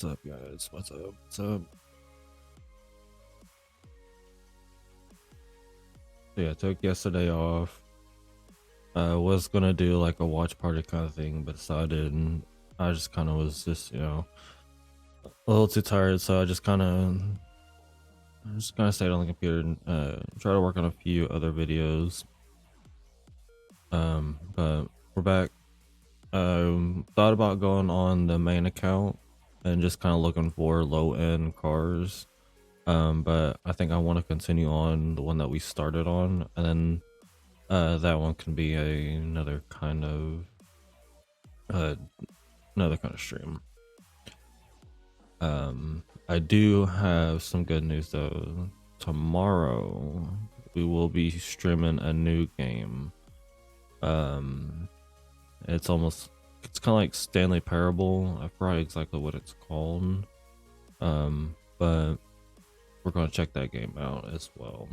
What's up, guys? What's up? What's up? Yeah, I took yesterday off. I was gonna do like a watch party kind of thing, but decided I just kind of was just, a little too tired, so I just kind of stayed on the computer and try to work on a few other videos. But we're back. Thought about going on the main account and just kind of looking for low end cars. But I think I want to continue on the one that we started on, and then that one can be uh, another kind of stream. I do have some good news though. Tomorrow we will be streaming a new game. Um, it's kind of like Stanley Parable. I forgot exactly what it's called. But we're gonna check that game out as well.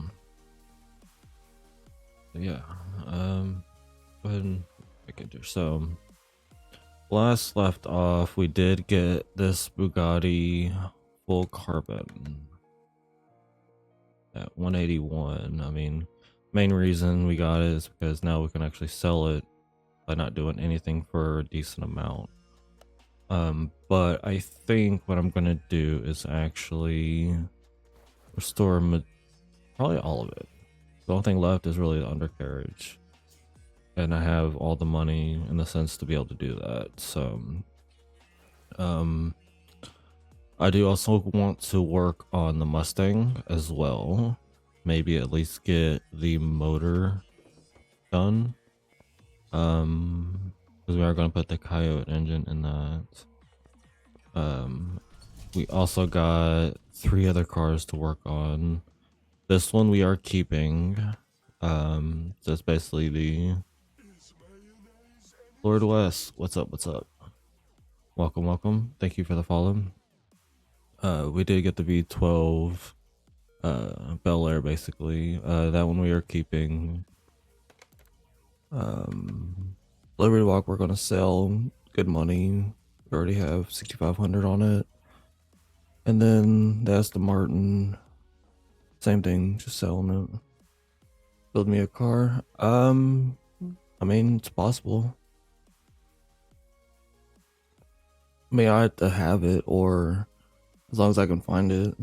Yeah. Go ahead and pick it. So last left off, we did get this Bugatti full carbon at 181. I mean, main reason we got it is because now we can actually sell it by not doing anything for a decent amount. But I think what I'm gonna do is actually restore probably all of it. The only thing left is really the undercarriage, and I have all the money in the sense to be able to do that. So I do also want to work on the Mustang as well, maybe at least get the motor done, because we are going to put the Coyote engine in that. We also got 3 other cars to work on. This one we are keeping. So it's basically the Lord West. What's up? What's up? Welcome. Thank you for the follow. We did get the V12 Bel Air basically. That one we are keeping. Liberty Walk we're gonna sell. Good money. We already have 6,500 on it. And then that's the Martin. Same thing, just selling it. Build me a car. I mean, it's possible. I mean, I have to have it, or as long as I can find it.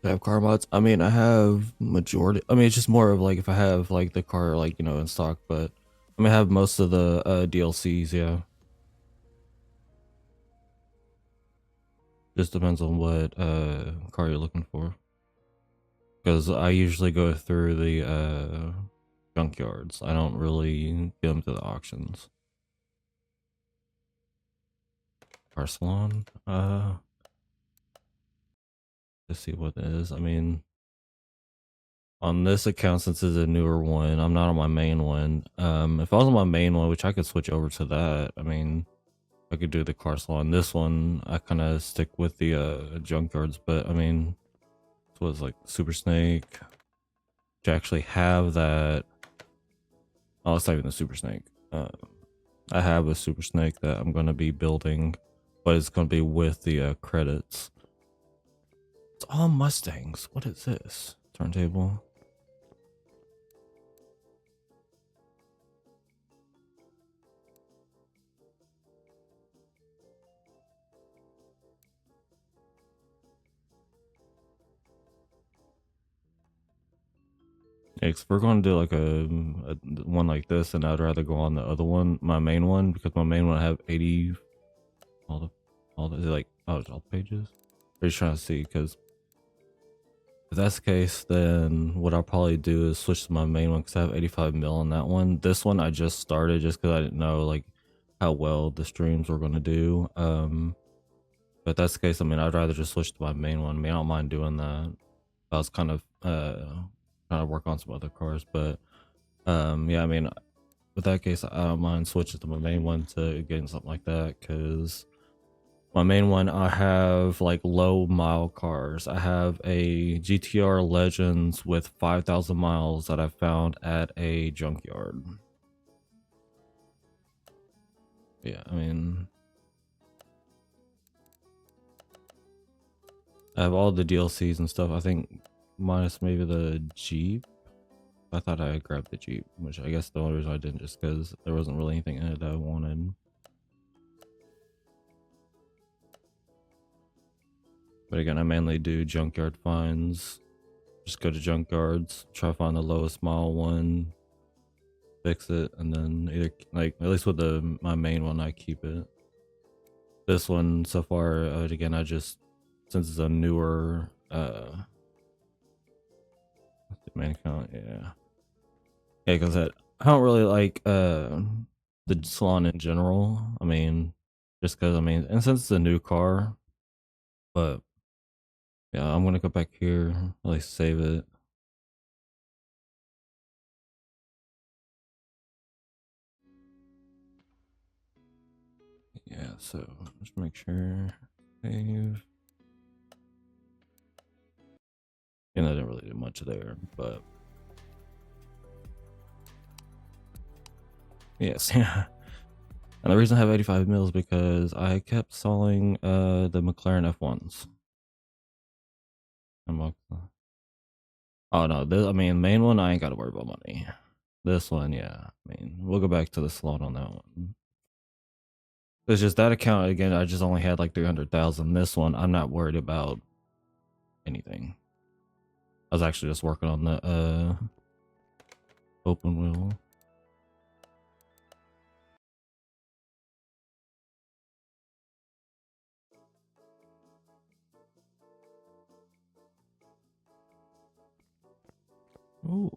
I have car mods. I mean, I have majority. I mean, it's just more of like if I have like the car, like, in stock. But I mean, I have most of the DLCs. Yeah. Just depends on what car you're looking for. Because I usually go through the junkyards. I don't really get them to the auctions. Car salon. Let's see what it is. I mean, on this account, since it's a newer one, I'm not on my main one. If I was on my main one, which I could switch over to that, I mean, I could do the car salon. This one, I kind of stick with the junkyards, but I mean, this was like Super Snake. To actually have that. Oh, it's not even the Super Snake. I have a Super Snake that I'm going to be building, but it's going to be with the credits. It's all Mustangs. What is this? Turntable. Yeah, 'cause if we're going to do like a one like this, and I'd rather go on the other one, my main one, because my main one I have 80, all the like, oh, it's all pages. We're just trying to see, because if that's the case, then what I'll probably do is switch to my main one, because I have 85 mil on that one. This one I just started just because I didn't know like how well the streams were going to do. But if that's the case, I mean, I'd rather just switch to my main one. I mean, I don't mind doing that. I was kind of trying to work on some other cars, but yeah, I mean, with that case, I don't mind switching to my main one to getting something like that, because my main one, I have like low mile cars. I have a GTR Legends with 5,000 miles that I found at a junkyard. Yeah, I mean, I have all the DLCs and stuff. I think minus maybe the Jeep. I thought I grabbed the Jeep, which I guess the only reason I didn't just because there wasn't really anything in it that I wanted. But again, I mainly do junkyard finds. Just go to junkyards, try to find the lowest mile one, fix it, and then either like at least with the my main one, I keep it. This one so far, again, I just since it's a newer main account, yeah, because I don't really like the salon in general. I mean, just because I mean, and since it's a new car, but yeah, I'm gonna go back here, at least save it. Yeah, so just make sure save. And I didn't really do much there, but yes, yeah. And the reason I have 85 mils because I kept selling the McLaren F1s. Oh no, this, I mean main one I ain't gotta worry about money. This one, yeah. I mean, we'll go back to the slot on that one. It's just that account again, I just only had like 300,000. This one, I'm not worried about anything. I was actually just working on the open wheel. Ooh.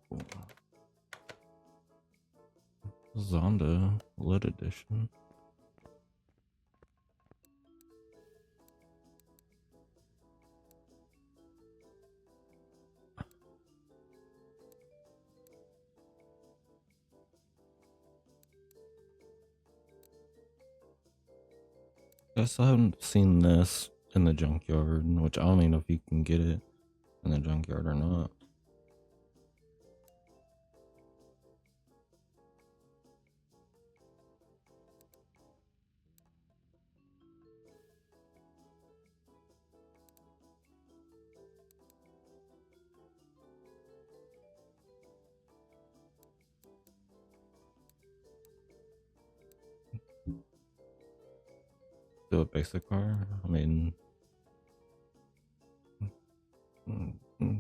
Zonda Lit Edition. Guess I haven't seen this in the junkyard, which I don't even know if you can get it in the junkyard or not. Do a basic car. I mean,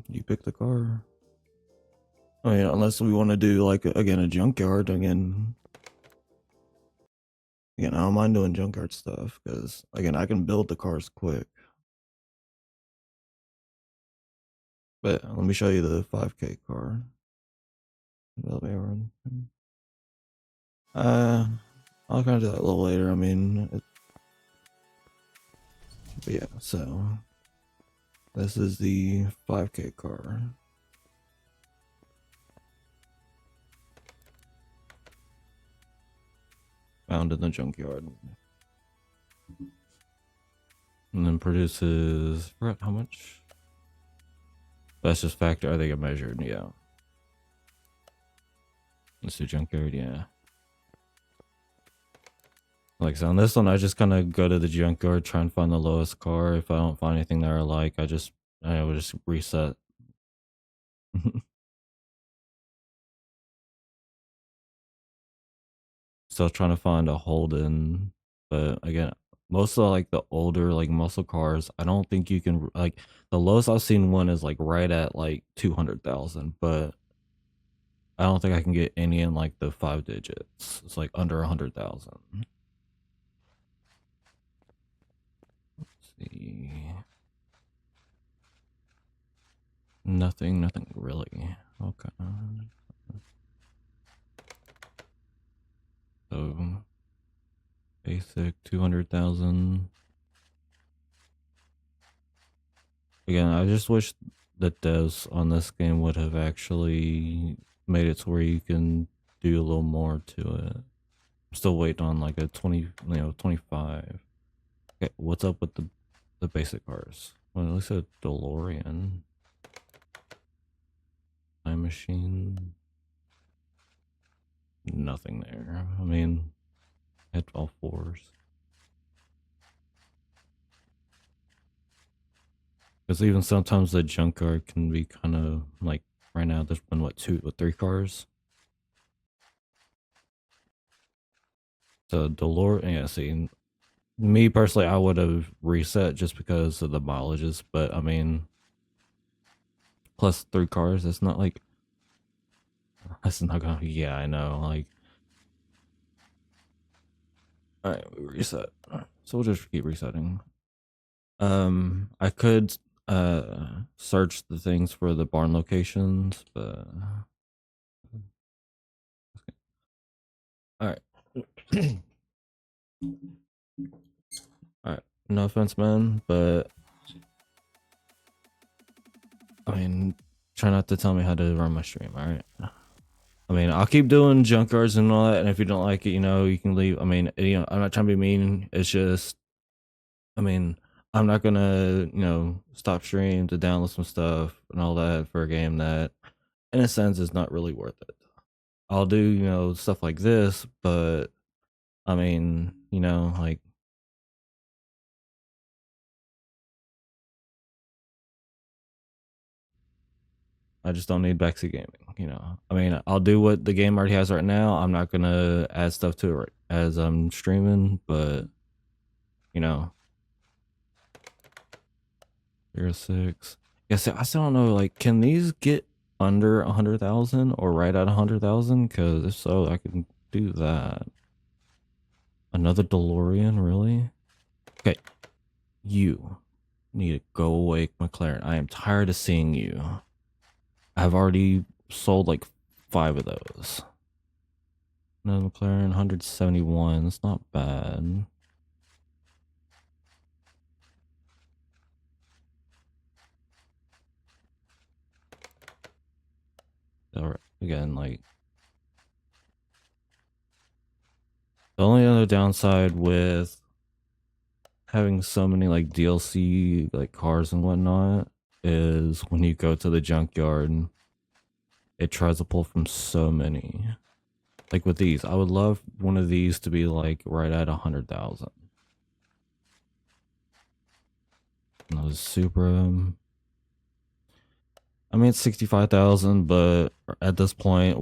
you pick the car. I mean, unless we want to do like again a junkyard again. Again, I don't mind doing junkyard stuff because again I can build the cars quick. But let me show you the 5K car. I'll kind of do that a little later. I mean, but yeah. So this is the 5K car. Found in the junkyard. And then produces, I forgot how much. That's just factor, I think it measured, yeah. Let's do junkyard, yeah. Like so on this one, I just kind of go to the junkyard, try and find the lowest car. If I don't find anything that I like, I will just reset. Still trying to find a Holden, but again, most of like the older like muscle cars, I don't think you can like the lowest I've seen one is like right at like 200,000, but I don't think I can get any in like the 5 digits. It's like under 100,000. Let's see. Nothing really. Okay. So basic 200,000. Again, I just wish the devs on this game would have actually made it to where you can do a little more to it. I'm still waiting on like a 25. Okay, what's up with the basic cars? Well, at least a DeLorean. Time machine. Nothing there. I mean, Hit all fours. Because even sometimes the junkyard can be kind of like right now. There's been what three cars. So DeLorean, yeah. See, me personally, I would have reset just because of the mileages. But I mean, plus three cars. It's not like that's not gonna. Yeah, I know. Like, all right, we reset. So we'll just keep resetting. I could search the things for the barn locations, but all right. All right. No offense, man, but I mean, try not to tell me how to run my stream. All right. I mean, I'll keep doing junkyards and all that, and if you don't like it, you know, you can leave. I mean, I'm not trying to be mean. It's just, I mean, I'm not gonna, stop stream to download some stuff and all that for a game that, in a sense, is not really worth it. I'll do, stuff like this, but I mean, like I just don't need backseat gaming. I mean, I'll do what the game already has right now. I'm not gonna add stuff to it as I'm streaming, but you know, here's 6. Yeah, so I still don't know. Like, can these get under 100,000 or right at 100,000? Because if so, I can do that. Another DeLorean, really? Okay, you need to go away, McLaren. I am tired of seeing you. I've already sold like 5 of those. No, McLaren 171. That's not bad. All right, again, like the only other downside with having so many like DLC like cars and whatnot is when you go to the junkyard, it tries to pull from so many. Like with these, I would love one of these to be like right at 100,000. No, Supra. I mean, it's 65,000, but at this point,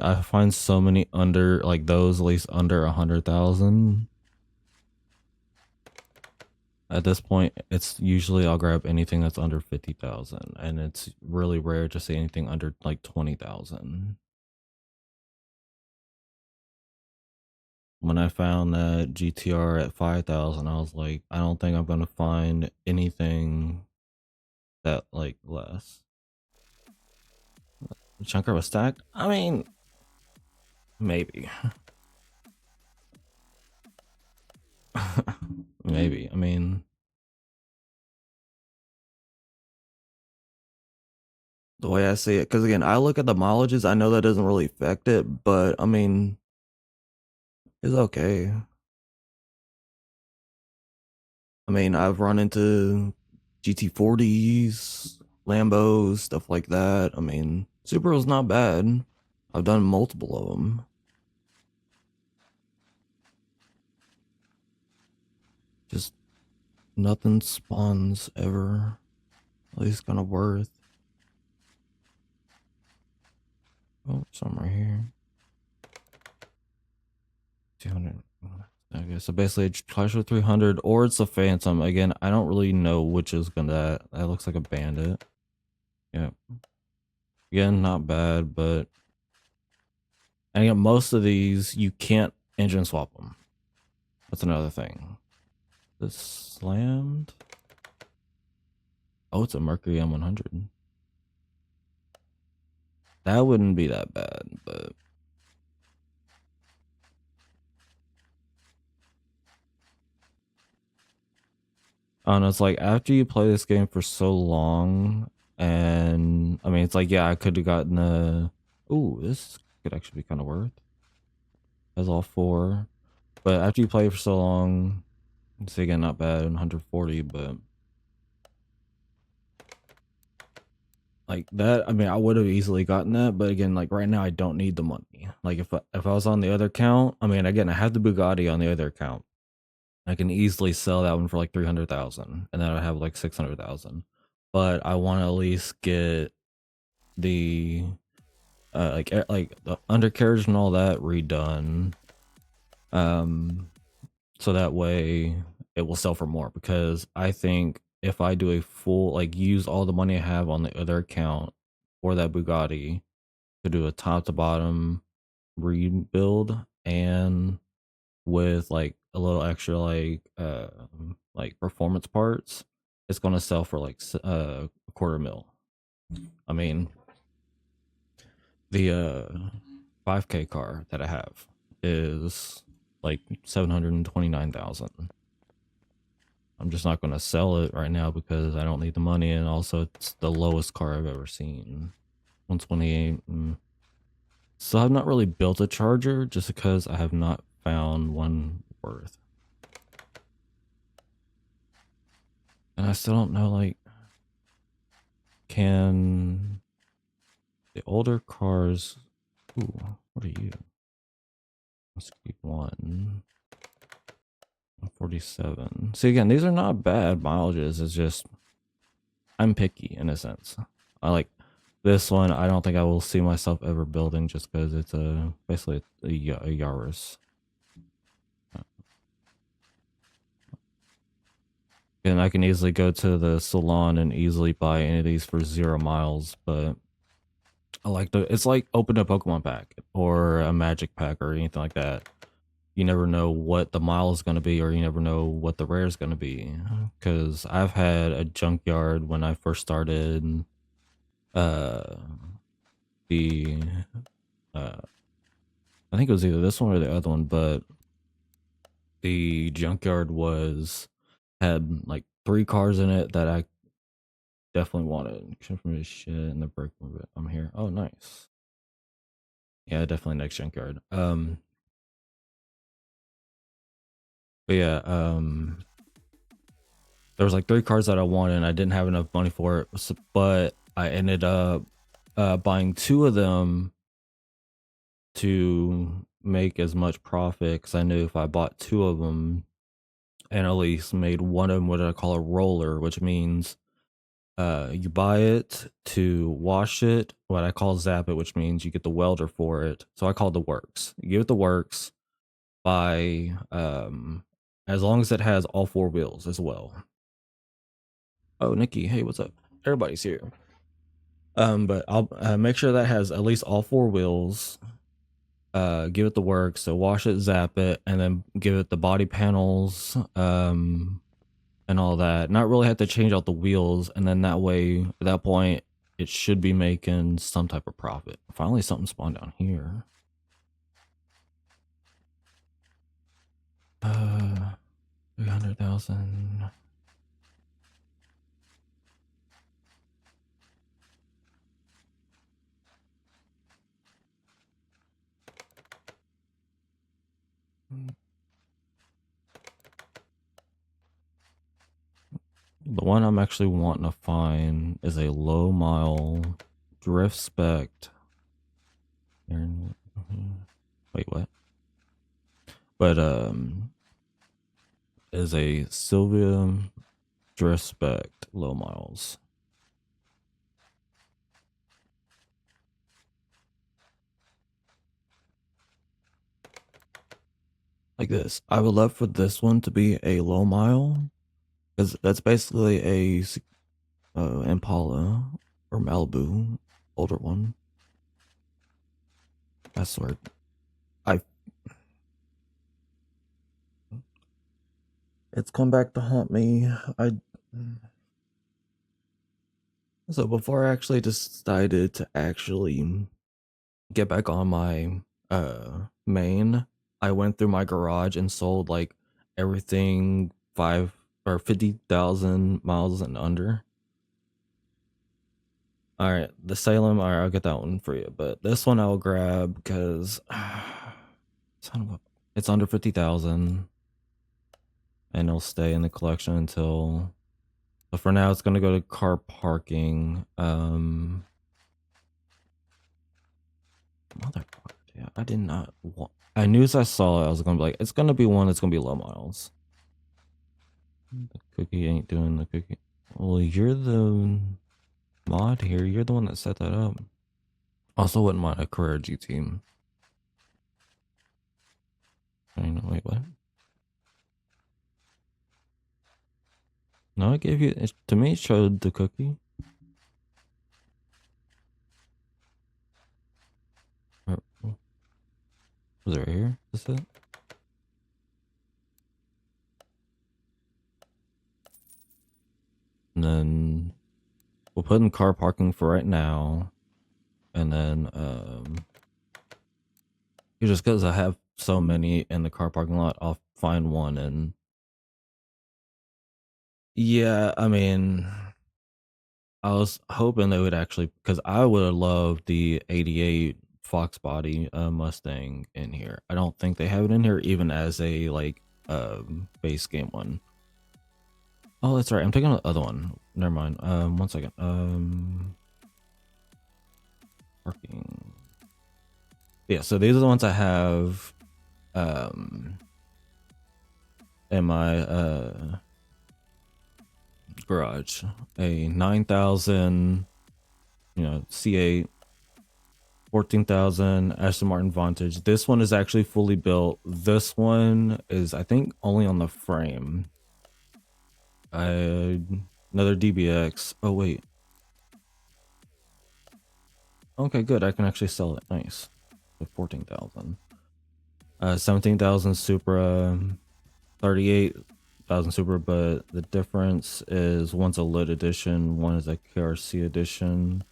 I find so many under like those at least under 100,000. At this point, it's usually I'll grab anything that's under 50,000, and it's really rare to see anything under like 20,000. When I found that GTR at 5,000, I was like, I don't think I'm gonna find anything that like less. Chunker was stacked? I mean, maybe. Maybe. I mean, the way I see it, because again, I look at the mileages, I know that doesn't really affect it, but I mean, it's okay. I mean, I've run into GT40s, Lambos, stuff like that. I mean, Subaru's not bad. I've done multiple of them. Just nothing spawns ever. At least kind of worth. Oh, some right here. 200. Okay, so basically it's Clash of 300 or it's a Phantom. Again, I don't really know which is gonna. That looks like a Bandit. Yeah. Again, not bad, but and again, most of these you can't engine swap them. That's another thing. This slammed. Oh, it's a Mercury M100. That wouldn't be that bad, but I don't know. It's like after you play this game for so long, and I mean, it's like, yeah, I could have gotten a. Ooh, this could actually be kind of worth. As all 4, but after you play for so long, it's again not bad. 140, but like that. I mean, I would have easily gotten that, but again, like right now, I don't need the money. Like if I was on the other account, I mean, again, I have the Bugatti on the other account. I can easily sell that one for like 300,000, and then I have like 600,000. But I want to at least get the like the undercarriage and all that redone, so that way it will sell for more. Because I think if I do a full, like, use all the money I have on the other account for that Bugatti to do a top to bottom rebuild, and with like a little extra like performance parts, it's gonna sell for like a quarter mil. I mean, the 5K car that I have is like 729,000. I'm just not gonna sell it right now because I don't need the money, and also it's the lowest car I've ever seen. 128. So I've not really built a charger just because I have not found one worth. And I still don't know, like, can the older cars... Ooh, what are you? Let's keep 147. See, again, these are not bad mileages. It's just I'm picky in a sense. I like this one. I don't think I will see myself ever building just because it's basically a Yaris. And I can easily go to the salon and easily buy any of these for 0 miles, but I like it's like open a Pokemon pack or a magic pack or anything like that. You never know what the mile is going to be, or you never know what the rare is going to be. Because I've had a Junkyard when I first started. The I think it was either this one or the other one, but the Junkyard had like 3 cars in it that I definitely wanted. Except for this shit and the brake movement. I'm here. Oh, nice. Yeah, definitely next Junkyard. But yeah, there was like 3 cars that I wanted, and I didn't have enough money for it. But I ended up buying 2 of them to make as much profit, because I knew if I bought 2 of them and at least made one of them what I call a roller, which means you buy it to wash it, what I call zap it, which means you get the welder for it. So I call it the works. You give it the works by as long as it has all 4 wheels as well. Oh, Nikki, hey, what's up? Everybody's here. But I'll make sure that has at least all 4 wheels. Give it the work, so wash it, zap it, and then give it the body panels, and all that. Not really have to change out the wheels, and then that way, at that point, it should be making some type of profit. Finally, something spawned down here. 300,000. The one I'm actually wanting to find is a low mile drift spec. Wait, what? But is a Sylvia drift spec low miles. Like this. I would love for this one to be a low mile, because that's basically a Impala or Malibu, older one. I swear, it's come back to haunt me. So before I actually decided to actually get back on my main, I went through my garage and sold like everything 5 or 50,000 miles and under. All right, the Salem, all right, I'll get that one for you, but this one I'll grab because it's under 50,000, and it'll stay in the collection until. But for now, it's gonna go to car parking. Motherfucker, yeah, I did not want. I knew as I saw it, I was gonna be like, it's gonna be one that's gonna be low miles. The cookie ain't doing the cookie. Well, you're the mod here. You're the one that set that up. Also, wouldn't mind a career G team. I know. Wait, what? No, I gave you. To me, it showed the cookie. Was it right here? Is it? And then we'll put in car parking for right now. And then just because I have so many in the car parking lot, I'll find one. And yeah, I mean, I was hoping they would actually, because I would have loved the 88 Fox body Mustang in here. I don't think they have it in here even as a like base game one. Oh, that's right. I'm taking the other one. Never mind. 1 second. Parking. Yeah, so these are the ones I have in my garage. A 9,000, C8, 14,000 Aston Martin Vantage. This one is actually fully built. This one is, I think, only on the frame. Another DBX. Oh wait. Okay, good. I can actually sell it. Nice. 14,000. 17,000 Supra, 38,000 Supra, but the difference is one's a lit edition, one is a KRC edition.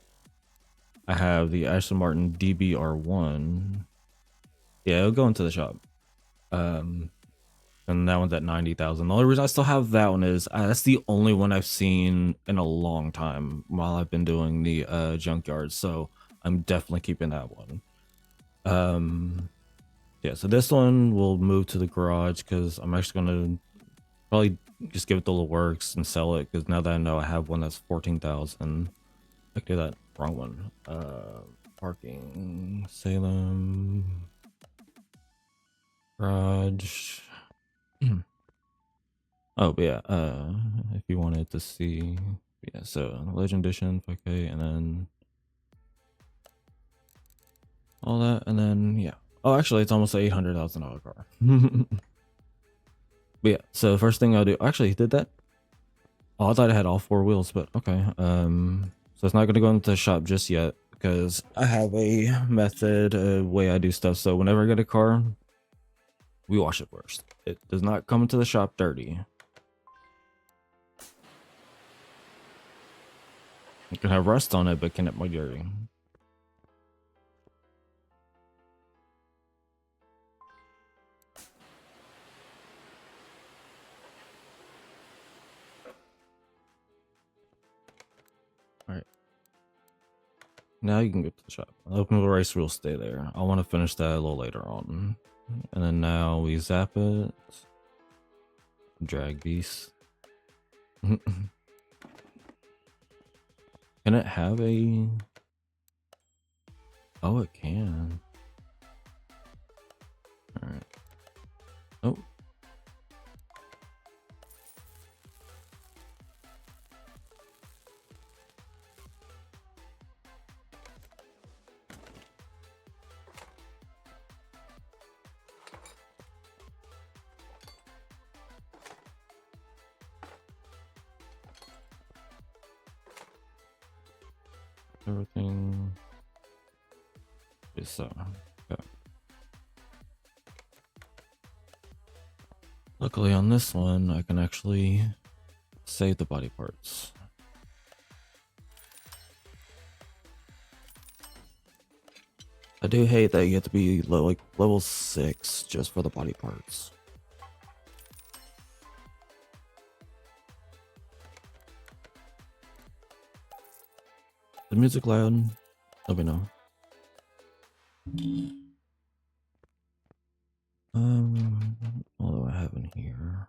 I have the Aston Martin DBR1. Yeah, it'll go into the shop. And that one's at 90,000. The only reason I still have that one is that's the only one I've seen in a long time while I've been doing the Junkyard. So I'm definitely keeping that one. Yeah, so this one will move to the garage because I'm actually gonna probably just give it the little works and sell it because now that I know I have one that's 14,000. I do that wrong one. Parking, Salem, garage. Oh, but yeah, if you wanted to see, yeah, so Legend Edition, okay, and then all that, and then yeah. Oh, actually, it's almost an $800,000 car. But yeah, so the first thing I'll do, actually, did that? Oh, I thought it had all 4 wheels, but okay. So it's not gonna go into the shop just yet because I have a method, a way I do stuff. So whenever I get a car, we wash it first. It does not come into the shop dirty. It can have rust on it, but can it be dirty? Alright. Now you can go to the shop. Open the race will stay there. I want to finish that a little later on. And then now we zap it. Drag beast. Can it have a... Oh, it can. Alright. Oh. Everything is so. Okay. Luckily on this one, I can actually save the body parts. I do hate that you have to be like level 6 just for the body parts. The music loud? Let me know. What do I have in here?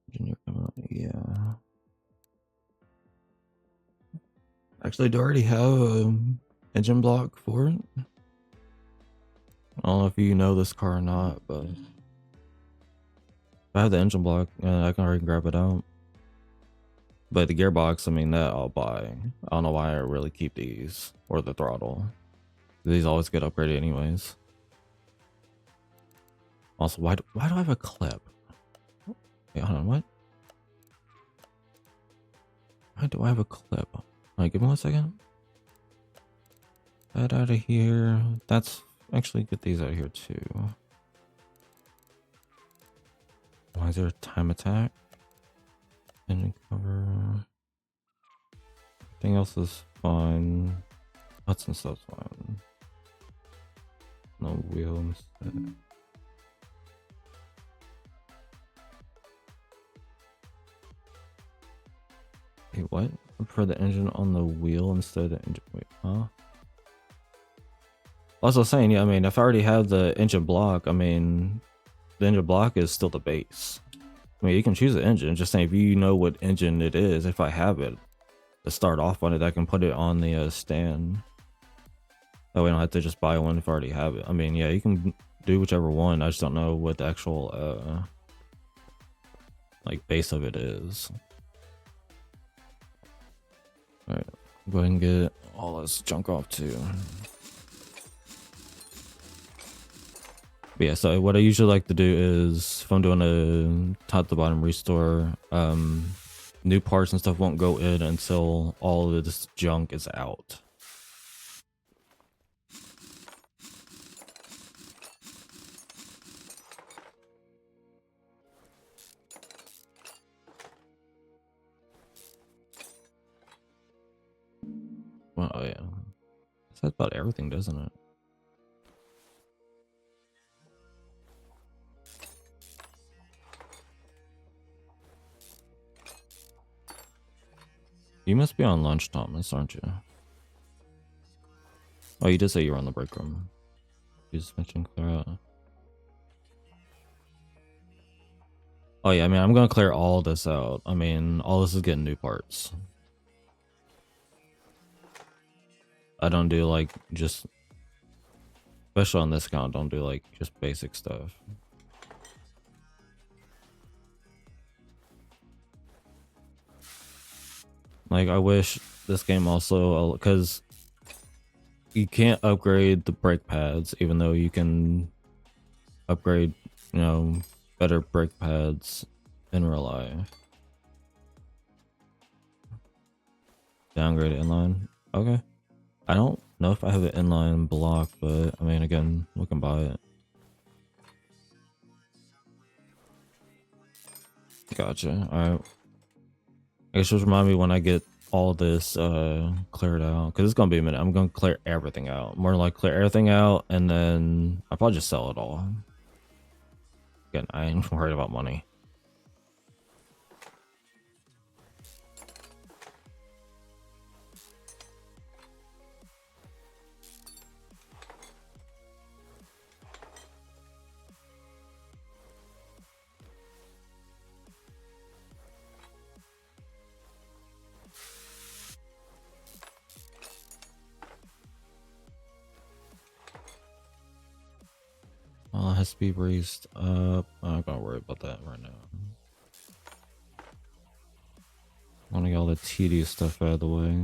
Engineer coming up, yeah. Actually, I do already have an engine block for it. I don't know if you know this car or not, but if I have the engine block, I can already grab it out. But the gearbox, I mean, that I'll buy. I don't know why I really keep these, or the throttle. These always get upgraded anyways. Also, why do I have a clip? Wait, hold on, what? Why do I have a clip? Alright, give me 1 second. That out of here. That's actually get these out of here too. Why is there a time attack? Engine cover. Everything else is fine. Hudson stuff's fine. No wheels. Wait, what? I prefer the engine on the wheel instead of the engine. Wait, huh? Also saying, yeah, I mean, if I already have the engine block, I mean, the engine block is still the base. I mean, you can choose the engine, just saying if you know what engine it is, if I have it, to start off on it, I can put it on the stand. That way I don't have to just buy one if I already have it. I mean, yeah, you can do whichever one. I just don't know what the actual, like, base of it is. Alright, go ahead and get all this junk off too. But yeah, so what I usually like to do is if I'm doing a top to bottom restore, new parts and stuff won't go in until all of this junk is out. Well, oh yeah, that's about everything, doesn't it? You must be on lunch, Thomas, aren't you? Oh, you did say you were on the break room. You just mentioned clear out. Oh yeah, I mean, I'm gonna clear all this out. I mean, all this is getting new parts. I don't do like just, especially on this account, don't do like just basic stuff. Like, I wish this game also, because you can't upgrade the brake pads, even though you can upgrade, you know, better brake pads in real life. Downgrade inline. Okay. I don't know if I have an inline block, but I mean, again, we can buy it. Gotcha. Alright. I guess just remind me when I get all this cleared out, because it's gonna be a minute. I'm gonna clear everything out. More like clear everything out, and then I'll probably just sell it all. Again, I ain't worried about money. Well, it has to be raised up. I'm not gonna worry about that right now. I want to get all the tedious stuff out of the way.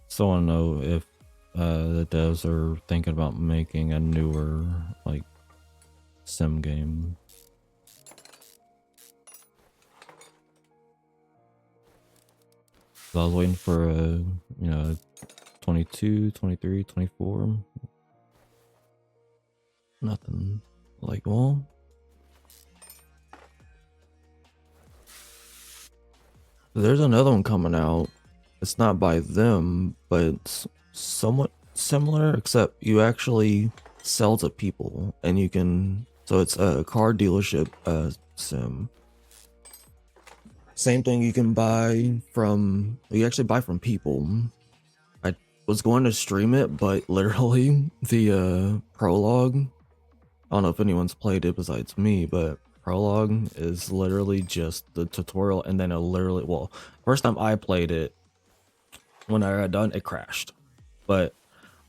So I want to know if the devs are thinking about making a newer like sim game. So I was waiting for a, you know, 22, 23, 24. Nothing. Like, well, There's another one coming out. It's not by them, but it's somewhat similar, except you actually sell to people, and you can. So it's a car dealership sim. Same thing you can buy from. You actually buy from people. I was going to stream it, but literally the prologue. I don't know if anyone's played it besides me, but prologue is literally just the tutorial, and then it literally. Well, first time I played it, when I got done, it crashed. But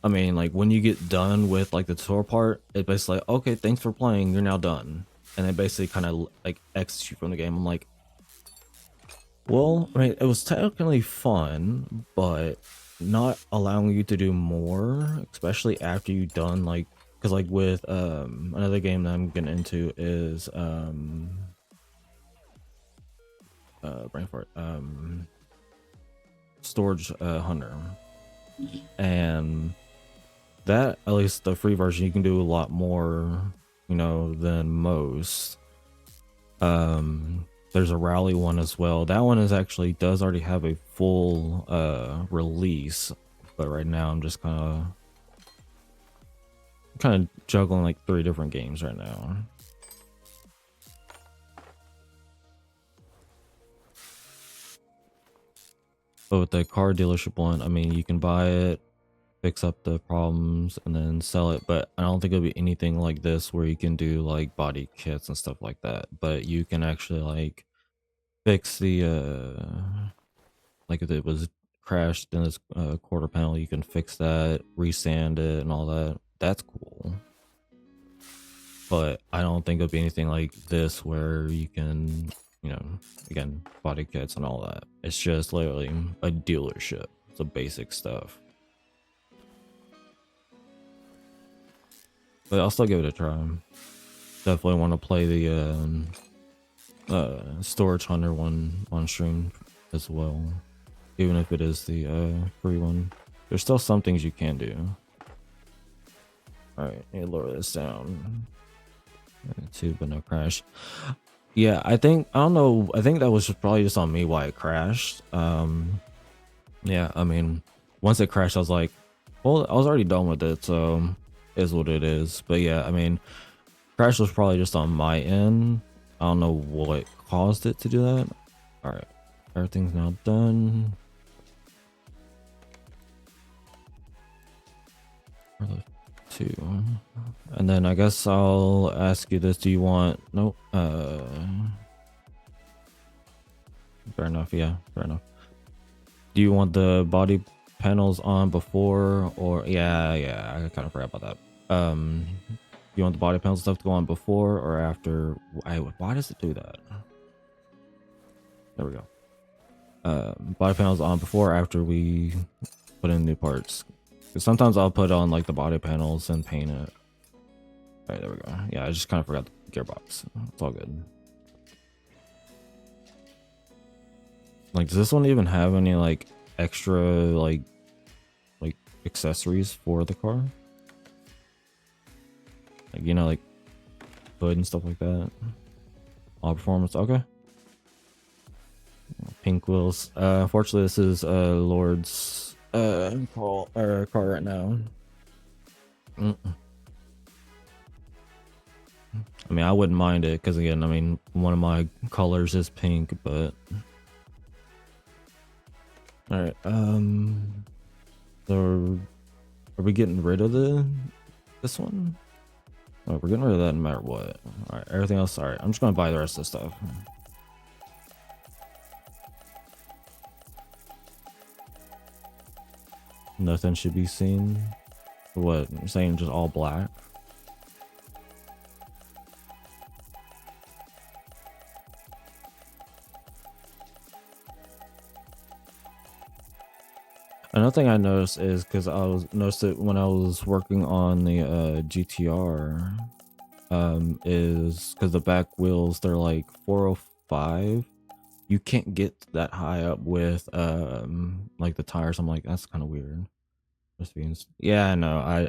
I mean, like when you get done with like the tutorial part, it basically like, okay, thanks for playing, you're now done, and it basically kind of like exits you from the game. I'm like, well, I mean, it was technically fun, but not allowing you to do more, especially after you've done like, because like with another game that I'm getting into is brain fart, storage hunter, and that, at least the free version, you can do a lot more, you know, than most. There's a rally one as well. That one is actually does already have a full release, but right now I'm just kind of juggling like 3 different games right now. But with the car dealership one, I mean, you can buy it, fix up the problems, and then sell it. But I don't think it'll be anything like this where you can do like body kits and stuff like that. But you can actually like fix the like if it was crashed in this quarter panel, you can fix that, resand it, and all that. That's cool. But I don't think it'll be anything like this where you can, you know, again, body kits and all that. It's just literally a dealership. It's the basic stuff. But I'll still give it a try. Definitely want to play the storage hunter one on stream as well, even if it is the free one. There's still some things you can do. All right, lower this down. 2, but no crash. Yeah, I don't know. I think that was probably just on me why it crashed. Yeah, I mean, once it crashed, I was like, well, I was already done with it, so is what it is. But yeah, I mean, crash was probably just on my end. I don't know what caused it to do that. All right, everything's now done. Where are the 2? And then I guess I'll ask you this: do you want? Nope. Fair enough. Yeah, fair enough. Do you want the body panels on before, or yeah, I kind of forgot about that. You want the body panel stuff to go on before or after? Why does it do that? There we go. Body panels on before or after we put in new parts. Because sometimes I'll put on like the body panels and paint it. All right, there we go. Yeah, I just kind of forgot the gearbox. It's all good. Like, does this one even have any like extra like accessories for the car? Like, you know, like hood and stuff like that. All performance, okay. Pink wheels. Unfortunately, this is Lord's car right now. I mean, I wouldn't mind it because again, I mean, one of my colors is pink, but all right. So are we getting rid of this one? Oh, we're getting rid of that no matter what. All right, everything else. All right, I'm just gonna buy the rest of the stuff. Nothing should be seen. What you're saying? Just all black? Another thing I noticed is because I noticed it when I was working on the GTR, is because the back wheels, they're like 405. You can't get that high up with like the tires. I'm like, that's kind of weird. Yeah, I know.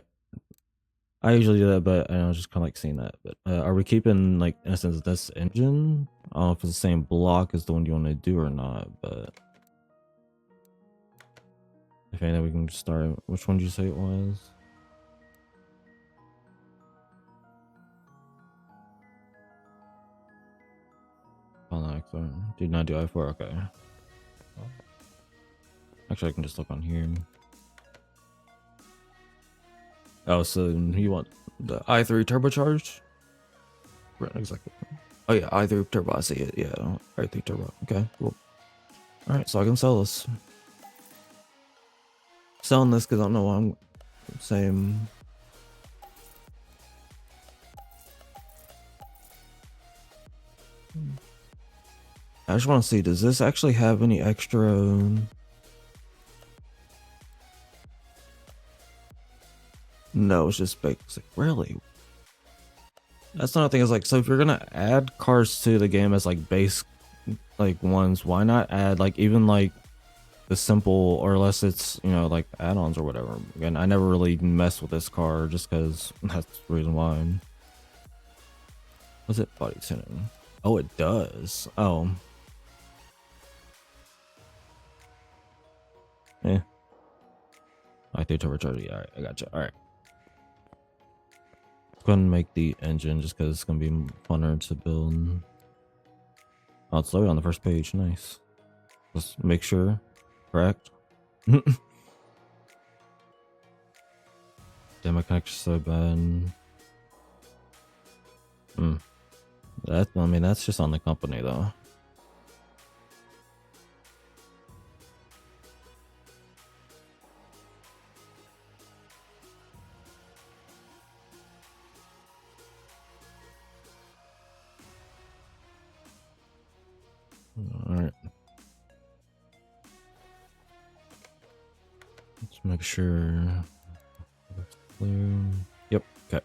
I usually do that, but I was just kind of like seeing that. But are we keeping, like, in a sense, this engine? I don't know if it's the same block as the one you want to do or not, but if anything, we can just start. Which one did you say it was? Did not do I4. Okay. Actually, I can just look on here. Oh, so you want the i3 turbocharged? Right, exactly. Oh yeah, i3 turbo. I see it. Yeah, i3 turbo. Okay, cool. All right, so I can sell this. Selling this because I don't know why I'm saying. I just want to see, does this actually have any extra? No, it's just basic. Really? That's another thing. Is like, so if you're gonna add cars to the game as like base, like ones, why not add like even like the simple, or unless it's, you know, like add-ons or whatever. Again, I never really messed with this car just because that's the reason why. Was it body tuning? Oh, it does. Oh. Yeah. I think turbocharger. Yeah, all right, I gotcha. All right. Go ahead and make the engine just because it's gonna be funner to build. Oh, it's loaded on the first page. Nice. Let's make sure. Correct. Damn, my connection's so bad. I mean, that's just on the company though. All right. Let's make sure that's clear. Yep. Okay.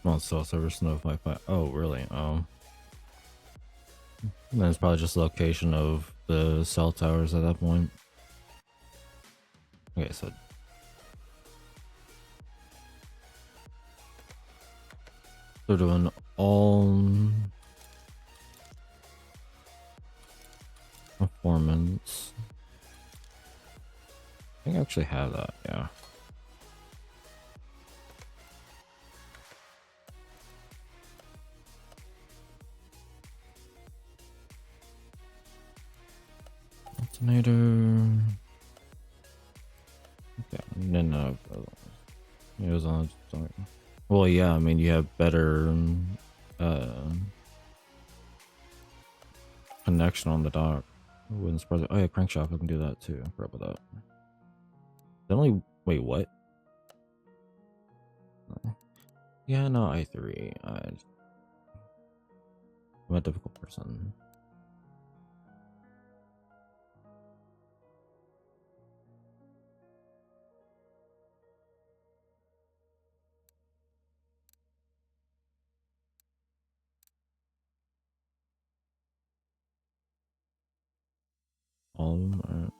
Well, cell service notify. Oh, really? Oh. Then it's probably just the location of the cell towers at that point. Okay, so they're doing all performance. I think I actually have that, yeah. Alternator. Yeah, no. It was on. Well, yeah, I mean, you have better connection on the dock. Wouldn't surprise me. Oh yeah, crankshaft, I can do that too. I forgot about that. Wait, what? Yeah, no, i3. I'm a difficult person. All of them.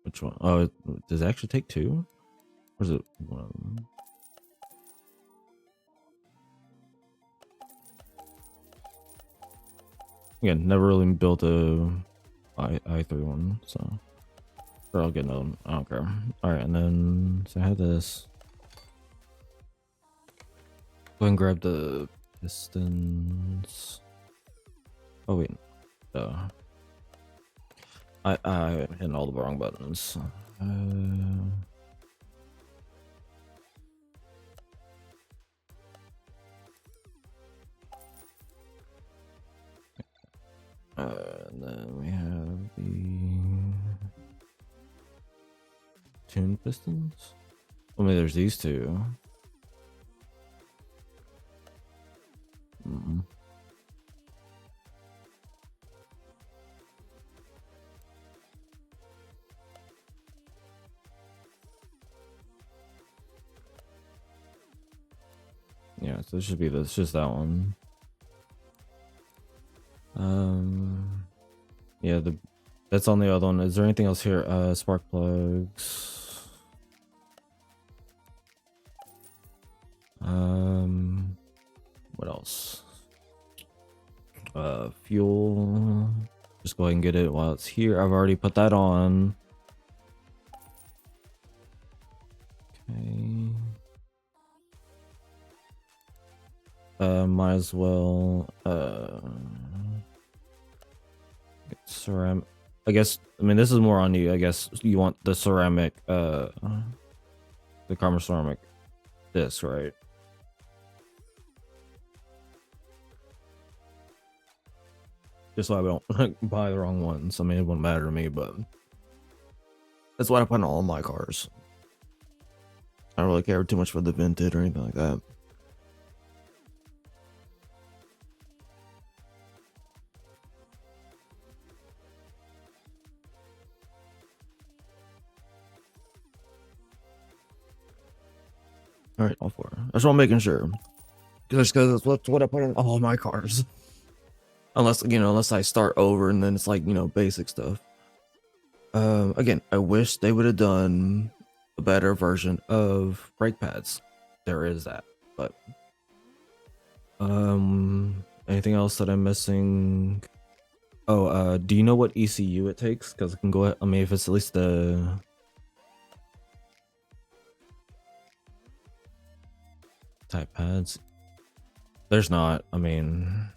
Which one? Oh, does it actually take two? Or is it one of them? Again, never really built a i3 one, so or I'll get another one. I don't care. All right, and then so I have this. Go ahead and grab the pistons. Oh wait, I hit all the wrong buttons. And then we have the tune pistons. I mean, there's these two. Yeah, so it should be this, just that one. Yeah, that's on the other one. Is there anything else here? Spark plugs. What else? Fuel. Just go ahead and get it while it's here. I've already put that on. Okay. Might as well get ceramic. I guess, I mean, this is more on you. I guess you want the ceramic, the carbon ceramic disc, right? Just so I don't buy the wrong ones. I mean, it wouldn't matter to me, but that's what I put on all my cars. I don't really care too much for the Vinted or anything like that. All right, all four. That's what I'm making sure. Just because that's what I put in all my cars. Unless, you know, unless I start over and then it's like, you know, basic stuff. Again, I wish they would have done a better version of brake pads. There is that, but anything else that I'm missing? Oh, do you know what ECU it takes? Because I can go ahead, I mean, if it's at least the type pads. There's not, I mean,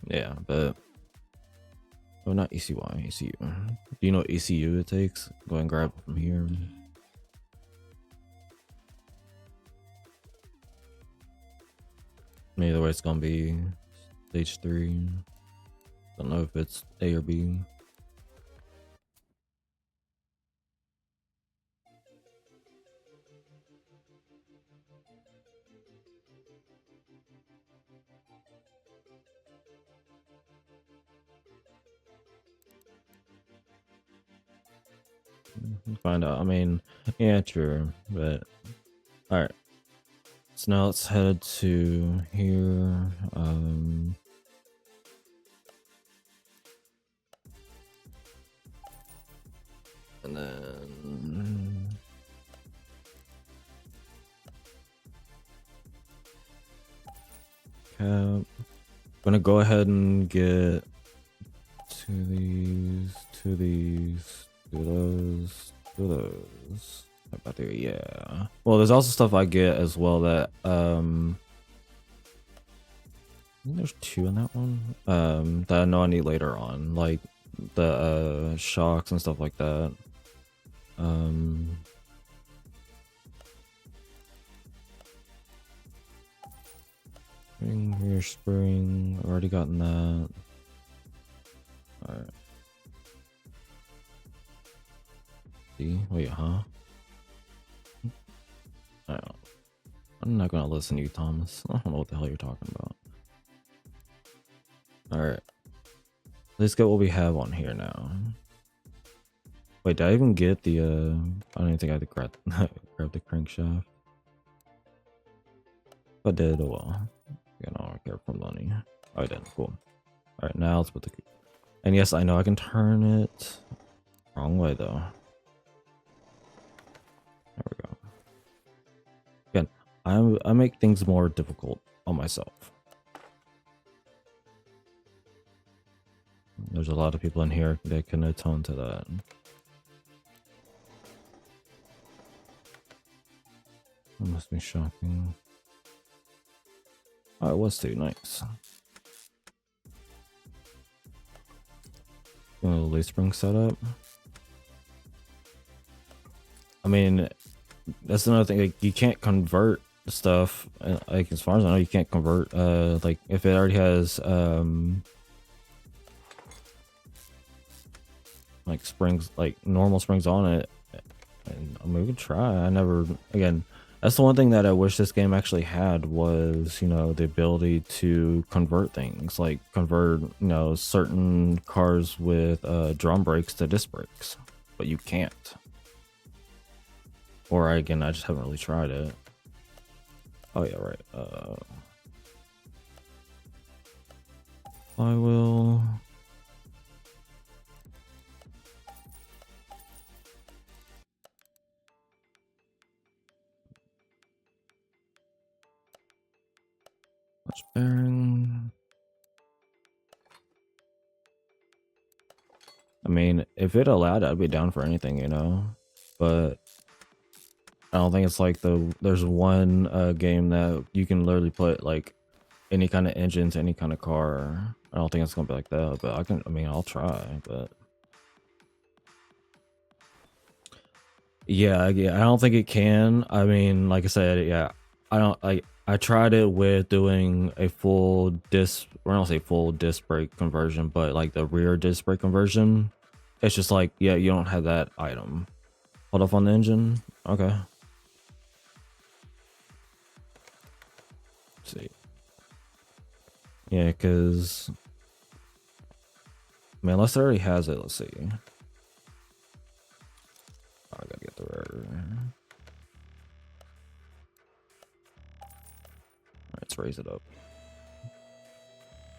yeah, but oh, not ECU. ECU. Do you know what ECU it takes? Go ahead and grab it from here. Either way, it's gonna be stage 3. Don't know if it's A or B. Find out. I mean, yeah, true, but all right. So now let's head to here. And then cap. Gonna go ahead and get to these, to those. About there, yeah. Well, there's also stuff I get as well that I think there's 2 in that one. That I know I need later on, like the shocks and stuff like that. Rear spring, already gotten that. All right. Wait, huh? I'm not gonna listen to you, Thomas. I don't know what the hell you're talking about. Alright. Let's get what we have on here now. Wait, did I even get the I don't even think I had to grab the crankshaft. If I did, oh well. You know, I don't care for money. Oh, I didn't. Cool. Alright, now let's put the, and yes, I know I can turn it wrong way though. There we go. Again, I make things more difficult on myself. There's a lot of people in here that can atone to that. That must be shocking. Oh, it was too nice. A little leaf spring setup. I mean, that's another thing. Like, you can't convert stuff. Like, as far as I know, you can't convert. Like, if it already has like springs, like normal springs on it, and I mean, we could try. I never. Again, that's the one thing that I wish this game actually had was, you know, the ability to convert things, like convert, you know, certain cars with drum brakes to disc brakes, but you can't. Or again, I just haven't really tried it. Oh yeah, right. I will. Clutch bearing. I mean, if it allowed, I'd be down for anything, you know. But I don't think it's like there's one game that you can literally put like any kind of engine to any kind of car. I don't think it's gonna be like that, but I mean, I'll try. But yeah, I don't think it can. I mean, like I said, yeah, I don't like. I tried it with doing a full disc, or I don't say full disc brake conversion, but like the rear disc brake conversion. It's just like, yeah, you don't have that item. Hold up on the engine. Okay. Let's see. Yeah, because I mean, unless it already has it, let's see. Oh, I gotta get the rear. Let's raise it up.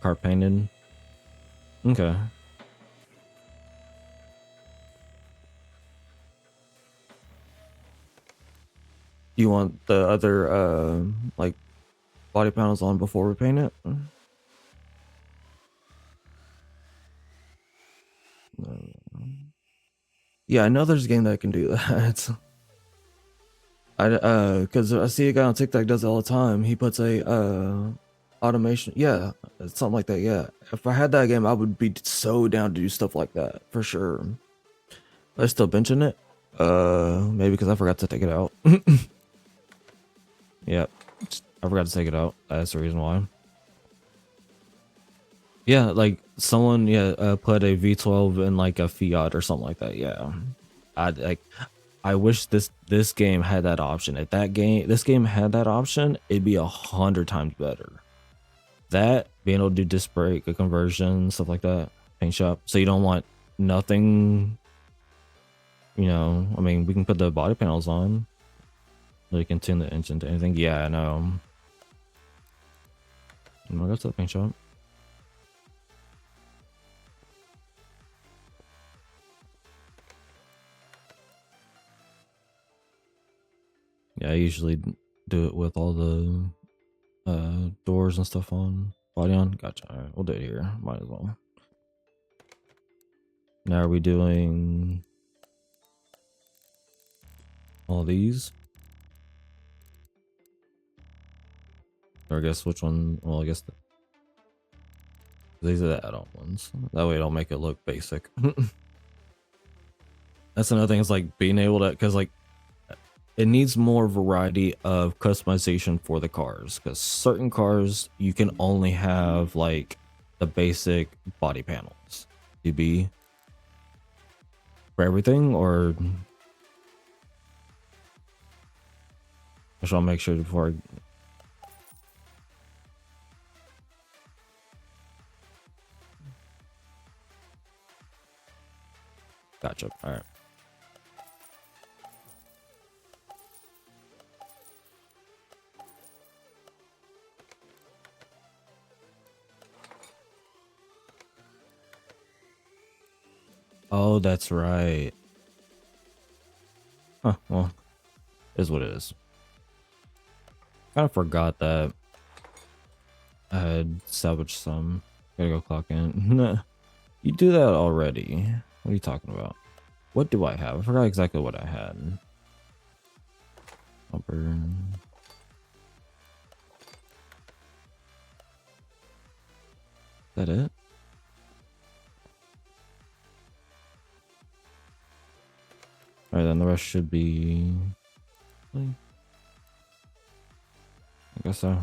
Car painted. Okay. You want the other like body panels on before we paint it? Yeah, I know there's a game that can do that. Because I see a guy on TikTok does it all the time. He puts a automation. Yeah, something like that. Yeah, if I had that game, I would be so down to do stuff like that for sure. I still benching it. Maybe because I forgot to take it out. Yeah, I forgot to take it out. That's the reason why. Yeah, like someone put a V12 in like a Fiat or something like that. Yeah, I wish this game had that option. If this game had that option, it'd be 100 times better. That being able to do disc brake, a conversion, stuff like that, paint shop. So you don't want nothing. You know, I mean, we can put the body panels on. We can tune the engine to anything. Yeah, I know. I'm gonna go to the paint shop. Yeah, I usually do it with all the doors and stuff on. Body on. Gotcha. All right, we'll do it here. Might as well. Now are we doing all these? Or I guess which one? Well, I guess these are the add-on ones. That way it'll make it look basic. That's another thing, is like being able to, because like it needs more variety of customization for the cars, because certain cars you can only have like the basic body panels to be for everything, or I should make sure before I... Gotcha. All right. Oh, that's right. Huh, well, is what it is. Kind of forgot that I had salvaged some. Gotta go clock in. You do that already. What are you talking about? What do I have? I forgot exactly what I had. Bumper. Is that it? Alright, then the rest should be... I guess so.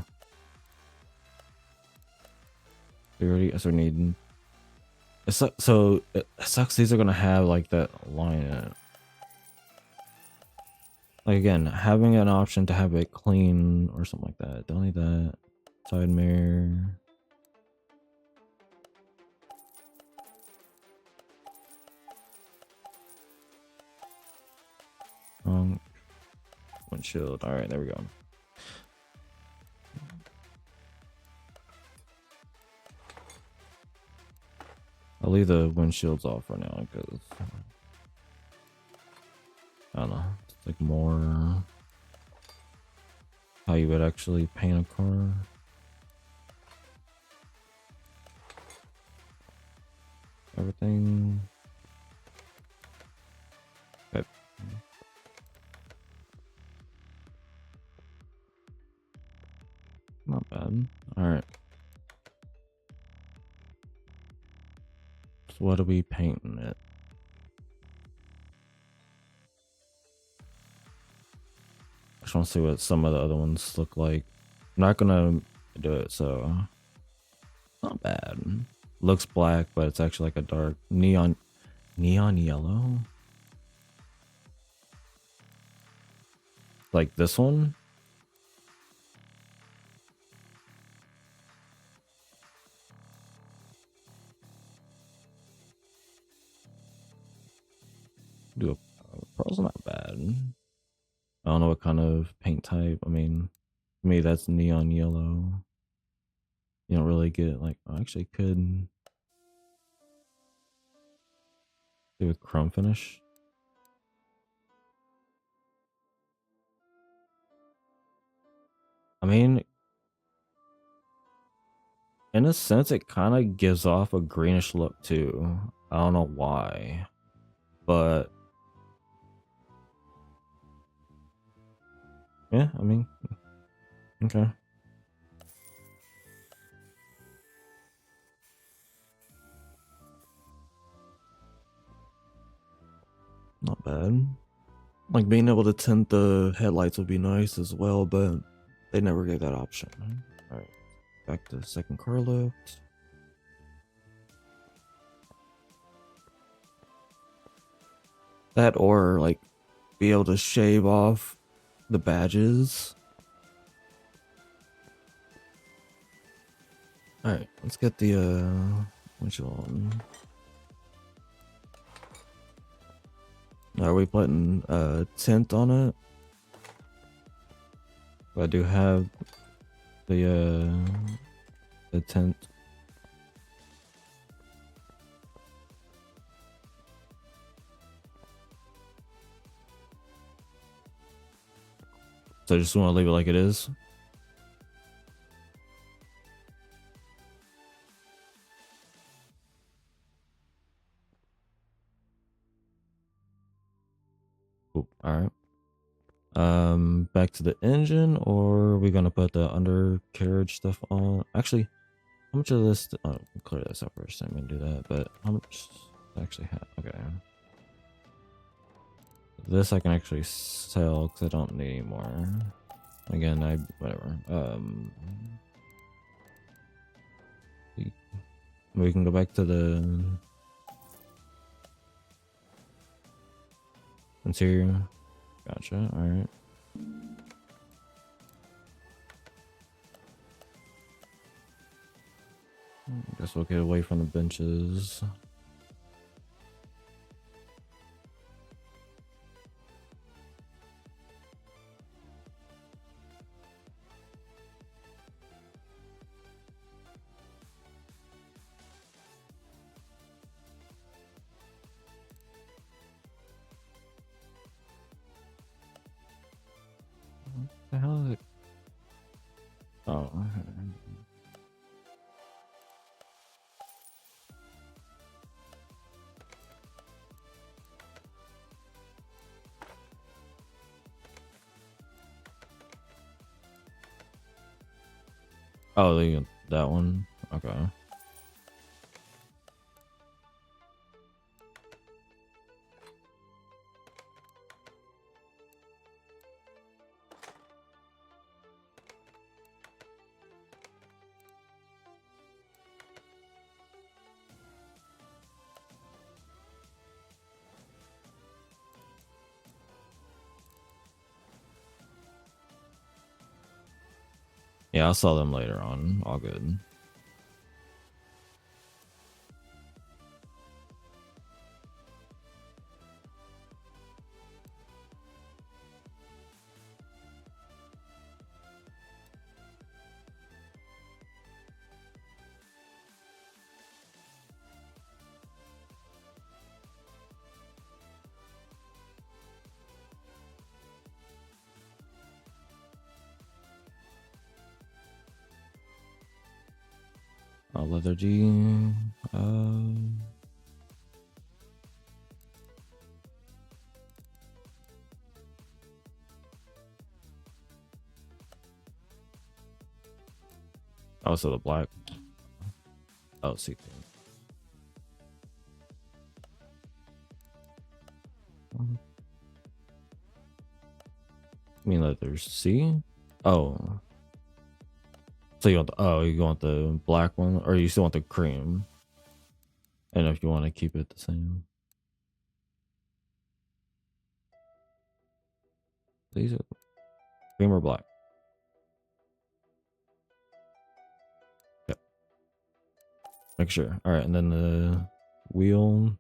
We already... So we need... It sucks these are gonna have like that line in it. Like again, having an option to have it clean or something like that. Don't need that. Side mirror. Windshield. Alright, there we go. I'll leave the windshields off for now because I don't know. It's like more how you would actually paint a car. Everything. Okay. Not bad. Alright. So what are we painting it? I just want to see what some of the other ones look like. I'm not gonna do it, so not bad. Looks black, but it's actually like a dark neon yellow. Like this one. Do a pearl's not bad. I don't know what kind of paint type. I mean, to me that's neon yellow. You don't really get like I actually could do a chrome finish. I mean, in a sense, it kind of gives off a greenish look too. I don't know why, but yeah, I mean, okay. Not bad. Like being able to tint the headlights would be nice as well, but they never gave that option. All right, back to the second car lift. That or like be able to shave off the badges. All right, let's get the windshield on. Are we putting tint on it? I do have the tint. So I just want to leave it like it is. All right. Back to the engine, or are we gonna put the undercarriage stuff on? Actually, how much of this? Oh, clear this up first. I'm gonna do that. But how much actually have? Okay. This I can actually sell because I don't need any more. Again, whatever. We can go back to the interior. Gotcha. All right. Guess we'll get away from the benches. What the hell is it? Oh. Oh, that one. Okay. Yeah, I'll sell them later on. All good. leather G. Oh, so the black. Oh, see. I mean, leather C. Oh. So you want you want the black one, or you still want the cream? And if you want to keep it the same, these are cream or black. Yep. Make sure. All right, and then the wheel.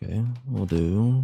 Okay, we'll do.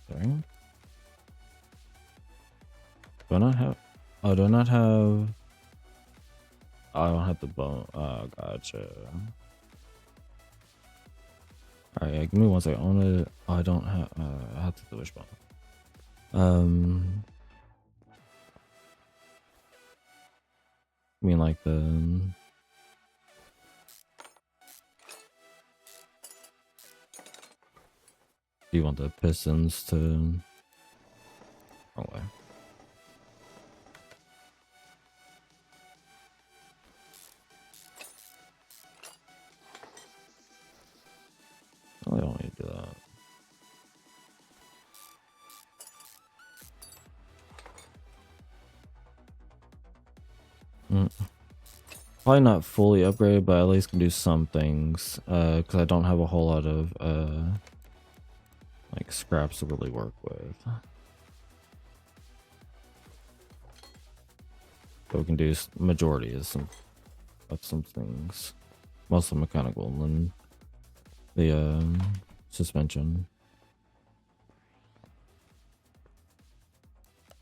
Sorry. Do I not have? Oh, do I not have? Oh, I don't have the bone. Oh, gotcha. All right, yeah, give me one second. I want to. Oh, I don't have. I have to do the wishbone. I mean, like the. Do you want the pistons to? Oh, way. I don't need to do that. Probably not fully upgraded, but at least can do some things. Because I don't have a whole lot of like scraps to really work with. But we can do majority of some things, mostly mechanical, and then the suspension.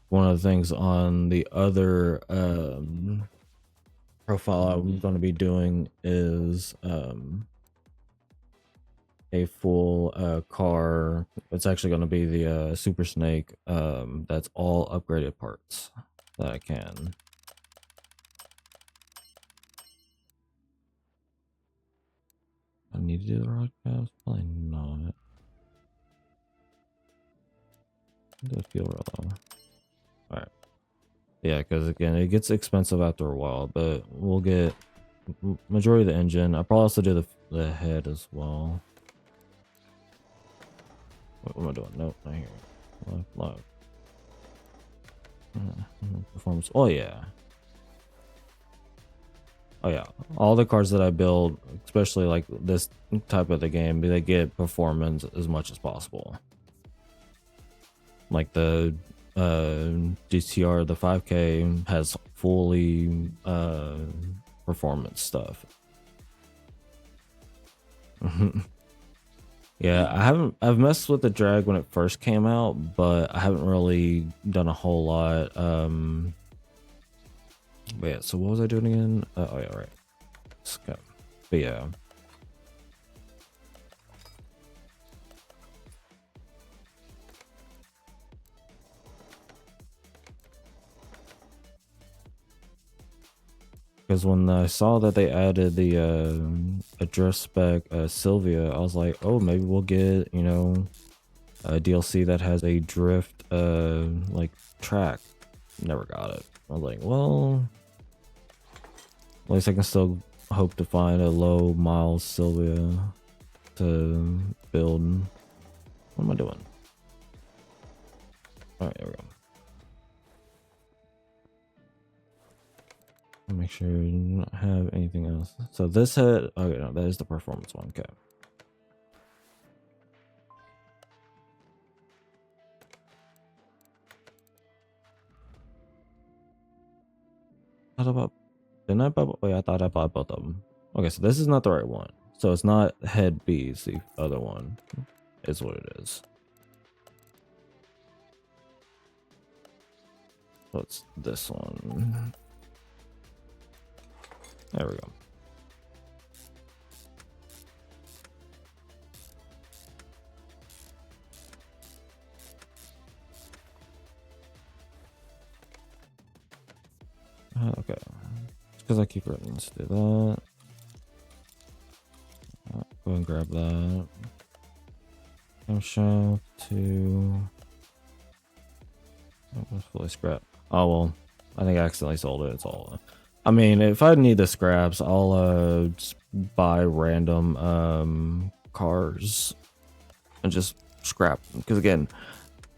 One of the things on the other profile I'm going to be doing is a full car. It's actually going to be the Super Snake. That's all upgraded parts that I can. I need to do the rock caps? Probably not. Do a fuel rail though. Alright. Yeah, because again, it gets expensive after a while, but we'll get majority of the engine. I'll probably also do the head as well. What am I doing? Nope, not here. Left. Performance. Oh yeah. Oh yeah. All the cars that I build, especially like this type of the game, they get performance as much as possible. Like the GTR, the 5K has fully performance stuff. Yeah, I've messed with the drag when it first came out, but I haven't really done a whole lot. But yeah, so what was I doing again? Oh yeah, right. But yeah. Because when I saw that they added the address spec Sylvia, I was like, oh, maybe we'll get, you know, a DLC that has a drift like track. Never got it. I was like, well, at least I can still hope to find a low miles Sylvia to build. What am I doing? All right, there we go. I'll make sure you don't have anything else. So this head, okay, no, that is the performance one. Okay. How about, didn't I buy, wait, I thought I bought both of them. Okay, so this is not the right one. So it's not head B, it's the other one is what it is. So it's this one. There we go. Okay. Because I keep forgetting to do that. Go and grab that. Camshaft to. Oh, fully scrap. Oh well, I think I accidentally sold it. It's all. I mean, if I need the scraps, I'll just buy random cars and just scrap. Because again,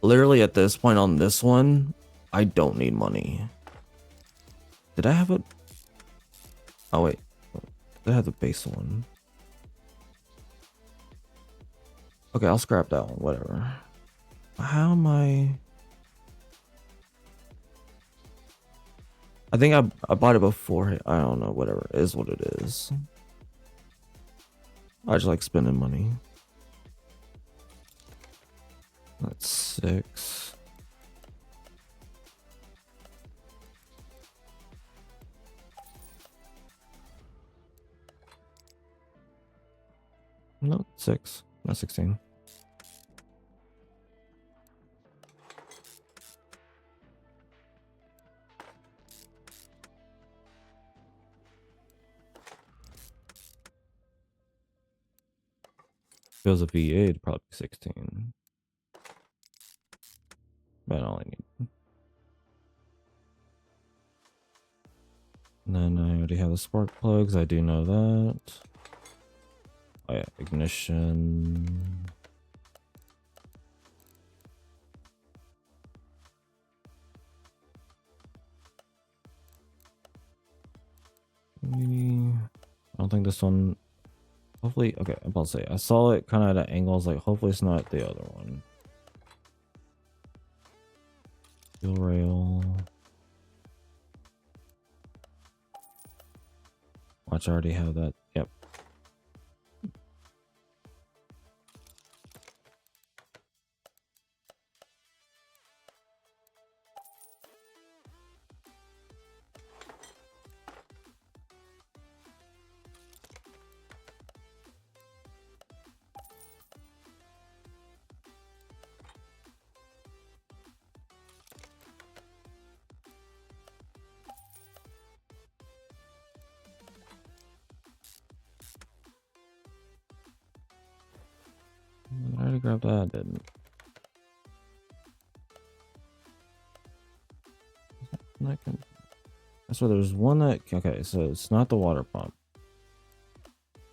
literally at this point on this one, I don't need money. Did I have a? Oh wait, did I have the base one? Okay, I'll scrap that one. Whatever. How am I? I think I bought it before. I don't know. Whatever. It is what it is. I just like spending money. That's 6. No, 6. Not 16. If it was a V8, it'd probably be 16. But I only need. And then I already have the spark plugs. I do know that. Oh yeah, ignition. Maybe. I don't think this one. Hopefully, okay. I'm about to say I saw it kind of at an angle. I was like, hopefully it's not the other one. Fuel rail. Watch, I already have that. Yep. I already grabbed that. I didn't. something that can. So there's one that. Okay, so it's not the water pump.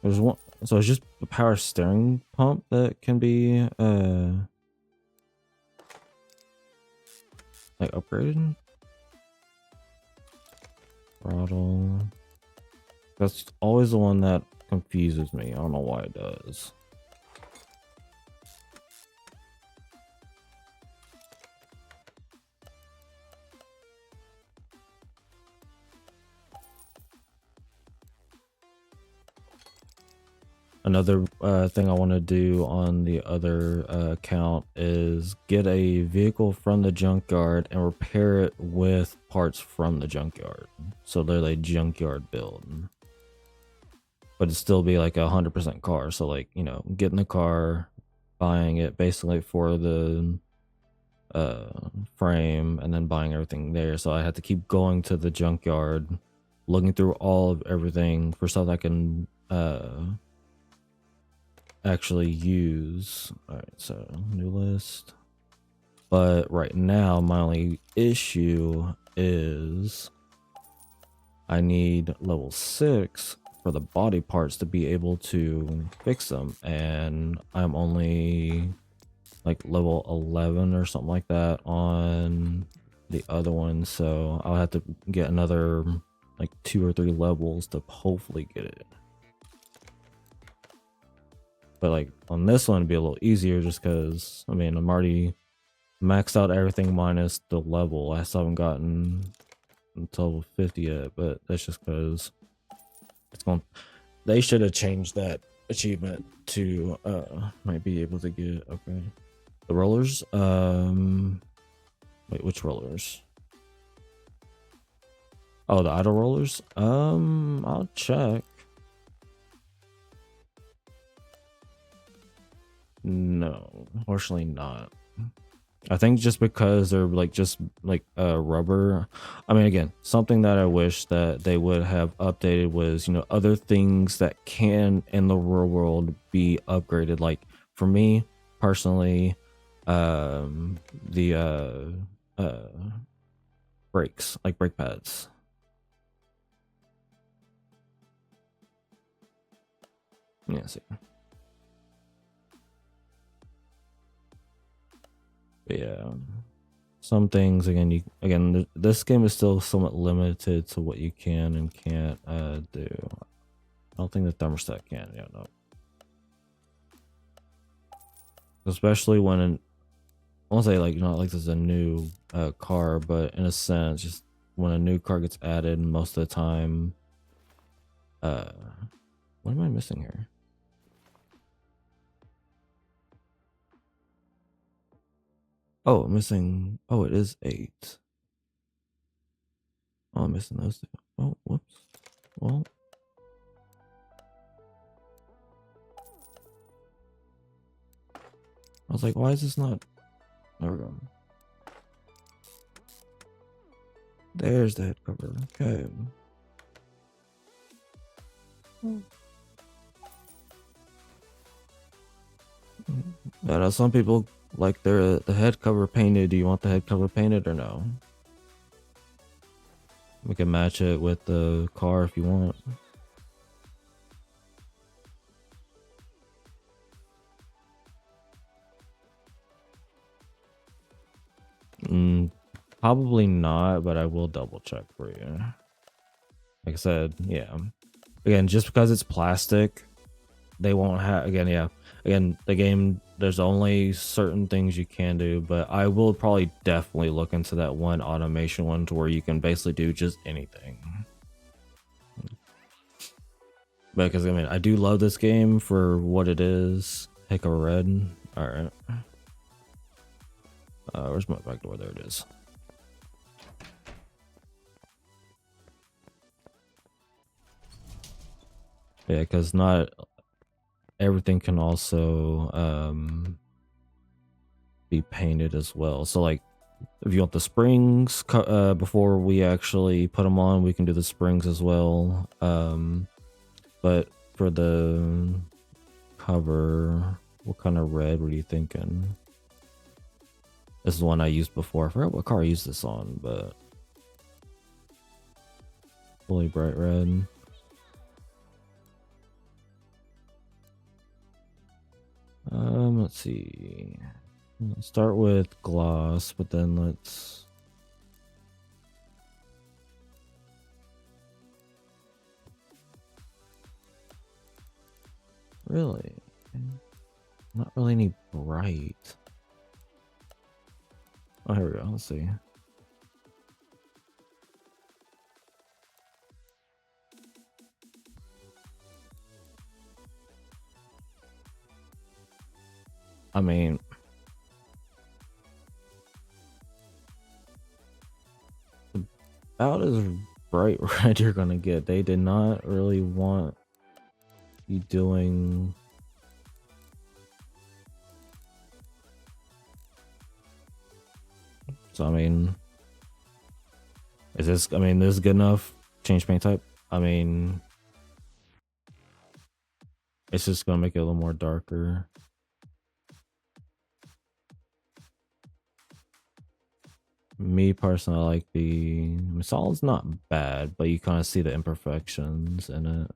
There's one. So it's just the power steering pump that can be like upgraded. Throttle. That's always the one that confuses me. I don't know why it does. Another thing I want to do on the other account is get a vehicle from the junkyard and repair it with parts from the junkyard. So they're like junkyard build, but it'd still be like 100% car. So like, you know, getting the car, buying it basically for the frame, and then buying everything there. So I had to keep going to the junkyard, looking through all of everything for stuff I can actually use. All right, so new list. But right now my only issue is I need level 6 for the body parts to be able to fix them, and I'm only like level 11 or something like that on the other one, so I'll have to get another like 2 or 3 levels to hopefully get it. But like on this one it'd be a little easier just because I mean I'm already maxed out everything minus the level. I still haven't gotten until level 50 yet, but that's just because it's going. They should have changed that achievement to might be able to get. Okay, the rollers. Wait, which rollers? Oh, the auto rollers. I'll check. No, unfortunately not. I think just because they're like just like rubber. I mean, again, something that I wish that they would have updated was, you know, other things that can in the real world be upgraded. Like for me personally, the brakes, like brake pads. Yeah, see. But yeah, some things again, this game is still somewhat limited to what you can and can't do. I don't think the thermostat can. Yeah, no. Especially when I won't say like not like this is a new car, but in a sense, just when a new car gets added, most of the time. What am I missing here? Oh, I'm missing. Oh, it is 8. Oh, I'm missing those two. Oh, whoops. Well, I was like, why is this not? There we go. There's the head cover. Okay. I know some people like the head cover painted. Do you want the head cover painted or no? We can match it with the car if you want. Probably not, but I will double check for you. Like I said, yeah. Again, just because it's plastic, they won't have. Again, yeah. Again, the game, there's only certain things you can do, but I will probably definitely look into that one automation one to where you can basically do just anything. Because I mean, I do love this game for what it is. Pick a red. All right. Where's my back door? There it is. Yeah, because not everything can also be painted as well. So like if you want the springs before we actually put them on, we can do the springs as well. But for the cover, what kind of red were you thinking? This is the one I used before. I forgot what car I used this on, but fully bright red. Let's see. Let's start with gloss, but then let's really not really any bright. Oh, here we go. Let's see. I mean, about as bright red you're gonna get. They did not really want you doing so. I mean, is this? I mean, this is good enough. Change paint type. I mean, it's just gonna make it a little more darker. Me personally, I like the solid's not bad, but you kind of see the imperfections in it.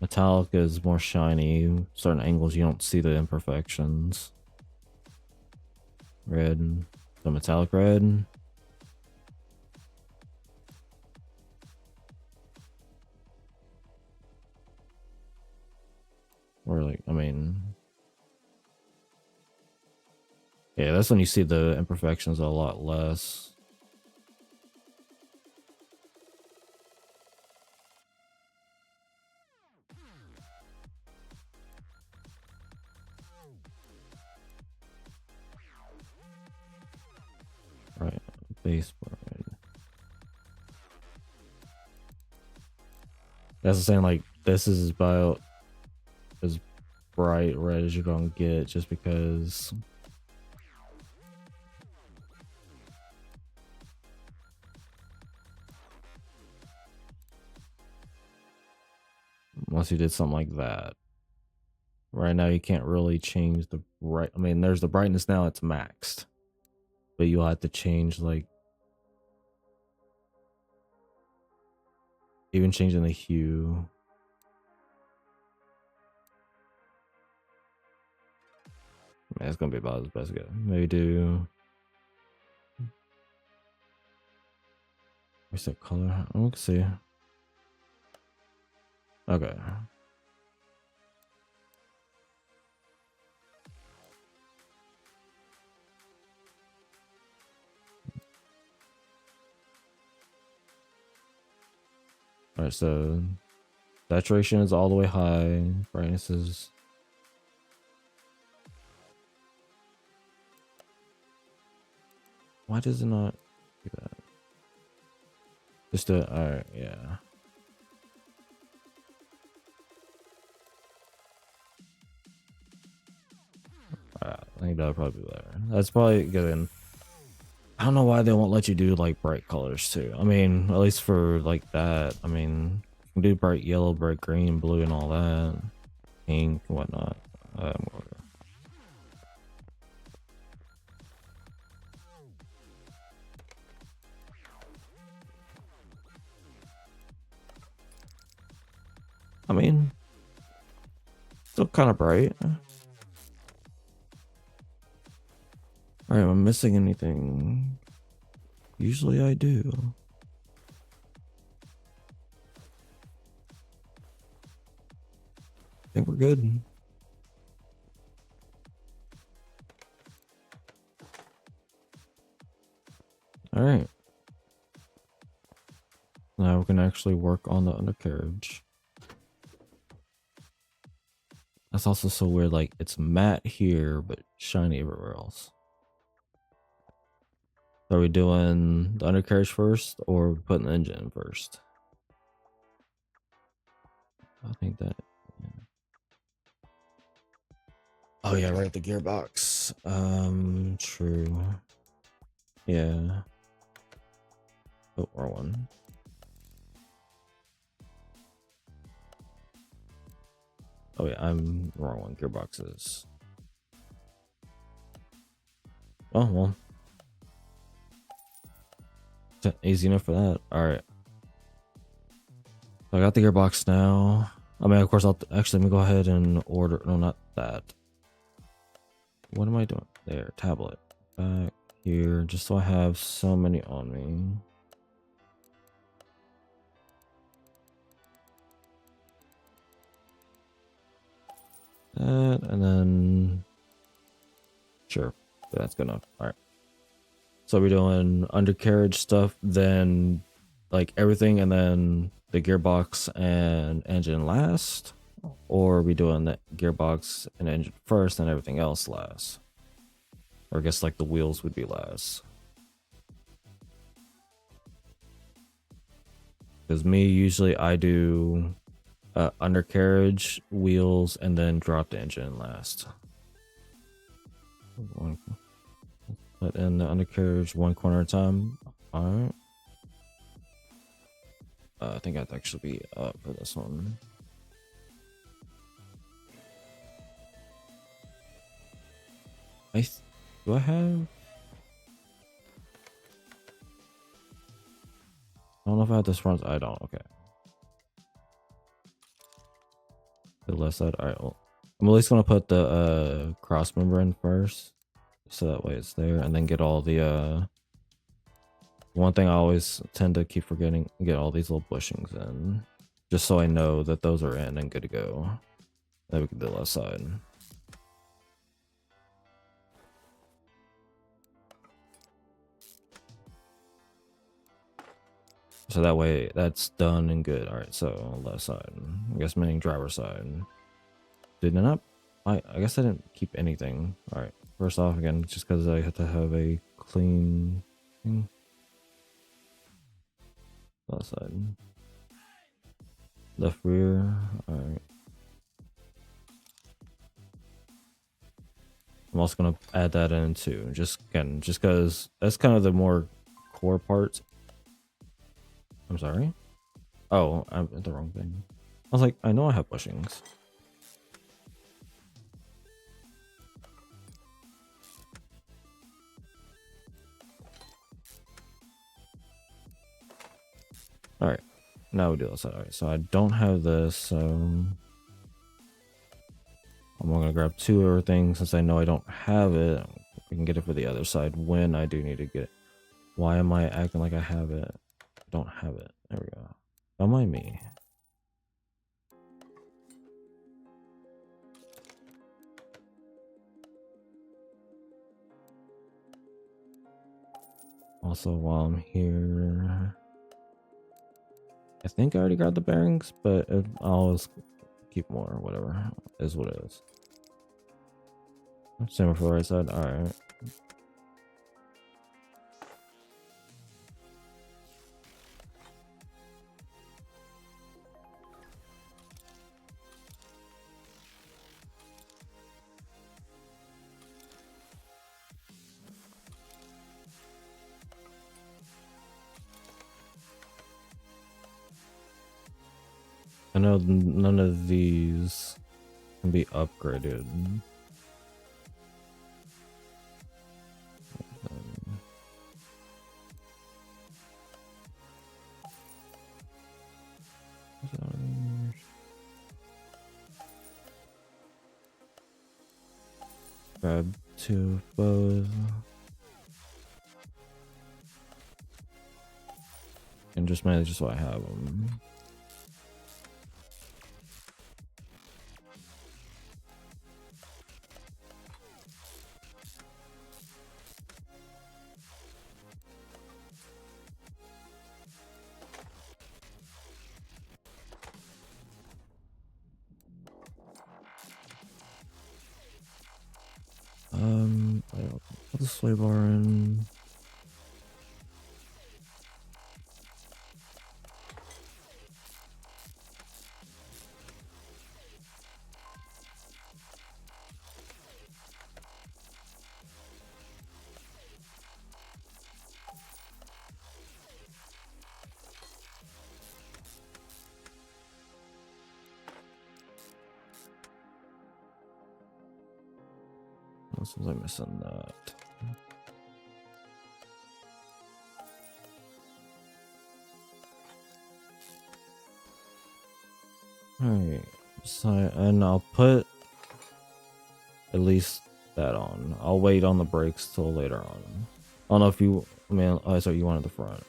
Metallic is more shiny. Certain angles you don't see the imperfections. Red, the metallic red. Or like, I mean, yeah, that's when you see the imperfections a lot less. Right, base red. That's the same. Like this is about as bright red as you're gonna get, just because. Unless you did something like that. Right now you can't really change the bright. I mean, there's the brightness now, it's maxed. But you'll have to change, like, even changing the hue. Man, it's gonna be about as best I get. Maybe do. Where's that color? Let's see. Okay. Alright, so saturation is all the way high. Brightness is. Why does it not do that? Just a. Alright, yeah. I think that'll probably be better. That's probably good. I don't know why they won't let you do like bright colors too. I mean, at least for like that. I mean, you can do bright yellow, bright green, blue, and all that, pink, and whatnot. I mean, still kind of bright. All right, am I missing anything? Usually I do. I think we're good. All right. Now we can actually work on the undercarriage. That's also so weird, like it's matte here, but shiny everywhere else. Are we doing the undercarriage first or putting the engine in first? I think that. Yeah. Oh yeah, right. The gearbox. True. Yeah. Oh, wrong one. Oh yeah, I'm wrong one. Gearboxes. Oh well. Easy enough for that. All right. I got the gearbox now. I mean, of course, I'll actually let me go ahead and order. No, not that. What am I doing? There, tablet. Back here, just so I have so many on me. That, and then... Sure, that's good enough. Alright. So we're doing undercarriage stuff, then like everything, and then the gearbox and engine last? Or are we doing the gearbox and engine first and everything else last? Or I guess like the wheels would be last. Because me, usually I do undercarriage, wheels, and then drop the engine last. Put in the undercarriage one corner at a time. Alright. I think I'd actually be up for this one. Do I have? I don't know if I have this front. I don't. Okay. The left side. All right. Well, I'm at least gonna put the cross member in first, so that way it's there, and then get all the one thing I always tend to keep forgetting: get all these little bushings in, just so I know that those are in and good to go. Then we can do the left side. So that way that's done and good. All right, so left side. I guess meaning driver side. Did I not? I guess I didn't keep anything. All right. First off, again, just because I have to have a clean thing. Left side. Left rear. All right. I'm also gonna add that in too. Just because that's kind of the more core parts. I'm sorry. Oh, I'm at the wrong thing. I was like, I know I have bushings. All right, now we do this. All right, so I don't have this, so I'm gonna grab two everything since I know I don't have it. I can get it for the other side when I do need to get it. Why am I acting like I have it? I don't have it. There we go. Don't mind me. Also, while I'm here, I think I already got the bearings, but I'll always keep more. Whatever is what it is. Same for the right side. All right. I know none of these can be upgraded. Grab two of both. And just manage just so I have them. I'll put the sway bar in. What was I missing that? Alright, so, and I'll put at least that on. I'll wait on the brakes till later on. I don't know if you, I mean, oh, sorry, you wanted the front.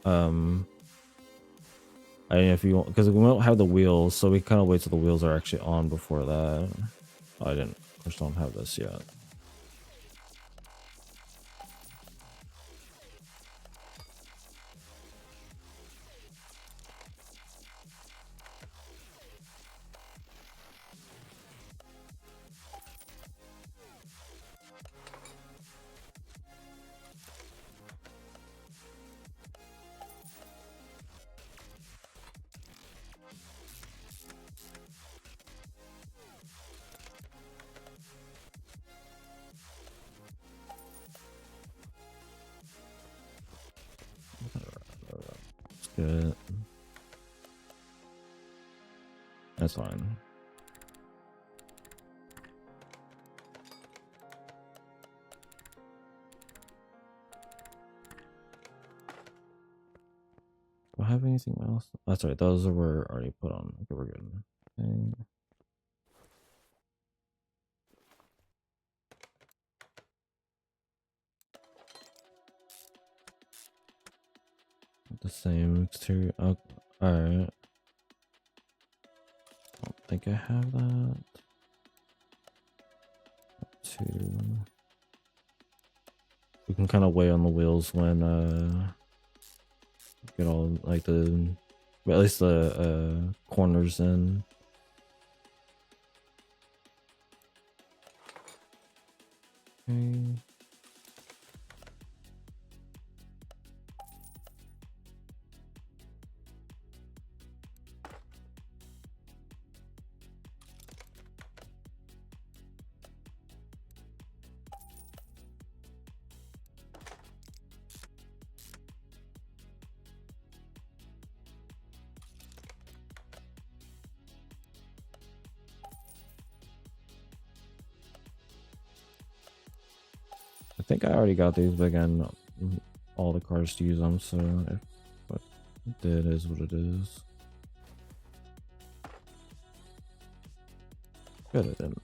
I mean, if you want, because we don't have the wheels, so we kind of wait till the wheels are actually on before that. Oh, I didn't, of course, don't have this yet. That's good. That's fine. Do I have anything else? That's right. Those were already put on. Okay, we're good. Okay. The same exterior. Oh, all right. I don't think I have that. Two. We can kind of weigh on the wheels when get all like the, well, at least the corners in. Okay. I think I already got these, but again, all the cars to use them, so if what it did is what it is. Good, it didn't.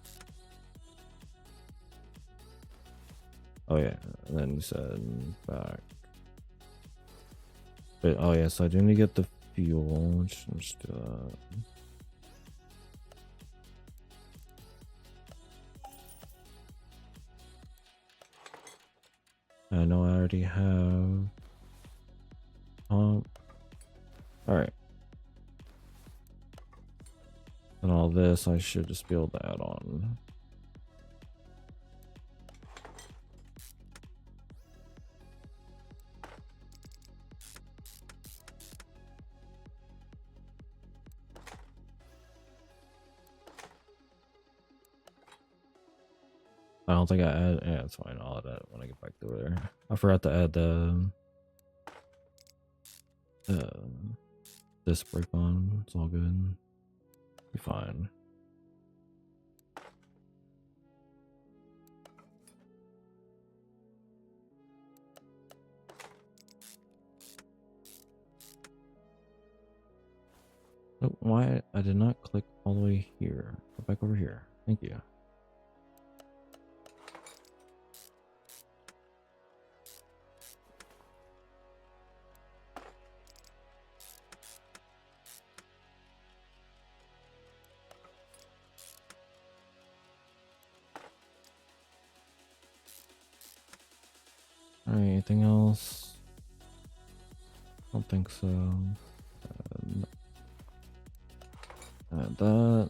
Oh yeah, and then you said back. But oh yeah, so I do need to get the fuel. Let's do that. I know I already have pump. Alright. And all this I should just be able to add on. I don't think I add, yeah, it's fine. I'll add that when I get back to there. I forgot to add the disc brake on. It's all good. Be fine. Oh, why I did not click all the way here. Go back over here. Thank you. Alright, anything else? I don't think so. Add that.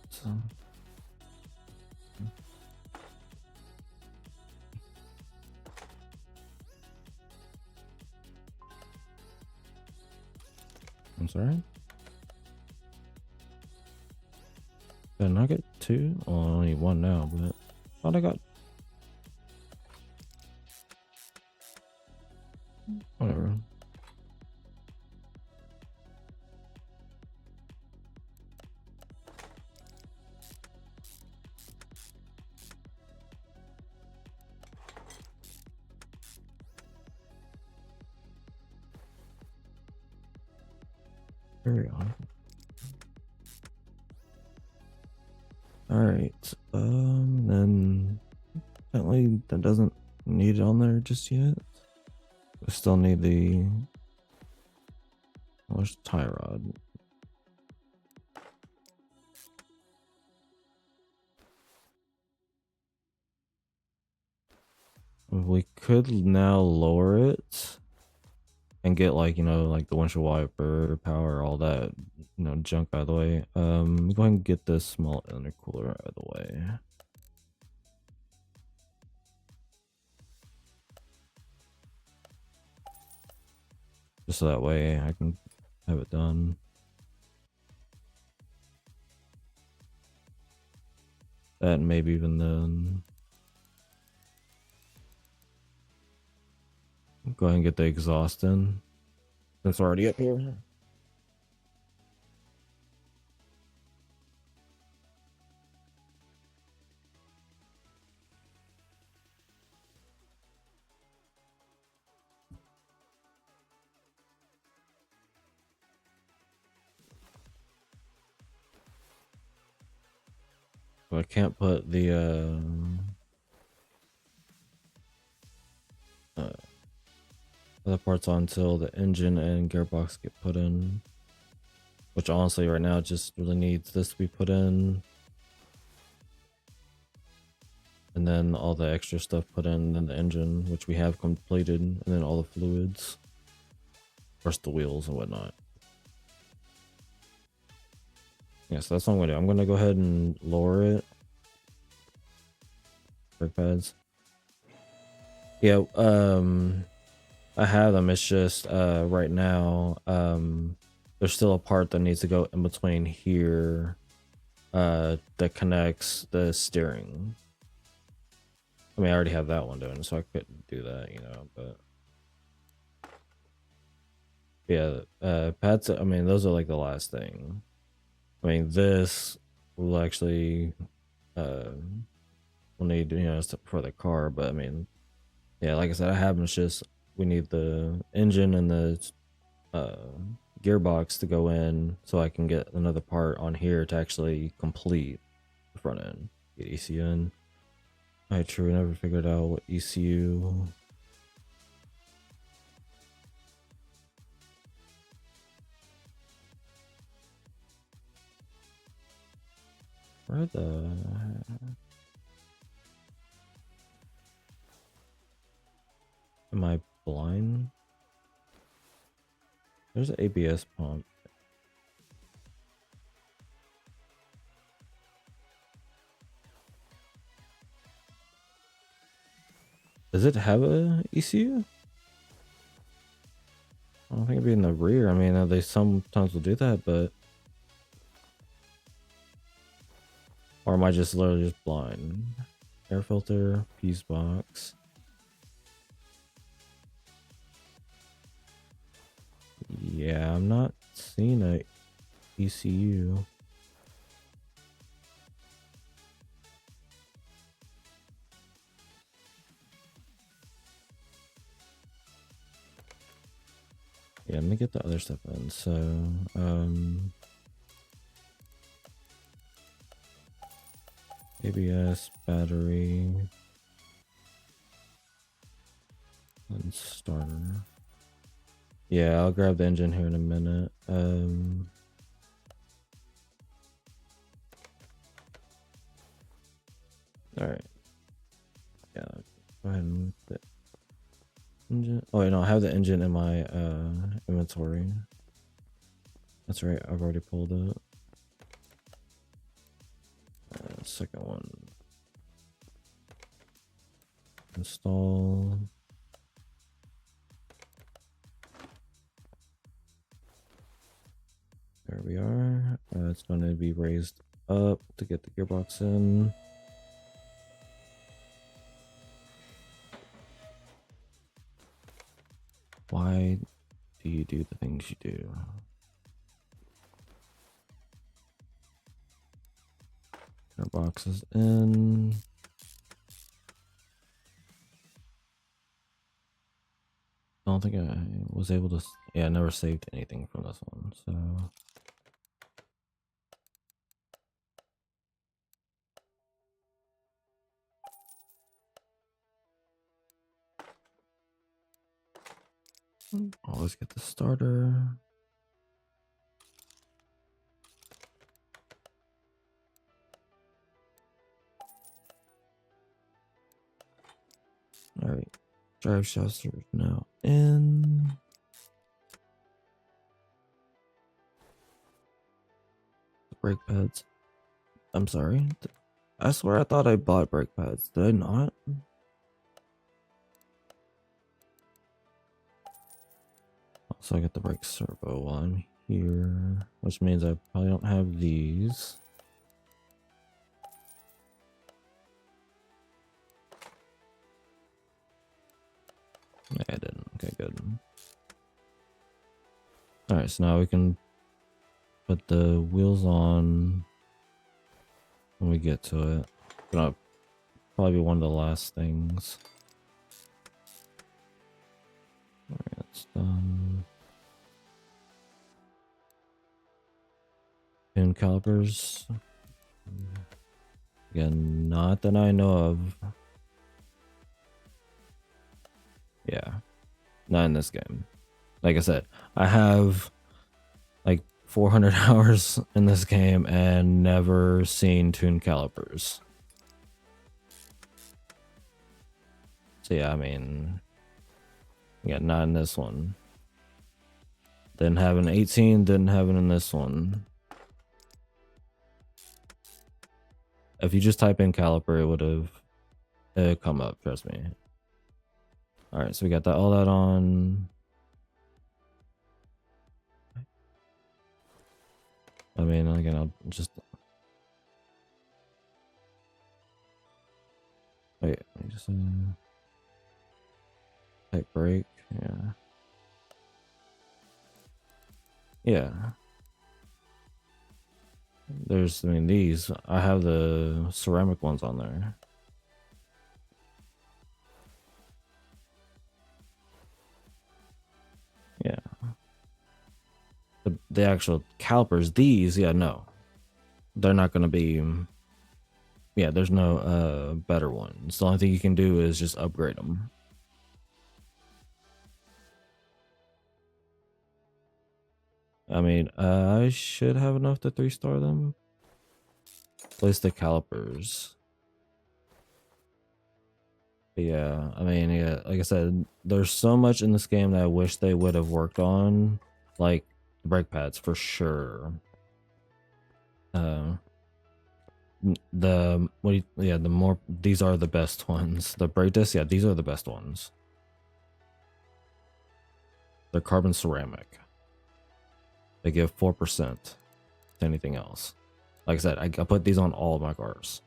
I'm sorry? Did I not get two? Oh, I only need one now, but I thought I got. Whatever. Very on. Alright, then apparently that doesn't need it on there just yet. We still need the, where's the tie rod? We could now lower it and get like, you know, like the windshield wiper, power, all that, you know, junk out of the way. Go ahead and get this small intercooler out of the way. Just so that way I can have it done. That maybe even then. Go ahead and get the exhaust in. It's already up here. I can't put the other parts on until the engine and gearbox get put in. Which honestly right now just really needs this to be put in. And then all the extra stuff put in, then the engine, which we have completed, and then all the fluids. First the wheels and whatnot. Yeah, so that's what I'm gonna do. I'm gonna go ahead and lower it. Brake pads. Yeah, I have them. It's just right now, there's still a part that needs to go in between here that connects the steering. I mean, I already have that one doing, so I couldn't do that, you know, but yeah, pads, I mean, those are like the last thing. I mean, this will actually we'll need, you know, stuff for the car, but I mean, yeah, like I said, I have them. It's just we need the engine and the gearbox to go in so I can get another part on here to actually complete the front end. Get ECU in. Alright, true, we never figured out what ECU. Where the... Am I blind? There's an ABS pump. Does it have a ECU? I don't think it'd be in the rear. I mean, they sometimes will do that, but... Or am I just literally just blind? Air filter, fuse box. Yeah, I'm not seeing a ECU. Yeah, let me get the other stuff in. So, ABS, battery, and starter. Yeah, I'll grab the engine here in a minute. Alright. Yeah, go ahead and put the engine. Oh, wait, no, I have the engine in my inventory. That's right, I've already pulled it. Second one. Install. There we are. It's going to be raised up to get the gearbox in. Why do you do the things you do? Gearbox is in. I don't think I was able to. Yeah, I never saved anything from this one, so. Always get the starter. All right, drive shafts are now in. The brake pads. I'm sorry. I swear I thought I bought brake pads. Did I not? So I got the brake servo on here, which means I probably don't have these. Yeah, I didn't. Okay, good. Alright, so now we can put the wheels on when we get to it. Gonna probably be one of the last things. Alright, that's done. Pin calipers. Again, not that I know of. Yeah, not in this game. Like I said, I have like 400 hours in this game and never seen tuned calipers. So yeah, I mean, yeah, not in this one. Didn't have an 18, didn't have it in this one. If you just type in caliper, it would have come up, trust me. All right, so we got that all that on. I mean, again, I'll just wait. Let me just type brake. Yeah. Yeah. There's, I mean, these. I have the ceramic ones on there. Yeah. The actual calipers, these, yeah, no. They're not going to be, yeah, there's no better ones. The only thing you can do is just upgrade them. I mean, I should have enough to 3-star them. Place the calipers. But yeah, I mean, yeah, like I said, there's so much in this game that I wish they would have worked on, like the brake pads for sure. The what do you, yeah, the more, these are the best ones. The brake discs, yeah, these are the best ones. They're carbon ceramic. They give 4% to anything else. Like I said, I put these on all of my cars.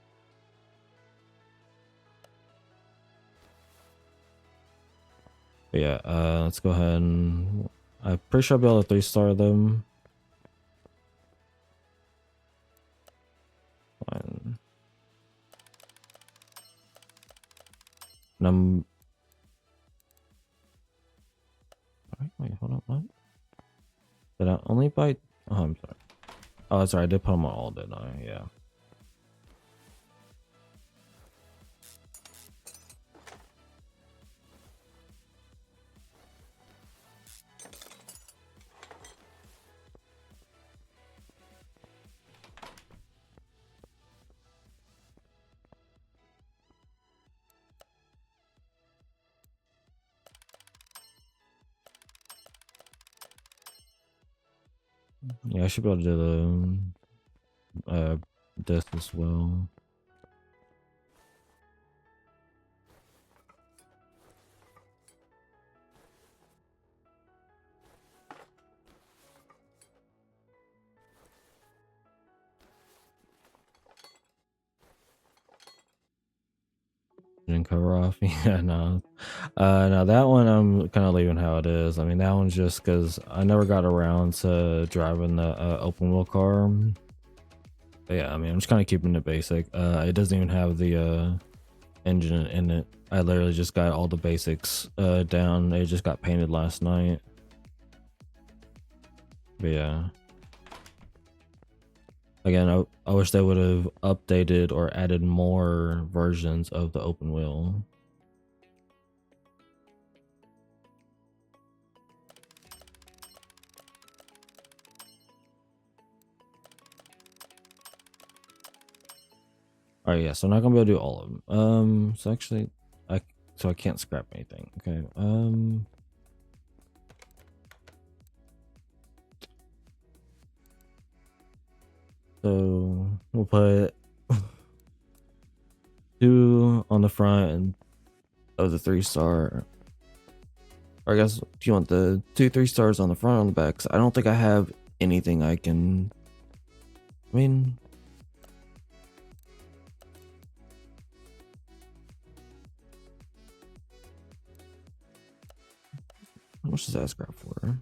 But yeah, let's go ahead and I'm pretty sure I'll be able to 3-star them. Fine. And I'm wait, hold on, what? Did I only buy? Oh, I'm sorry. Oh, that's right. I did put them on all, didn't I? Yeah. Yeah, I should be able to do the this as well. And cover off. Yeah, no. No, that one I'm kind of leaving how it is. I mean, that one's just because I never got around to driving the open wheel car. But yeah, I mean, I'm just kind of keeping it basic. It doesn't even have the engine in it. I literally just got all the basics down. They just got painted last night. But yeah. Again, I wish they would have updated or added more versions of the open wheel. All right, yeah. So I'm not gonna be able to do all of them. So actually, I can't scrap anything. Okay. So we'll put 2 on the front of the 3-star. Or I guess, do you want the 2 3-stars on the front or on the back? 'Cause I don't think I have anything I can. I mean, how much does that scrap for?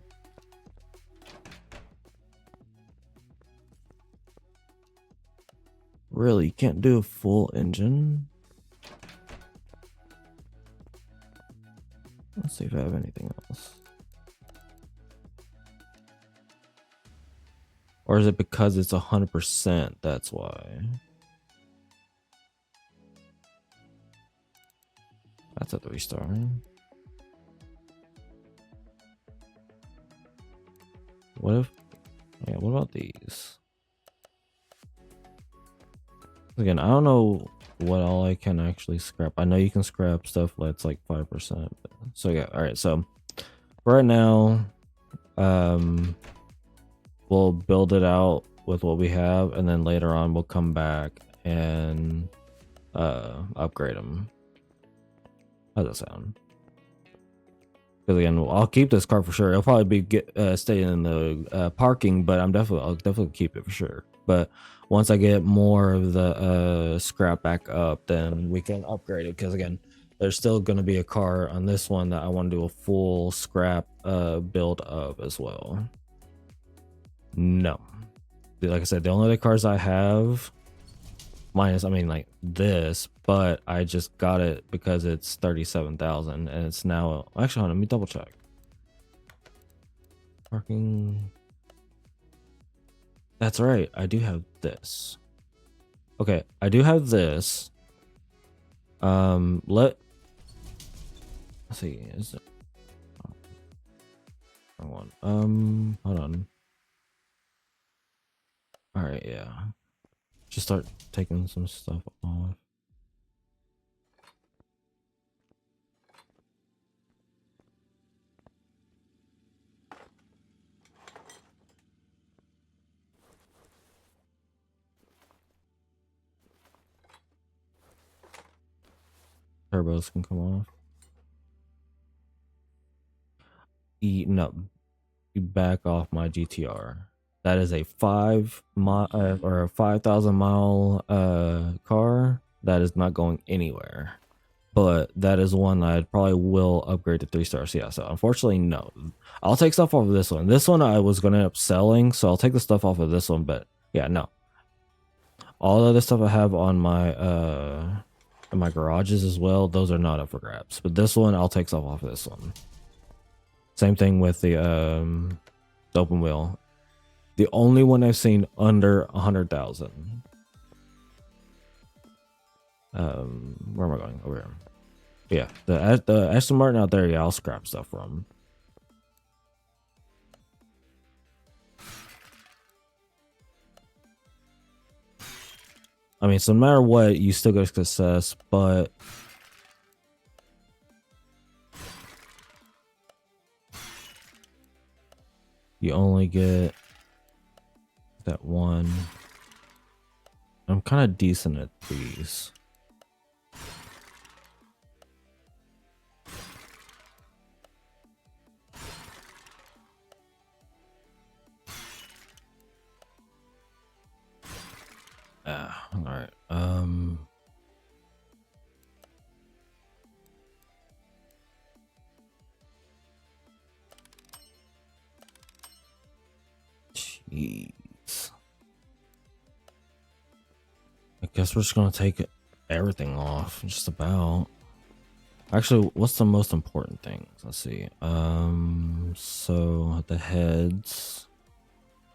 Really, you can't do a full engine? Let's see if I have anything else. Or is it because it's 100%? That's why. That's a 3-star. What if? Yeah, what about these? Again, I don't know what all I can actually scrap. I know you can scrap stuff that's like 5%. So yeah, all right. So right now, we'll build it out with what we have, and then later on we'll come back and upgrade them. How does that sound? Because again, I'll keep this car for sure. It'll probably be staying in the parking, but I'll definitely keep it for sure. But once I get more of the scrap back up, then we can upgrade it. Because again, there's still going to be a car on this one that I want to do a full scrap build of as well. No, like I said, the only other cars I have, minus, I mean, like this, but I just got it because it's 37,000 and it's now actually, hold on, let me double check. Parking. That's right, I do have this. Okay, I do have this. Let's see, is it wrong one? Hold on. All right, yeah. Just start taking some stuff off. Turbos can come off. No, you back off my GTR. That is a 5,000 mile car that is not going anywhere. But that is one I probably will upgrade to 3-stars. Yeah, so unfortunately, no. I'll take stuff off of this one. This one I was gonna end up selling, so I'll take the stuff off of this one. But yeah, no. All the other stuff I have on my in my garages as well, those are not up for grabs. But this one, I'll take stuff off of this one. Same thing with the open wheel. The only one I've seen under 100,000. Where am I going? Over here. Yeah, the Aston Martin out there. Yeah, I'll scrap stuff from. I mean, so no matter what, you still get success, but you only get that one. I'm kind of decent at these. All right. Jeez. I guess we're just gonna take everything off, just about. Actually, what's the most important thing? Let's see. So the heads,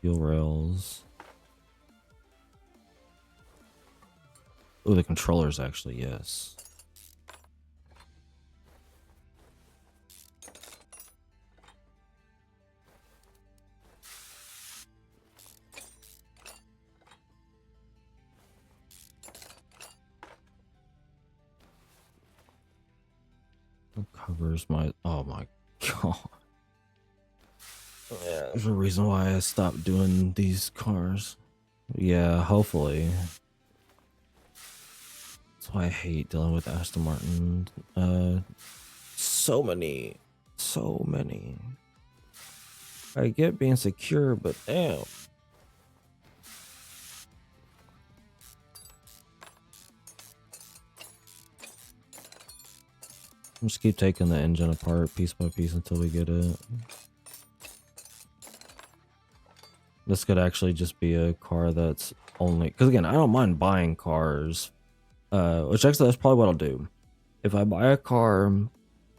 wheel rails. Oh, the controllers actually, yes. covers my. Oh my god. Yeah, there's a reason why I stopped doing these cars. Yeah, hopefully. That's why I hate dealing with Aston Martin. So many. So many. I get being secure, but damn. Just keep taking the engine apart piece by piece until we get it. This could actually just be a car that's only, because again, I don't mind buying cars. Which actually that's probably what I'll do. If I buy a car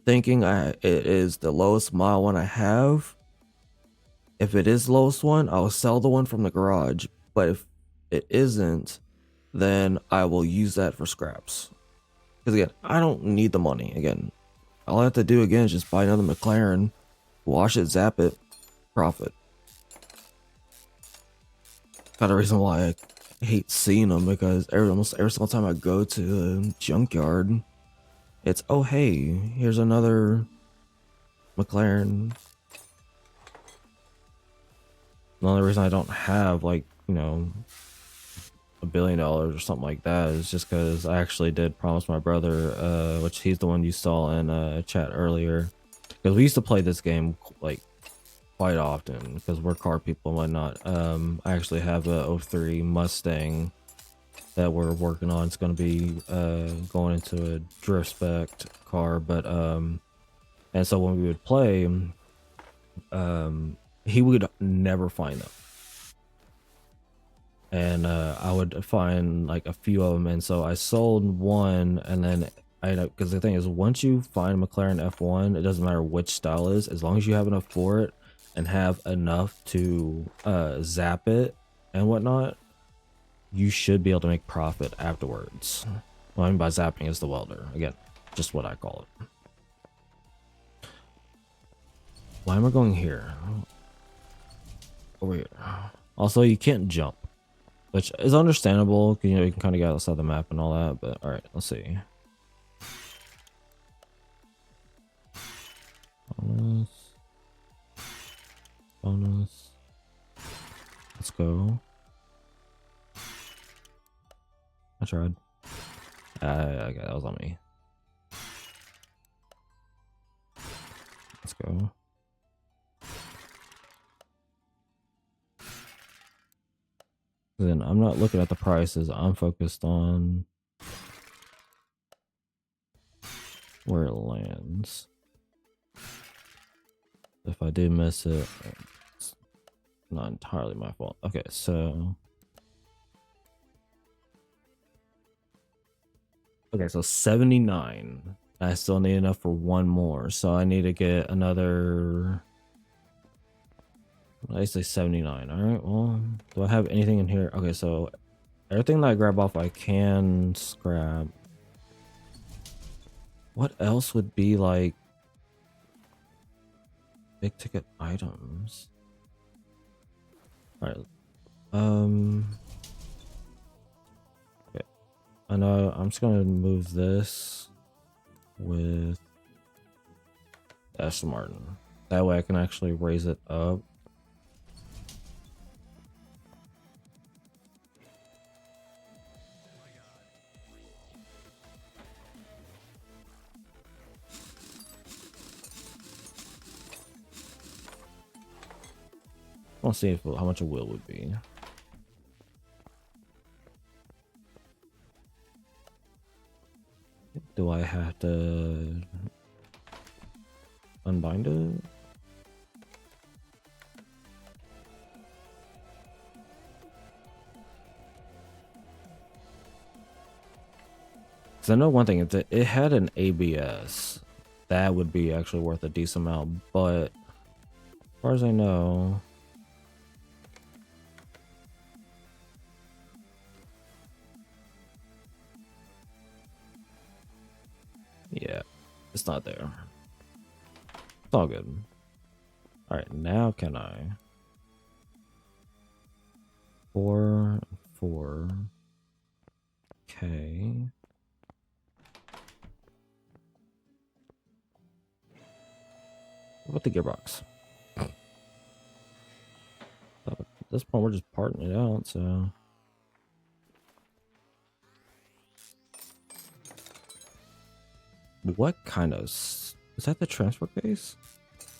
thinking it is the lowest mile one I have, if it is the lowest one, I'll sell the one from the garage. But if it isn't, then I will use that for scraps. Because again, I don't need the money. Again, all I have to do again is just buy another McLaren, wash it, zap it, profit. Kind of reason why I hate seeing them, because almost every single time I go to a junkyard, it's, oh hey, here's another McLaren. The only reason I don't have, like, you know, $1 billion or something like that is just because I actually did promise my brother, which he's the one you saw in chat earlier, because we used to play this game like quite often because we're car people and whatnot. I actually have a 03 Mustang that we're working on. It's going to be going into a drift spec car, but and so when we would play, he would never find them, and I would find like a few of them, and so I sold one, and then I know, because the thing is, once you find McLaren F1, it doesn't matter which style it is, as long as you have enough for it and have enough to zap it and whatnot, you should be able to make profit afterwards. What I mean by zapping is the welder. Again, just what I call it. Why am I going here? Over here. Also, you can't jump, which is understandable, because, you know, you can kind of get outside the map and all that, but all right, let's see. Bonus. Let's go. I tried. Okay, that was on me. Let's go. Then I'm not looking at the prices. I'm focused on where it lands. If I do miss it, it's not entirely my fault. Okay, so. Okay, so 79. I still need enough for one more, so I need to get another. I say 79. All right, well, do I have anything in here? Okay, so everything that I grab off, I can scrap. What else would be like big ticket items? All right. Okay. I know I'm just gonna move this with Aston Martin. That way I can actually raise it up. I want to see how much a wheel would be. Do I have to unbind it? Because I know one thing, if it had an ABS, that would be actually worth a decent amount, but as far as I know, yeah, it's not there. It's all good. All right, now can I? 4, 4. Okay. What about the gearbox? At this point, we're just parting it out, so. What kind of... Is that the transfer case?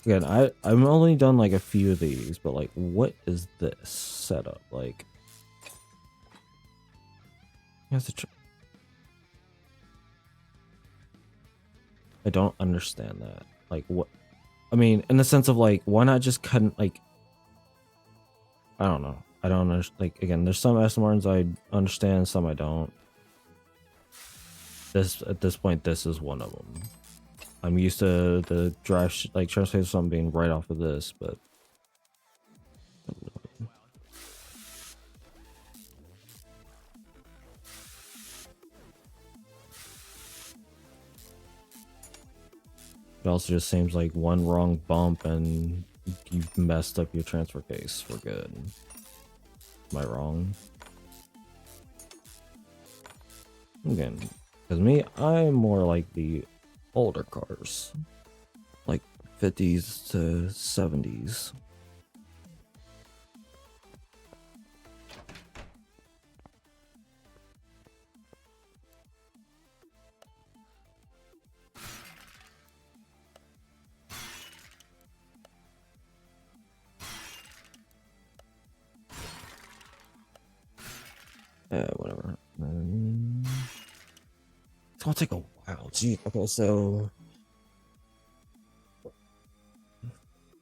Again, I've only done like a few of these, but like, what is this setup? Like... I don't understand that. Like, what? I mean, in the sense of like, why not just cut, like... I don't know. I don't understand. Like, again, there's some SMRs I understand, some I don't. At this point, this is one of them. I'm used to the drive, like, transfer something being right off of this, but... It also just seems like one wrong bump and you've messed up your transfer case for good. Am I wrong? Again, because me, I'm more like the older cars. Like 50s to 70s. Whatever. It's gonna take a while. Gee, okay, so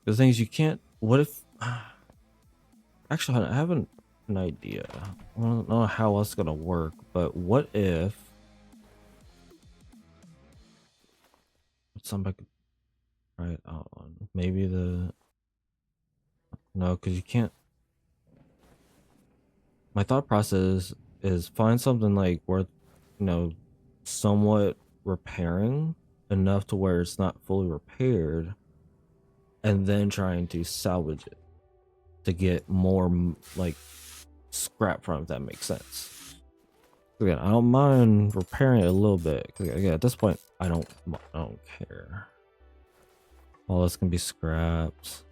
the thing is, you can't. What if? Actually, I have an idea. I don't know how it's gonna work, but what if somebody could try it out on maybe the no, because you can't. My thought process is find something like worth, somewhat repairing enough to where it's not fully repaired, and then trying to salvage it to get more like scrap from it, if that makes sense. Again, I don't mind repairing it a little bit. Again, at this point, I don't care. All this can be scrapped.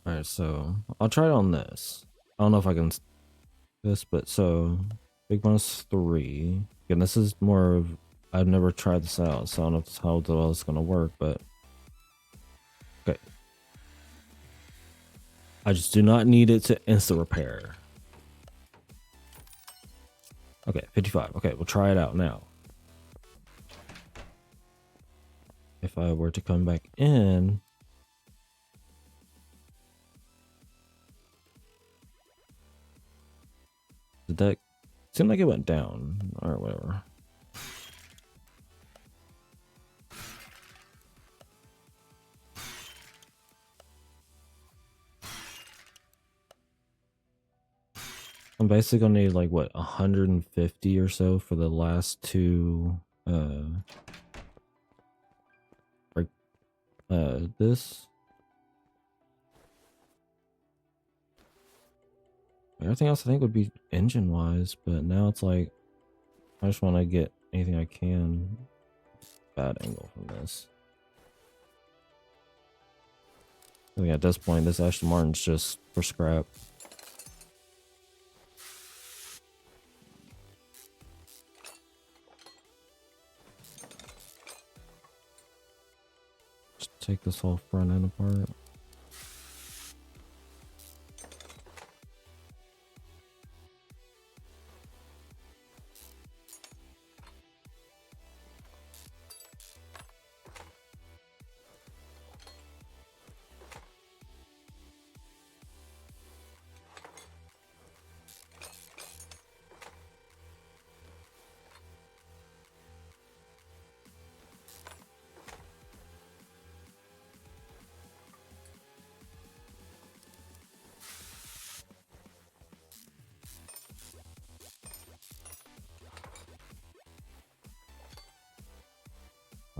All right, so I'll try it on this. I don't know if I can this, but so big bonus 3. Again, this is more of, I've never tried this out, so I don't know how well it's gonna work, but okay. I just do not need it to insta repair. Okay, 55. Okay, we'll try it out now. If I were to come back in, did that seem like it went down or whatever? I'm basically gonna need like what, 150 or so for the last two this. Everything else I think would be engine wise, but now it's like I just want to get anything I can. Bad angle from this. I think at this point, this Aston Martin's just for scrap. Just take this whole front end apart.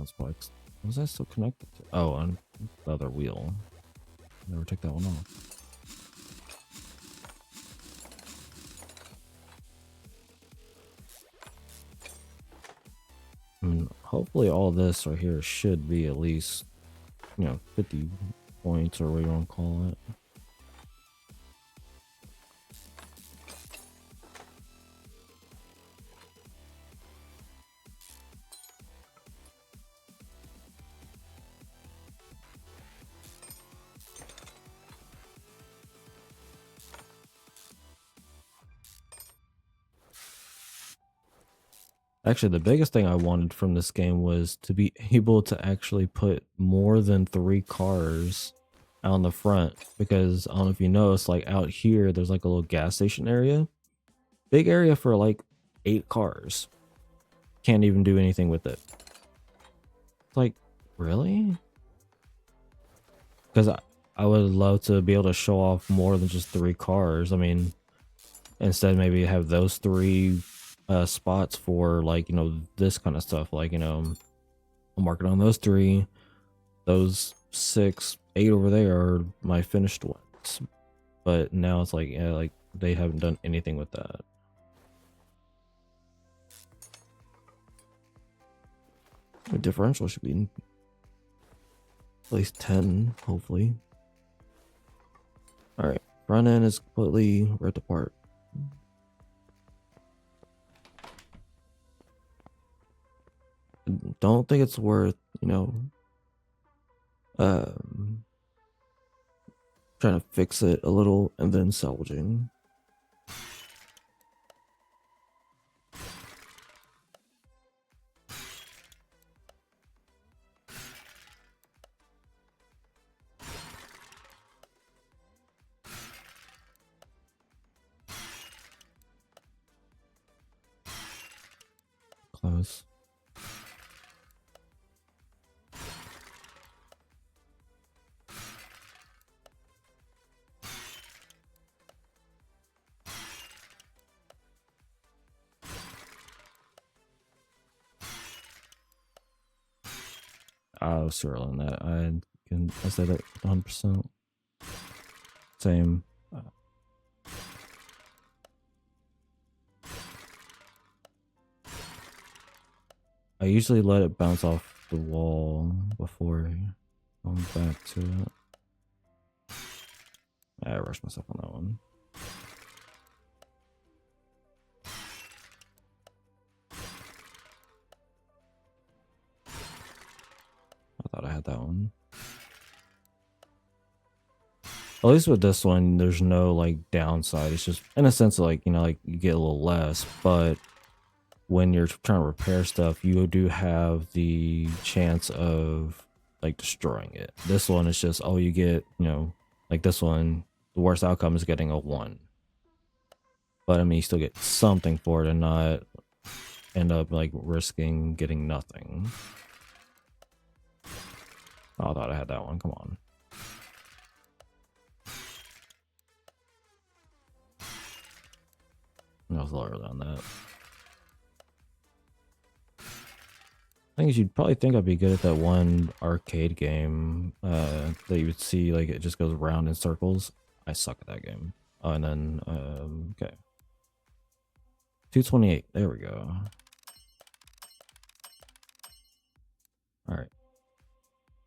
That's why. Was I still connected to? Oh, on the other wheel. Never took that one off. I mean, hopefully all this right here should be at least, 50 points or what you want to call it. Actually, the biggest thing I wanted from this game was to be able to actually put more than 3 cars out on the front, because I don't know if you notice, like out here, there's like a little gas station area. Big area for like 8 cars. Can't even do anything with it. It's like, really? Because I would love to be able to show off more than just 3 cars. I mean, instead maybe have those 3 spots for like, this kind of stuff. Like, I'll mark it on those 3. Those 6, 8 over there are my finished ones. But now it's like, yeah, like they haven't done anything with that. The differential should be at least 10, hopefully. All right, front end is completely ripped apart. Don't think it's worth, trying to fix it a little and then salvaging. Close. I was serial on that. I said that 100%. Same. I usually let it bounce off the wall before going back to it. I rushed myself on that one. I thought I had that one. At least with this one, there's no like downside. It's just in a sense like, like you get a little less, but when you're trying to repair stuff, you do have the chance of like destroying it. This one is just, oh, you get, like this one, the worst outcome is getting a 1. But I mean, you still get something for it and not end up like risking getting nothing. Oh, I thought I had that one. Come on. I was lower than that. I think you'd probably think I'd be good at that one arcade game that you would see like it just goes around in circles. I suck at that game. Oh, and then okay, 228. There we go. All right,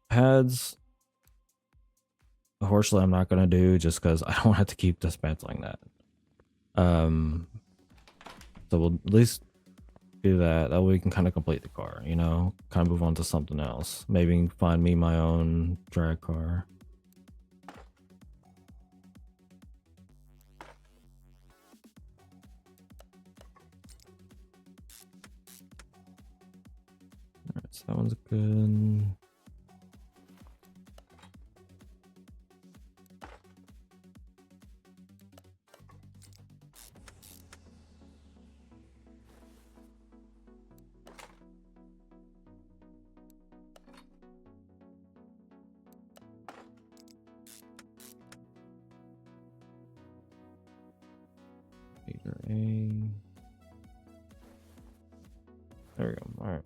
pads. Unfortunately, I'm not gonna do just because I don't have to keep dismantling that. So we'll at least do that. That way we can kind of complete the car, kind of move on to something else. Maybe find me my own drag car. Alright, so that one's good. A. There we go. All right.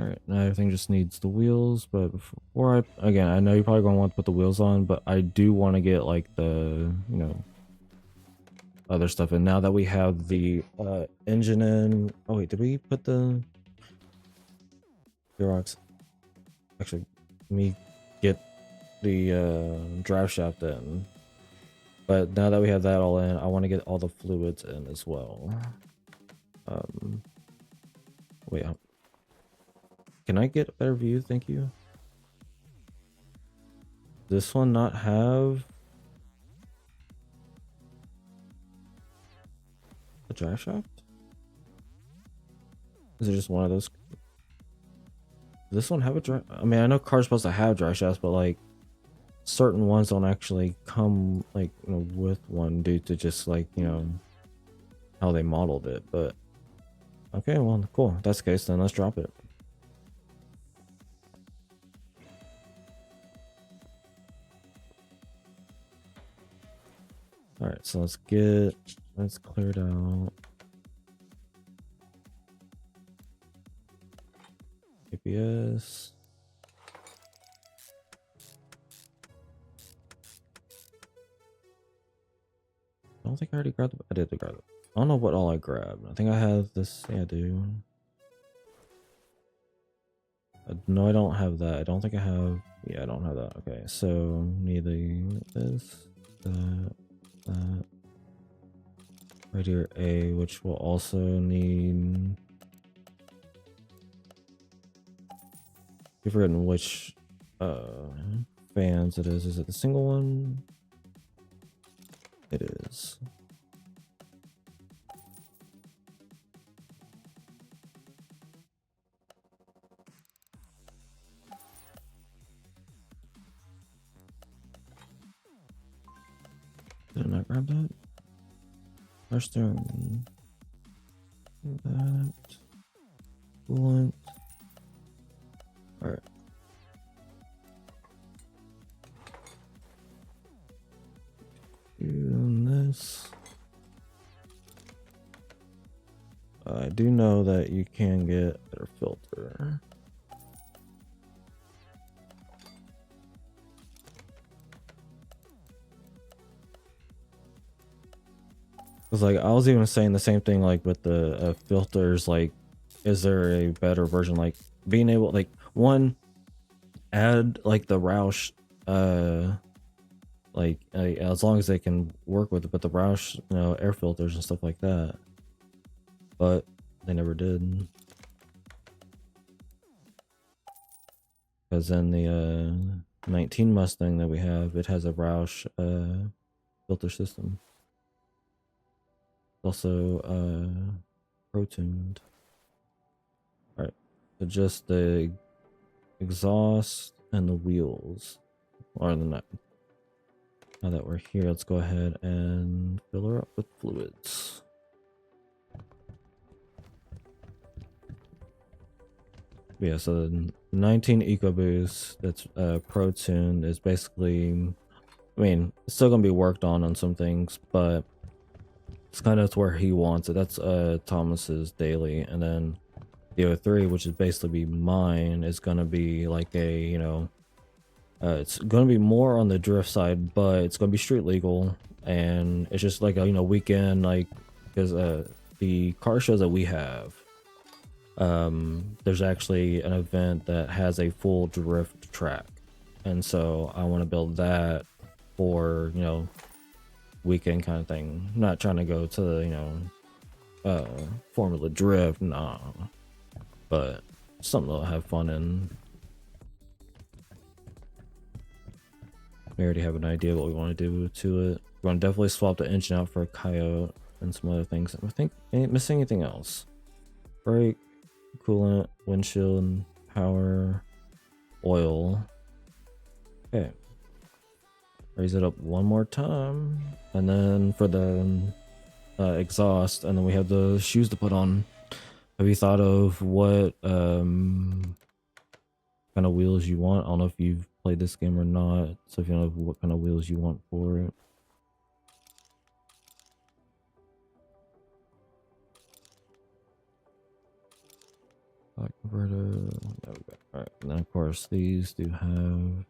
All right, now everything just needs the wheels, but before again, I know you're probably gonna want to put the wheels on, but I do want to get like the, you know, other stuff. And now that we have the engine in, oh wait, did we put the gearbox? Actually, let me get the drive shaft in. But now that we have that all in, I want to get all the fluids in as well. Wait, can I get a better view? Thank you. This one not have a drive shaft? Is it just one of those? Does this one have a drive? I mean, I know cars supposed to have drive shafts, but like certain ones don't actually come like, you know, with one due to just like, you know, how they modeled it. But okay, well, cool. If that's the case, then let's drop it. All right, so let's cleared out. APS. I don't think I already grabbed I did grab it. I don't know what all I grabbed. I think I have this. Yeah, I do. No, I don't have that. I don't think I have. Yeah, I don't have that. Okay, so need this, that. Radiator A, which will also need. You're forgetting which fans it is. Is it the single one? It is. Did I not grab that? First turn. That. Coolant. Alright. Doing this. I do know that you can get a better filter. Cause like I was even saying the same thing like with the filters. Like, is there a better version? Like being able, like, one, add like the Roush, like as long as they can work with it, but the Roush, you know, air filters and stuff like that. But they never did. Because then the 19 Mustang that we have, it has a Roush filter system. Also pro-tuned. Alright, so just the exhaust and the wheels are the nut. Now that we're here, let's go ahead and fill her up with fluids. Yeah, so the 19 EcoBoost that's pro-tuned is basically, I mean, it's still gonna be worked on some things, but it's kind of where he wants it. That's Thomas's daily, and then the 03, which is basically mine, is gonna be like a, you know, it's gonna be more on the drift side, but it's gonna be street legal, and it's just like a, you know, weekend, like, because the car shows that we have, there's actually an event that has a full drift track, and so I want to build that for, you know, weekend kind of thing. I'm not trying to go to the, you know, Formula Drift, nah, but something to have fun in. We already have an idea what we want to do to it. We're going to definitely swap the engine out for a Coyote and some other things. I think ain't missing anything else. Brake, coolant, windshield, power, oil. Okay. Raise it up one more time, and then for the exhaust, and then we have the shoes to put on. Have you thought of what kind of wheels you want? I don't know if you've played this game or not, so if you know what kind of wheels you want for it. Converter. There we go. All right, and then of course these do have.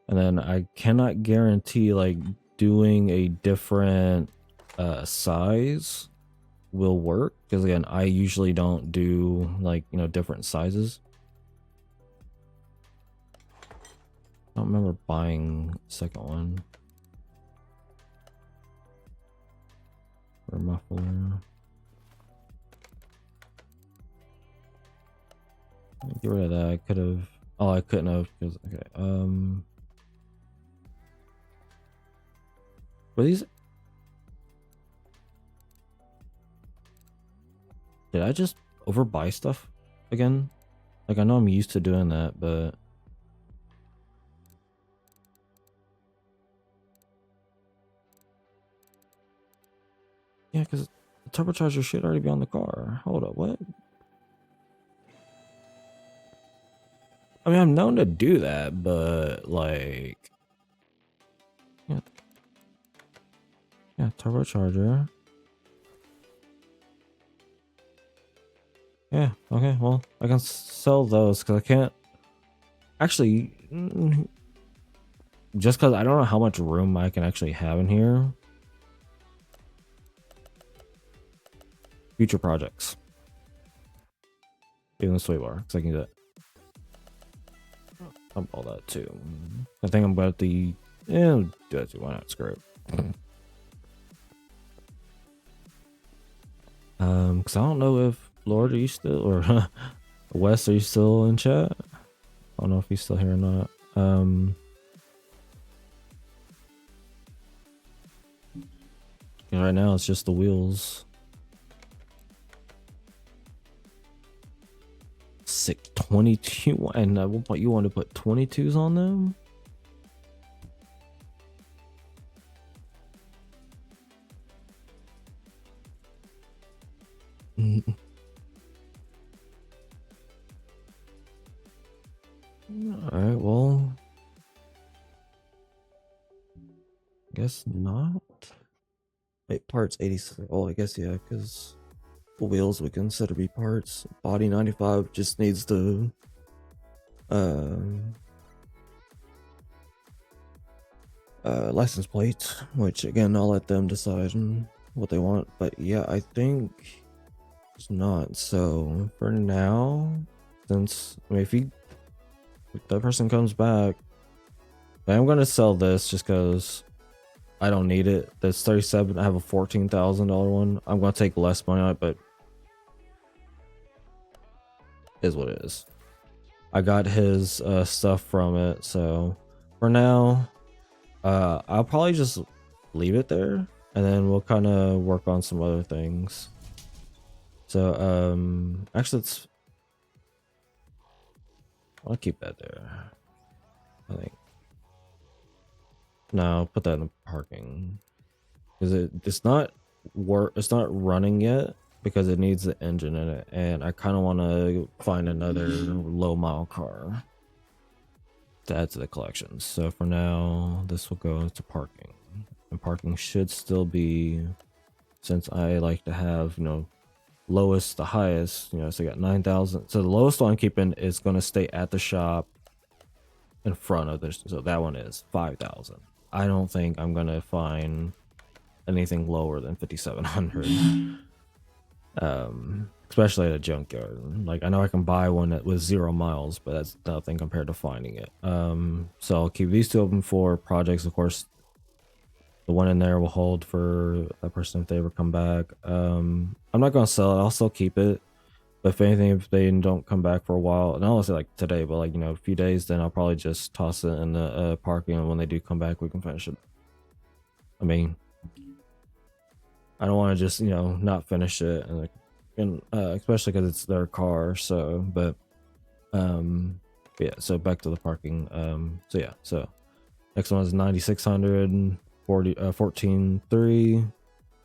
And then I cannot guarantee like doing a different size will work, because again, I usually don't do like, you know, different sizes. I don't remember buying a second one. For a muffler. Get rid of that. I could have. Oh, I couldn't have because okay. Were these? Did I just overbuy stuff again? Like, I know I'm used to doing that, but yeah, because the turbocharger should already be on the car. Hold up, what? I mean, I'm known to do that, but like, yeah, turbocharger. Yeah, okay, well, I can sell those because I can't actually, just because I don't know how much room I can actually have in here. Future projects. Even the sway bar, because I can do that. I'll all that too. I think I'm about the, yeah, do that too. Why not? Screw it. Because I don't know if Lord, are you still, or Wes, are you still in chat? I don't know if he's still here or not. Right now it's just the wheels. 22, and at one point you want to put 22s on them. All right, well, guess not. Wait, parts 86. Oh, I guess yeah, because the wheels we consider be parts. Body 95 just needs the license plate, which again I'll let them decide what they want. But yeah, I think it's not. So for now, since I mean, if that person comes back, I'm gonna sell this just because I don't need it. That's 37. I have a $14,000 one. I'm gonna take less money on it, but is what it is. I got his stuff from it, so for now, I'll probably just leave it there, and then we'll kind of work on some other things. So actually, I'll keep that there. I think. No, put that in the parking because it's not running yet because it needs the engine in it, and I kind of want to find another low mile car to add to the collection. So for now, this will go to parking, and parking should still be, since I like to have, you know, lowest to highest, you know, so I got 9,000. So the lowest one I'm keeping is going to stay at the shop in front of this, so that one is 5,000. I don't think I'm gonna find anything lower than 5,700. Especially at a junkyard. Like, I know I can buy one that was 0 miles, but that's nothing compared to finding it. So I'll keep these two open for projects. Of course, the one in there will hold for a person if they ever come back. I'm not gonna sell it. I'll still keep it. But if anything, if they don't come back for a while, and I don't say like today, but like, you know, a few days, then I'll probably just toss it in the parking, and when they do come back, we can finish it. I mean, I don't want to just, you know, not finish it, and like, especially because it's their car. So, but yeah. So back to the parking. So yeah. So next one is 9,600, 14,3.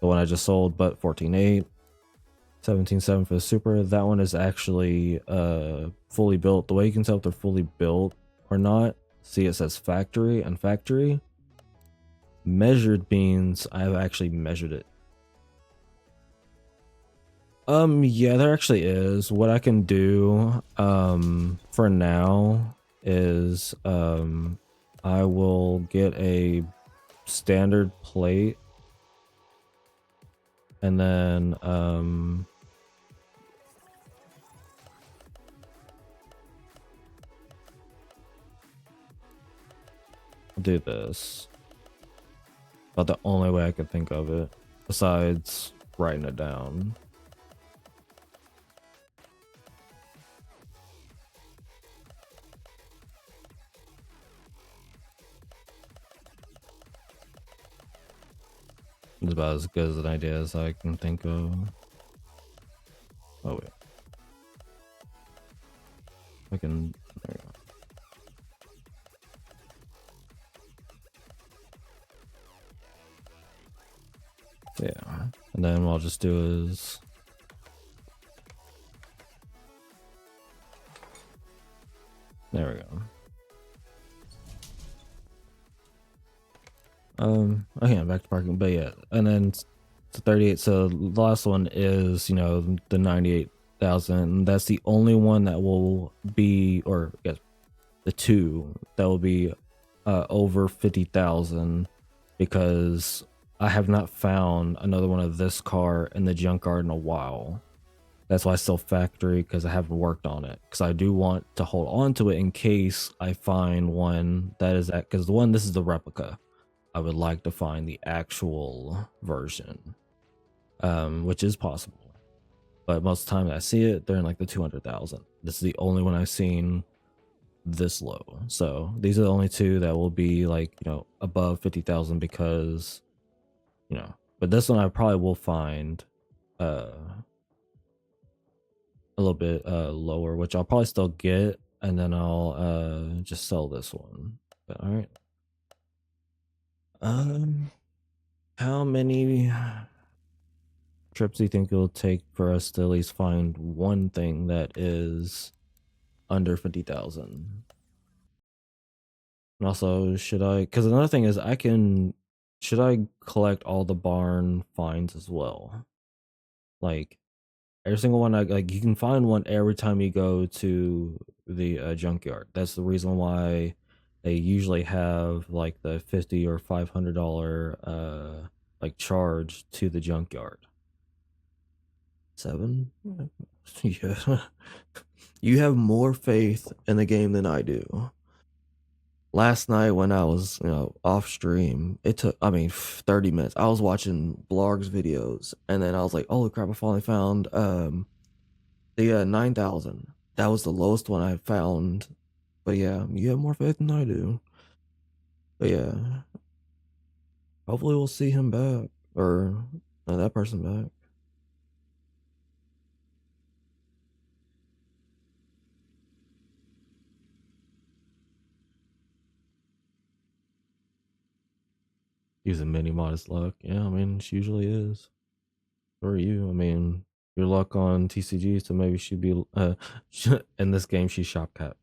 The one I just sold, but 14,8. 17.7 for the super. That one is actually fully built. The way you can tell if they're fully built or not see it says factory, and factory measured means I've actually measured it. Yeah, there actually is. What I can do for now is I will get a standard plate, and then I'll do this. About the only way I could think of it, besides writing it down. It's about as good as an idea as I can think of. Oh wait. I can, there you go. Yeah, and then what I'll just do is there we go. Okay, back to parking, but yeah, and then to 38. So the last one is, you know, the 98,000. That's the only one that will be, or I guess the two that will be over 50,000, because I have not found another one of this car in the junkyard in a while. That's why I still factory, because I haven't worked on it, because I do want to hold on to it in case I find one that is that, because the one, this is the replica. I would like to find the actual version, which is possible, but most of the time I see it, they're in like the 200,000. This is the only one I've seen this low, so these are the only two that will be like, you know, above 50,000, because, you know, but this one I probably will find a little bit lower, which I'll probably still get, and then I'll just sell this one. But all right. How many trips do you think it'll take for us to at least find one thing that is under 50,000? And also, should I, because another thing is should I collect all the barn finds as well? Like every single one, like you can find one every time you go to the junkyard. That's the reason why they usually have like the $50 or $500 like charge to the junkyard. 7? Yeah. You have more faith in the game than I do. Last night when I was, you know, off stream, it took, I mean, 30 minutes. I was watching blogs videos, and then I was like, "Oh crap, I finally found the 9,000. That was the lowest one I found." But yeah, you have more faith than I do. But yeah, hopefully we'll see him back, or that person back. Using mini modest luck. Yeah, I mean, she usually is. Or you. I mean, your luck on TCG, so maybe she'd be in this game she's shop cap.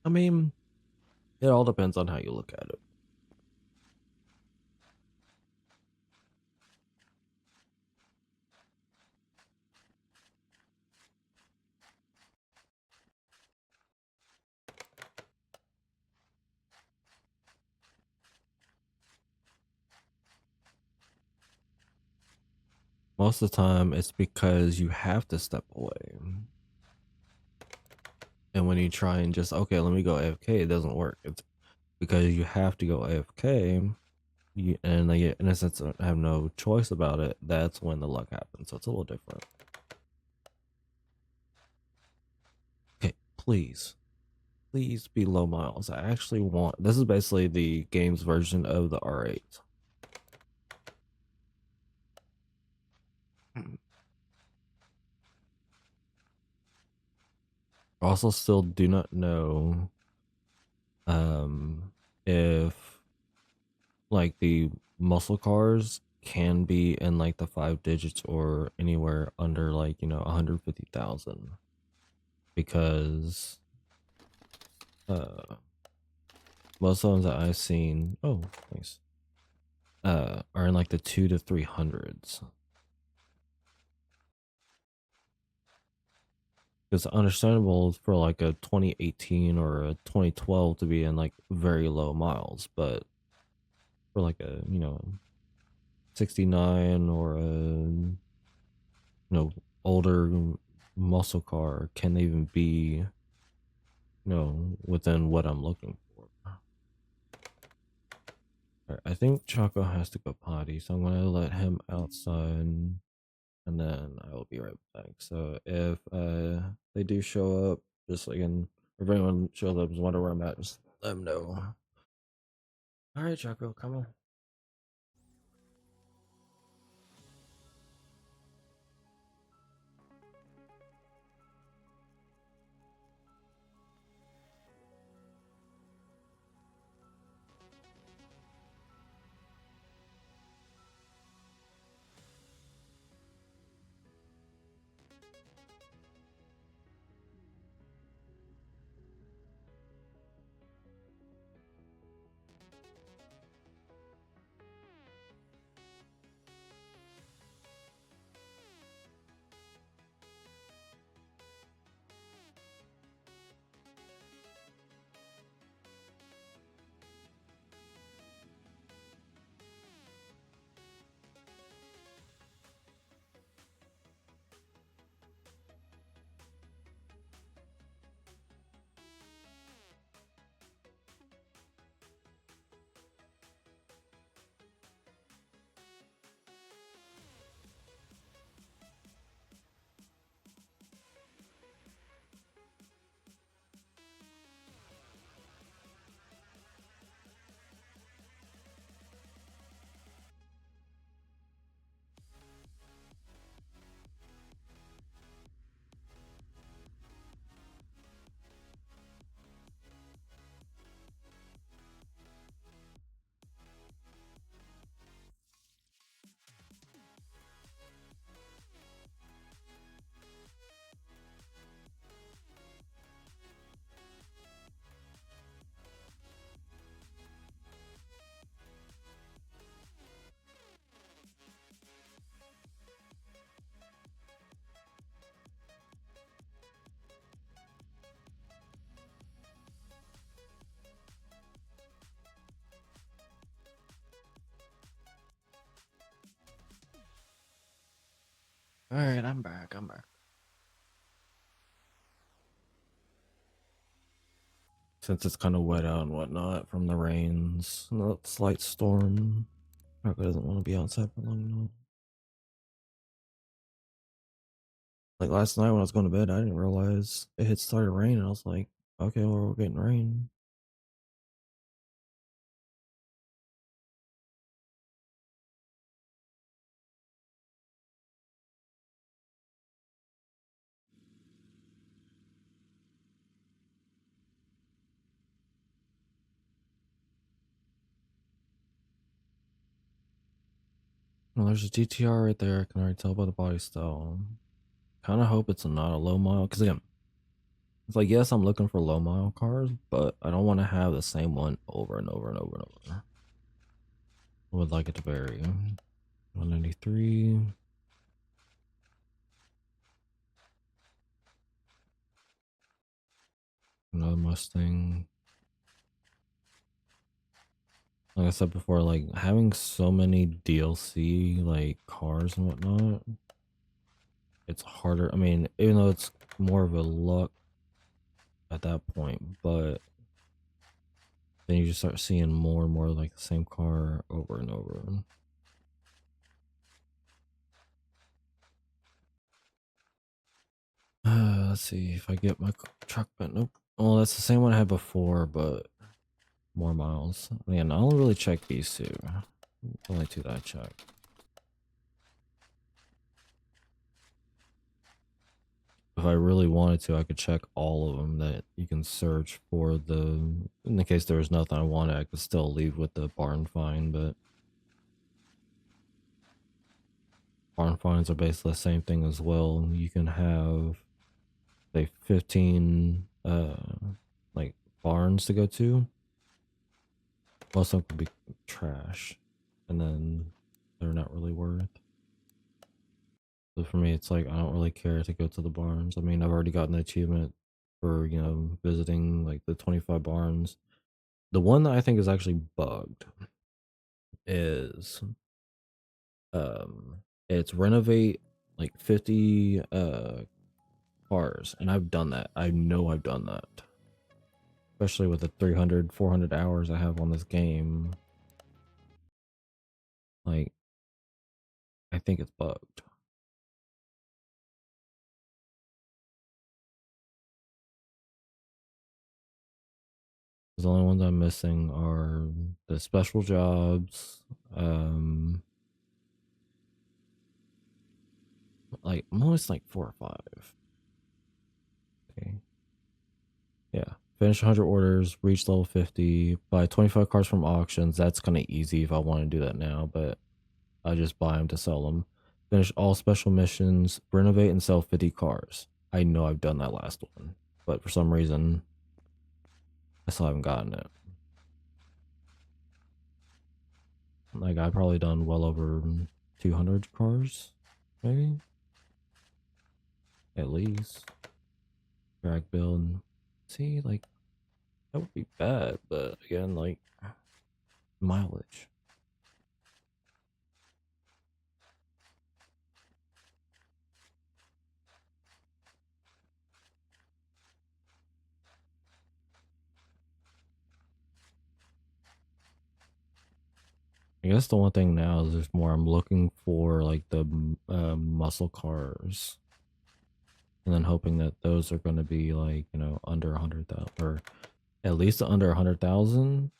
I mean, it all depends on how you look at it. Most of the time, it's because you have to step away. And when you try and just, okay, let me go AFK, it doesn't work. It's because you have to go AFK, and they, in a sense, have no choice about it. That's when the luck happens. So it's a little different. Okay, please. Please be low miles. I actually want, this is basically the game's version of the R8. Also, still do not know um if like the muscle cars can be in like the 5 digits or anywhere under like 150,000 because uh most of them that I've seen, oh nice, are in like the 2 to 300s. It's understandable for like a 2018 or a 2012 to be in like very low miles, but for like a 69 or a older muscle car can even be within what I'm looking for. I think Choco has to go potty, so I'm gonna let him outside and then I will be right back. So if they do show up, just like if anyone shows up and wonder where I'm at, just let them know. All right, Choco, come on. All right, I'm back. I'm back. Since it's kind of wet out and whatnot from the rains, the slight storm. Choco doesn't want to be outside for long enough. Like last night when I was going to bed, I didn't realize it had started raining. I was like, okay, well, we're getting rain. Well, there's a GTR right there. I can already tell by the body style. Kind of hope it's not a low mile because again, it's like yes, I'm looking for low mile cars, but I don't want to have the same one over and over and over and over. I would like it to vary. 193. Another Mustang. Like I said before, like having so many DLC like cars and whatnot, it's harder. I mean, even though it's more of a luck at that point, but then you just start seeing more and more like the same car over and over. Let's see if I get my truck bent. Nope. Well, that's the same one I had before, but more miles. Man, I only really check these two. Only two that I check. if I really wanted to, I could check all of them that you can search for the. In the case there was nothing I wanted, I could still leave with the barn find, but barn finds are basically the same thing as well. You can have say 15 like barns to go to. Most of them could be trash, and then they're not really worth. So for me, it's like I don't really care to go to the barns. I mean, I've already gotten the achievement for visiting like the 25 barns. The one that I think is actually bugged is it's renovate like 50 cars, and I've done that. I know I've done that. Especially with the 300, 400 hours I have on this game. Like, I think it's bugged. The only ones I'm missing are the special jobs. Like almost like 4 or 5. Okay. Yeah. Finish 100 orders, reach level 50, buy 25 cars from auctions. That's kind of easy if I want to do that now, but I just buy them to sell them. Finish all special missions, renovate and sell 50 cars. I know I've done that last one, but for some reason, I still haven't gotten it. Like, I've probably done well over 200 cars, maybe? At least. Drag build. See, like, that would be bad, but again, like, mileage. I guess the one thing now is there's more I'm looking for, like, the muscle cars. And then hoping that those are going to be, like, under 100,000, or at least under 100,000.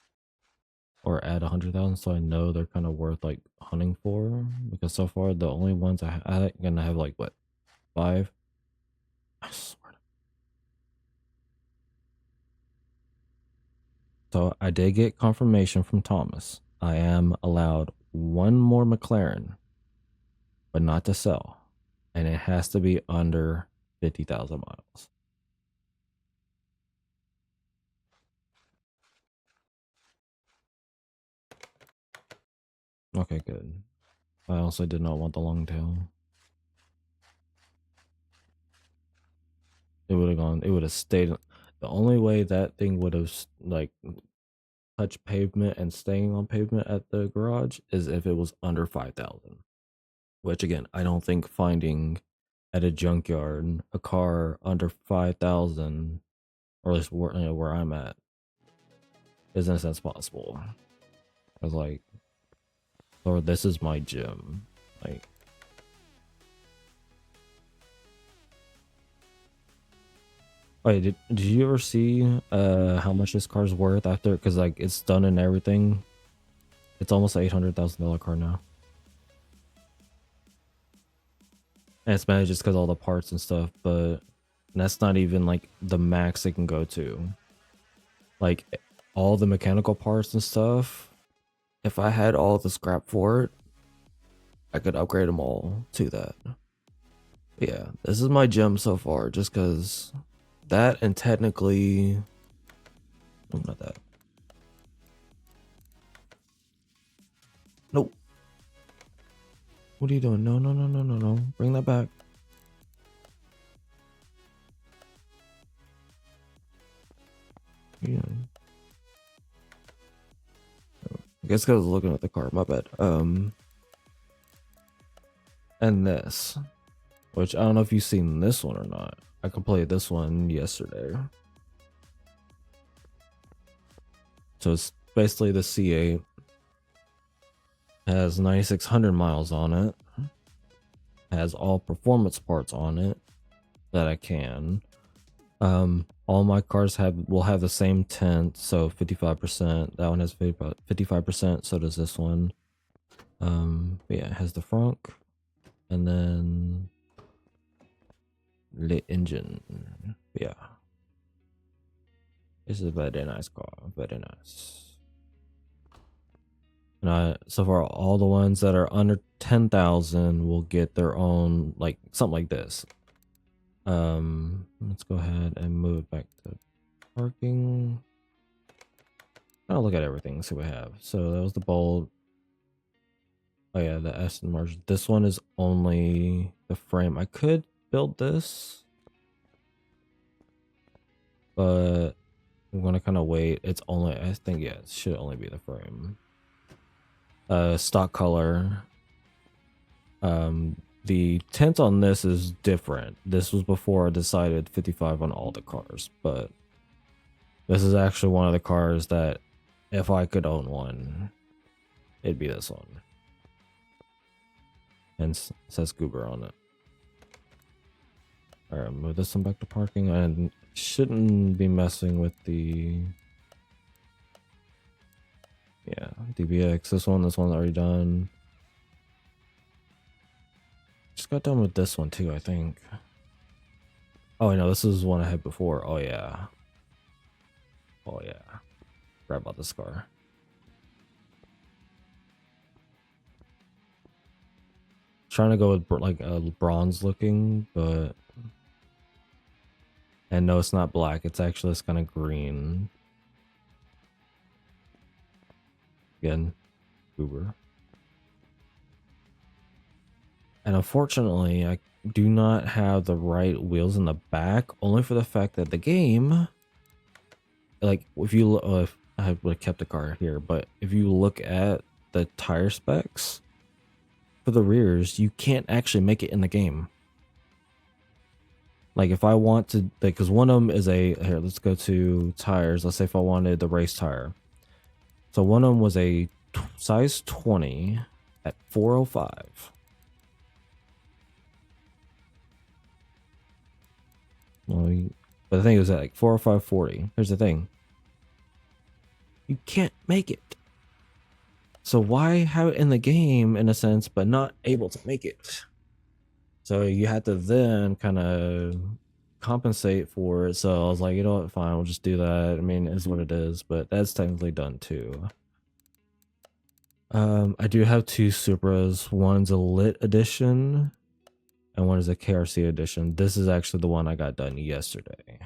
Or add 100,000, so I know they're kind of worth like hunting for. Because so far the only ones I'm gonna have like what, 5? I swear. So I did get confirmation from Thomas. I am allowed one more McLaren, but not to sell, and it has to be under 50,000 miles. Okay, good. I also did not want the long tail. It would have gone. It would have stayed. The only way that thing would have like touch pavement and staying on pavement at the garage is if it was under 5,000. Which again, I don't think finding at a junkyard a car under 5,000, or at least where I'm at, is in a sense possible. I was like, or this is my gym. Like, wait, did you ever see how much this car's worth after? Because like it's done and everything. It's almost an $800,000 car now. And it's managed just because all the parts and stuff, but that's not even like the max it can go to. Like all the mechanical parts and stuff, if I had all the scrap for it, I could upgrade them all to that. But yeah, this is my gem so far, just because that, and technically, oh, not that. Nope. What are you doing? No, no, no, no, no, no. Bring that back. Yeah. I guess because I was looking at the car, my bad. And this, which I don't know if you've seen this one or not. I completed this one yesterday. So it's basically the C8. Has 9,600 miles on it. Has all performance parts on it that I can. All my cars will have the same tint, so 55%. That one has 55%, so does this one. But yeah, it has the front, and then lit engine. Yeah. This is a very nice car. Very nice. And so far, all the ones that are under 10,000 will get their own, like something like this. Let's go ahead and move it back to parking. I'll look at everything, see what we have. So that was the Bolt. Oh yeah, the Aston Martin. This one is only the frame. I could build this, but I'm gonna kind of wait. It's only, I think, yeah, it should only be the frame. Stock color. The tint on this is different. This was before I decided 55 on all the cars, but this is actually one of the cars that if I could own one, it'd be this one. And it says Goober on it. Alright, move this one back to parking. And shouldn't be messing with the... Yeah, DBX. This one's already done. Just got done with this one too, I think. Oh, I know, this is one I had before. Oh, yeah. Oh, yeah. Forgot about this car. Trying to go with like a bronze looking, but... And no, it's not black. It's actually this kind of green. Again, Uber. And unfortunately, I do not have the right wheels in the back, only for the fact that the game, like, if you if I would have kept the car here, but if you look at the tire specs for the rears, you can't actually make it in the game. Like, if I want to, because one of them is a, here, let's go to tires. Let's say if I wanted the race tire. So one of them was a size 20 at 405. Well, but the thing is that like 405/40. Here's the thing. You can't make it. So why have it in the game in a sense, but not able to make it? So you had to then kind of compensate for it. So I was like, you know what, fine, we'll just do that. I mean, it's what it is, but that's technically done too. I do have two Supras. One's a lit edition and one is a KRC edition. This is actually the one I got done yesterday.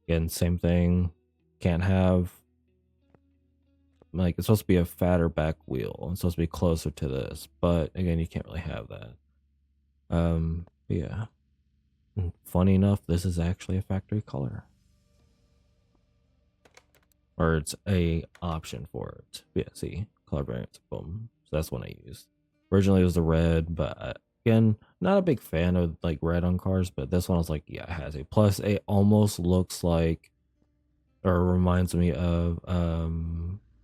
Again, same thing. Can't have, like, it's supposed to be a fatter back wheel. It's supposed to be closer to this, but again, you can't really have that. Yeah. And funny enough, this is actually a factory color. Or it's a option for it. Yeah, see, color variants, boom. So that's one I used. Originally it was the red, but again, not a big fan of like red on cars, but this one I was like, yeah, it has a. Plus it almost looks like, or reminds me of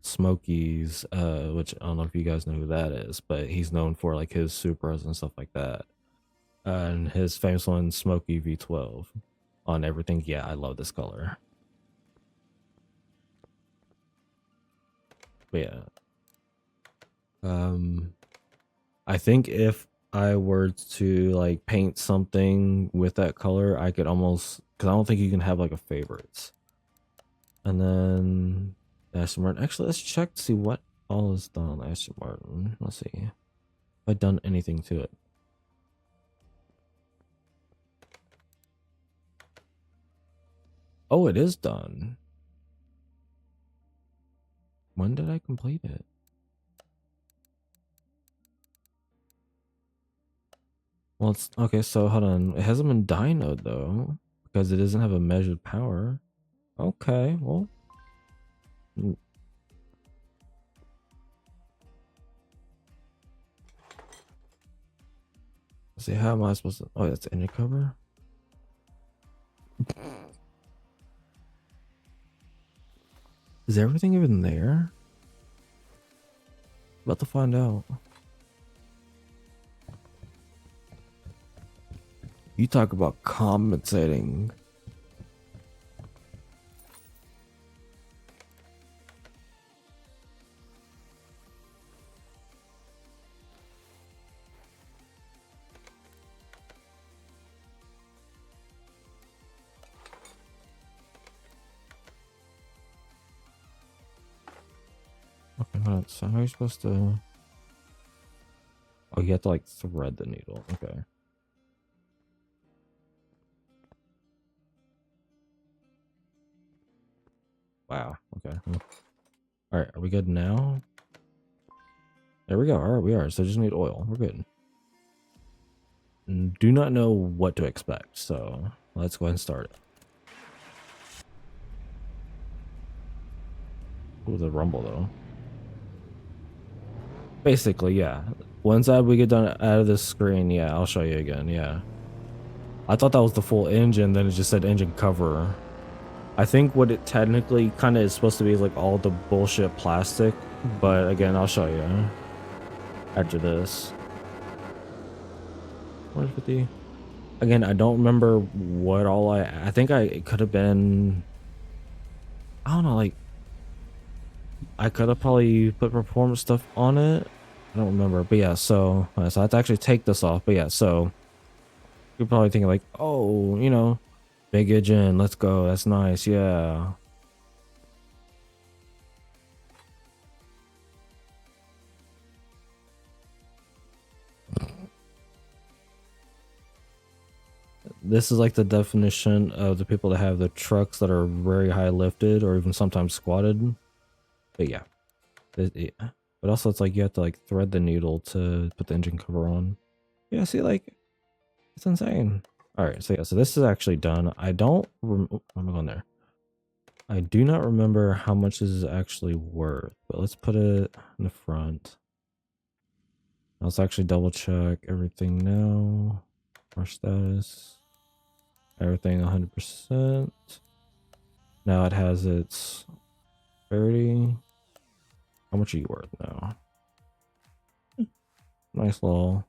Smokey's, which I don't know if you guys know who that is, but he's known for like his Supras and stuff like that. And his famous one, Smokey V12 on everything. Yeah, I love this color. But yeah. I think if I were to like paint something with that color, I could almost, because I don't think you can have like a favorites. And then Aston Martin. Actually, let's check to see what all is done on Aston Martin. Let's see if I've done anything to it. Oh, it is done. When did I complete it? Well, it's okay. So hold on. It hasn't been dynoed though, because it doesn't have a measured power. Okay, well. Let's see, how am I supposed to? Oh, that's the engine cover. Is everything even there? About to find out. You talk about compensating. hold on, so how are you supposed to? Oh, you have to like thread the needle. Okay. Wow. Okay. All right. Are we good now? There we go. All right, we are. So just need oil. We're good. Do not know what to expect, so let's go ahead and start it. Ooh, the rumble though. Basically, yeah. Once we get done out of this screen, yeah, I'll show you again. Yeah. I thought that was the full engine, then it just said engine cover. I think what it technically kind of is supposed to be is like all the bullshit plastic, but again, I'll show you after this. 150. Again, I don't remember what all I think it could have been. I don't know, like I could have probably put performance stuff on it. I don't remember, but yeah. So I have to actually take this off. But yeah, so you're probably thinking like, oh, you know, big engine, let's go. That's nice, yeah. This is like the definition of the people that have the trucks that are very high lifted or even sometimes squatted. But yeah. But also it's like you have to like thread the needle to put the engine cover on. Yeah, see, like it's insane. All right, so yeah, so this is actually done. I don't oh, I'm going there. I do not remember how much this is actually worth, but let's put it in the front. Let's actually double check everything now. Our status. Everything 100%. Now it has its 30. How much are you worth now? Nice little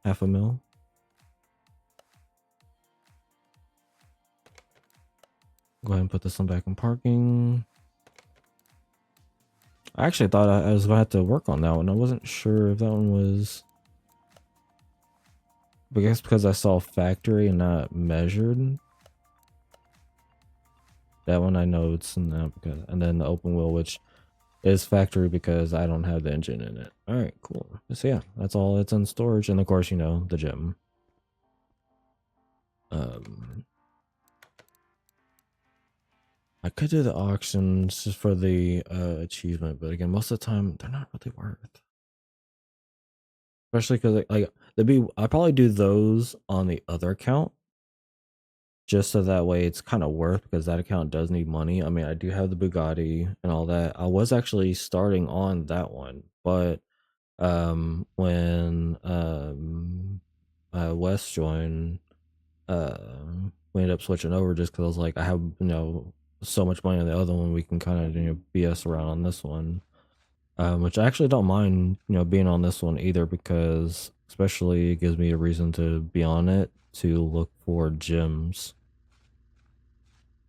half a mil. Go ahead and put this one back in parking. I actually thought I was going to have to work on that one. I wasn't sure if that one was... I guess because I saw factory and not measured. That one I know it's in that because... And then the open wheel, which is factory because I don't have the engine in it. All right, cool. So yeah, that's all it's in storage. And of course, you know, the gym. I could do the auctions just for the achievement, but again, most of the time they're not really worth. Especially because I probably do those on the other account, just so that way it's kind of worth because that account does need money. I mean, I do have the Bugatti and all that. I was actually starting on that one, but when West joined, we ended up switching over just because I was like, I have, you know, so much money on the other one, we can kind of, you know, BS around on this one. Which I actually don't mind, you know, being on this one either because especially it gives me a reason to be on it to look for gems.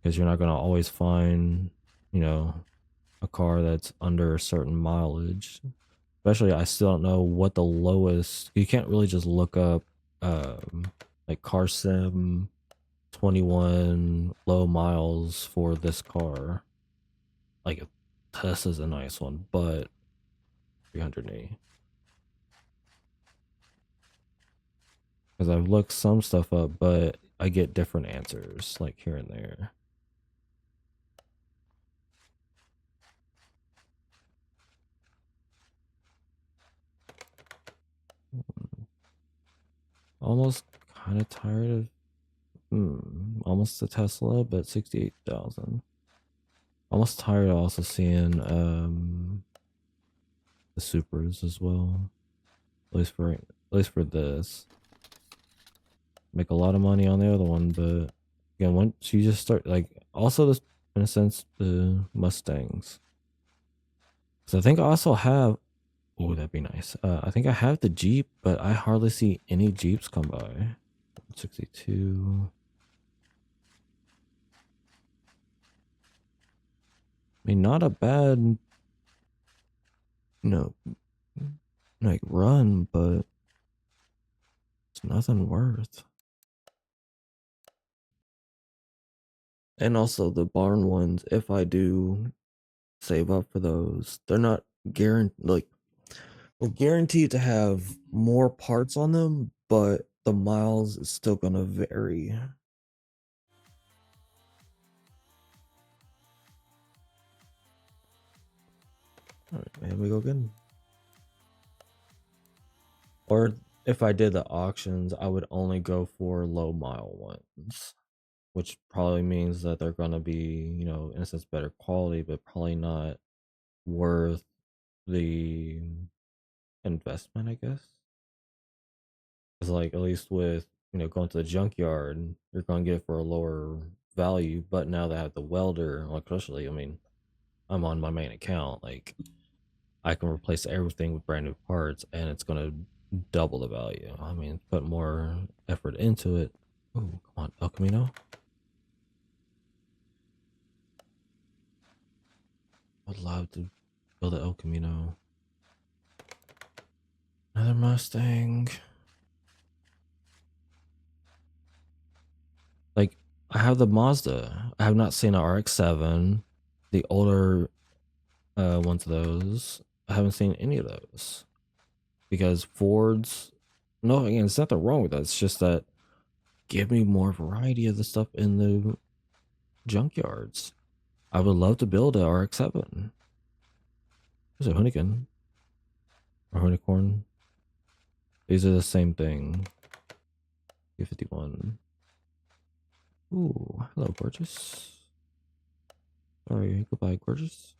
Because you're not going to always find, you know, a car that's under a certain mileage. Especially, I still don't know what the lowest, you can't really just look up like car sim 21 low miles for this car. Like Tesla's a nice one, but 380. Because I've looked some stuff up, but I get different answers like here and there. Almost kind of tired of almost a Tesla, but 68,000. Almost tired of also seeing the Supras as well. At least for this. Make a lot of money on the other one, but again, once you just start like also this in a sense the Mustangs. So I think I also have oh, that'd be nice. I think I have the Jeep, but I hardly see any Jeeps come by. 62. I mean, not a bad, you know, like run, but it's nothing worth. And also the barn ones, if I do save up for those, they're not guaranteed to have more parts on them, but the miles is still gonna vary. All right, here we go again. Or if I did the auctions, I would only go for low mile ones, which probably means that they're gonna be, you know, in a sense better quality, but probably not worth the investment, I guess. Because like at least with, you know, going to the junkyard, you're gonna get it for a lower value. But now that I have the welder, like especially, I mean, I'm on my main account, like I can replace everything with brand new parts and it's gonna double the value. I mean, put more effort into it. Oh, come on, El Camino. I'd love to build an El Camino. Another Mustang. Like, I have the Mazda. I have not seen an RX-7, the older ones of those. I haven't seen any of those because Fords. No, again, it's nothing wrong with that. It's just that give me more variety of the stuff in the junkyards. I would love to build a RX-7. There's a Hunnigan or Unicorn. These are the same thing. 251. Ooh, hello, gorgeous. Sorry, goodbye, gorgeous.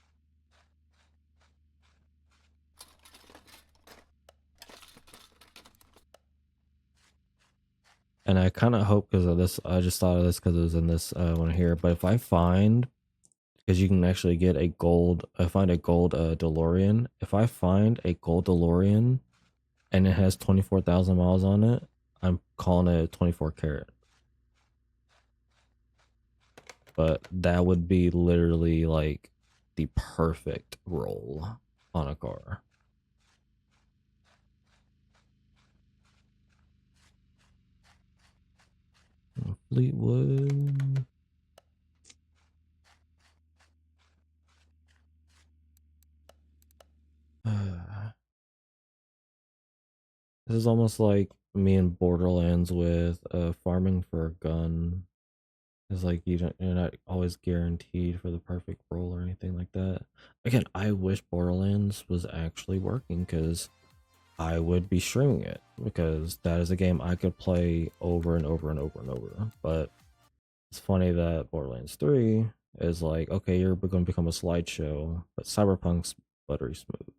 And I kind of hope because of this, I just thought of this because it was in this one here. But if I find, because you can actually get a gold, I find a gold DeLorean. If I find a gold DeLorean and it has 24,000 miles on it, I'm calling it 24 karat. But that would be literally like the perfect roll on a car. Fleetwood. This is almost like me in Borderlands with farming for a gun. It's like you're not always guaranteed for the perfect roll or anything like that. Again, I wish Borderlands was actually working because I would be streaming it because that is a game I could play over and over and over and over. But it's funny that Borderlands 3 is like, okay, you're going to become a slideshow, but Cyberpunk's buttery smooth.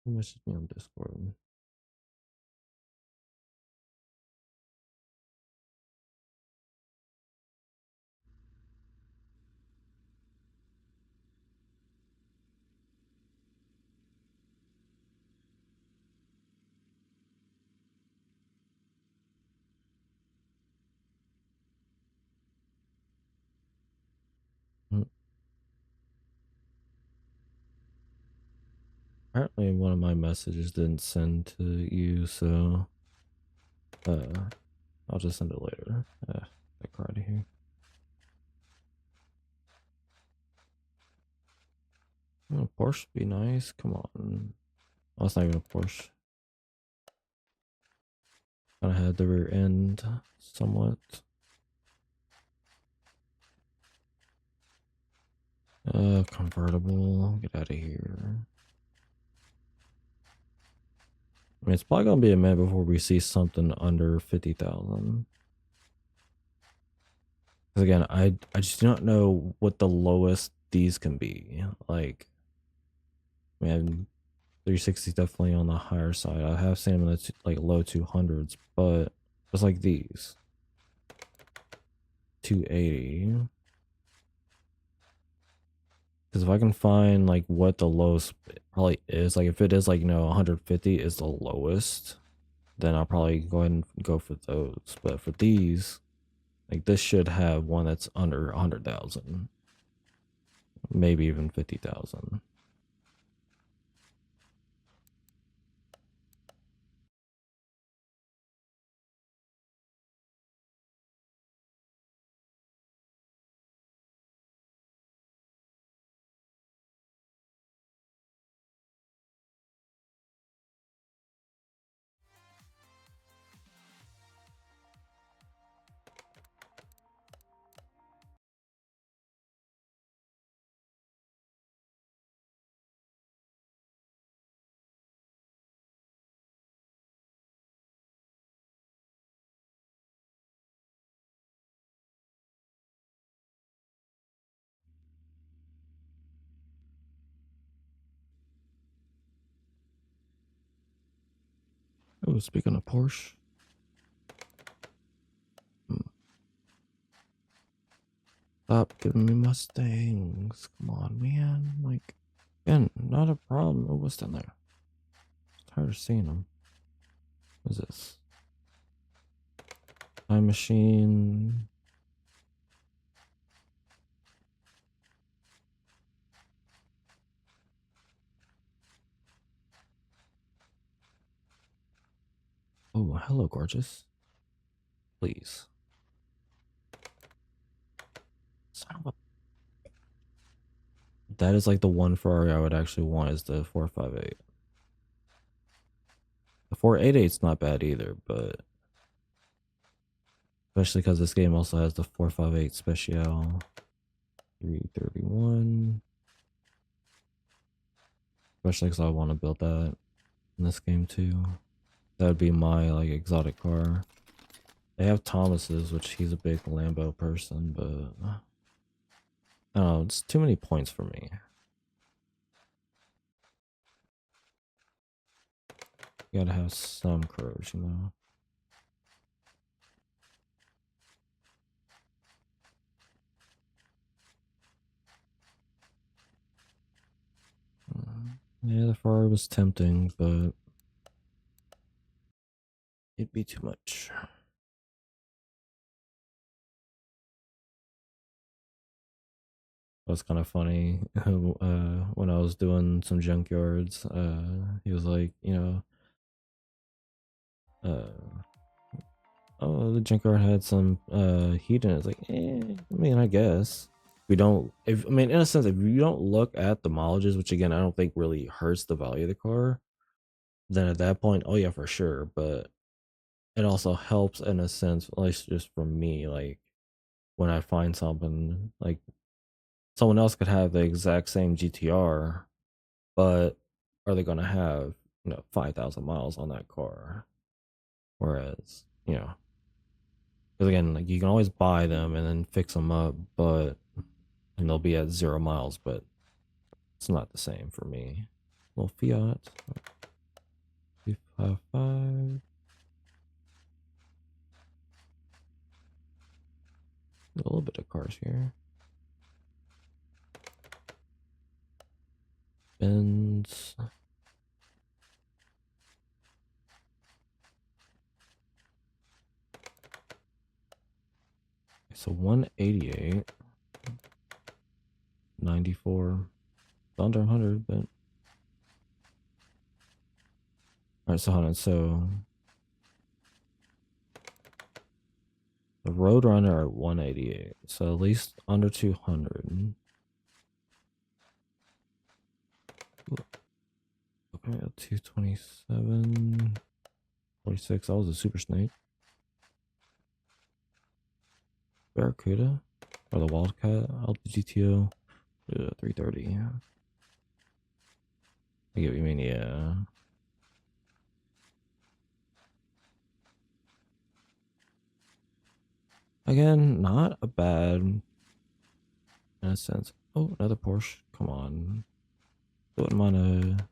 Message me on Discord. Mm. Apparently, one of my messages didn't send to you, so I'll just send it later. Get out of here. Oh, Porsche would be nice. Come on. Oh, it's not even a Porsche. Kind of had the rear end somewhat. Convertible. Get out of here. I mean, it's probably gonna be a minute before we see something under 50,000. Because again, I just do not know what the lowest these can be. Like, man, 360 is definitely on the higher side. I have seen them in the like low 200s, but just like these, 280. Because if I can find like what the lowest probably is, like if it is like, you know, 150 is the lowest, then I'll probably go ahead and go for those. But for these, like this should have one that's under 100,000, maybe even 50,000. Oh, speaking of Porsche. Stop giving me Mustangs. Come on, man. Like, again, not a problem. Oh, what's down there? Tired of seeing them. What is this? Time machine. Oh, hello, gorgeous. Please. Son of a... That is like the one Ferrari I would actually want is the 458. The 488 is not bad either, but especially because this game also has the 458 Special 331. Especially because I want to build that in this game too. That would be my like exotic car. They have Thomas's, which he's a big Lambo person, but I don't know, it's too many points for me. You gotta have some courage, you know. Yeah, the Ferrari was tempting, but it'd be too much. It was kind of funny when I was doing some junkyards. He was like, you know, oh, the junkyard had some heat in it. It's like, I mean, I guess we don't. If I mean, in a sense, if you don't look at the mileages, which again, I don't think really hurts the value of the car, then at that point, oh yeah, for sure. But it also helps in a sense, at least just for me, like when I find something like someone else could have the exact same GTR, but are they going to have 5,000 miles on that car? Whereas because again, like you can always buy them and then fix them up, but and they'll be at 0 miles, but it's not the same for me. Little Fiat 355. A little bit of cars here. Benz. So 188, 94, under 100, but all right. So hold on. So the Roadrunner at 188, so at least under 200. Okay, 227, 46. That was a Super Snake. Barracuda or the Wildcat. LPGTO 330. I get what you mean, yeah. Again, not a bad in a sense. Oh, another Porsche. Come on. Wouldn't mind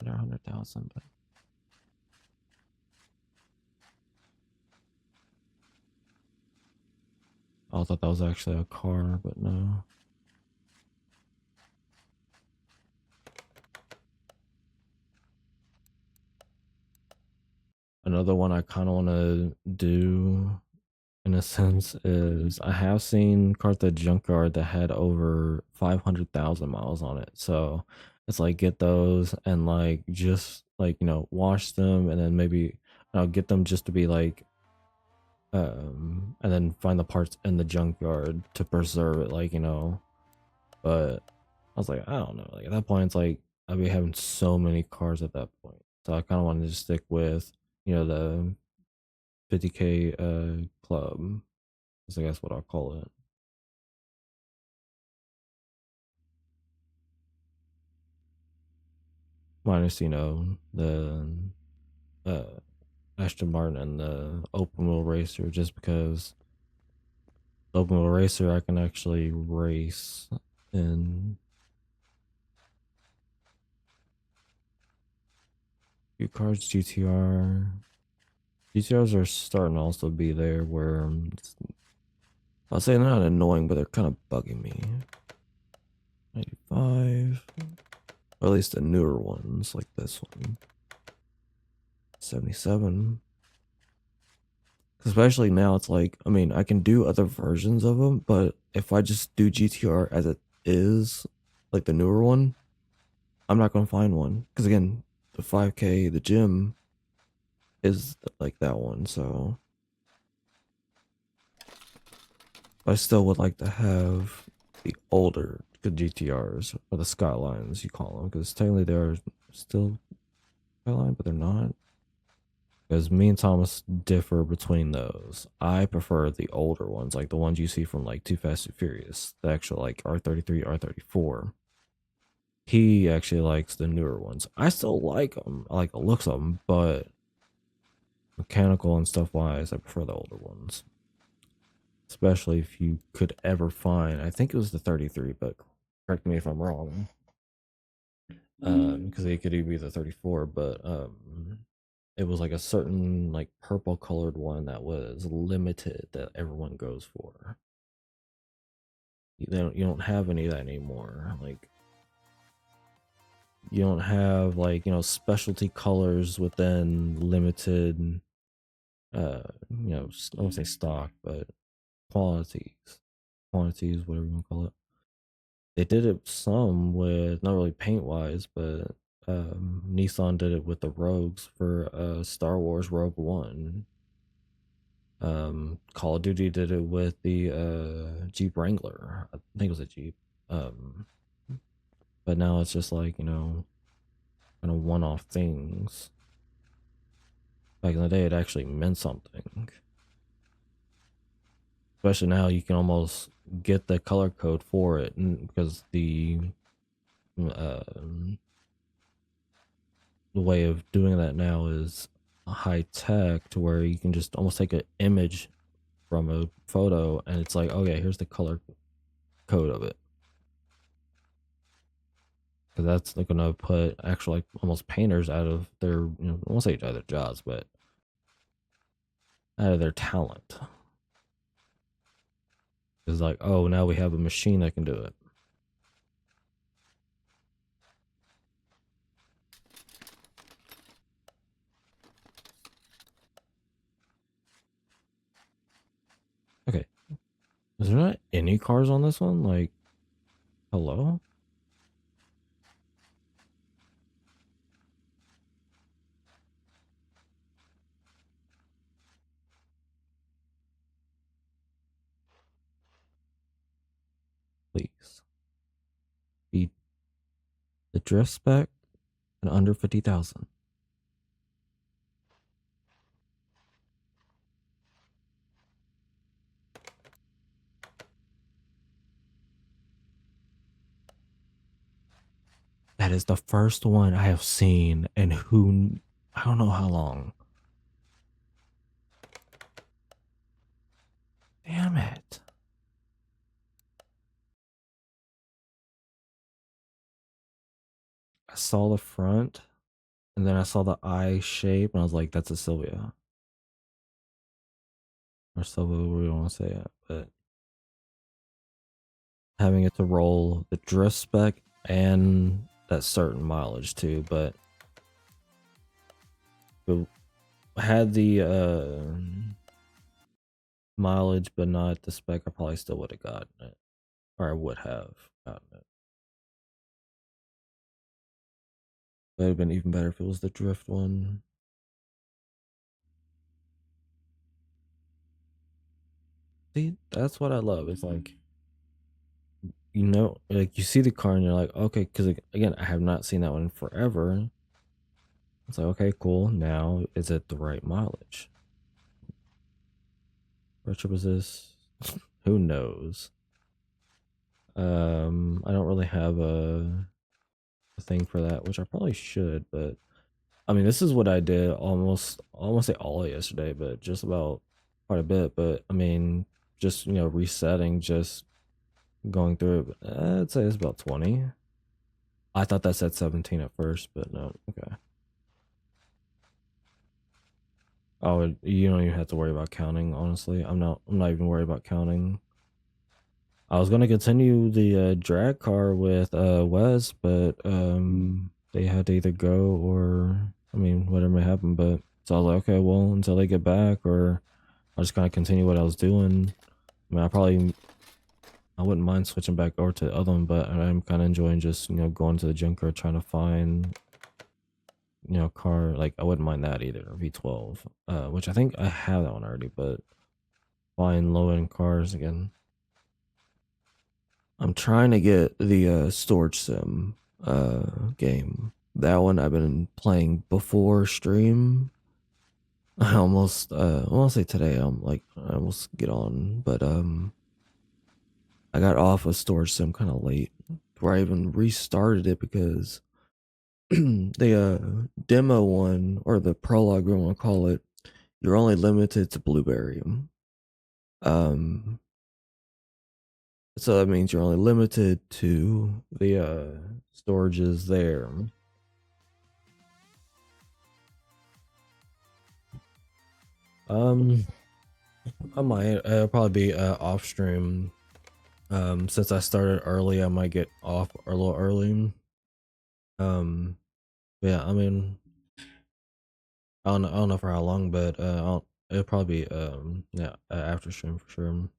under 100,000, but I thought that was actually a car, but no. Another one I kind of want to do in a sense is I have seen cars at Junkyard that had over 500,000 miles on it. So it's like get those and like just like wash them and then maybe I'll get them just to be like and then find the parts in the junkyard to preserve it, like but I was like, I don't know, like at that point it's like I'd be having so many cars at that point, so I kind of wanted to stick with the 50K club is I guess what I'll call it. Minus the uh Aston Martin and the open wheel racer, just because the open wheel racer I can actually race in. Few cars, GTR. GTRs are starting to also be there where I'll say they're not annoying, but they're kind of bugging me. 95. Or at least the newer ones, like this one. 77. Especially now, it's like, I mean, I can do other versions of them, but if I just do GTR as it is, like the newer one, I'm not going to find one. Because again, the 5K, the gym is like that one, so I still would like to have the older GTRs, or the Skylines, you call them, because technically they're still Skyline, but they're not. Because me and Thomas differ between those. I prefer the older ones, like the ones you see from like Too Fast and Furious, the actual like R33, R34. He actually likes the newer ones. I still like them. I like the looks of them, but mechanical and stuff wise, I prefer the older ones. Especially if you could ever find, I think it was the 33, but correct me if I'm wrong. Because it could even be the 34, but it was like a certain like purple colored one that was limited that everyone goes for. You don't have any of that anymore. Like you don't have like, specialty colors within limited I won't say stock, but quantities, whatever you want to call it. They did it some with, not really paint wise, but Nissan did it with the Rogues for Star Wars Rogue One. Call of Duty did it with the Jeep Wrangler. I think it was a Jeep. Um, but now it's just like, kind of one-off things. Back in the day, it actually meant something. Especially now, you can almost get the color code for it, and because the way of doing that now is high tech, to where you can just almost take an image from a photo and it's like, okay, here's the color code of it. Because that's like gonna put actual like almost painters out of their, I won't say out of their jobs, but out of their talent. It's like, oh, now we have a machine that can do it. Okay, is there not any cars on this one? Like, hello? Please be the drift spec and under 50,000. That is the first one I have seen, and I don't know how long. Damn it. I saw the front, and then I saw the eye shape, and I was like, that's a Sylvia. Or Sylvia, we don't want to say it, but having it to roll the drift spec and that certain mileage too, but had the mileage but not the spec, I probably still would have gotten it. Or I would have gotten it. It would have been even better if it was the drift one. See, that's what I love. It's like, like you see the car and you're like, okay, because again, I have not seen that one in forever. It's like, okay, cool. Now is it the right mileage? What trip was this? Who knows? I don't really have a thing for that, which I probably should, but I mean, this is what I did almost, I won't say all yesterday, but just about quite a bit. But I mean, just, resetting, just going through it. I'd say it's about 20. I thought that said 17 at first, but no. Okay. Oh, you don't even have to worry about counting, honestly. I'm not even worried about counting. I was gonna continue the drag car with Wes, but they had to either go or I mean whatever may happen. But so I was like, okay, well until they get back, or I'll just kind of continue what I was doing. I mean, I wouldn't mind switching back over to the other one, but I'm kind of enjoying just going to the junkyard trying to find car. Like I wouldn't mind that either, V12, which I think I have that one already, but find low end cars again. I'm trying to get the storage sim game. That one I've been playing before stream. I want to say today I almost get on, but I got off of storage sim kind of late where I even restarted it because the demo one or the prologue we want to call it, you're only limited to Blueberry. Um so that means you're only limited to the storages there. Um, I might probably be off stream. Since I started early, I might get off a little early. Yeah, I mean, I don't know for how long, but it'll probably be yeah, after stream for sure.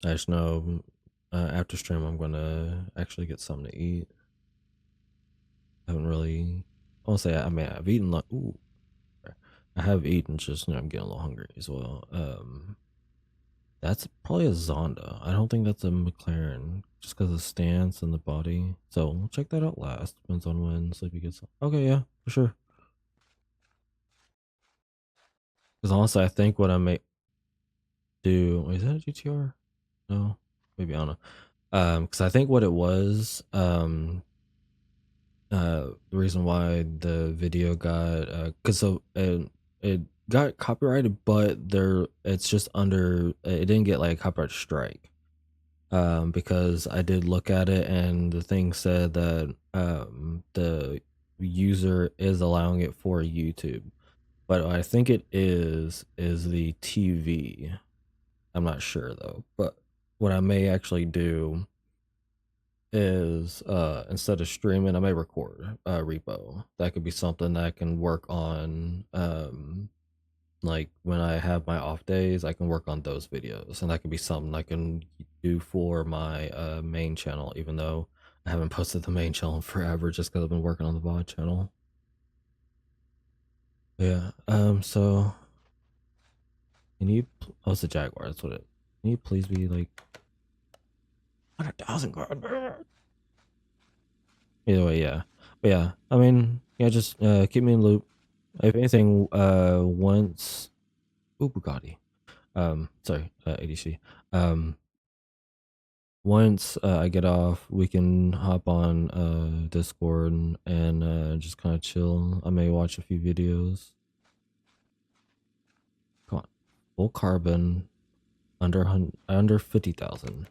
I just know after stream I'm gonna actually get something to eat. I haven't really. I won't say I mean I've eaten like ooh, I have eaten. Just I'm getting a little hungry as well. That's probably a Zonda. I don't think that's a McLaren, just because of the stance and the body. So we'll check that out last. Depends on when Sleepy gets. Okay, yeah, for sure. Because honestly, I think what I may do. Wait, is that a GTR? No, maybe I don't know. Because I think what it was, the reason why the video got, because it got copyrighted, but it's just under. It didn't get like a copyright strike. Because I did look at it and the thing said that the user is allowing it for YouTube, but what I think it is the TV. I'm not sure though, but what I may actually do is instead of streaming, I may record repo. That could be something that I can work on. Like when I have my off days, I can work on those videos, and that could be something I can do for my main channel, even though I haven't posted the main channel in forever, just because I've been working on the VOD channel. Yeah. So can you? Oh, it's a Jaguar. That's what it. Can you please be like 100,000 grand? Either way, yeah. But yeah, I mean, yeah, just keep me in loop. If anything, once. Oh, Bugatti. Sorry, ADC. Um, Once I get off, we can hop on Discord and just kind of chill. I may watch a few videos. Come on, full carbon, under 50,000.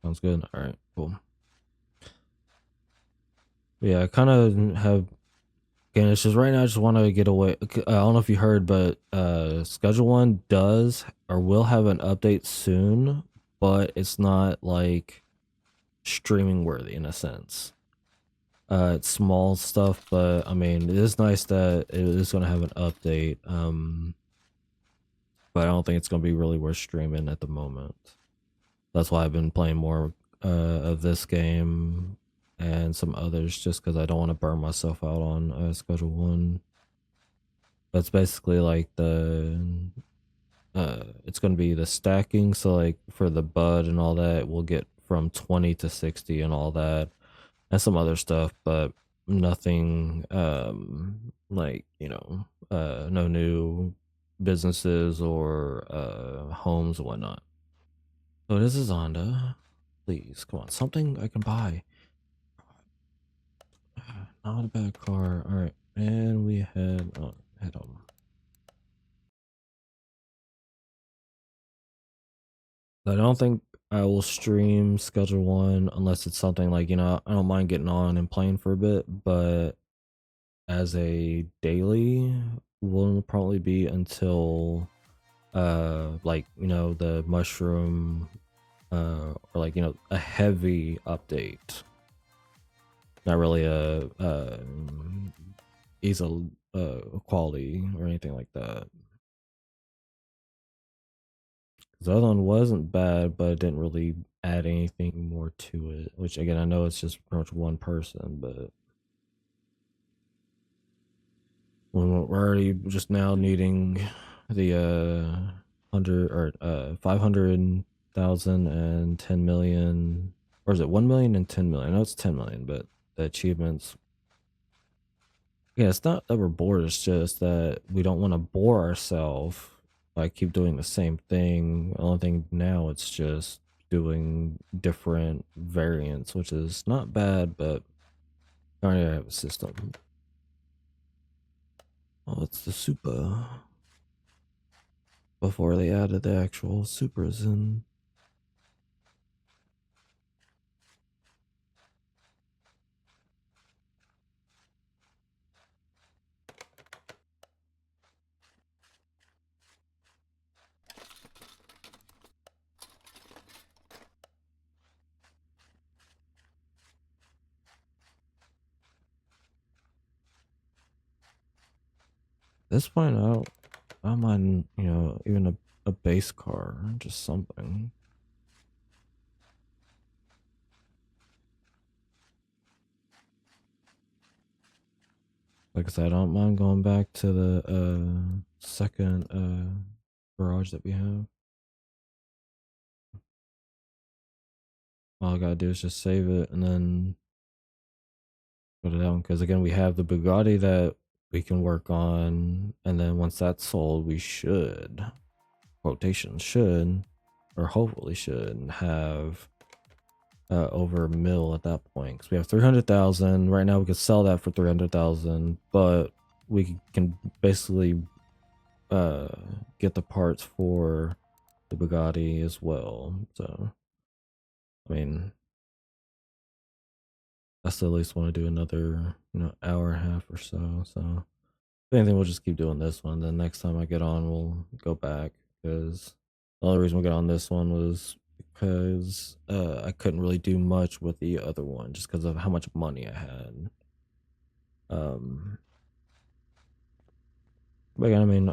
Sounds good. All right, cool. Yeah, I kind of have. Again, it's just right now. I just want to get away. I don't know if you heard, but Schedule One does or will have an update soon, but it's not like streaming worthy in a sense. It's small stuff, but I mean, it is nice that it is going to have an update. But I don't think it's going to be really worth streaming at the moment. That's why I've been playing more of this game and some others, just because I don't want to burn myself out on Schedule One. That's basically like it's going to be the stacking. So like for the bud and all that, we'll get from 20 to 60 and all that, and some other stuff, but nothing like no new businesses or homes and whatnot. So this is Zonda. Please come on, something I can buy. Not a bad car. All right, and we head on. I don't think I will stream schedule one unless it's something like, you know, I don't mind getting on and playing for a bit, but as a daily will probably be until like, you know, the mushroom or like, you know, a heavy update. Not really a easy quality or anything like that. The other one wasn't bad, but it didn't really add anything more to it. Which again, I know it's just pretty much one person, but when we're already just now needing the 500,000 and 10 million, or is it 1 million and 10 million? I know it's 10 million, but the achievements. Yeah, it's not that we're bored. It's just that we don't want to bore ourselves by keep doing the same thing. The only thing now it's just doing different variants, which is not bad, but I already have a system. Oh, it's the super. Before they added the actual supers in. At this point, I don't mind, you know, even a base car, just something. Like I said, I don't mind going back to the second garage that we have. All I gotta do is just save it and then put it out. Because again, we have the Bugatti that we can work on, and then once that's sold, we should, quotation should, or hopefully should have over a mil at that point. Because we have 300,000 right now. We could sell that for 300,000, but we can basically get the parts for the Bugatti as well. So, I mean, I still at least want to do another, you know, hour and a half or so. So, if anything, we'll just keep doing this one. Then next time I get on, we'll go back because the only reason we got on this one was because I couldn't really do much with the other one just because of how much money I had. Um, but yeah, I mean,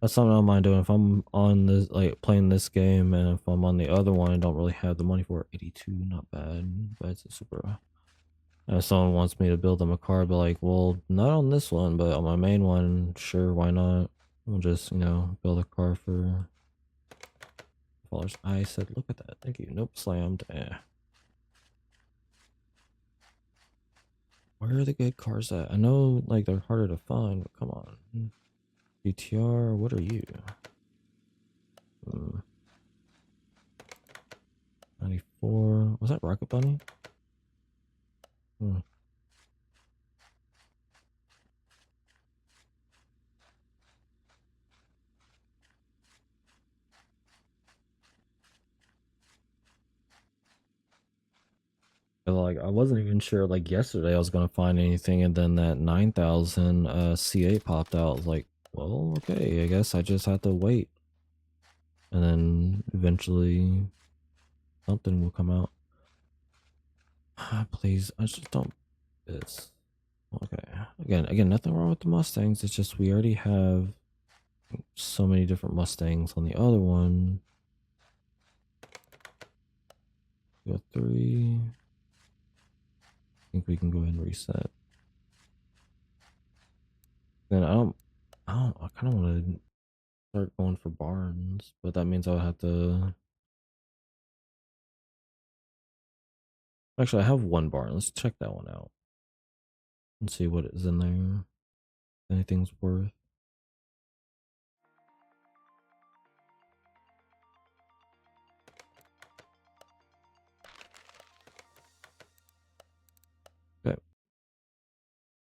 that's something I don't mind doing. If I'm on this, like playing this game, and if I'm on the other one, I don't really have the money for it. 82, not bad, but it's a super. If someone wants me to build them a car, but like, well, not on this one, but on my main one, sure, why not? We'll just, you know, build a car for dollars. I said, look at that. Thank you. Nope, slammed. Where are the good cars at? I know, like, they're harder to find, but come on. GTR, what are you? 94. Was that Rocket Bunny? Hmm. Like, I wasn't even sure, like, yesterday I was gonna find anything, and then that 9,000 C8 popped out. I was like, well, okay, I guess I just have to wait. And then eventually something will come out. Please, I just don't this. Okay. Again, nothing wrong with the Mustangs. It's just we already have so many different Mustangs on the other one. We got 3. I think we can go ahead and reset. Then I kind of want to start going for barns, but that means I'll have to. Actually, I have one barn. Let's check that one out and see what is in there. Anything's worth. Okay.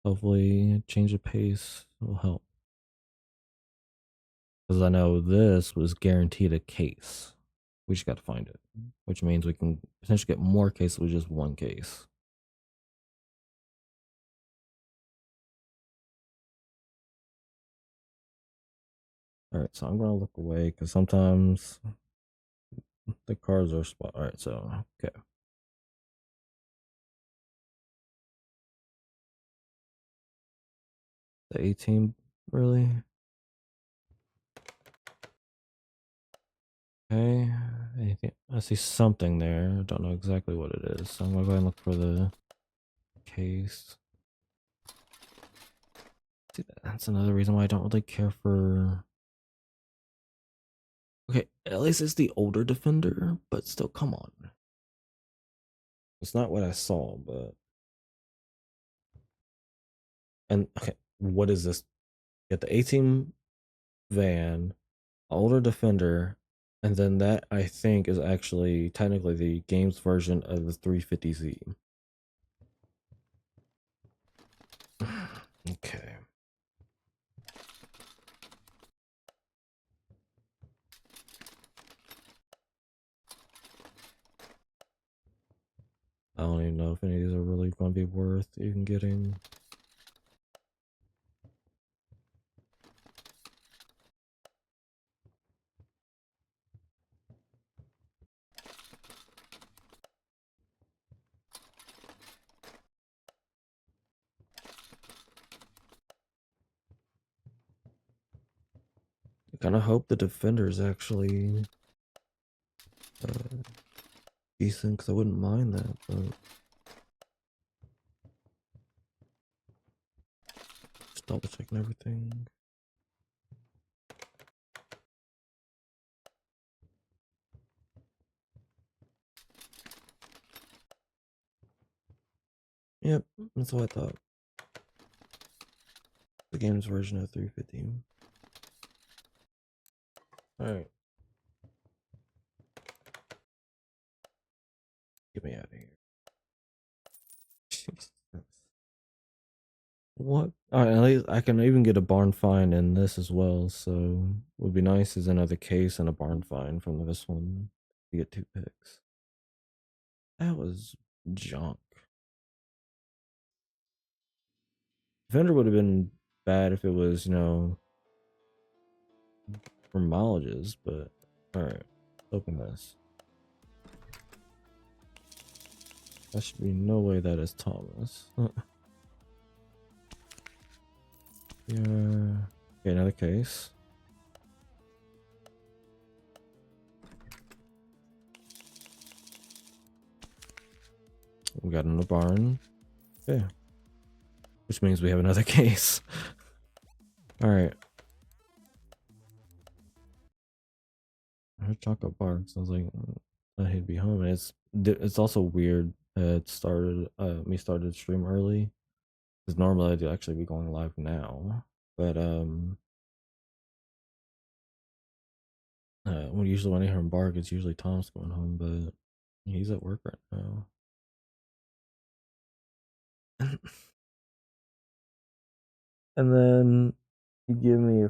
Hopefully, change of pace will help. Because I know this was guaranteed a case. We just got to find it. which means we can potentially get more cases with just one case. All right, so I'm gonna look away because sometimes the cards are spot. All right, so okay. The 18, really? Okay, anything? I see something there. I don't know exactly what it is. So I'm gonna go ahead and look for the case. See, that's another reason why I don't really care for. Okay, at least it's the older defender, but still, come on. It's not what I saw, but. And okay, what is this? Get the 18 van, older defender, and then that I think is actually technically the game's version of the 350Z. Okay. I don't even know if any of these are really going to be worth even getting. I kind of hope the defender is actually decent, because I wouldn't mind that, but just double checking everything. Yep, that's what I thought. The game's version of 350. Alright. Get me out of here. Jesus. What? Alright, at least I can even get a barn find in this as well, so what would be nice is another case and a barn find from this one. You get 2 picks. That was junk. Defender would have been bad if it was, from mileages, but alright. Open this. That should be no way that is Thomas. Yeah. Okay, another case. We got in the barn. Yeah. Which means we have another case. Alright. I heard chocolate bar, so I was like, he'd be home. And it's also weird it started me started to stream early. Because normally I'd actually be going live now. But when I hear him bark, it's usually Tom's going home, but he's at work right now. And then you give me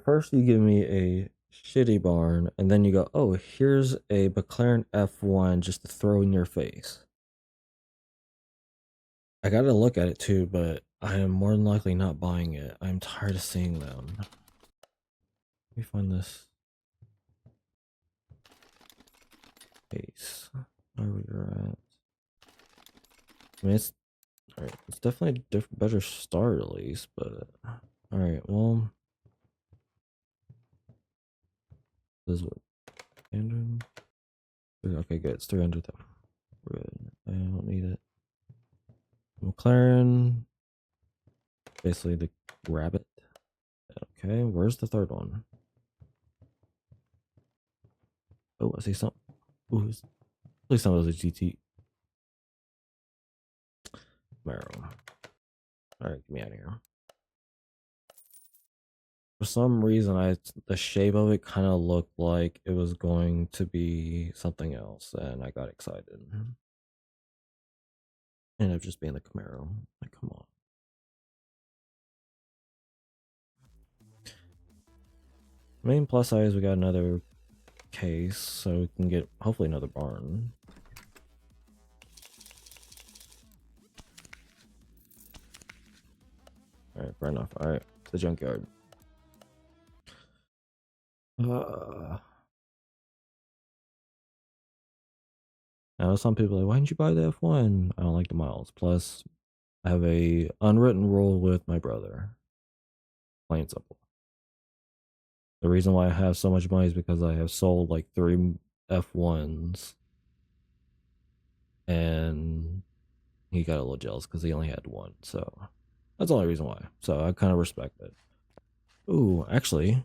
a shitty barn, and then you go, oh, here's a McLaren F1 just to throw in your face. I gotta look at it too, but I am more than likely not buying it. I'm tired of seeing them. Let me find this case. Where we're at. I mean, it's alright. It's definitely a better start at least, but alright. Well, this is what 300. Okay, good. It's 300 though. Good. I don't need it. McLaren. Basically the rabbit. Okay, where's the third one? Oh, I see something. Ooh, please tell me it was a GT. Marrow. Alright, get me out of here. For some reason, the shape of it kind of looked like it was going to be something else, and I got excited. Ended up just being the Camaro. Like, come on. Main plus side is we got another case so we can get hopefully another barn. Alright, fair enough. Alright, the junkyard. I know some people are like, why didn't you buy the F1? I don't like the miles. Plus, I have a unwritten rule with my brother. Plain and simple. The reason why I have so much money is because I have sold like 3 F1s. And he got a little jealous because he only had one. So that's the only reason why. So I kind of respect it. Ooh, actually,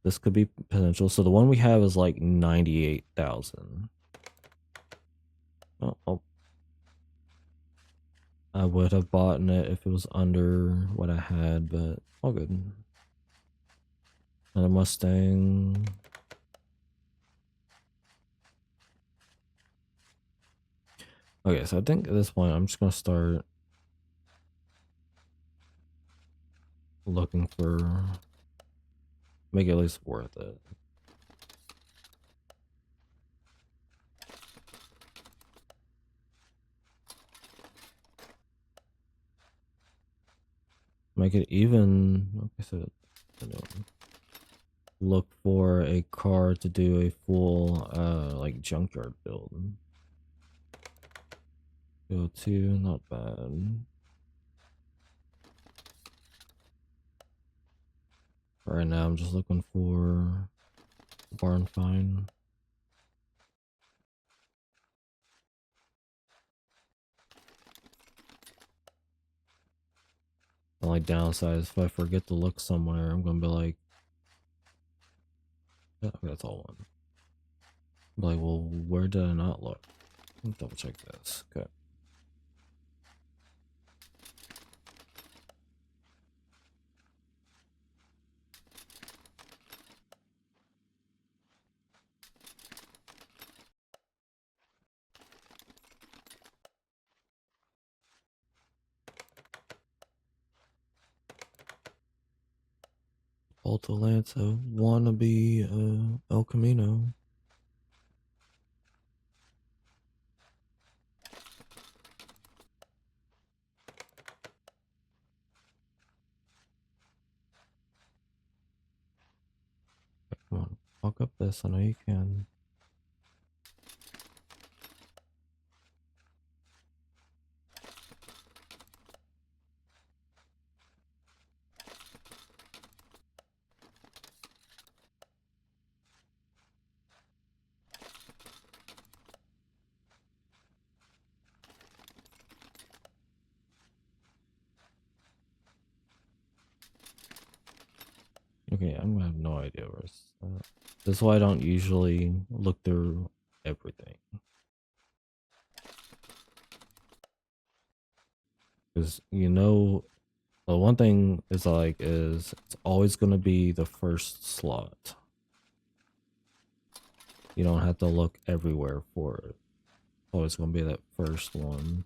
this could be potential. So the one we have is like 98,000. Oh, I would have bought it if it was under what I had, but all good. Another Mustang. Okay, so I think at this point I'm just gonna start looking for make it at least worth it. Make it even. Okay, so look for a car to do a full like junkyard build. Go to, not bad. Right now I'm just looking for barn find. The only downside is if I forget to look somewhere, I'm gonna be like, yeah, okay, that's all one. I'm like, well, where did I not look? Let me double check this. Okay. Alta Lanza wannabe El Camino. Come on, fuck up this. I know you can. Okay, I'm gonna have no idea where it's That's why I don't usually look through everything. Because you know, the one thing is like is it's always gonna be the first slot. You don't have to look everywhere for it. It's always gonna be that first one.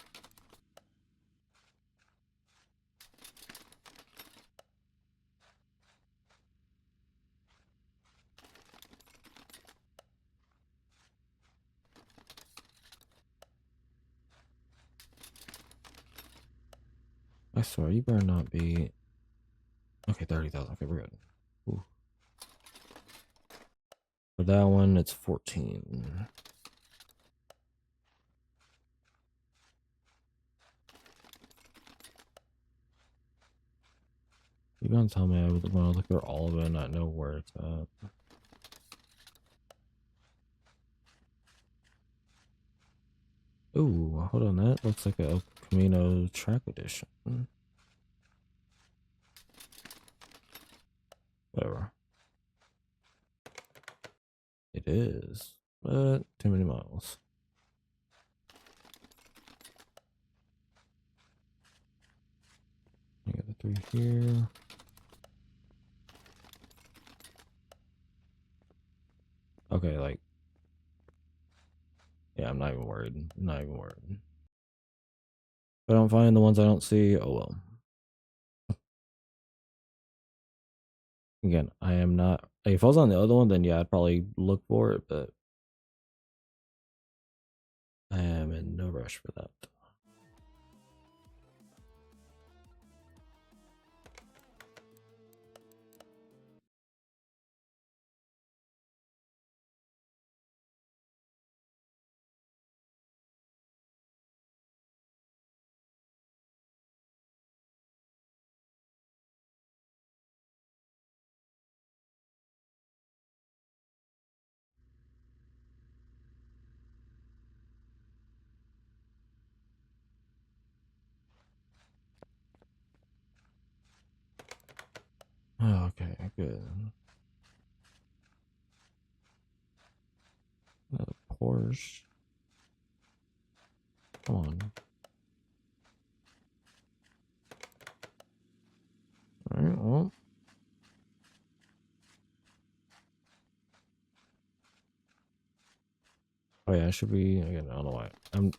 I swear, you better not be. Okay, 30,000. Okay, we're good. Ooh. For that one, it's 14. You're gonna tell me I would want to look through all of it and not know where it's at. Ooh, hold on, that looks like a El Camino track edition. Whatever. It is, but too many miles. I got the 3 here. Okay, like, yeah, I'm not even worried. I'm not even worried. If I don't find the ones I don't see, oh well. Again, I am not. Like, if I was on the other one, then yeah, I'd probably look for it, but I am in no rush for that. Oh, okay, good. Another Porsche. Come on. All right. Well. Oh yeah, I should be. Again, I don't know why. I'm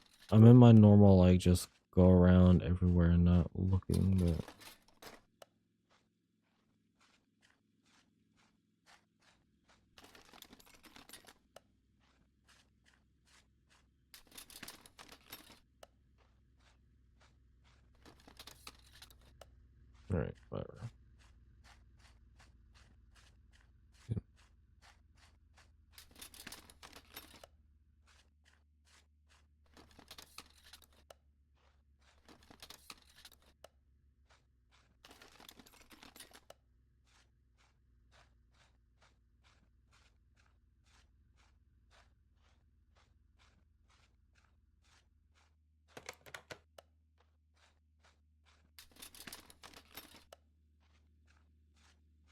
in my normal like just go around everywhere and not looking, but. All right, whatever.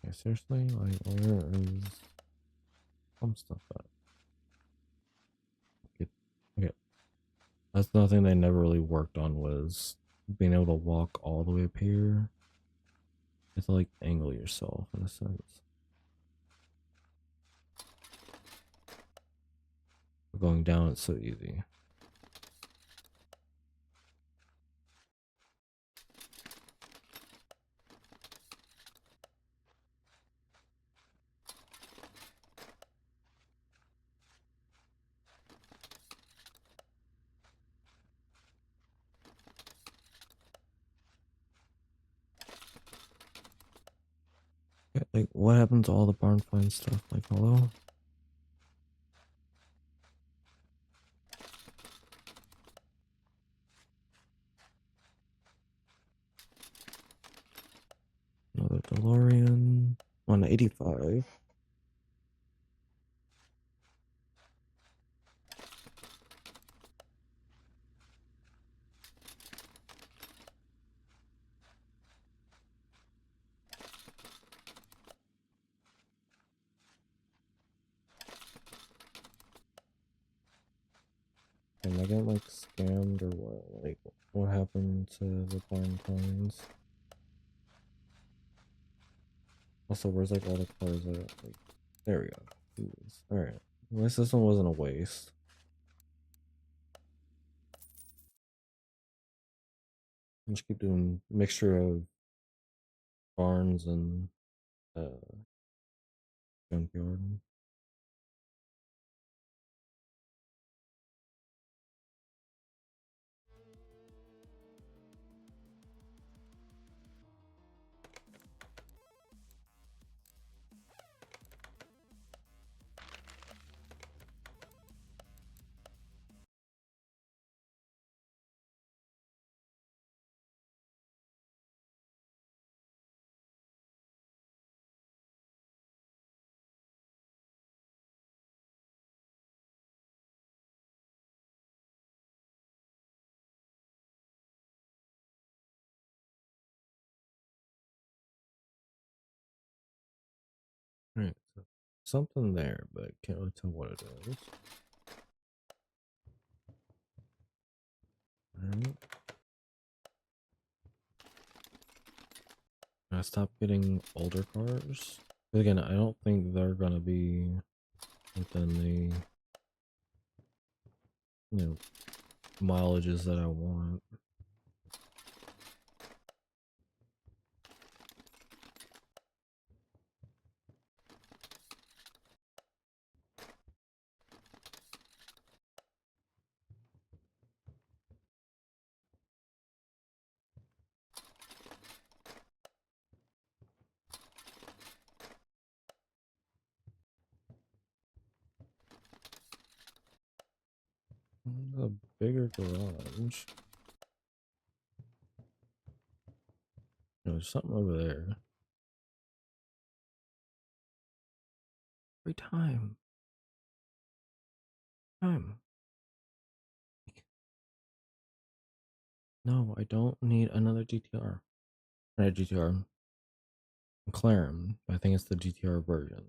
Okay, seriously, like where is some stuff at? Okay, that's nothing they never really worked on was being able to walk all the way up here. You have to like angle yourself in a sense. Going down, it's so easy. Yeah, like, what happened to all the barn find stuff? Like, hello? Another DeLorean. 185. Am I getting like scammed or what? Like, what happened to the barn finds? Also, where's like all the cars at? Like, there we go. Jesus. All right. At least this one wasn't a waste. Just keep doing mixture of barns and junkyard. All right. So something there, but can't really tell what it is. All right. I stop getting older cars. But again, I don't think they're gonna be within the mileages that I want. A bigger garage. There's something over there. Every time. Time. No, I don't need another GTR. Not a GTR. McLaren. I think it's the GTR version.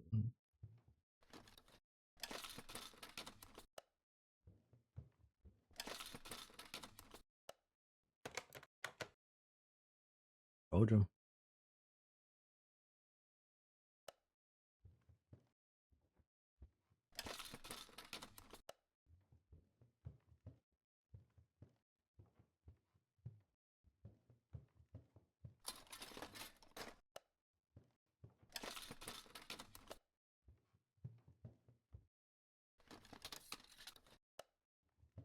Belgium.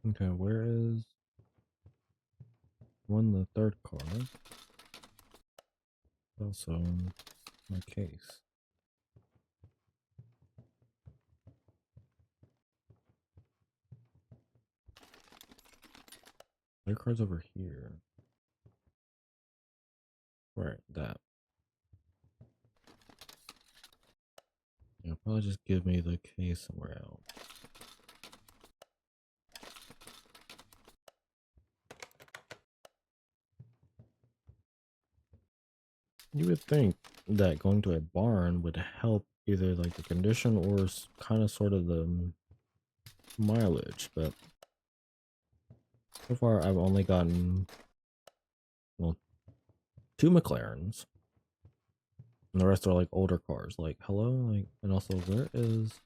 Okay, where is the third car? Also my case. Their car's over here. Right, that. Yeah, probably just give me the case somewhere else. You would think that going to a barn would help either like the condition or kind of sort of the mileage, but so far I've only gotten, well, 2 McLarens, and the rest are like older cars. Like, hello? Like, and also, where is.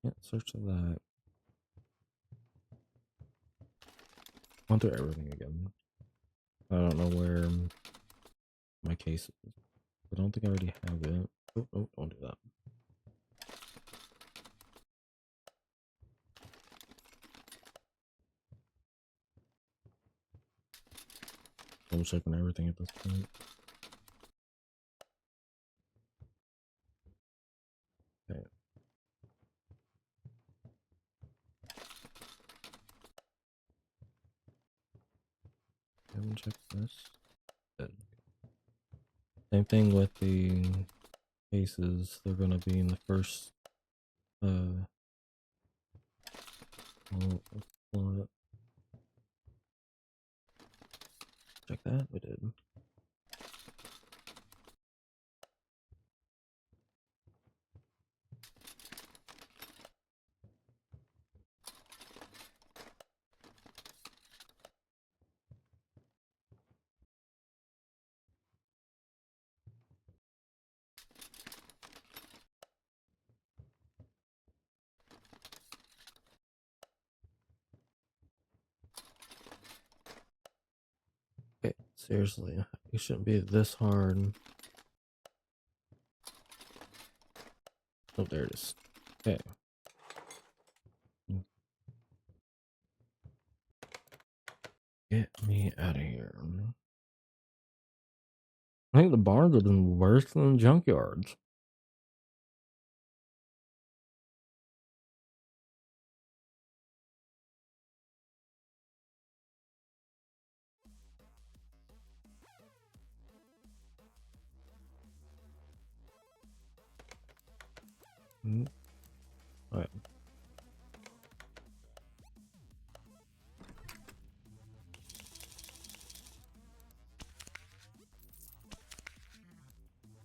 Can't search that. Gone through everything again. I don't know where my case is. I don't think I already have it. Oh, oh, don't do that. I'm checking everything at this point. Okay. Haven't checked this. Good. Same thing with the cases. They're gonna be in the first slot. Check that. We did. Okay, seriously, it shouldn't be this hard. Oh, there it is. Okay. Get me out of here. I think the barns have been worse than the junkyards. Alright.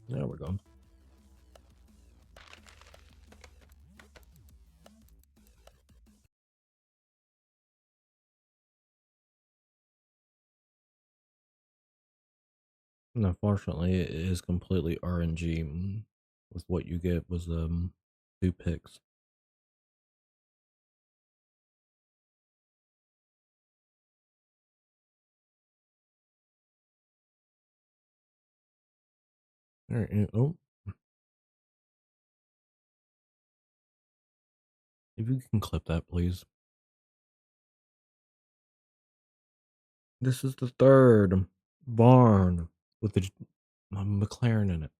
There we go. And unfortunately, it is completely RNG. With what you get was 2 picks. Alright, oh. If you can clip that, please. This is the third barn with the McLaren in it.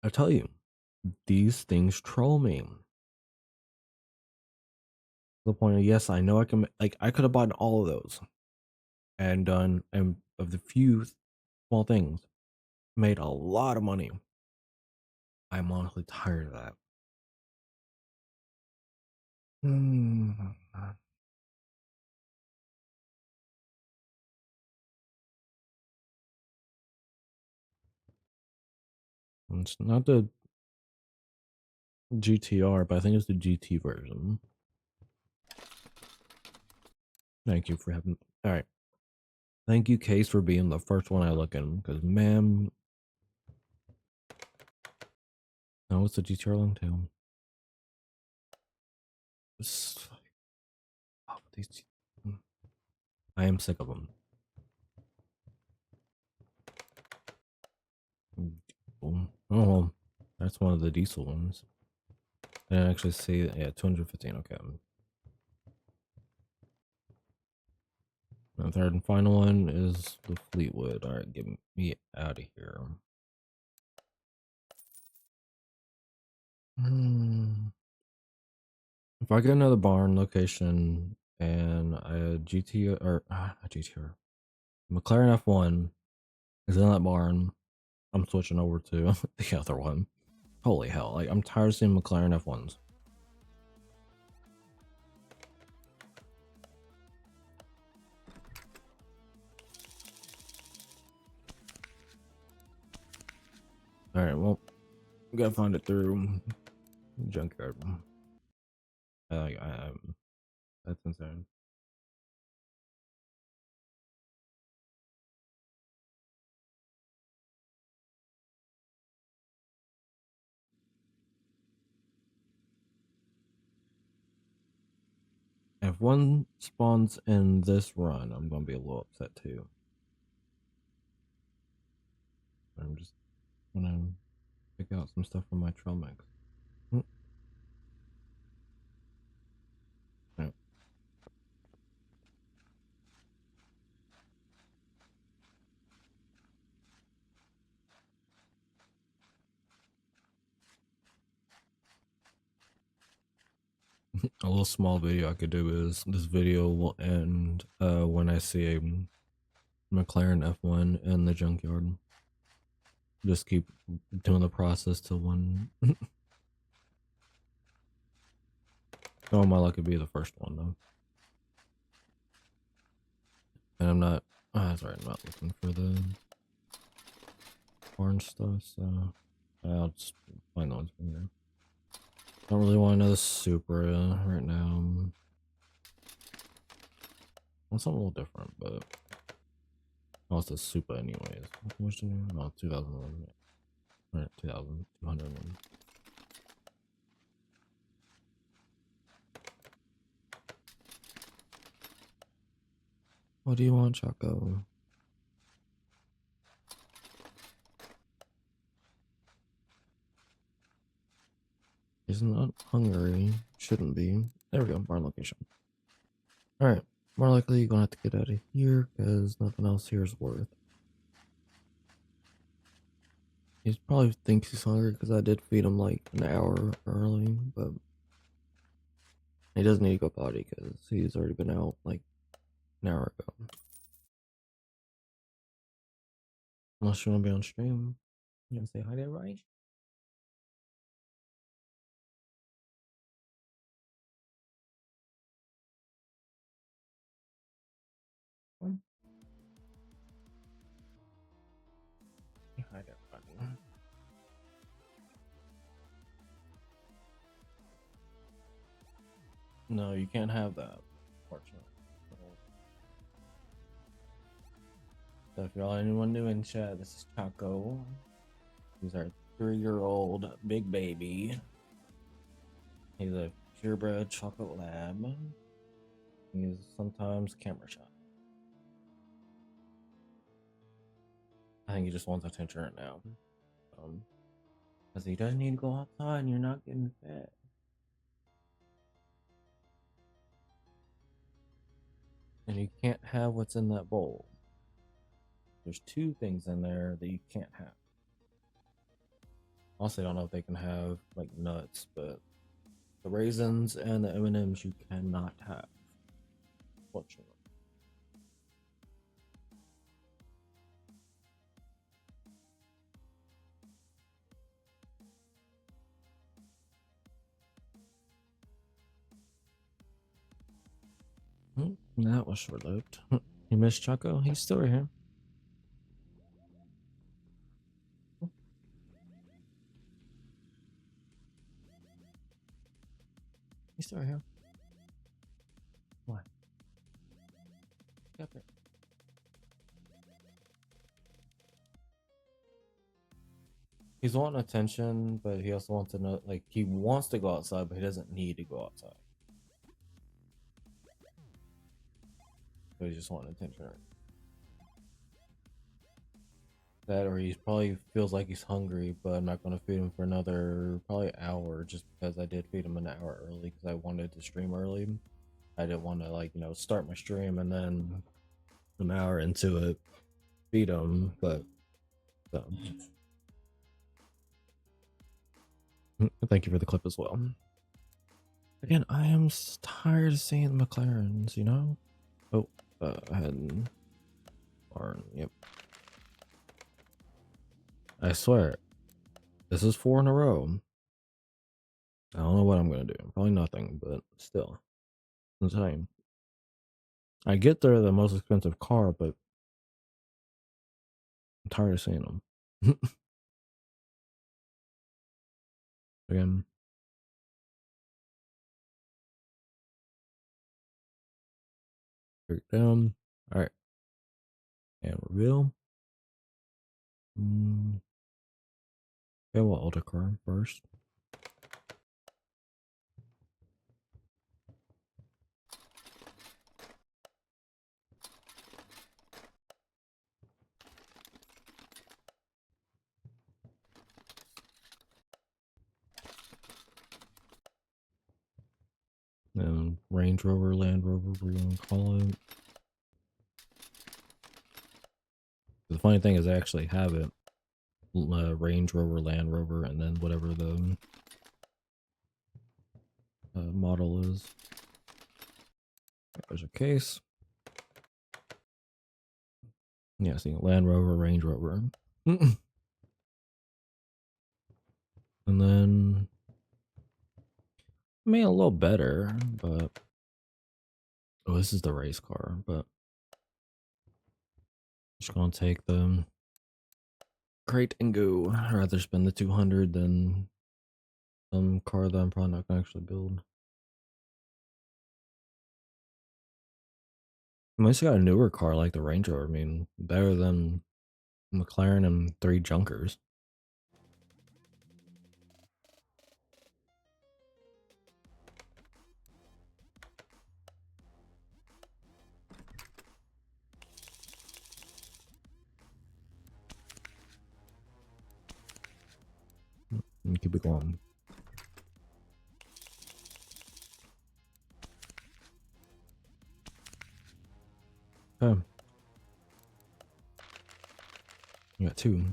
I tell you, these things troll me. To the point of, yes, I know I can, like, I could have bought all of those and done, and of the few small things, made a lot of money. I'm honestly tired of that. It's not the GTR, but I think it's the GT version. Thank you for having. All right. Thank you, Case, for being the first one I look in. Because, man, no, it's the GTR Longtail. Oh, these. I am sick of them. Oh, well, that's one of the diesel ones. I didn't actually see it. Yeah, 215. Okay. The third and final one is the Fleetwood. All right, get me out of here. If I get another barn location and a GT or a GTR, McLaren F1 is in that barn, I'm switching over to the other one. Holy hell! Like, I'm tired of seeing McLaren F1s. All right, well, we gotta find it through Junkyard. That's insane. If one spawns in this run, I'm gonna be a little upset too. I'm just gonna pick out some stuff from my trail mix. Yeah. A little small video I could do is this video will end when I see a McLaren F1 in the junkyard. Just keep doing the process till one. Oh, my luck could be the first one though. And I'm not. That's right. I'm not looking for the orange stuff, so I'll just find the ones from here. Don't really want another Supra right now. Want something a little different, but oh, it's a Supra anyways. How much do you? Oh, 2001. Alright, 2201. What do you want, Choco? He's not hungry. Shouldn't be. There we go. Barn location. Alright. More likely you're gonna have to get out of here because nothing else here is worth. He probably thinks he's hungry because I did feed him like an hour early, but he doesn't need to go potty because he's already been out like an hour ago. Unless you want to be on stream. You want to say hi to everybody? Say hi to everybody. No, you can't have that, fortunately. So if y'all anyone new in chat, this is Chaco. He's our 3-year-old big baby. He's a purebred chocolate lab. He's sometimes camera shy. I think he just wants attention right now. Because he doesn't need to go outside and you're not getting fed. And you can't have what's in that bowl. There's 2 things in there that you can't have. Also, I don't know if they can have like nuts, but the raisins and the M&Ms you cannot have. Fortunately. That was short lived. You missed Choco? He's still right here. He's still right here. Why? Get up here. He's wanting attention, but he also wants to know, like, he wants to go outside, but he doesn't need to go outside. So he's just wanting attention. That, or he probably feels like he's hungry, but I'm not going to feed him for another probably hour, just because I did feed him an hour early because I wanted to stream early. I didn't want to, like, start my stream and then an hour into it feed him, but so. Thank you for the clip as well. Again, I am tired of seeing the McLarens, Oh, I had barn. Yep. I swear, this is 4 in a row. I don't know what I'm gonna do. Probably nothing, but still, insane. I get they're the most expensive car, but I'm tired of seeing them. Again, break down. All right, and reveal. Okay, we'll auto car first. And Range Rover, Land Rover, we're gonna call it. The funny thing is, I actually have it. Range Rover, Land Rover, and then whatever the model is. There's a case. Yeah, see, Land Rover, Range Rover. And then, I mean, a little better, but oh, this is the race car, but just gonna take the crate and go. I'd rather spend the 200 than some car that I'm probably not gonna actually build. I least got a newer car like the Range Rover. I mean, better than McLaren and 3 Junkers. And keep it going. Okay. You got 2.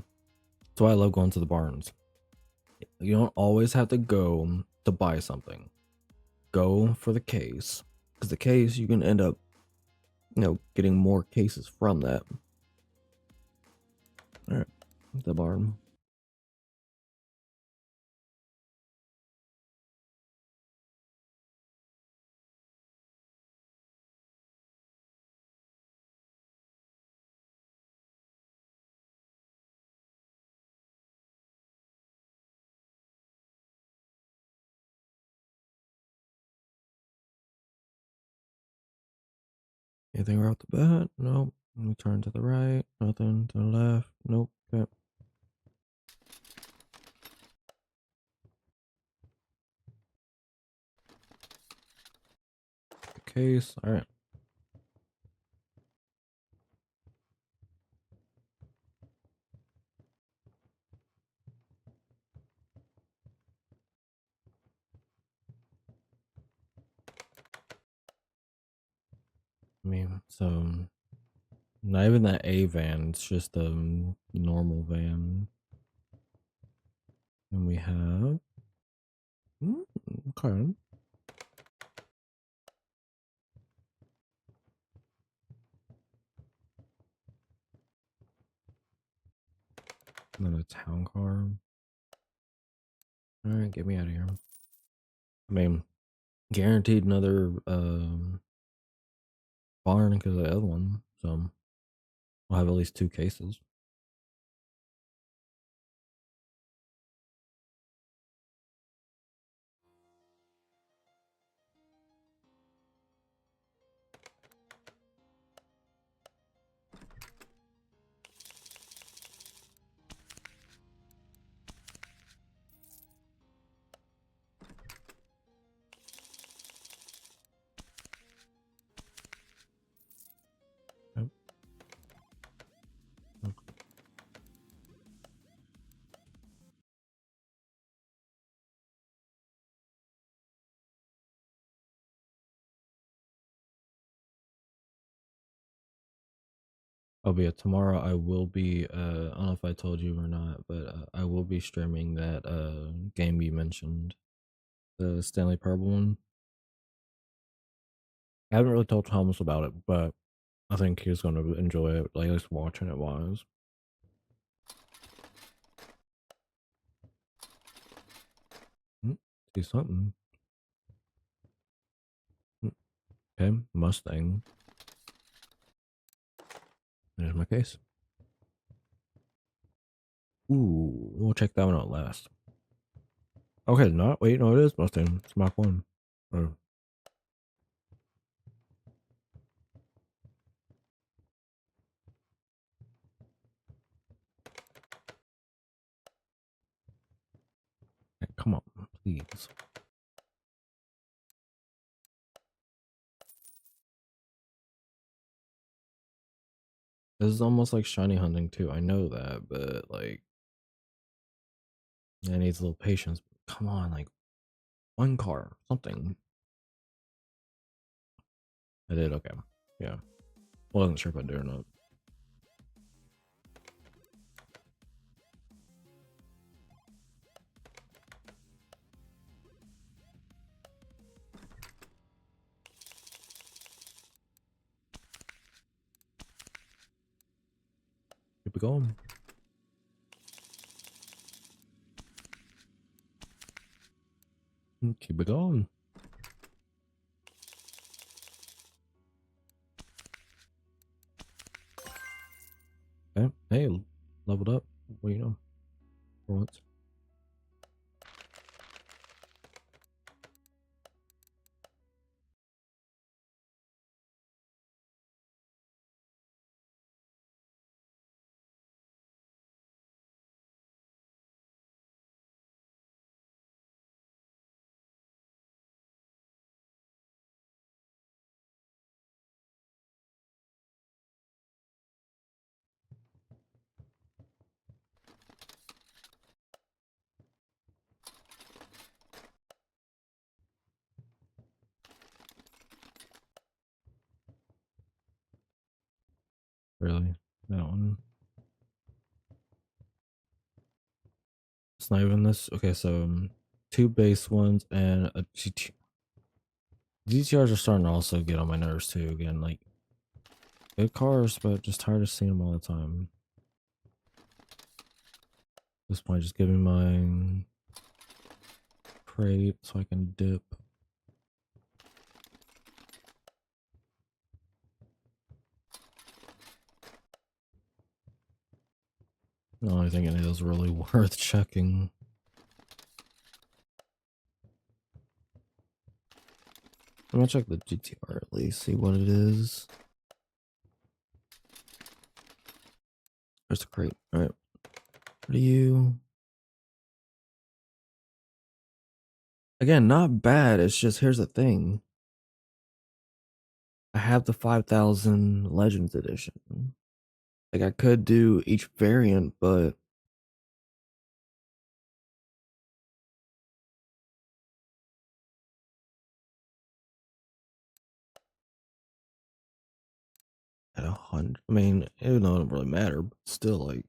That's why I love going to the barns. You don't always have to go to buy something. Go for the case. Because the case, you can end up, getting more cases from that. Alright. The barn. Anything right off the bat? Nope. Let me turn to the right. Nothing to the left. Nope. Okay. The case. All right. I mean, so not even that A van. It's just a normal van. And we have okay. Another town car. All right, get me out of here. I mean, guaranteed another barn because of the other one. So I'll have at least 2 cases. Yep. I'll be tomorrow. I will be. I don't know if I told you or not, but I will be streaming that game you mentioned, the Stanley Parable one. I haven't really told Thomas about it, but I think he's going to enjoy it. Like, at least watching it wise. See something. Okay, Mustang. There's my case. Ooh, we'll check that one out last. Okay, not wait, no, it is Mustang. It's Mach 1. Oh, come on, please. This is almost like shiny hunting too. I know that, but like, it needs a little patience. Come on, like one car, something. I did okay. Yeah, wasn't sure if I did or not. Keep it going. Keep it going. Okay. Hey, leveled up. Well, you know, for once. Really, that one. It's not even this. Okay, so 2 base ones and a GT. GTRs are starting to also get on my nerves too. Again, like good cars, but just tired of seeing them all the time. At this point, just give me my crate so I can dip. No, I think any of those are really worth checking. I'm gonna check the GTR at least, see what it is. There's the crate. All right. What are you? Again, not bad. It's just here's the thing. I have the 5,000 Legends Edition. Like I could do each variant, but at 100, I mean, it don't really matter, but still, like,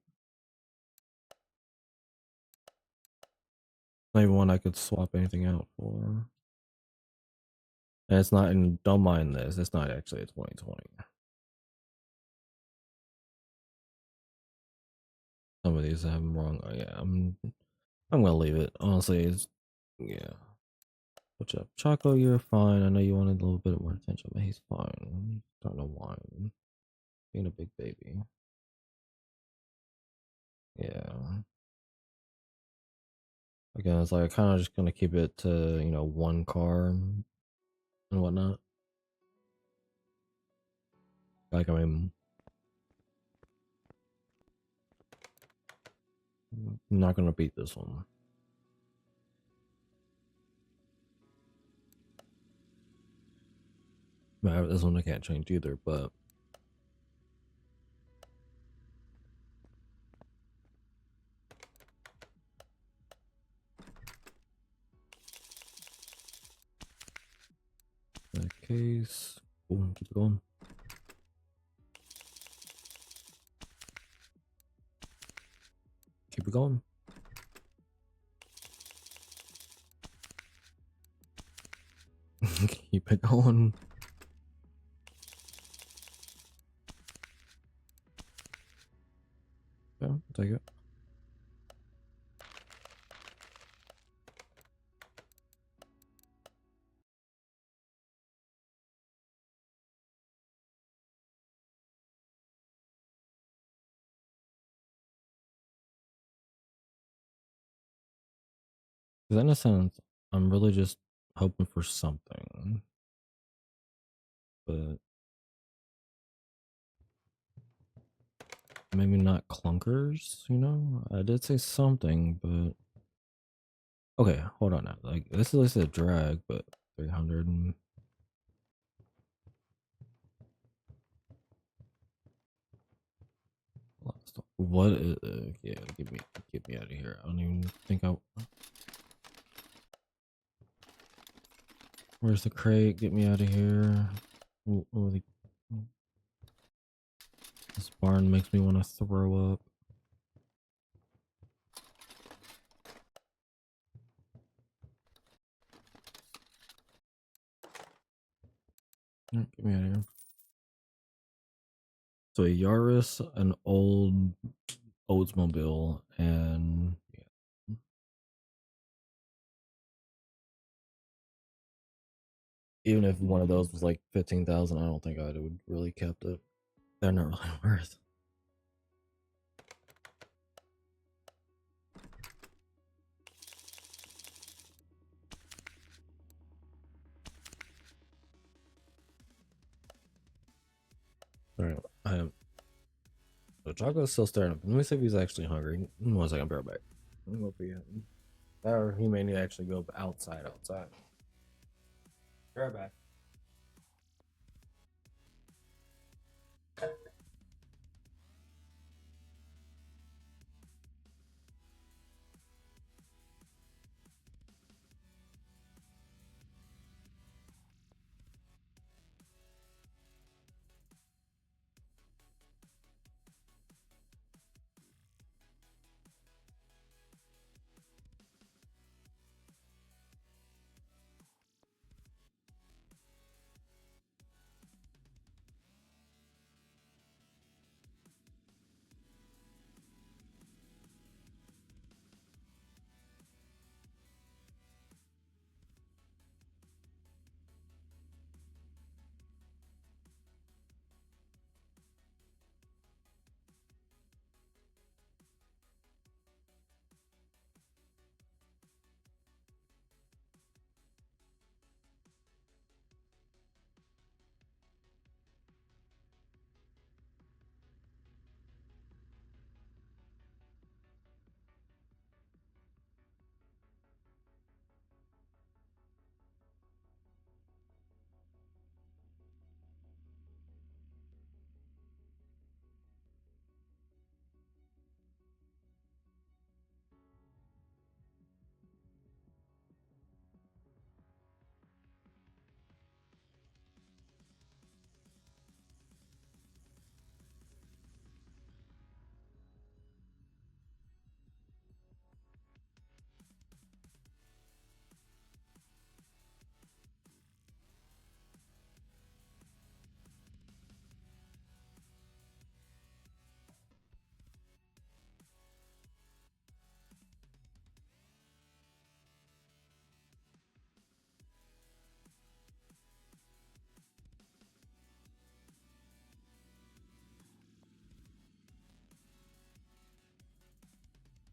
Not even one I could swap anything out for. And it's not, and don't mind this, it's not actually a 2020. Some of these I have them wrong. Oh, yeah, I'm gonna leave it. Honestly, it's yeah. What's up? Choco, you're fine. I know you wanted a little bit more attention, but he's fine. He's starting to whine. Being a big baby. Yeah. Again, it's like kind of just gonna keep it to, you know, one car and whatnot. Like, I mean, I'm not gonna beat this one. This one I can't change either, but in that case, boom, keep it going. Keep it going. Keep it going. Yeah, I'll take it. Because in a sense, I'm really just hoping for something, but maybe not clunkers. You know, I did say something, but okay, hold on now. Like this is at least a drag, but 300. What is? Yeah, get me out of here. I don't even think I. Where's the crate? Get me out of here. This barn makes me want to throw up. Get me out of here. So a Yaris, an old Oldsmobile, and yeah. Even if one of those was like 15,000, I don't think I would really kept it. They're not really worth. All right, I am. So Choco's still staring up. Let me see if he's actually hungry. 1 second, I'll be right back. I'm gonna go for him. Or he may need to actually go outside. Be right back.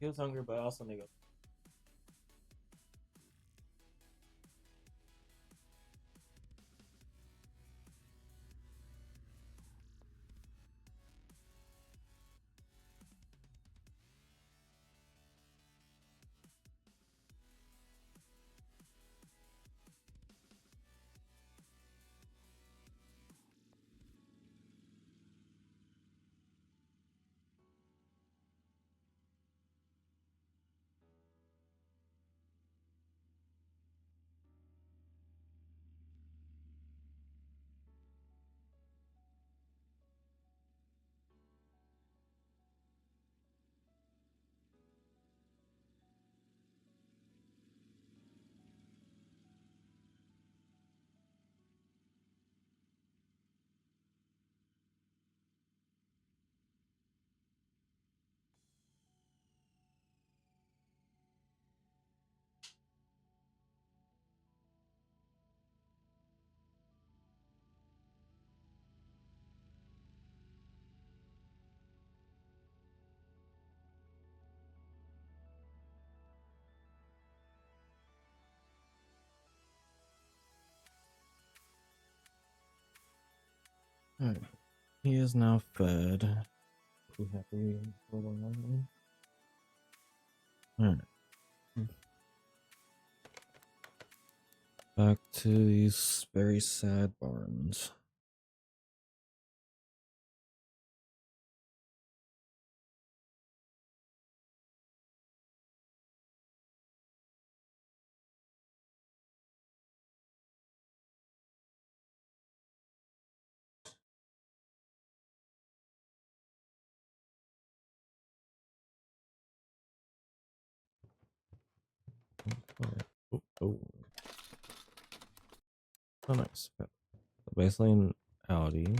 He was hungry, but I also need to go. Alright. He is now fed. We happy for the moment? Alright. Back to these very sad barns. Oh, oh. Oh nice. Okay. So basically an Audi.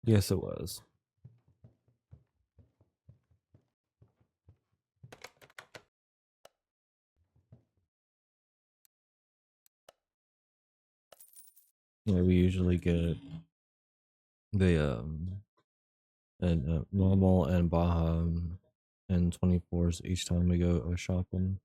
Yes, it was. Yeah, we usually get the and normal and Baja and 24s each time we go shopping.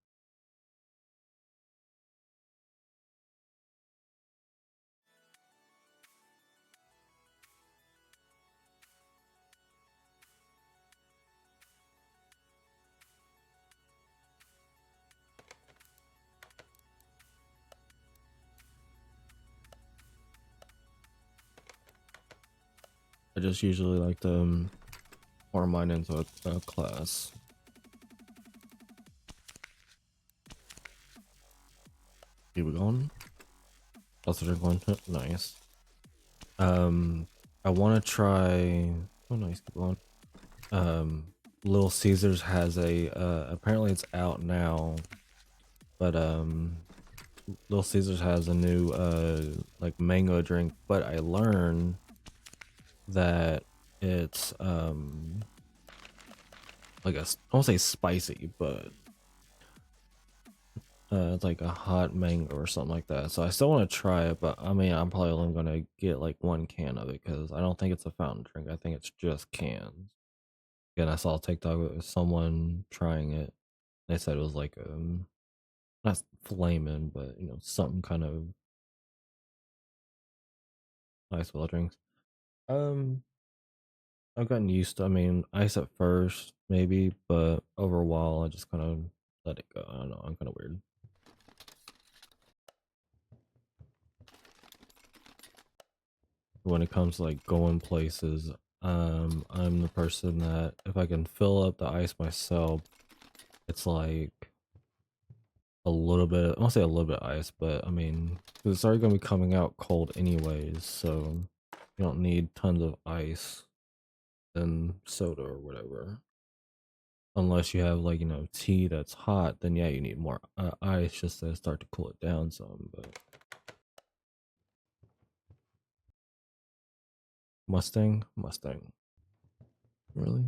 I just usually like to pour mine into a class. Keep it going. Also drink one. Nice. I want to try. Oh, nice. Keep going. Little Caesars has a. Apparently it's out now, but Little Caesars has a new like mango drink. But I learned that it's like I won't say spicy, but it's like a hot mango or something like that. So I still want to try it, but I mean, I'm probably only gonna get like one can of it because I don't think it's a fountain drink. I think it's just cans. Again, I saw a TikTok with someone trying it. They said it was like not flaming, but you know, something kind of nice well drinks. Um, I've gotten used to. I mean, ice at first maybe, but over a while, I just kind of let it go. I don't know. I'm kind of weird. When it comes to like going places, I'm the person that if I can fill up the ice myself, it's like a little bit, I won't say a little bit of ice, but I mean, 'cause it's already gonna be coming out cold anyways, so you don't need tons of ice and soda or whatever. Unless you have like, you know, tea that's hot, then yeah, you need more ice just to start to cool it down some, but Mustang. Really?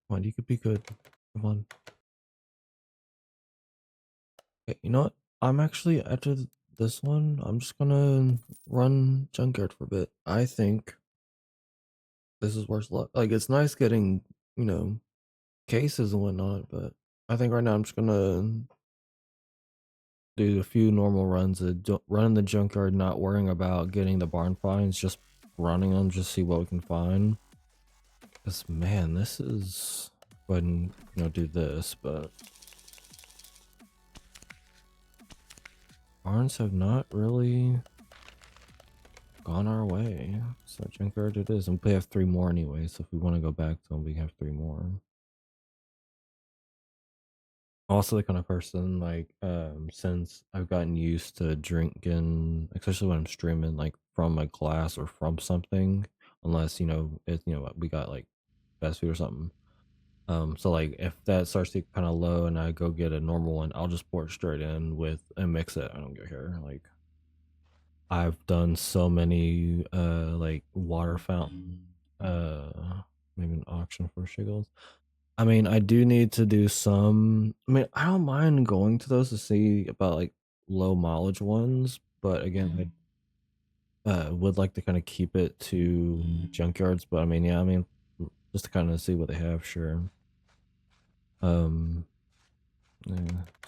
Come on, you could be good. Come on. Okay, you know what? I'm actually after this one. I'm just gonna run Junkyard for a bit. I think this is worse luck. Like it's nice getting cases and whatnot, but I think right now I'm just gonna do a few normal runs. Running the Junkyard, not worrying about getting the barn finds, just running them, just see what we can find. Cause man, this is go ahead and do this, but barns have not really gone our way. So Junkyard it is, and we have 3 more anyway. So if we want to go back to them, we have 3 more. Also the kind of person like since I've gotten used to drinking, especially when I'm streaming, like from a glass or from something, unless we got like fast food or something. So like if that starts to get kind of low and I go get a normal one, I'll just pour it straight in with and mix it. I don't go here. Like I've done so many like water fountain maybe an auction for shiggles. I mean, I do need to do some. I mean, I don't mind going to those to see about like low mileage ones, but again, I would like to kind of keep it to junkyards. But I mean, yeah, I mean, just to kind of see what they have, sure. Yeah,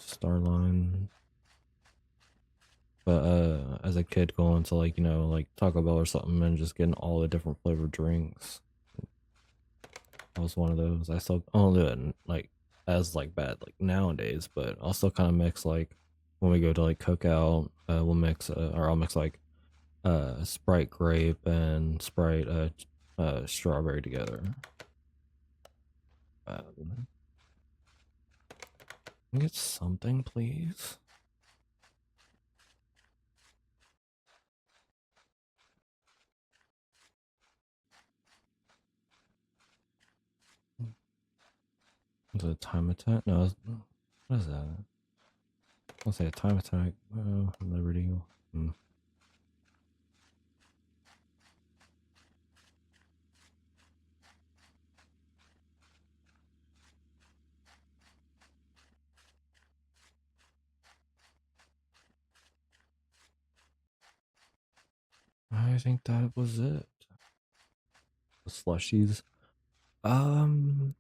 Starline. But as a kid, going to like like Taco Bell or something and just getting all the different flavored drinks. I was one of those. I don't do it like as like bad like nowadays, but I'll still kind of mix like when we go to like cookout, we'll mix or I'll mix like Sprite grape and Sprite strawberry together. Can I get something, please? Is it a time attack? No, what is that? I'll say a time attack. Liberty. Hmm. I think that was it. The slushies. Um,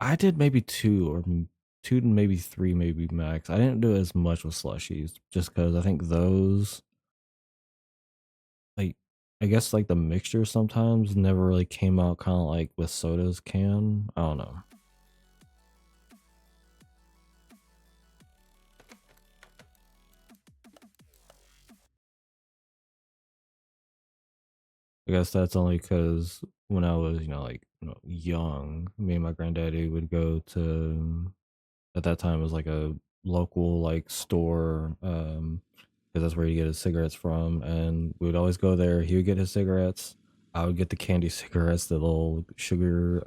I did maybe 2 to maybe 3, maybe max. I didn't do as much with slushies just because I think those, like, I guess like the mixture sometimes never really came out kind of like with sodas can. I don't know. I guess that's only because when I was, like, young, me and my granddaddy would go to, at that time, it was like a local like store, because that's where he get his cigarettes from, and we would always go there. He would get his cigarettes. I would get the candy cigarettes, the little sugar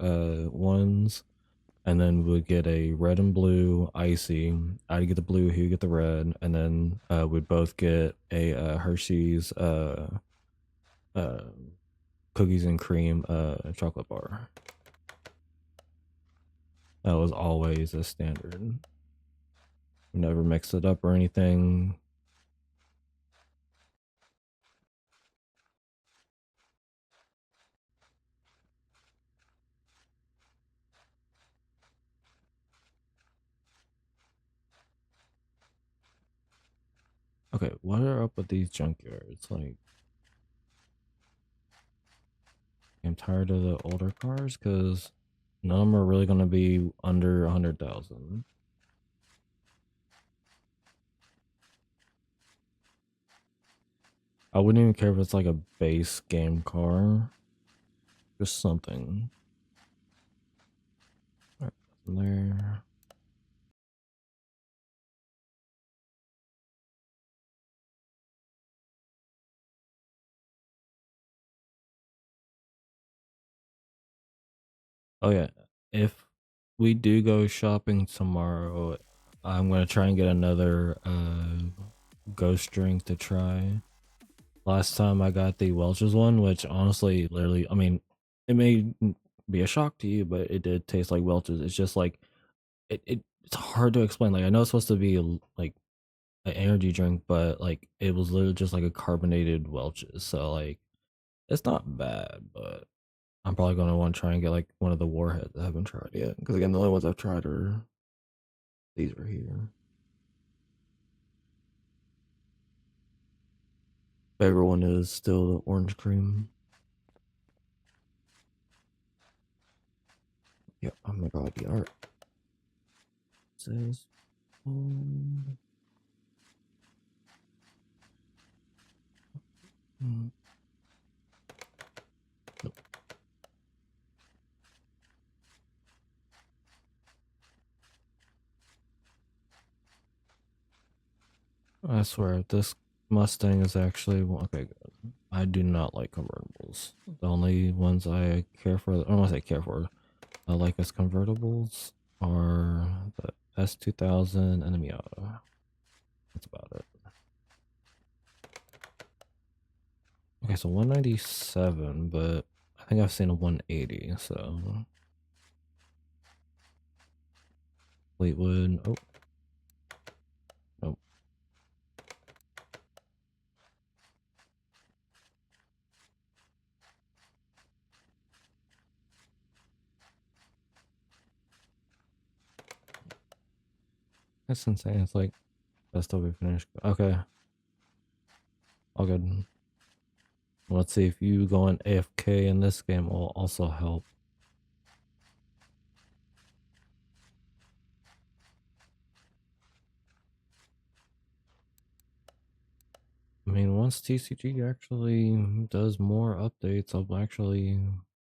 ones, and then we would get a red and blue icy. I'd get the blue, he would get the red, and then we'd both get a Hershey's uh cookies and cream chocolate bar. That was always a standard. Never mixed it up or anything. Okay, what are up with these junkyards? Like, I'm tired of the older cars because none of them are really gonna be under 100,000. I wouldn't even care if it's like a base game car, just something. All right, there. Oh yeah, if we do go shopping tomorrow, I'm gonna try and get another ghost drink to try. Last time I got the Welch's one, which honestly, literally, I mean, it may be a shock to you, but it did taste like Welch's. It's just like it's hard to explain. Like I know it's supposed to be like an energy drink, but like it was literally just like a carbonated Welch's. So like it's not bad, but I'm probably gonna want to try and get like one of the warheads I haven't tried yet. Because again, the only ones I've tried are these right here. Favorite one is still the orange cream. Yep. Oh my god, the art says. Mm, nope. I swear, this Mustang is actually okay. Good. I do not like convertibles. The only ones I care for, I don't want to say care for, I like as convertibles are the S2000 and the Miata. That's about it. Okay, so 197, but I think I've seen a 180, so Fleetwood. Oh, nope. That's insane. It's like that's still be finished. Okay, all good. Let's see if you going AFK in this game will also help. I mean, once TCG actually does more updates, I'll actually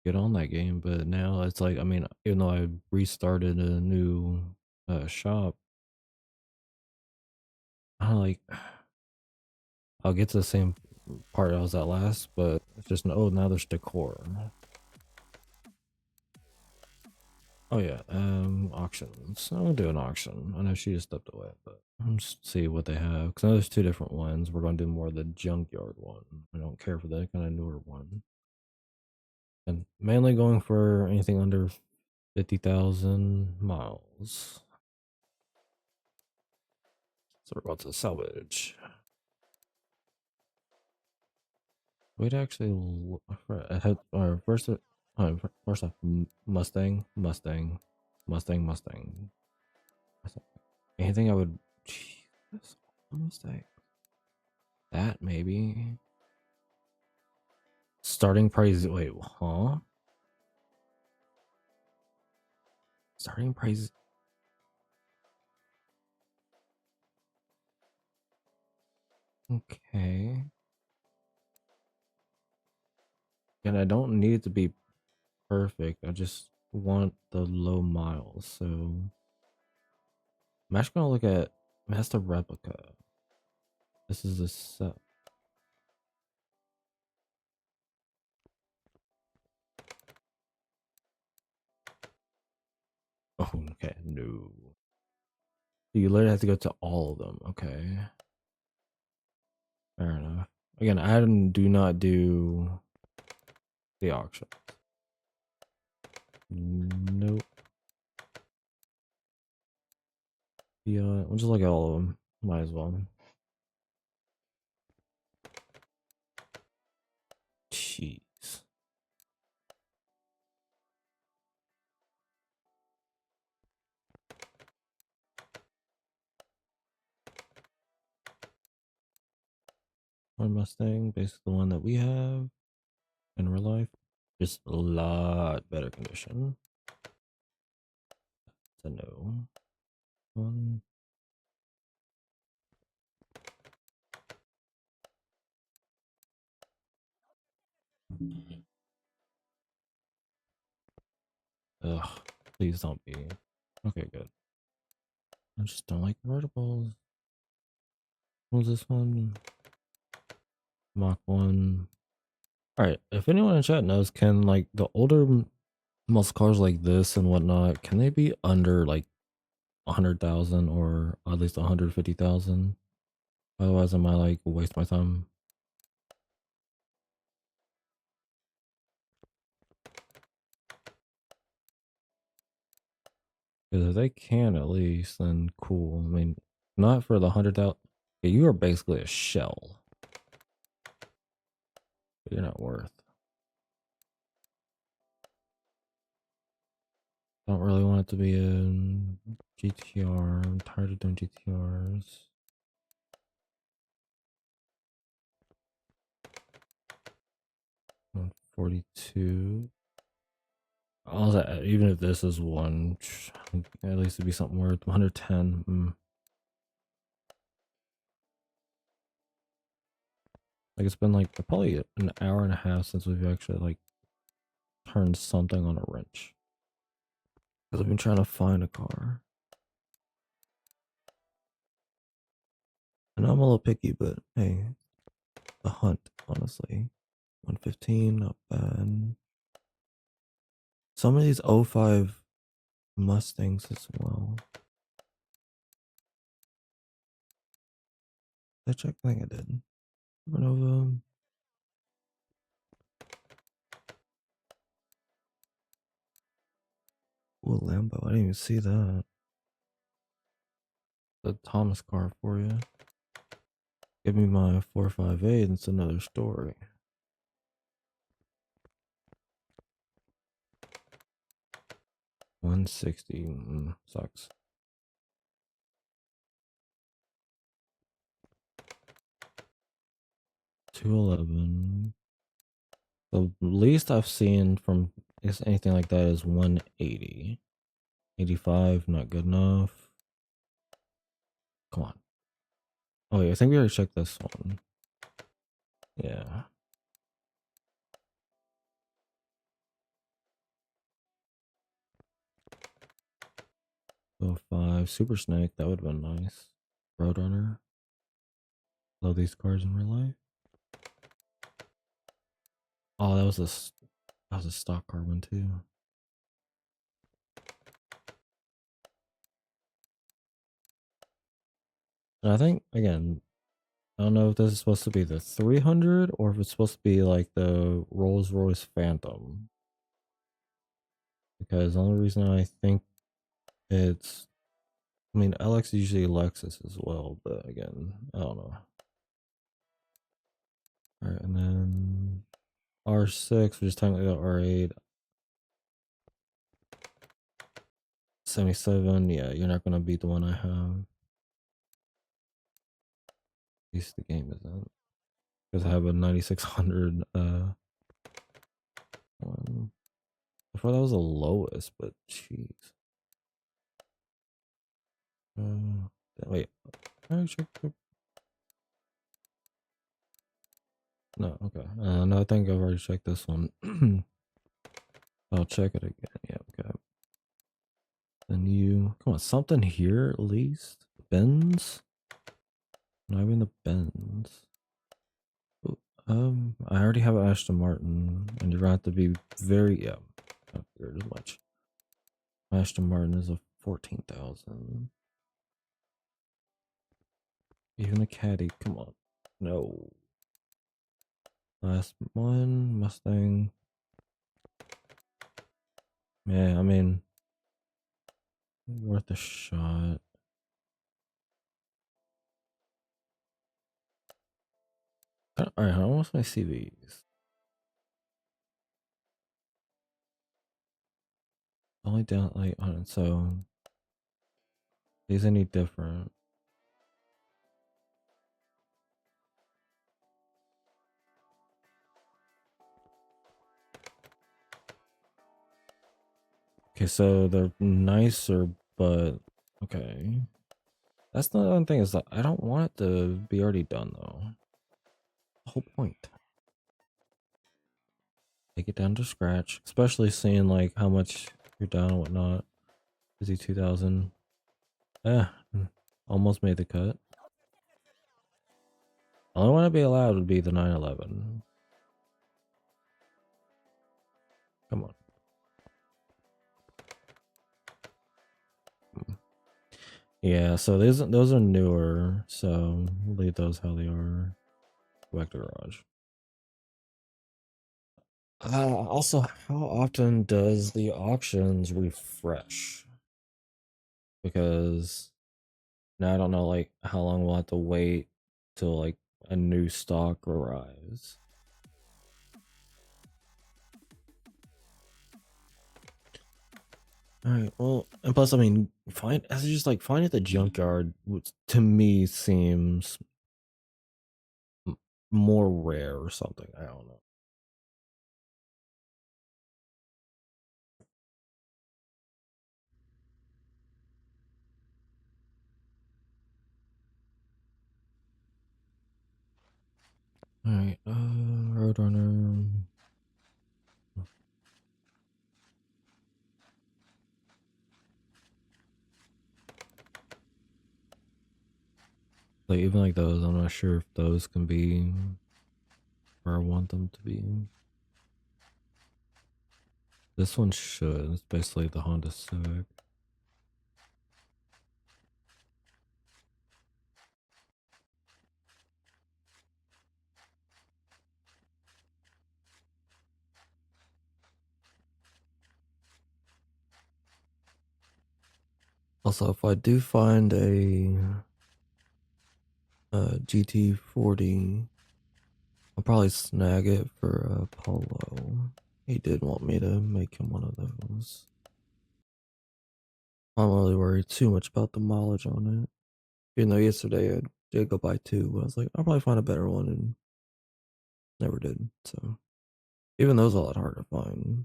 get on that game. But now it's like, I mean, even though I restarted a new shop, I like I'll get to the same part I was at last, but it's just oh now there's decor. Oh yeah, auctions. I'll do an auction. I know she just stepped away, but I'll just see what they have. Because I know there's two different ones. We're gonna do more of the junkyard one. I don't care for that kind of newer one. And mainly going for anything under 50,000 miles. So we're about to salvage. We'd actually first first off Mustang. Anything I would Jesus, Mustang. That maybe. Starting price wait, huh? Starting price okay. And I don't need it to be perfect. I just want the low miles. So I'm actually gonna look at that's the replica. This is a set. Oh, okay, no. You literally have to go to all of them. Okay, fair enough. Again, I do not do the auction. Nope. Yeah, we'll just look at all of them. Might as well. Jeez. One Mustang, basically the one that we have in real life, just a lot better condition. So no. One. Ugh, please don't be. Okay, good. I just don't like convertibles. What was this one? Mach 1. Alright, if anyone in chat knows, can like the older muscle cars like this and whatnot, can they be under like 100,000 or at least 150,000? Otherwise, I might like waste my time. Because if they can at least, then cool. I mean, not for the 100,000. Yeah, you are basically a shell. But you're not worth. Don't really want it to be a GTR. I'm tired of doing GTRs. On 42. Also, even if this is one, at least it'd be something worth 110. Like it's been like probably an hour and a half since we've actually like turned something on a wrench. Because I've been trying to find a car. And I'm a little picky, but hey, the hunt, honestly. 115, not bad. Some of these '05 Mustangs as well. Did I check? I think I did. Supernova. Ooh, Lambo. I didn't even see that. The Thomas car for you. Give me my 458 and it's another story. $160 sucks. $211. The least I've seen from is anything like that is 180. 85, not good enough. Come on. Oh wait, I think we already checked this one. Yeah. Oh, 05 Super Snake, that would have been nice. Roadrunner. Love these cars in real life. Oh, that was a stock car one too. And I think again, I don't know if this is supposed to be the 300 or if it's supposed to be like the Rolls Royce Phantom. Because the only reason I think it's, I mean, LX is usually Lexus as well, but again, I don't know. All right, and then R6, which is technically the R8. 77, yeah, you're not gonna beat the one I have. At least the game isn't. Because I have a 9600 one. Before that was the lowest, but jeez. Wait. I check. No, okay. No, I think I've already checked this one. I'll check it again. Yeah, okay. Then you come on, something here at least. Benz? Not even the Benz. Ooh, I already have an Aston Martin, and you're gonna have to be very not very much. Aston Martin is a 14,000. Even a caddy, come on. No. Last one, Mustang. Yeah, I mean, worth a shot. Alright, how else can I see these? Only down like on it, so these any different? Okay, so they're nicer, but okay. That's the other thing is that I don't want it to be already done though. The whole point. Take it down to scratch, especially seeing like how much you're down and whatnot. Busy 2000. Almost made the cut. The only one I'd be allowed would be the 911. Come on. Yeah, so those are newer, so we'll leave those how they are. Go back to garage. Also, how often does the auctions refresh? because now I don't know like how long we'll have to wait till like a new stock arrives. All right. Well, and plus, I mean, find as just like finding the junkyard, which to me seems more rare or something. I don't know. All right. Roadrunner. Like even like those, I'm not sure if those can be where I want them to be. This one should. It's basically the Honda Civic. Also, if I do find a GT40, I'll probably snag it for Polo. He did want me to make him one of those. I don't really worry too much about the mileage on it. Even though yesterday I did go buy two, but I was like, I'll probably find a better one and never did. So even those are a lot harder to find.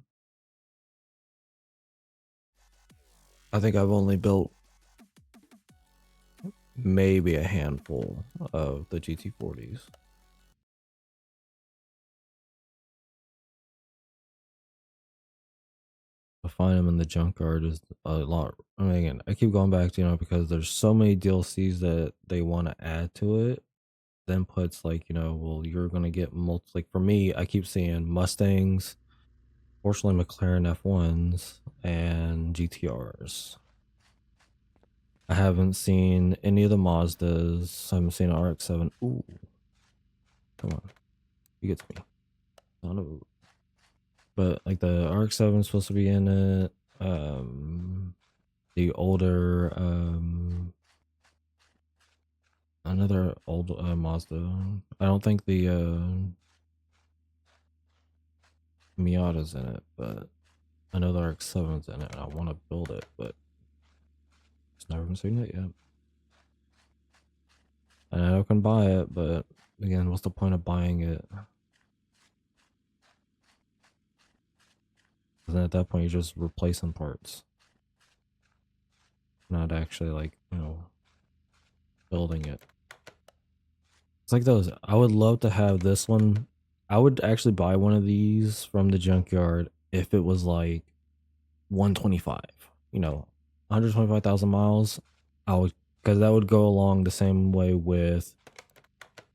I think I've only built maybe a handful of the GT40s. To find them in the junkyard is a lot. I mean, again, I keep going back to, because there's so many DLCs that they want to add to it. Then puts like, well, you're gonna get multi. Like for me, I keep seeing Mustangs, fortunately McLaren F1s, and GTRs. I haven't seen any of the Mazdas. I haven't seen an RX-7. Ooh, come on, you get to me. Son of a... But like the RX-7 is supposed to be in it. The older another old Mazda. I don't think the Miata's in it, but I know the RX-7's in it, and I want to build it, but just never been seen it yet. And I know I can buy it, but again, what's the point of buying it? Because then at that point, you're just replacing parts, not actually like building it. It's like those. I would love to have this one. I would actually buy one of these from the junkyard if it was like 125, 125,000 miles. I would, because that would go along the same way with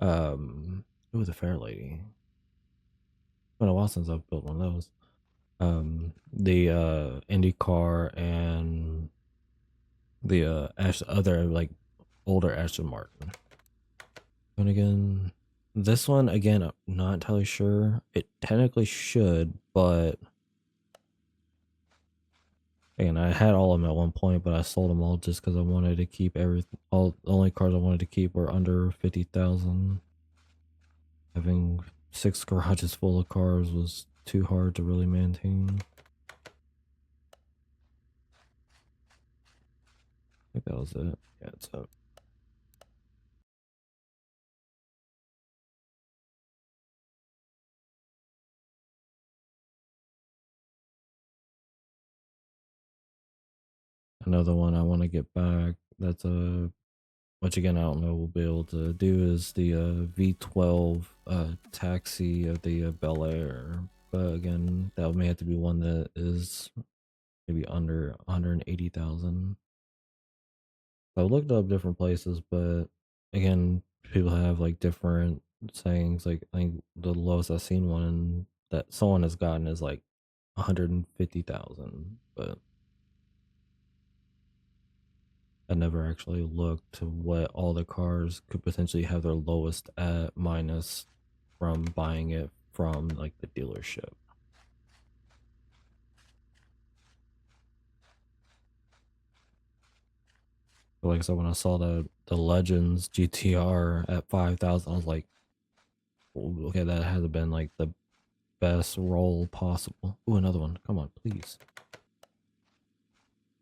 ooh, the Fair Lady. It's been a while since I've built one of those. The IndyCar and the other like older Aston Martin. And again, this one again, I'm not entirely sure. It technically should, but again, I had all of them at one point, but I sold them all just because I wanted to keep everything. All the only cars I wanted to keep were under 50,000. Having 6 garages full of cars was too hard to really maintain. I think that was it. Yeah, it's up. Another one I want to get back. That's which again I don't know we'll be able to do is the V12 taxi of the Bel Air. But again, that may have to be one that is maybe under 180,000. I looked up different places, but again, people have like different sayings. Like I think the lowest I've seen one that someone has gotten is like 150,000, but I never actually looked to what all the cars could potentially have their lowest at minus from buying it from like the dealership. Like I said, when I saw the Legends GTR at 5,000, I was like, "Oh, okay, that had been like the best roll possible." Ooh, another one. Come on, please.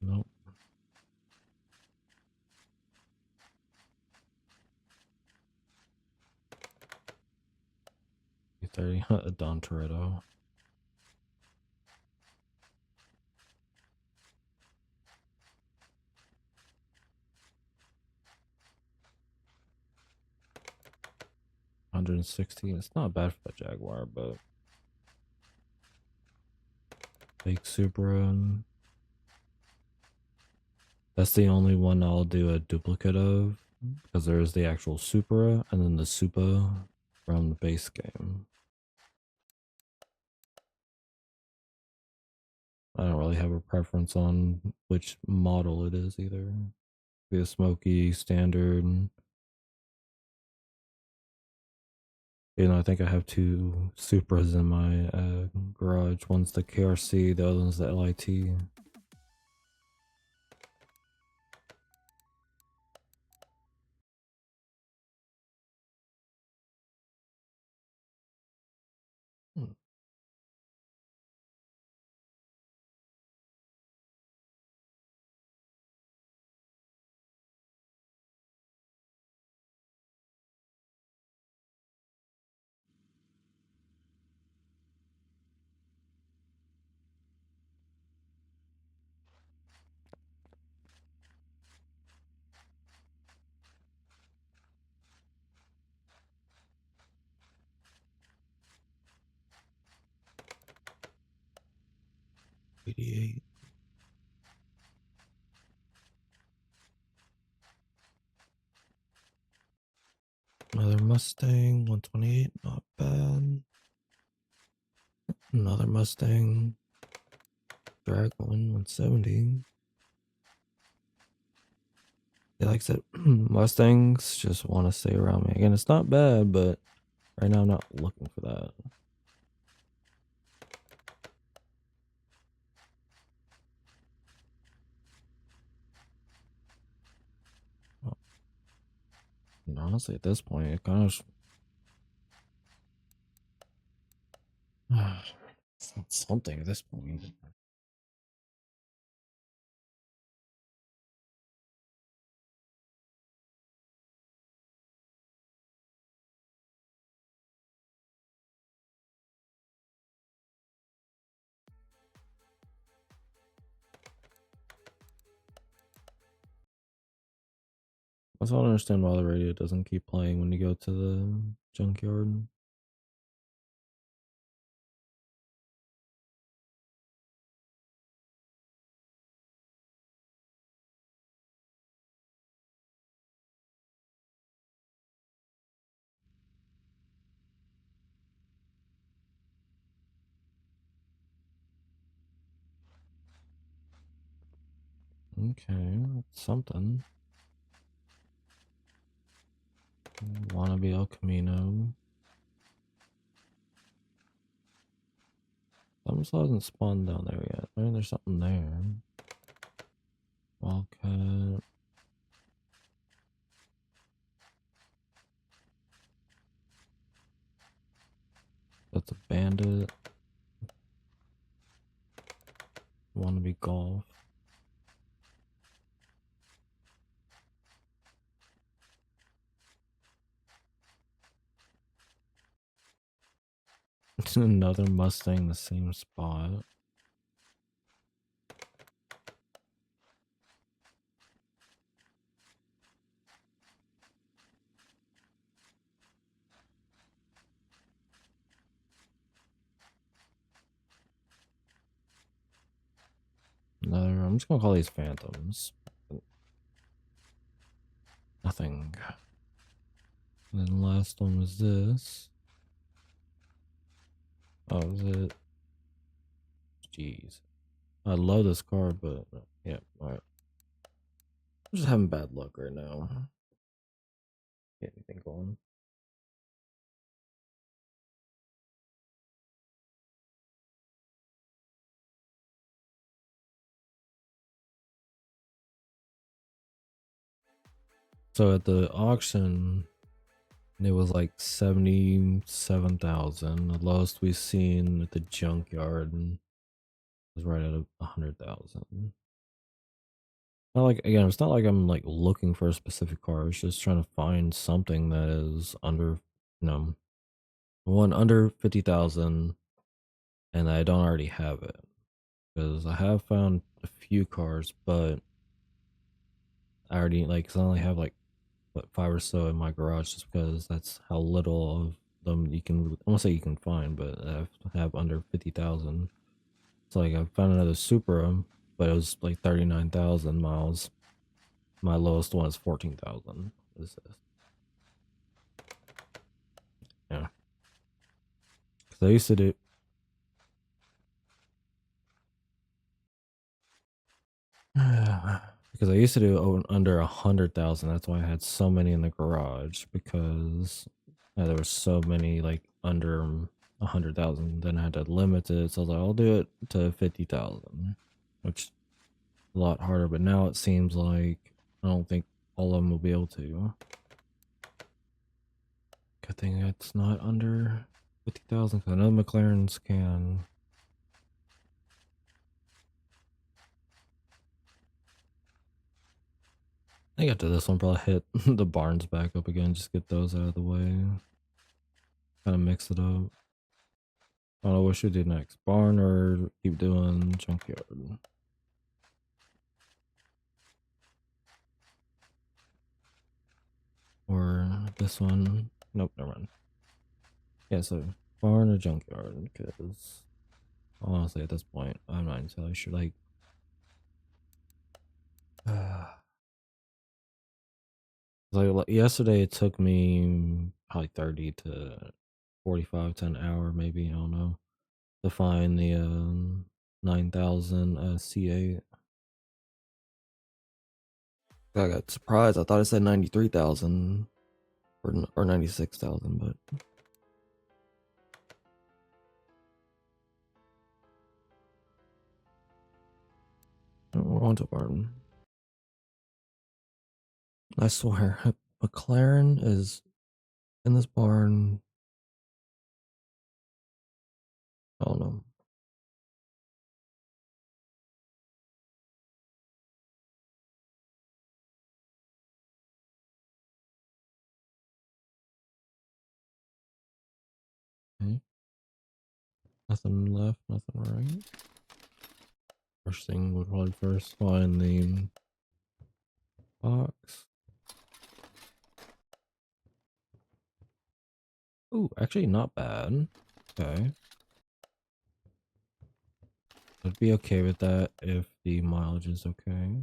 Nope. 30. A Don Toretto. $116. It's not bad for the Jaguar, but fake Supra. That's the only one I'll do a duplicate of, because there's the actual Supra and then the Supa from the base game. I don't really have a preference on which model it is either. Be a smoky, standard. You know, I think I have two Supras in my garage. One's the KRC, the other one's the LIT. Hmm. '88. Another Mustang, 128, not bad. Another Mustang, Drag 170. Yeah, like I said, Mustangs just want to stay around me. Again, it's not bad, but right now I'm not looking for that. Well, you know, honestly, at this point, it kind of it's not something at this point. I still don't understand why the radio doesn't keep playing when you go to the junkyard. Okay, that's something. Wannabe El Camino. Something still hasn't spawned down there yet. I mean, there's something there. Wildcat. That's a bandit. Wannabe golf. Another Mustang, the same spot. Another. I'm just gonna call these phantoms. Nothing. And then the last one was this. Oh, was it? Jeez. I love this car, but yeah, alright. I'm just having bad luck right now. Get anything going. So at the auction, it was like 77,000. The lowest we've seen at the junkyard was right at 100,000. Not like, again, it's not like I'm like looking for a specific car. It's just trying to find something that is under, you know, one under 50,000, and I don't already have it. Because I have found a few cars, but I already like, 'cause I only have like what, five or so in my garage, just because that's how little of them you can. I won't say you can find, but I have under 50,000. So like I found another Supra, but it was like 39,000 miles. My lowest one is 14,000. Is this? Yeah, because I used to do. Because I used to do under 100,000. That's why I had so many in the garage, because there were so many like under 100,000. Then I had to limit it, so I was like, I'll do it to 50,000, which is a lot harder. But now it seems like I don't think all of them will be able to. Good thing it's not under 50,000, because I know McLarens can. I got to this one, probably hit the barns back up again, just get those out of the way. Kind of mix it up. I don't know what should do next. Barn or keep doing junkyard? Or this one? Nope, never mind. Yeah, so barn or junkyard, because honestly at this point I'm not entirely sure. Like like yesterday it took me probably 30 to 45 to an hour, maybe, I don't know, to find the 9,000 C8. I got surprised. I thought it said 93,000 or 96,000, but we're on to barn. I swear, McLaren is in this barn. I don't know. Okay. Nothing left, nothing right. First thing would probably first find the box. Ooh, actually not bad. Okay. I'd be okay with that if the mileage is okay.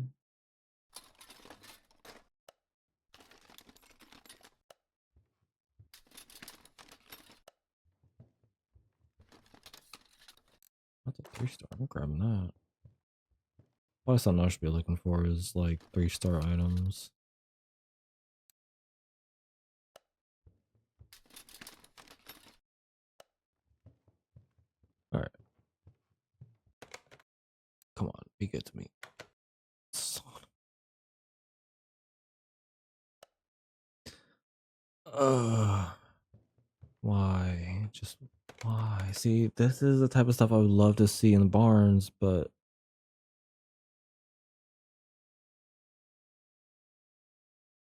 That's a 3-star. I'm grabbing that. Probably something I should be looking for is like 3-star items. Alright. Come on, be good to me. Why? Just why? See, this is the type of stuff I would love to see in the barns, but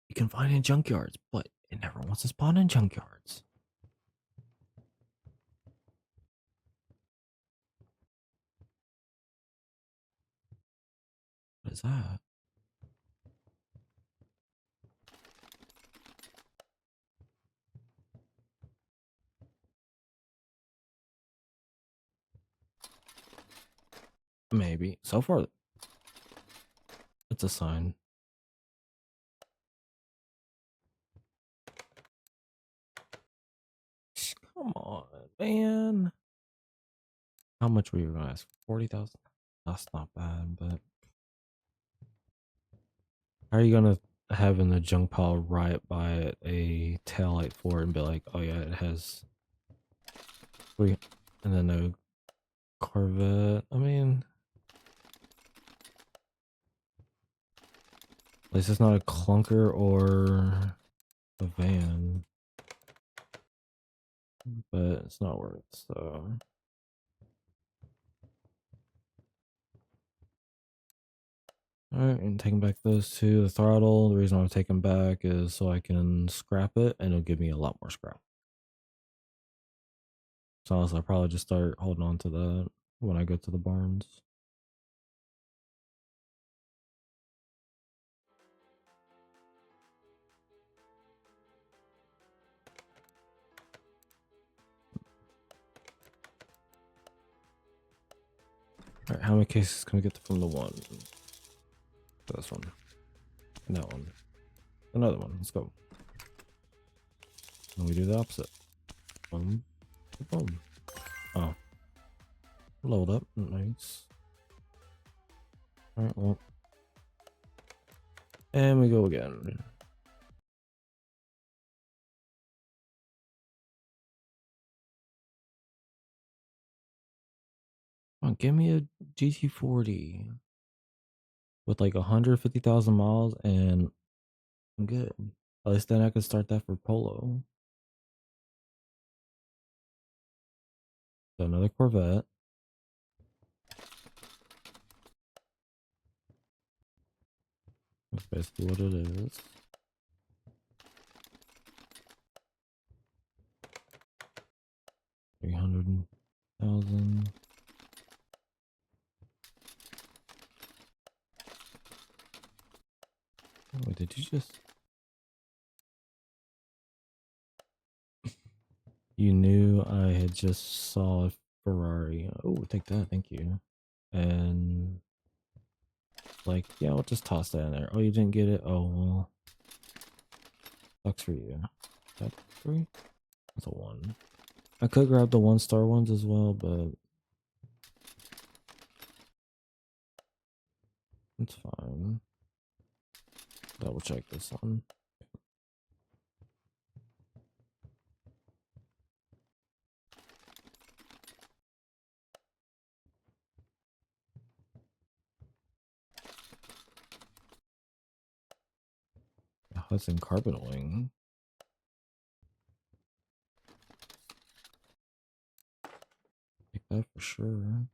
you can find in junkyards, but it never wants to spawn in junkyards. What is that? Maybe. So far, it's a sign. Come on, man. How much were you gonna ask? 40,000? That's not bad, but how are you gonna have in the junk pile right by a taillight for it and be like, oh yeah, it has three, and then a Corvette? I mean, least it's not a clunker or a van. But it's not worth it, so. Alright, and taking back those two. The throttle, the reason I'm taking back is so I can scrap it and it'll give me a lot more scrap. So I'll probably just start holding on to that when I go to the barns. Alright, how many cases can we get from the one? This one. And that one. Another one. Let's go. And we do the opposite. Boom. Boom. Oh. Load up. Nice. Alright, well. And we go again. Come on, give me a GT40 with like 150,000 miles and I'm good. At least then I could start that for Polo. So another Corvette. That's basically what it is. $300,000. Wait, did you just? You knew I had just saw a Ferrari. Oh, take that, thank you. And like, yeah, I'll just toss that in there. Oh, you didn't get it? Oh, well. Sucks for you. That 3? That's a 1. I could grab the 1-star ones as well, but it's fine. Double check this one. Hudson Carbon Wing. Take that for sure.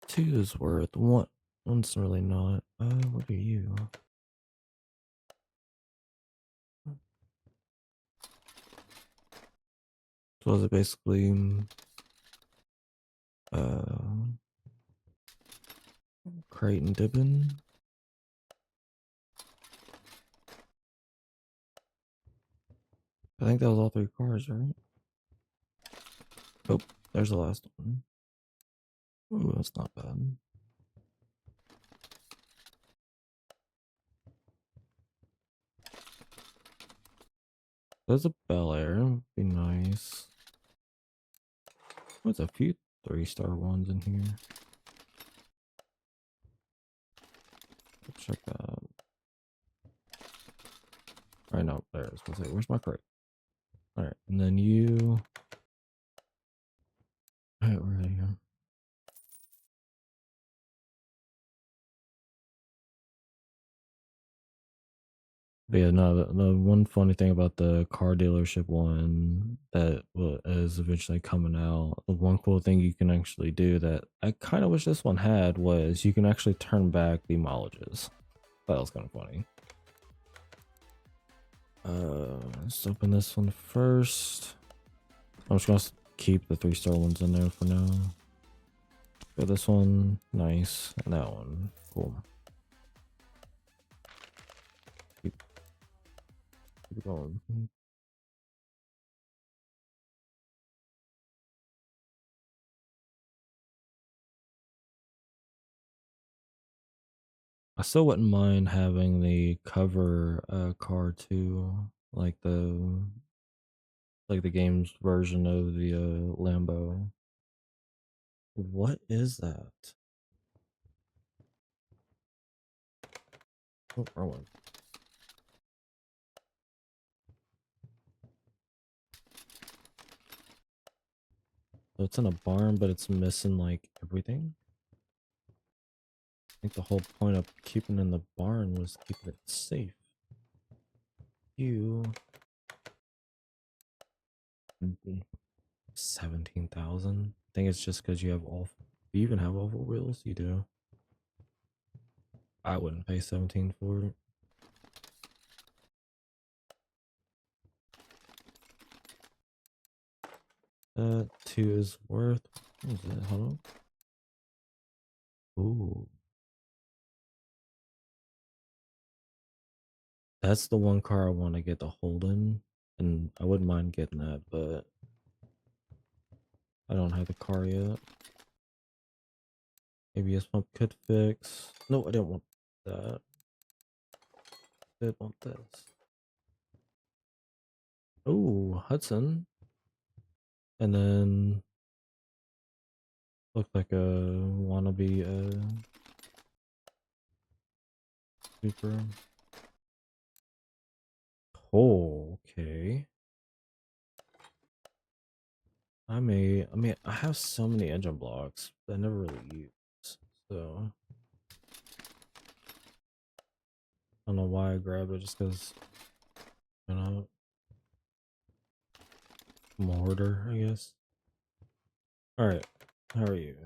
2 is worth 1. One's really not. What are you? So is it basically crate and dipping? I think that was all 3 cars, right? Oh, there's the last one. Ooh, that's not bad. There's a Bel Air. Be nice. There's a few 3-star ones in here. Let's check that out. All right, no, there. I was gonna say, where's my crate? All right, and then you. All right, we're right here. But yeah, no, the one funny thing about the car dealership one that is eventually coming out, the one cool thing you can actually do that I kind of wish this one had was you can actually turn back the mileages. That was kind of funny. Let's open this one first. I'm just gonna keep the 3-star ones in there for now. Got this one, nice, and that one, cool. Keep it going. I still wouldn't mind having the cover car too, like the game's version of the Lambo. What is that? Oh, wrong one. So it's in a barn, but it's missing like everything. think the whole point of keeping in the barn was keeping it safe. You 17,000. I think it's just because you have all. Do you even have all 4 wheels? You do. I wouldn't pay 17 for it. That 2 is worth. What is it? Hold on. Ooh. That's the one car I want to get, the Holden. And I wouldn't mind getting that, but I don't have the car yet. ABS pump could fix. No, I didn't want that. I did want this. Oh, Hudson. And then looked like a wannabe super. Oh, okay. I mean, I have so many engine blocks that I never really use, so I don't know why I grabbed it, just because, you know, I'm a hoarder, I guess. All right, how are you?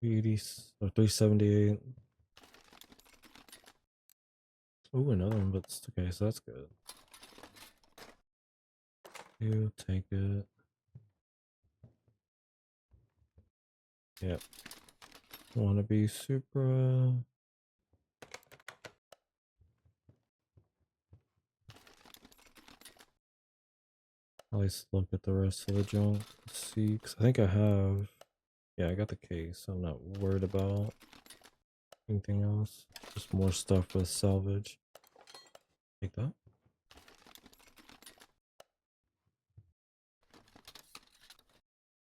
380 or 378. Oh, another one, but it's okay, so that's good. You take it. Yep. Wanna be Supra. At least look at the rest of the junk. See, because I think I have. Yeah, I got the case. I'm not worried about anything else. Just more stuff with salvage. Take that.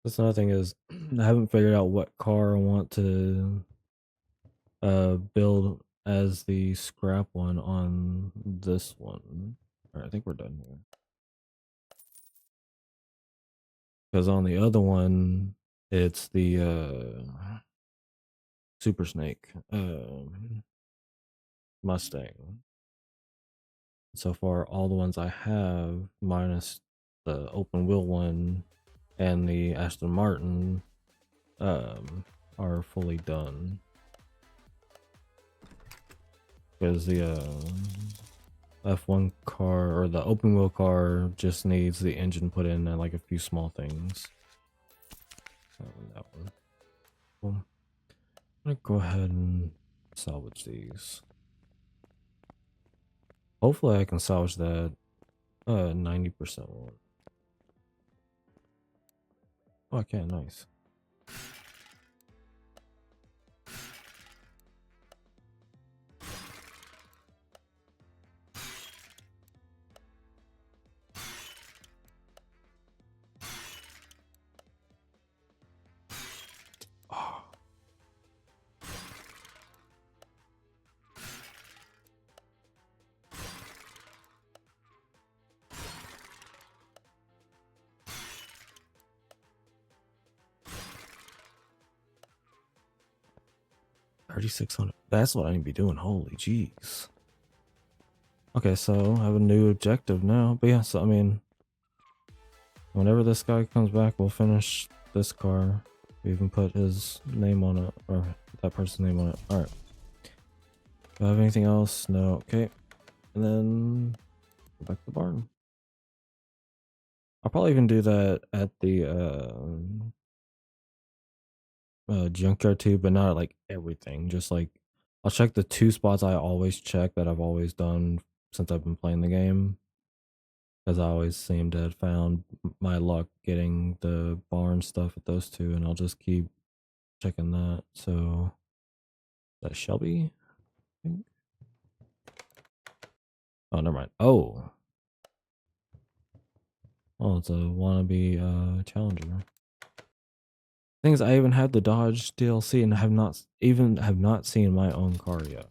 That's another thing is I haven't figured out what car I want to build as the scrap one on this one. All right, I think we're done here. Because on the other one, it's the Super Snake Mustang. So far, all the ones I have, minus the open wheel one and the Aston Martin, are fully done. Because the F1 car or the open wheel car just needs the engine put in and like a few small things. That one. Cool. I'm gonna go ahead and salvage these. Hopefully I can salvage that 90% one. Oh, I can. Nice. Oh. $3,600. That's what I need to be doing. Holy jeez. Okay, so I have a new objective now. But yeah, so I mean, whenever this guy comes back, we'll finish this car. We even put his name on it, or that person's name on it. All right. Do I have anything else? No. Okay. And then go back to the barn. I'll probably even do that at the junkyard too, but not like everything. Just like I'll check the 2 spots I always check that I've always done since I've been playing the game, because I always seem to have found my luck getting the barn stuff at those 2, and I'll just keep checking that. So that Shelby, I think. Oh, never mind. Oh, it's a wannabe Challenger. Things I even had the Dodge DLC and have not seen my own car yet.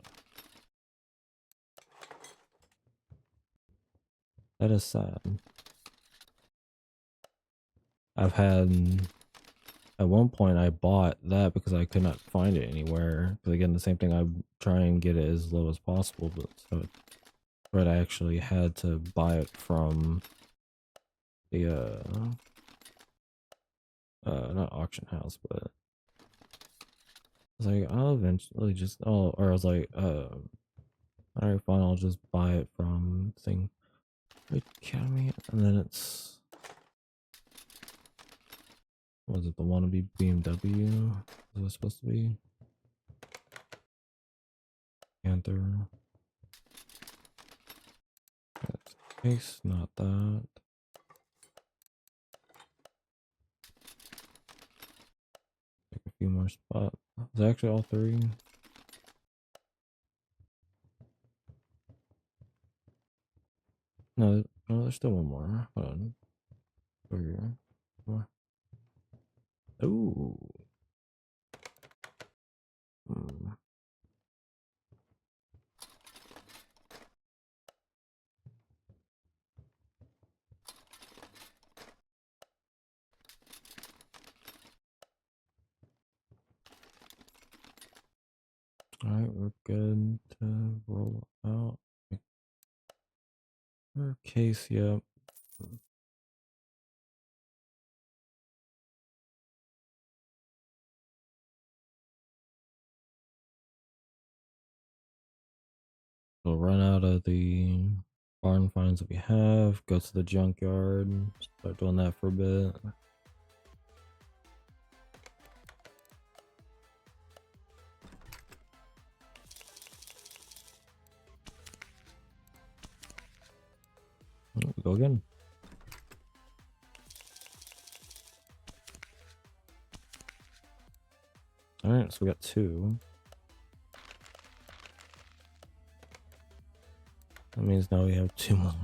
That is sad. I've had at one point I bought that because I could not find it anywhere. Because again, the same thing, I try and get it as low as possible, but I actually had to buy it from the not auction house, but I was like, I'll eventually just or I was like, alright, fine, I'll just buy it from thing Academy, and then it's, was it the wannabe BMW? Was it supposed to be Panther? That's case, not that. Take a few more spots. Is it actually all three? No, no, there's still one more. Hold on. Over here. More. Ooh. Hmm. Alright, we're good to roll out. Case, yep. We'll run out of the barn finds that we have, go to the junkyard, start doing that for a bit. Go again. Alright, so we got two. That means now we have two more.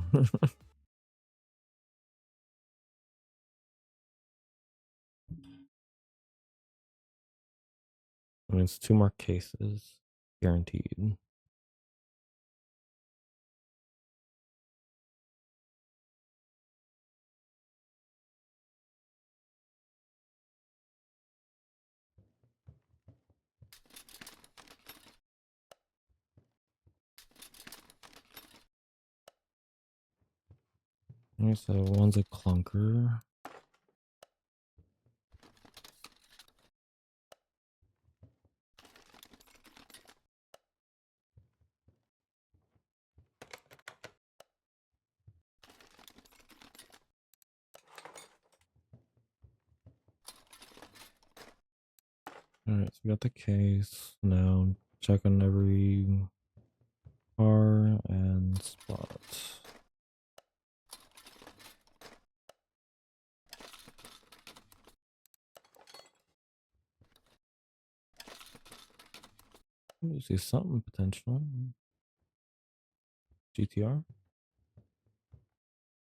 That means two more cases. Guaranteed. Alright, so one's a clunker. Alright, so we got the case. Now checking every car and spot. You see something potential. GTR?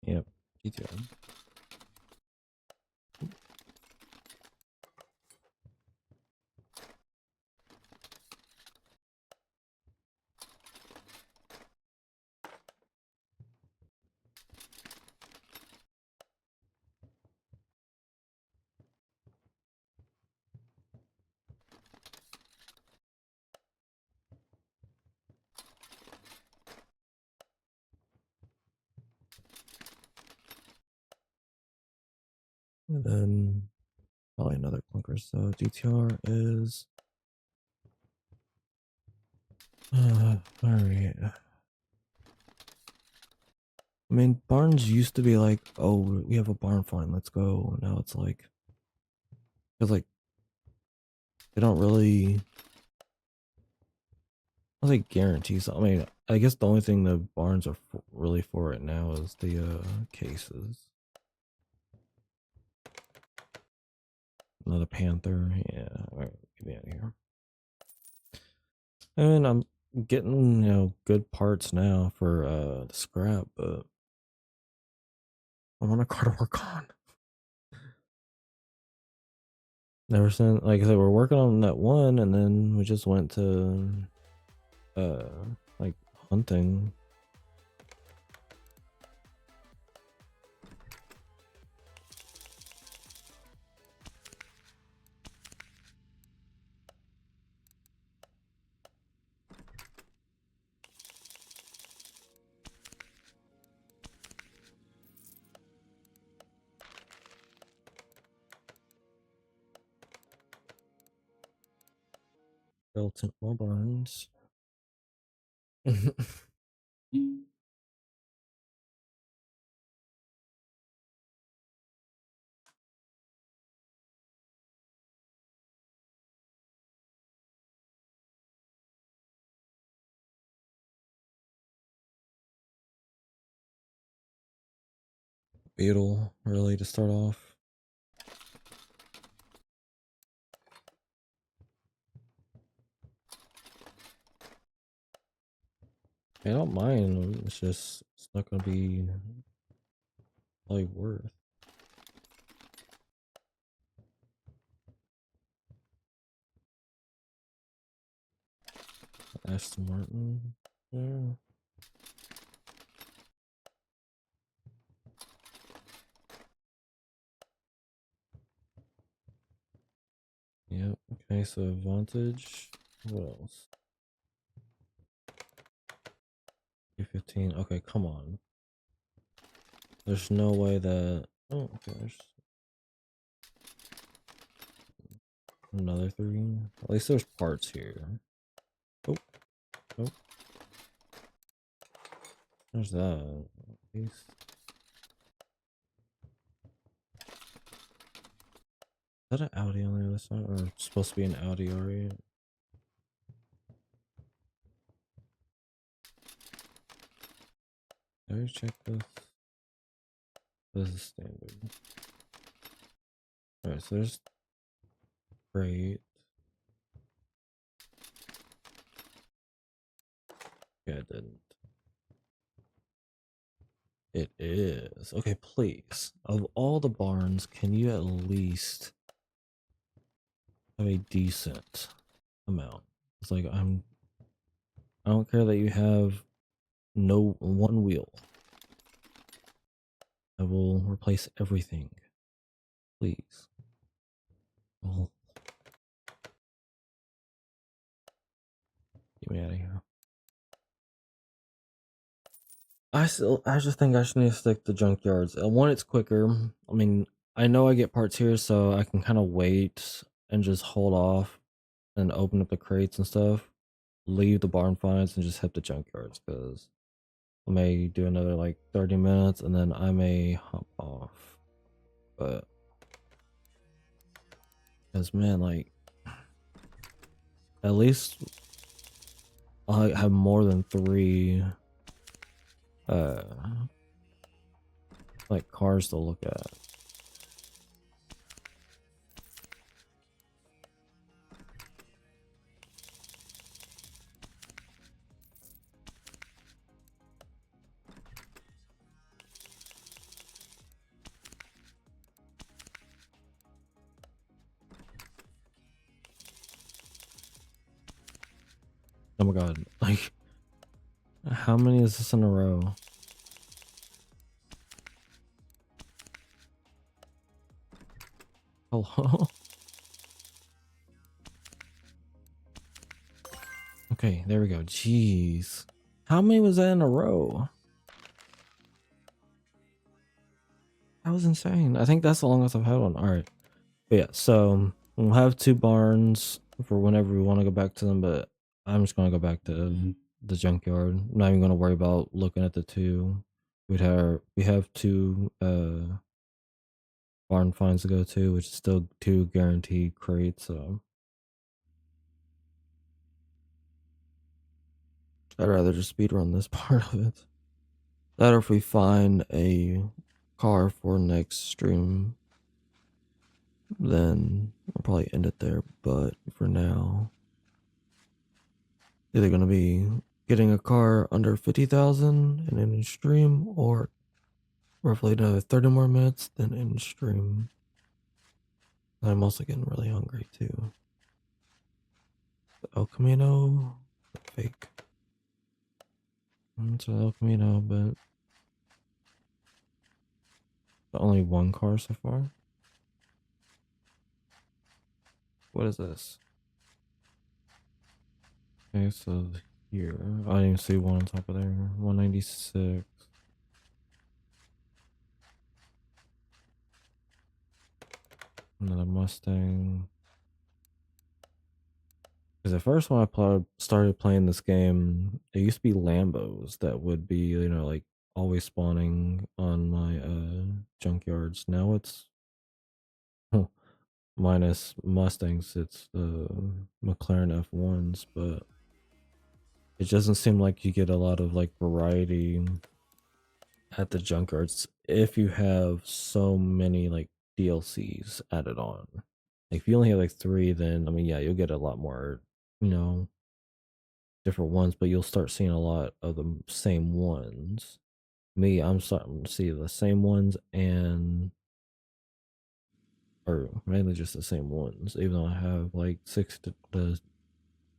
Yep, GTR. And then probably another clunker. So GTR is alright. I mean, barns used to be like, oh, we have a barn find, let's go. Now it's like, they don't really, I like guarantees. I mean, I guess the only thing the barns are really for right now is the cases. Another panther, yeah. All right, get me out of here. And I'm getting, good parts now for the scrap, but I want a car to work on. Never since, like I said, we're working on that one, and then we just went to like hunting. Built more barns. Beetle, really, to start off. I don't mind. It's just it's not gonna be probably worth. Aston Martin. Yeah. Yep. Okay, so advantage. What else? 215. Okay, come on. There's no way that. Oh, okay. There's another three. At least there's parts here. Oh, oh. There's that. At least. Is that an Audi on the other side? Or it's supposed to be an Audi already? Did I check this? This is standard. Alright, so there's great. Yeah, it didn't. It is. Okay, please. Of all the barns, can you at least have a decent amount? It's like I don't care that you have no one wheel. I will replace everything. Please. Oh, get me out of here. I just think I should need to stick to junkyards. One, it's quicker. I mean, I know I get parts here, so I can kind of wait and just hold off and open up the crates and stuff. Leave the barn finds and just hit the junkyards because I may do another like 30 minutes and then I may hop off. But because man, like at least I have more than three uh like cars to look at. Oh my god, like how many is this in a row? Hello? Okay, there we go. Jeez. How many was that in a row? That was insane. I think that's the longest I've had one. Alright. But yeah, so we'll have two barns for whenever we want to go back to them, but I'm just gonna go back to the junkyard. I'm not even gonna worry about looking at the two. We have two barn finds to go to, which is still two guaranteed crates, so I'd rather just speed run this part of it. That or if we find a car for next stream, then I'll probably end it there. But for now, either gonna be getting a car under 50,000 and in stream, or roughly another 30 more minutes, then in stream. I'm also getting really hungry too. El Camino, fake. It's El Camino, but only one car so far. What is this? Okay, so here, I didn't even see one on top of there. 196. Another Mustang. Because at first when started playing this game, it used to be Lambos that would be, like always spawning on my junkyards. Now it's minus Mustangs, it's the McLaren F1s, but it doesn't seem like you get a lot of like variety at the junkyards if you have so many like DLCs added on. Like if you only have like three, then I mean, yeah, you'll get a lot more, you know, different ones, but you'll start seeing a lot of the same ones. Me, I'm starting to see the same ones and or mainly just the same ones, even though I have like six to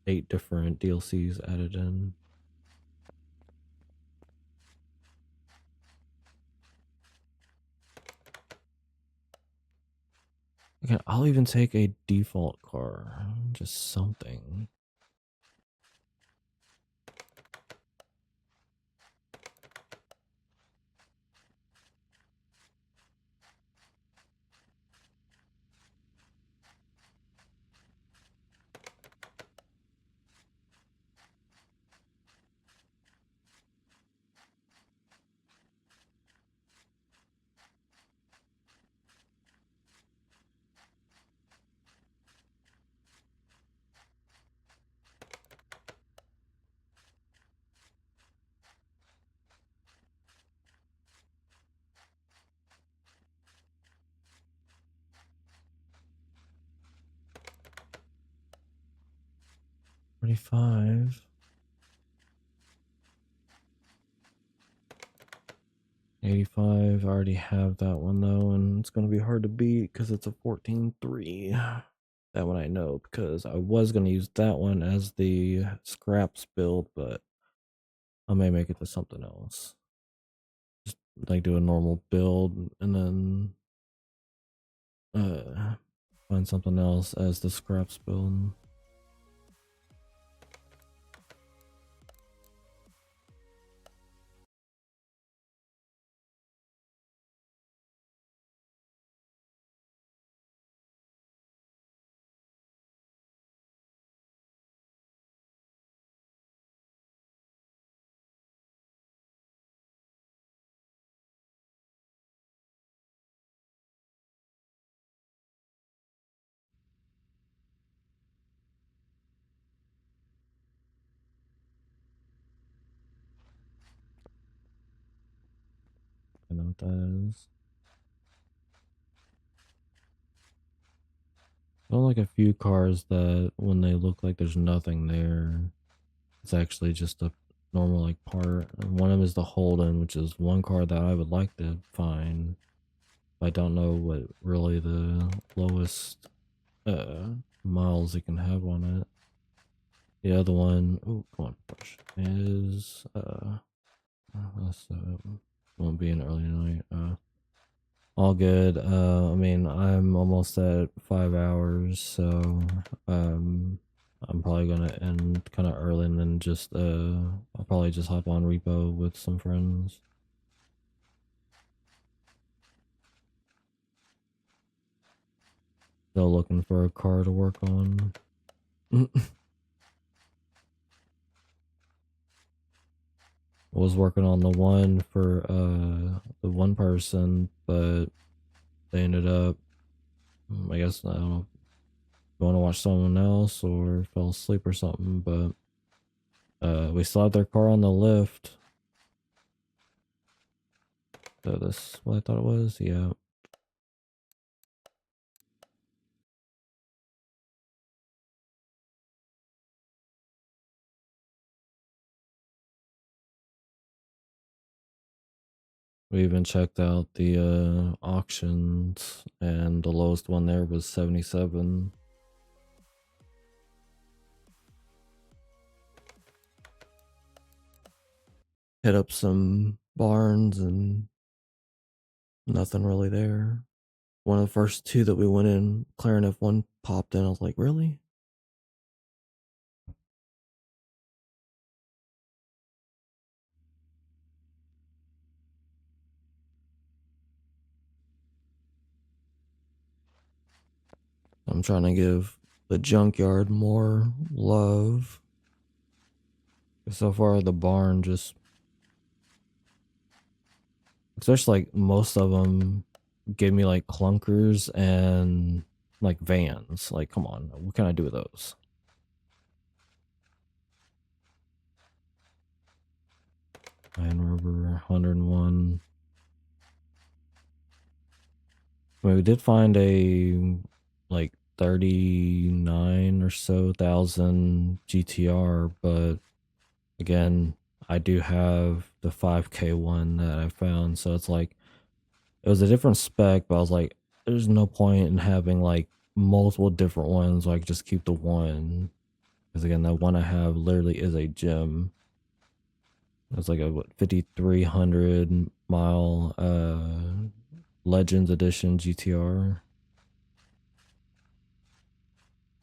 eight different DLCs added in. Okay, I'll even take a default car, just something. $25. 85. I already have that one though, and it's gonna be hard to beat because it's a 14.3. That one I know because I was gonna use that one as the scraps build, but I may make it to something else. Just like do a normal build and then find something else as the scraps build. I know what that is. I don't like a few cars that when they look like there's nothing there, it's actually just a normal like part. And one of them is the Holden, which is one car that I would like to find. I don't know what really the lowest miles it can have on it. The other one, oh come on, push, is that's won't be an early night. All good. I mean, I'm almost at 5 hours, so I'm probably gonna end kind of early and then just I'll probably just hop on repo with some friends. Still looking for a car to work on. Was working on the one for the one person, but they ended up, I guess, I don't know, going to watch someone else or fell asleep or something, but we still have their car on the lift. So this what I thought it was, yeah. We even checked out the auctions and the lowest one there was 77. Hit up some barns and nothing really there. One of the first two that we went in, McLaren F1 popped in. I was like, really? I'm trying to give the junkyard more love. So far, the barn just, especially like most of them, gave me like clunkers and like vans. Like, come on, what can I do with those? Land Rover 101. I mean, we did find a like 39 or so thousand GTR, but again, I do have the 5K one that I found, so it's like it was a different spec, but I was like, there's no point in having like multiple different ones, so I could just keep the one. Because again, that one I have literally is a gem. It's like a what 5,300 mile Legends Edition GTR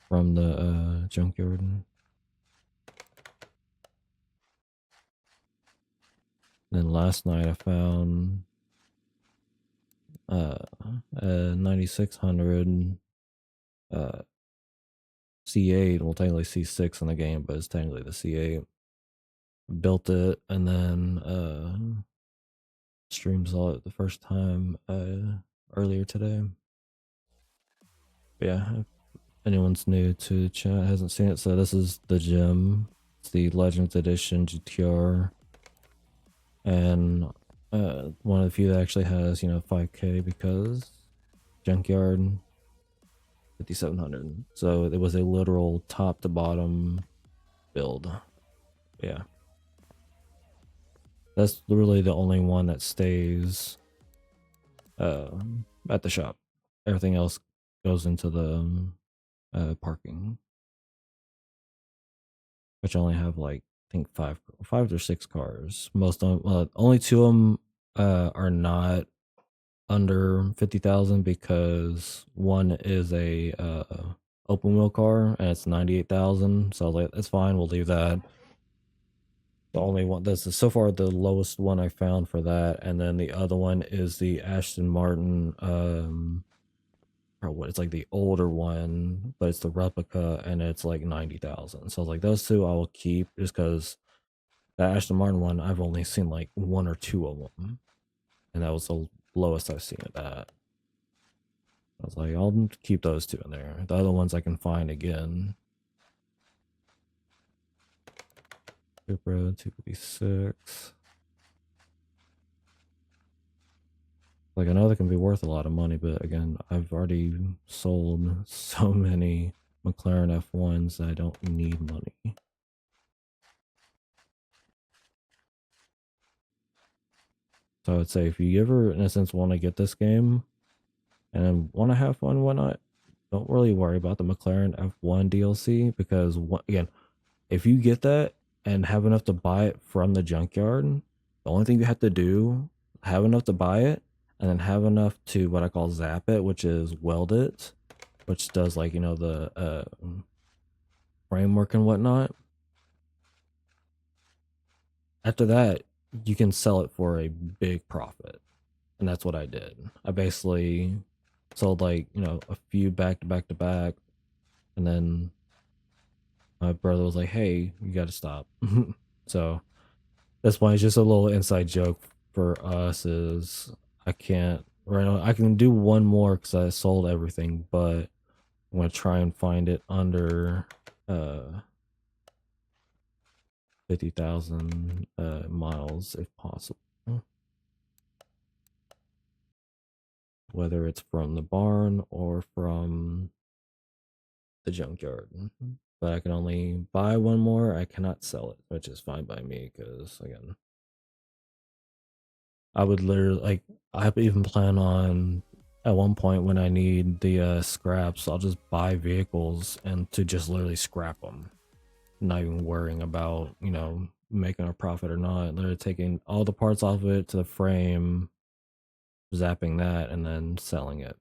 from the Junkyard. Then last night I found a 9600 uh C8. Well, technically C6 in the game, but it's technically the C8. Built it and then stream saw it the first time earlier today. But yeah, if anyone's new to chat hasn't seen it, so this is the gem. It's the Legends Edition GTR, and one of the few that actually has 5K because Junkyard 5700. So it was a literal top to bottom build. Yeah, that's really the only one that stays at the shop. Everything else goes into the parking, which I only have like I think five or six cars. Most of only two of them are not under 50,000 because one is a open wheel car and it's 98,000. So I was like, that's fine. We'll leave that. The only one that's so far the lowest one I found for that, and then the other one is the Aston Martin or what, it's like the older one, but it's the replica and it's like 90,000. So I was like, those two I will keep just because the Aston Martin one I've only seen like one or two of them, and that was the lowest I've seen of that. I was like, I'll keep those two in there. The other ones I can find again. Supra 256. Like, I know they can be worth a lot of money, but again, I've already sold so many McLaren F1s that I don't need money. So I would say if you ever, in a sense, want to get this game and want to have fun, why not? Don't really worry about the McLaren F1 DLC because, again, if you get that and have enough to buy it from the junkyard, the only thing you have to do, have enough to buy it, and then have enough to what I call zap it, which is weld it, which does like, the framework and whatnot. After that, you can sell it for a big profit. And that's what I did. I basically sold like, a few back to back to back. And then my brother was like, hey, you got to stop. So that's why it's just a little inside joke for us is I can't, right now, I can do one more because I sold everything, but I'm going to try and find it under 50,000 miles if possible. Whether it's from the barn or from the junkyard. But I can only buy one more. I cannot sell it, which is fine by me because, again, I would literally, like, I even plan on at one point when I need the scraps, I'll just buy vehicles and to just literally scrap them. Not even worrying about, making a profit or not. Literally taking all the parts off of it to the frame, zapping that, and then selling it.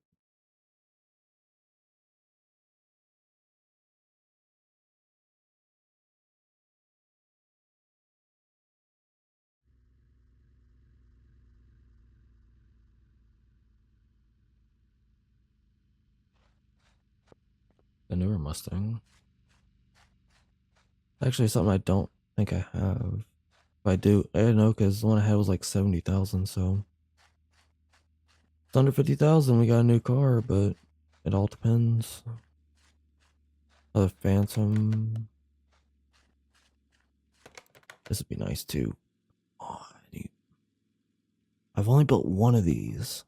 The newer Mustang. Actually, something I don't think I have. If I do, I don't know, because the one I had was like 70,000, so it's under 50,000. We got a new car, but it all depends. The Phantom. This would be nice too. Oh, I've only built one of these.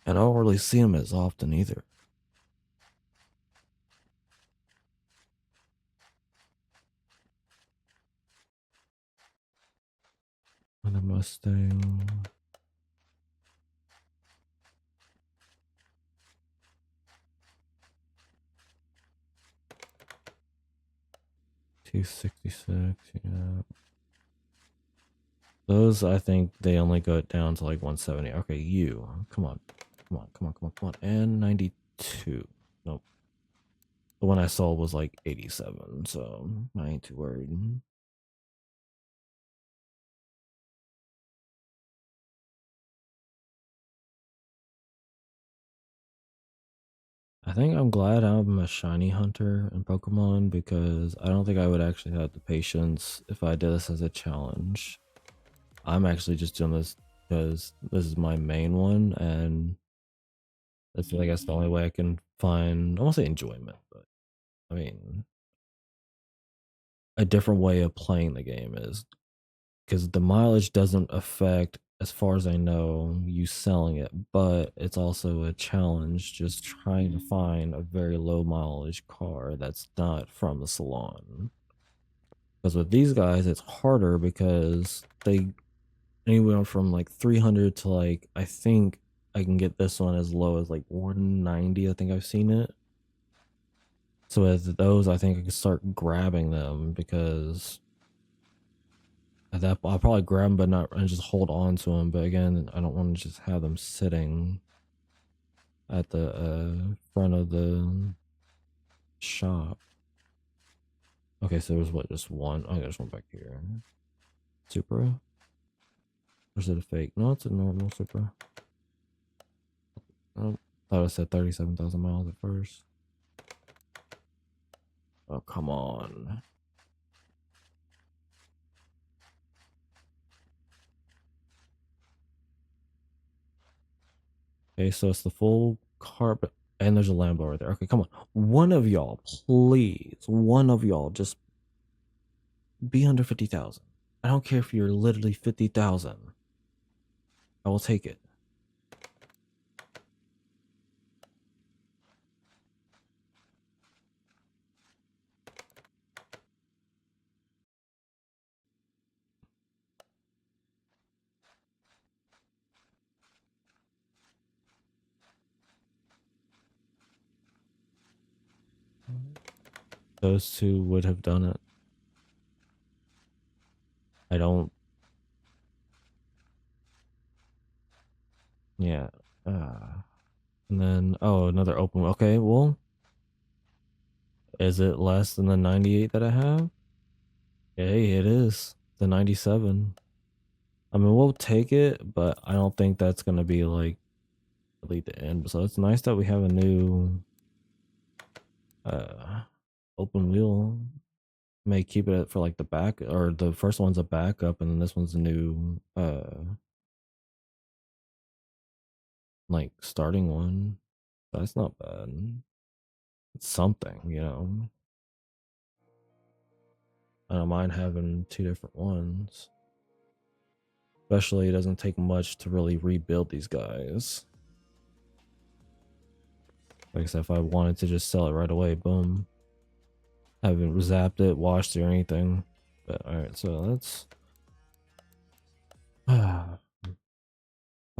And I don't really see them as often either. And a Mustang. 266, yeah. Those, I think they only go down to like 170. Okay, you. Come on. Come on, come on, come on, come on. And 92. Nope. The one I sold was like 87, so I ain't too worried. I think I'm glad I'm a shiny hunter in Pokemon because I don't think I would actually have the patience if I did this as a challenge. I'm actually just doing this because this is my main one, and that's I guess the only way I can find, I won't say enjoyment, but I mean a different way of playing the game is because the mileage doesn't affect, as far as I know, you selling it, but it's also a challenge just trying to find a very low mileage car that's not from the salon. Because with these guys, it's harder because they anywhere from like 300 to like, I think I can get this one as low as like 190. I think I've seen it. So with those, I think I can start grabbing them because at that I'll probably grab them, but not and just hold on to them. But again, I don't want to just have them sitting at the front of the shop. Okay, so there's what, just one? Oh, there's one back here. Supra? Or is it a fake? No, it's a normal Supra. I thought it said 37,000 miles at first. Oh, come on. Okay, so it's the full carpet, and there's a Lambo right there. Okay, come on. One of y'all, please. One of y'all, just be under 50,000. I don't care if you're literally 50,000. I will take it. Those two would have done it. I don't. Yeah. And then, oh, another open. Okay, well, is it less than the 98 that I have? Hey, it is. The 97. I mean, we'll take it, but I don't think that's going to be like really the end. So it's nice that we have a new uh open wheel. May keep it for like the back, or the first one's a backup and then this one's a new like starting one. That's not bad. It's something, you know. I don't mind having two different ones. Especially it doesn't take much to really rebuild these guys. Like I said, if I wanted to just sell it right away, boom. I haven't zapped it, washed it, or anything. But alright, so let's I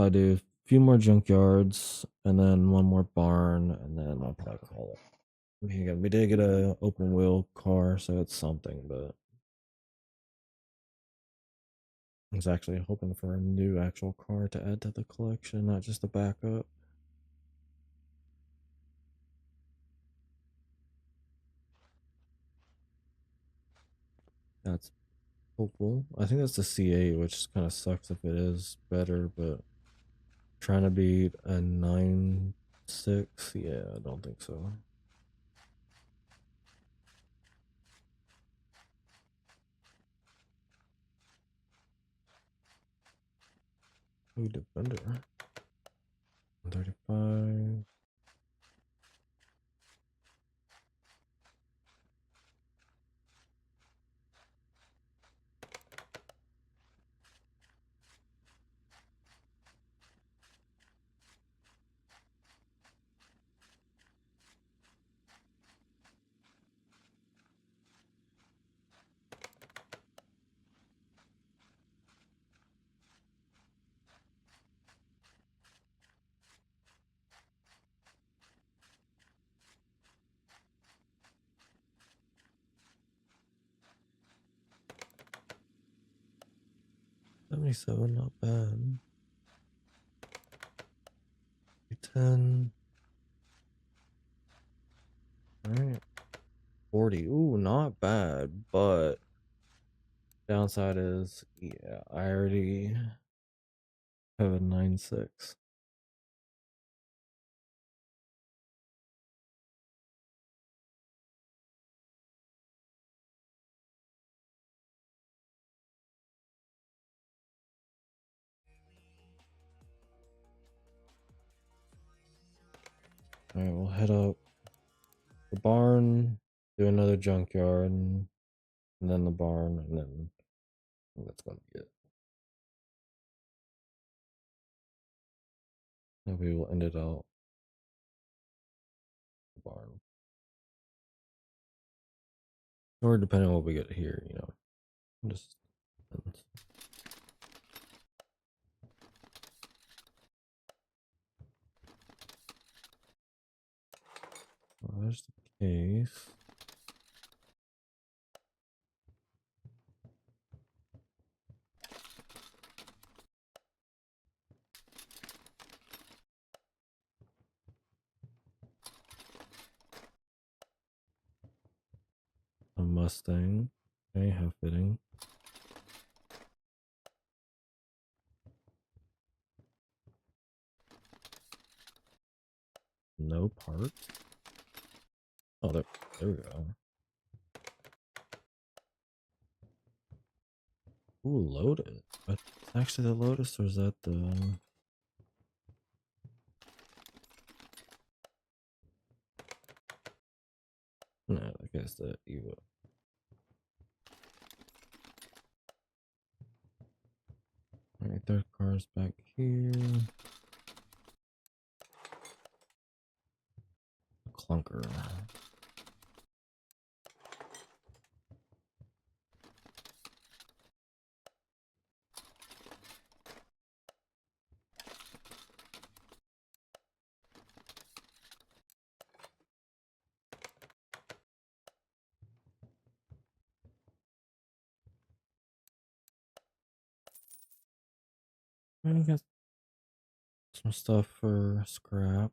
do a few more junkyards and then one more barn, and then I'll probably call it. We did get a open wheel car, so it's something, but I was actually hoping for a new actual car to add to the collection, not just a backup. That's hopeful. I think that's the C8, which kind of sucks if it is better, but trying to beat a 9.6, yeah, I don't think so. Ooh, defender. 135. $77, not bad. 10. All right. 40. Ooh, not bad, but downside is, yeah, I already have a 9.6. All right, we'll head up the barn, do another junkyard, and then the barn, and then I think that's gonna be it. Maybe we'll end it out the barn, or depending on what we get here, you know, just depends. Well, there's the case. A Mustang. Okay, how fitting. No parts. Oh, there we go. Ooh, Lotus. But actually the Lotus, or is that the... No, I guess the Evo. Alright, third car's back here. Clunker. I got some stuff for scrap.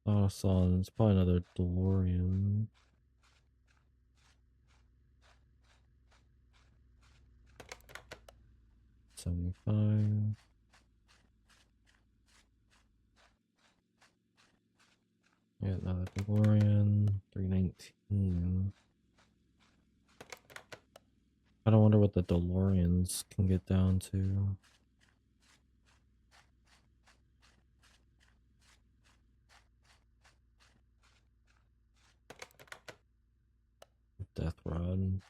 thought I saw it's probably another DeLorean. 75. Yeah, another DeLorean. 319. I don't wonder what the DeLoreans can get down to. Death Rod.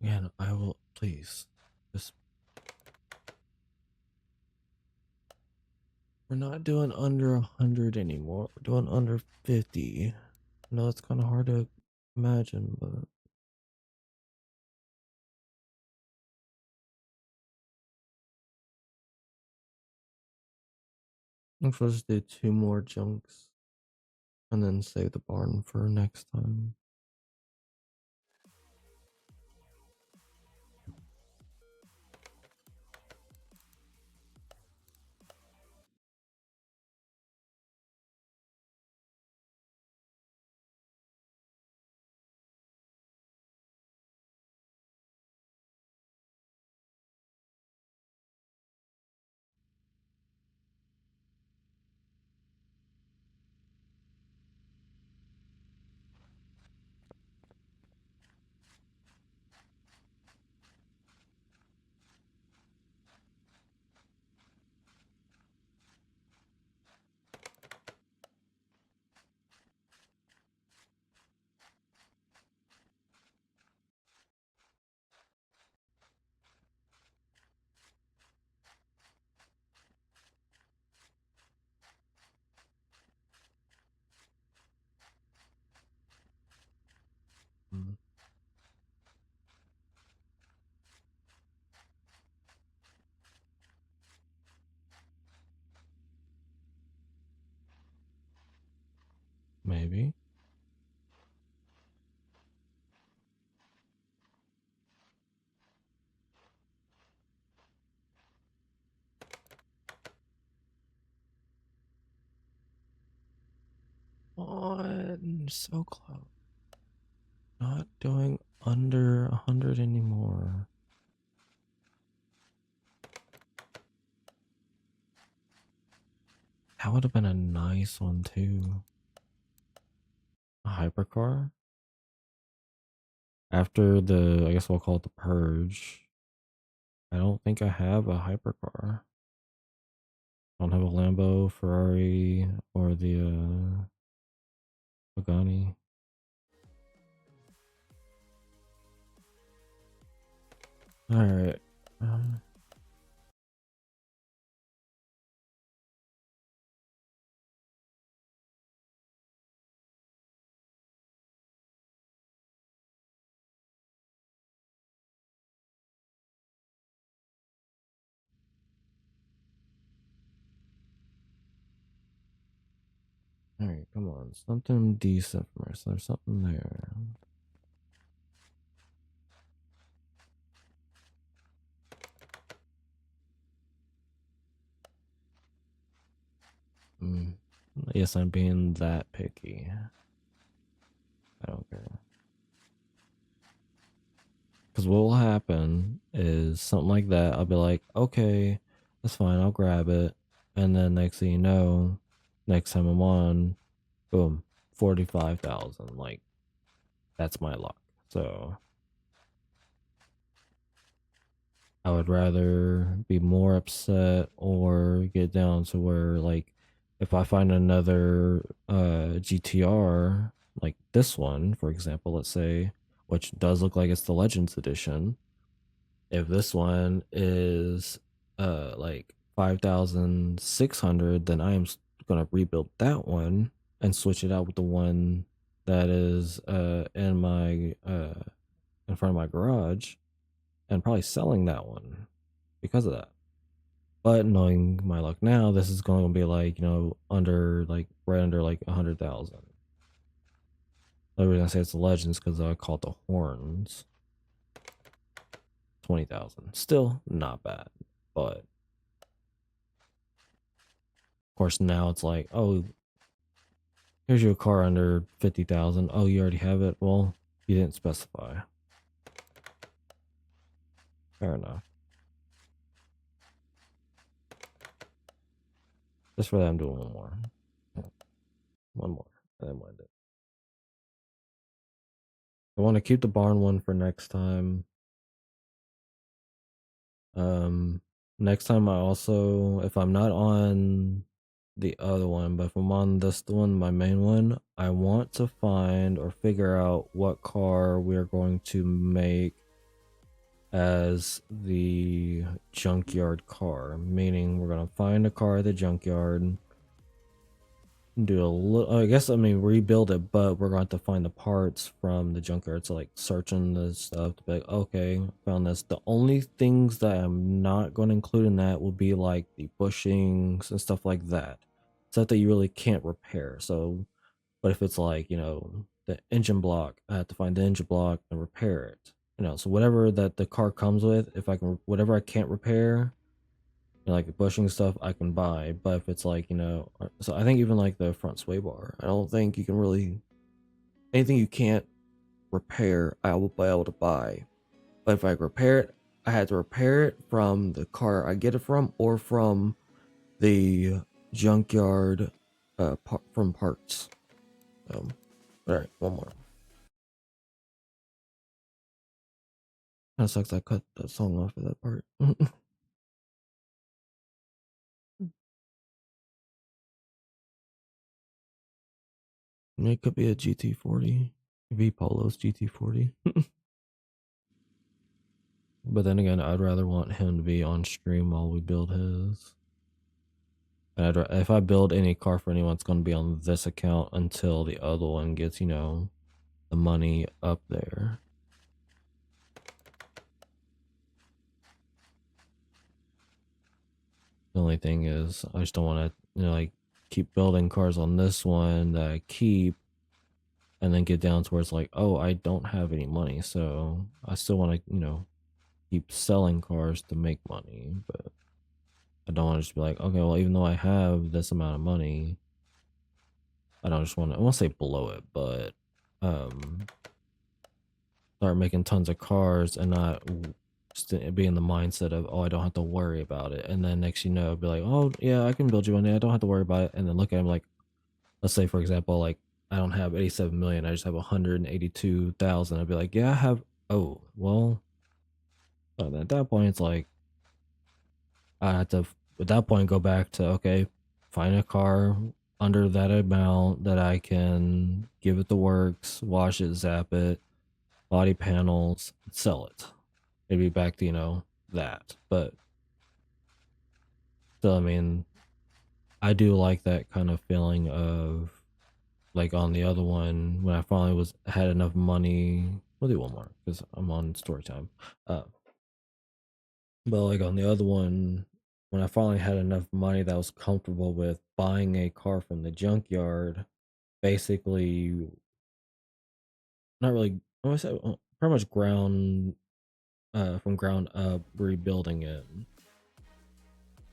Yeah, I will please. Just we're not doing under 100 anymore. We're doing under 50. I know it's kind of hard to imagine, but I'm supposed to do 2 more junks and then save the barn for next time. Mm, maybe. On so close. Not doing under 100 anymore. That would have been a nice one too. A hypercar? After the, I guess we'll call it the purge. I don't think I have a hypercar. I don't have a Lambo, Ferrari, or the Pagani. All right. All right, come on, something decent from us. There's something there. Mm. Yes, I'm being that picky. I don't care. Because what will happen is something like that. I'll be like, okay, that's fine. I'll grab it. And then next thing you know, next time I'm on, boom, 45,000. Like, that's my luck. So I would rather be more upset or get down to where, like, if I find another GTR, like this one, for example, let's say, which does look like it's the Legends Edition, if this one is like 5,600, then I am gonna rebuild that one and switch it out with the one that is in my in front of my garage, and probably selling that one because of that. But knowing my luck now, this is going to be like, under like right under like 100,000. The reason I say it's the legends because I call it the horns. 20,000. Still not bad. But of course now it's like, oh, here's your car under 50,000. Oh, you already have it? Well, you didn't specify. Fair enough. Just for that, I'm doing one more. One more. And then wind it. I want to keep the barn one for next time. Next time I also, if I'm not on the other one, but if I'm on this one, my main one, I want to find or figure out what car we're going to make as the junkyard car. Meaning we're gonna find a car at the junkyard, do a little, rebuild it, but we're going to find the parts from the junkyard. So like searching the stuff to be like, okay, found this. The only things that I'm not going to include in that will be like the bushings and stuff like that, stuff that you really can't repair. So but if it's like, the engine block, I have to find the engine block and repair it. So whatever that the car comes with, if I can, whatever I can't repair, like the bushing stuff I can buy. But if it's like, so I think even like the front sway bar, I don't think you can really, anything you can't repair, I will be able to buy. But if I repair it, I had to repair it from the car I get it from, or from the junkyard, from parts. All right, one more. Kind of sucks I cut that song off of that part. It could be a GT40. V Polo's GT40. But then again, I'd rather want him to be on stream while we build his. And if I build any car for anyone, it's going to be on this account until the other one gets, the money up there. The only thing is, I just don't want to, like, keep building cars on this one that I keep, and then get down to where it's like, oh, I don't have any money, so I still want to, keep selling cars to make money, but I don't want to just be like, okay, well, even though I have this amount of money, I don't just want to, I won't say blow it, but start making tons of cars and not be in the mindset of, oh, I don't have to worry about it. And then next, be like, oh yeah, I can build you one day, I don't have to worry about it. And then look at him like, let's say for example, like I don't have 87 million, I just have 182,000. I'd be like, yeah, I have, oh, well, at that point, it's like, I had to, at that point, go back to, okay, find a car under that amount that I can give it the works, wash it, zap it, body panels, sell it. Maybe back to, that. But still, I do like that kind of feeling of, like on the other one, when I finally had enough money. We'll do one more because I'm on story time. But like on the other one, when I finally had enough money that I was comfortable with buying a car from the junkyard, basically, not really, I would say pretty much from ground up, rebuilding it.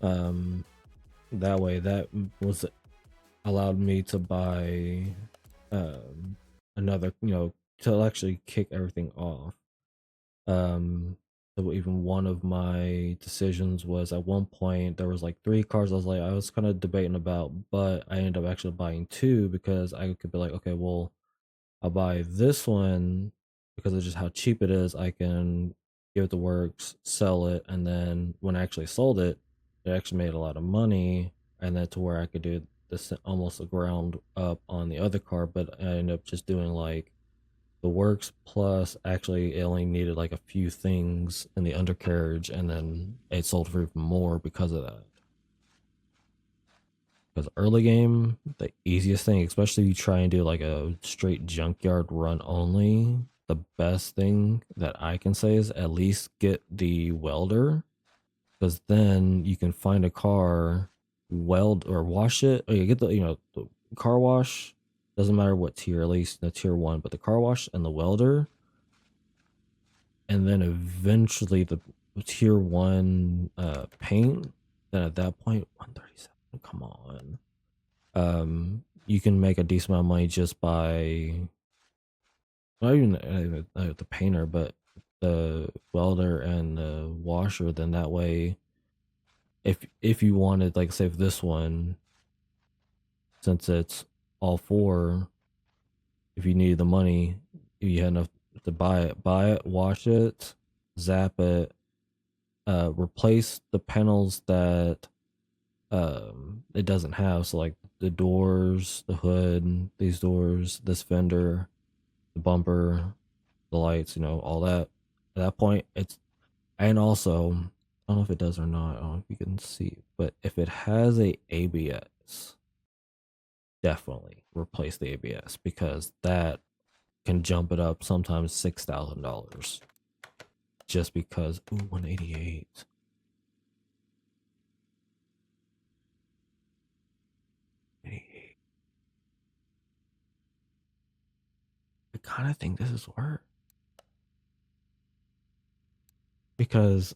That way, that was allowed me to buy another, to actually kick everything off. So even one of my decisions was, at one point there was like 3 cars I was kind of debating about, but I ended up actually buying 2 because I could be like, okay, well, I'll buy this one because of just how cheap it is. I can give it the works, sell it, and then when I actually sold it, it actually made a lot of money, and then to where I could do this almost a ground up on the other car, but I ended up just doing like the works plus actually it only needed like a few things in the undercarriage, and then it sold for even more because of that. Because early game, the easiest thing, especially if you try and do like a straight junkyard run only, the best thing that I can say is at least get the welder because then you can find a car, weld or wash it, or you get the car wash. Doesn't matter what tier, at least the tier 1, but the car wash and the welder, and then eventually the tier 1 paint. Then at that point, 137. Come on, you can make a decent amount of money just by not even the painter, but the welder and the washer. Then that way, if you wanted, like, say, this one, since it's all 4, if you needed the money, if you had enough to buy it, wash it, zap it, replace the panels that it doesn't have. So like the doors, the hood, these doors, this fender, the bumper, the lights, all that. At that point, it's, and also, I don't know if it does or not. I don't know if you can see, but if it has a ABS, definitely replace the ABS, because that can jump it up sometimes $6,000 just because. Ooh, 188. I kind of think this is worth, because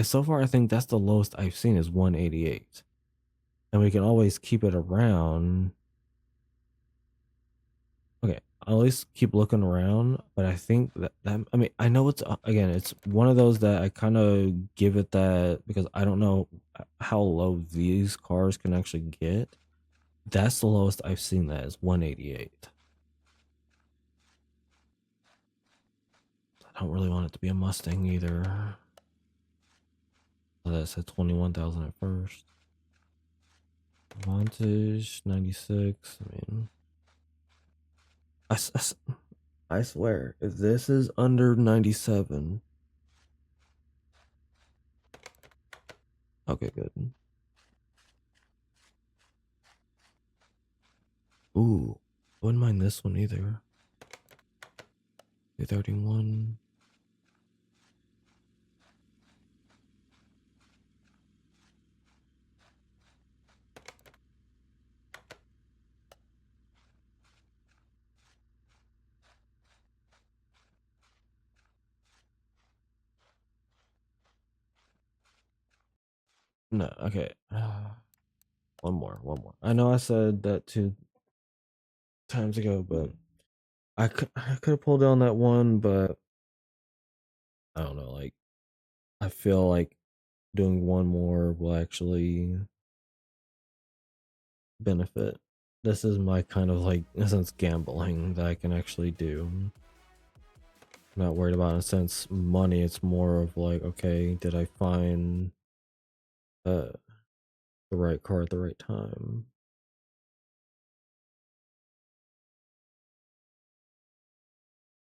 so far I think that's the lowest I've seen is 188, and we can always keep it around. Okay, I'll at least keep looking around, but I think that I mean, I know it's again, it's one of those that I kind of give it that, because I don't know how low these cars can actually get. That's the lowest I've seen, that is 188. I don't really want it to be a Mustang either. That said 21,000 at first. Vantage 96. I mean, I swear, if this is under 97. Okay, good. Ooh, wouldn't mind this one either. 231. No, okay. One more. I know I said that 2 times ago, but I could have pulled down that one, but I don't know. Like, I feel like doing one more will actually benefit. This is my kind of, like, in a sense, gambling that I can actually do. I'm not worried about, in a sense, money. It's more of like, okay, did I find the right car at the right time?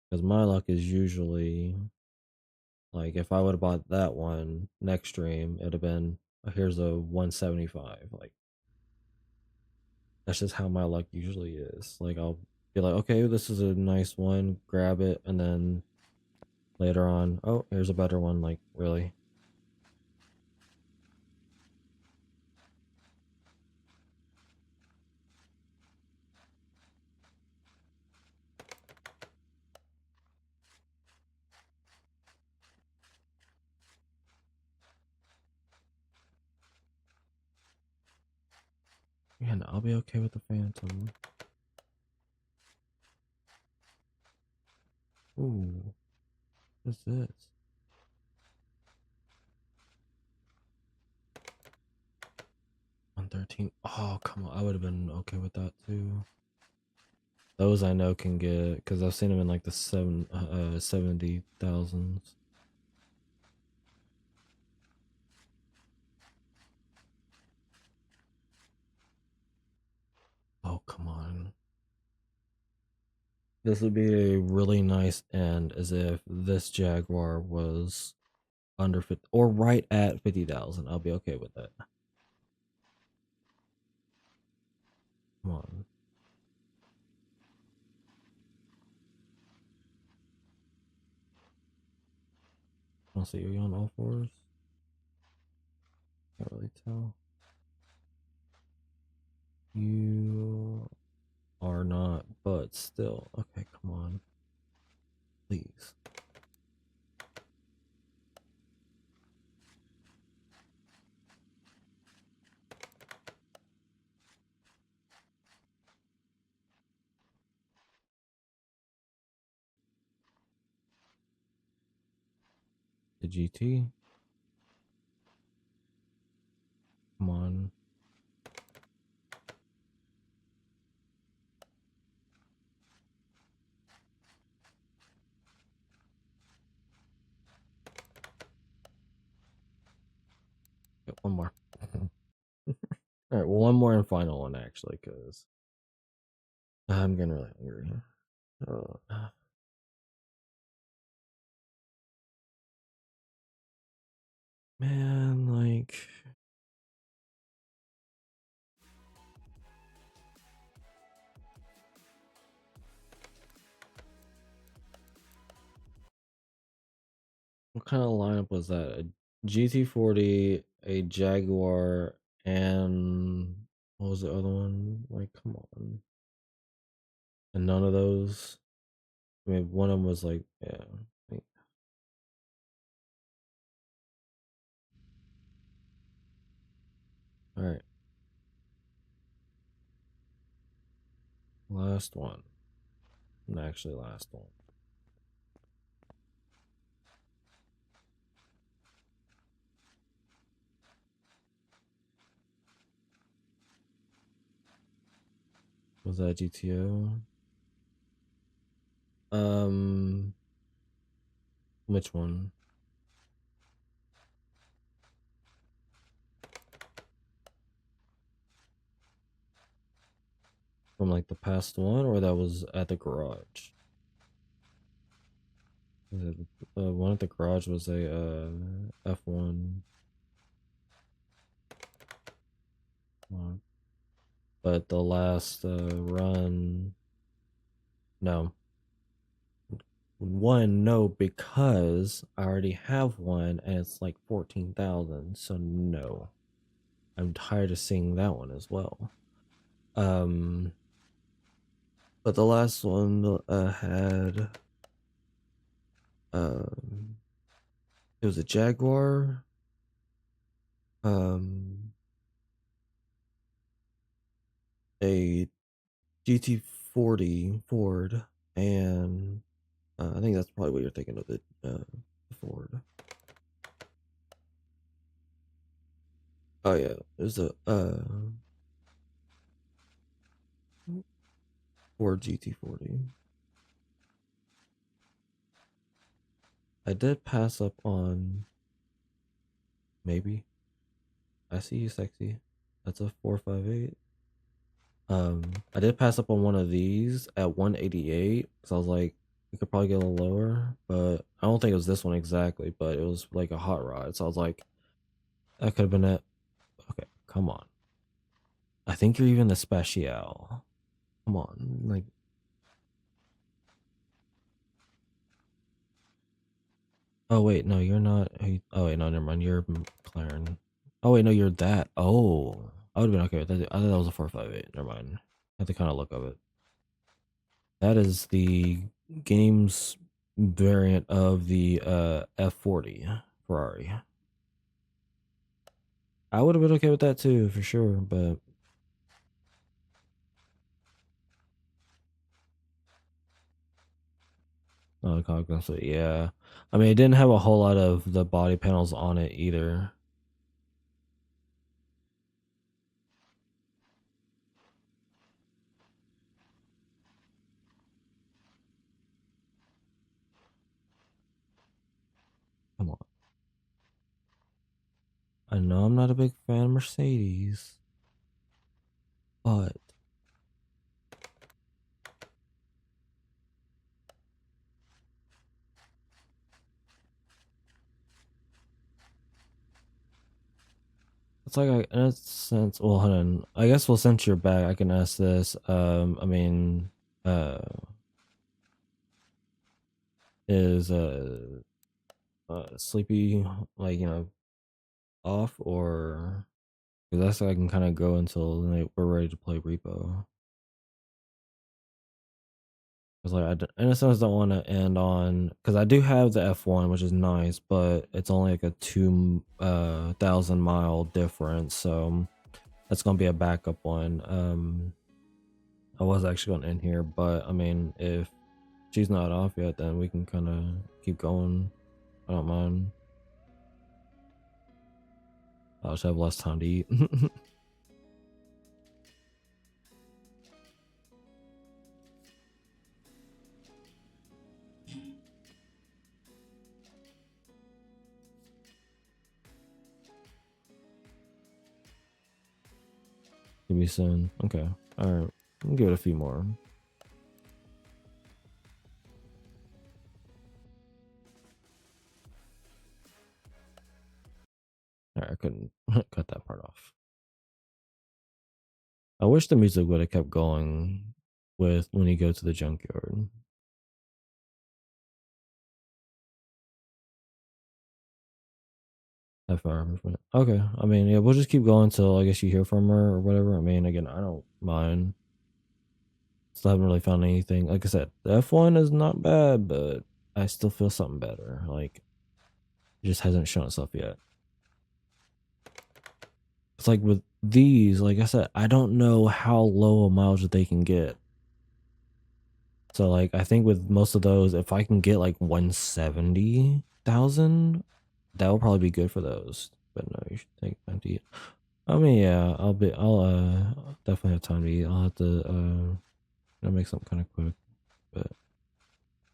Because my luck is usually like, if I would have bought that one next stream, it'd have been, here's a 175. Like, that's just how my luck usually is. Like, I'll be like, okay, this is a nice one, grab it, and then later on, oh, here's a better one. Like, really? Yeah, no, I'll be okay with the Phantom. Ooh, what's this? 113. Oh, come on. I would have been okay with that too. Those I know can get, because I've seen them in like the 70,000s. Oh, come on. This would be a really nice end, as if this Jaguar was under 50 or right at 50,000. I'll be okay with that. Come on. I'll see you on all fours. Can't really tell. You are not, but still. Okay, come on. Please. The GT. Come on. Get one more. All right, well, one more and final one actually, because I'm getting really hungry. Man, like, what kind of lineup was that? A GT40, a Jaguar, and what was the other one? Like, come on. And none of those. I mean, one of them was like, yeah. All right. Last one. Actually, last one. Was that GTO? Which one? From like the past one, or that was at the garage? One at the garage was a F1. But the last run, no. One, no, because I already have one and it's like 14,000. So no. I'm tired of seeing that one as well. But the last one had it was a Jaguar, a GT40 Ford, and I think that's probably what you're thinking of, the Ford. Oh yeah, there's a Ford GT40. I did pass up on, maybe. I see you, sexy. That's a 458. I did pass up on one of these at 188 because I was like, we could probably get a little lower, but I don't think it was this one exactly, but it was like a hot rod. So I was like, that could have been it. Okay, come on. I think you're even the special. Come on, like. Oh wait, no, you're not. Oh wait, no, never mind. You're McLaren. Oh wait, no, you're that. Oh, I would have been okay with that. I thought that was a 458. Never mind. I had the kind of look of it. That is the game's variant of the F40 Ferrari. I would have been okay with that too, for sure, but oh, Cognizant, yeah. I mean, it didn't have a whole lot of the body panels on it either. Come on. I know I'm not a big fan of Mercedes, but it's like in a sense. Well, hold on. I guess, well, since you're back, I can ask this. I mean, is sleepy, like, off, or because that's I can kind of go until like, we're ready to play repo. Cause like in a sense, don't want to end on because I do have the F1, which is nice, but it's only like a 2,000 mile difference, so that's gonna be a backup one. I was actually gonna end here, but I mean, if she's not off yet, then we can kind of keep going. I don't mind. I'll just have less time to eat. Give me soon. Okay. All right. I'll give it a few more. All right, I couldn't cut that part off. I wish the music would have kept going with when you go to the junkyard. Okay. I mean, yeah, we'll just keep going till I guess you hear from her or whatever. I mean, again, I don't mind. Still haven't really found anything. Like I said, the F1 is not bad, but I still feel something better. Like it just hasn't shown itself yet. It's like with these, like I said, I don't know how low a mileage they can get. So like I think with most of those, if I can get like 170,000, that will probably be good for those. But no, you should take time to eat. I mean, yeah, I'll definitely have time to eat. I'll have to make something kind of quick. But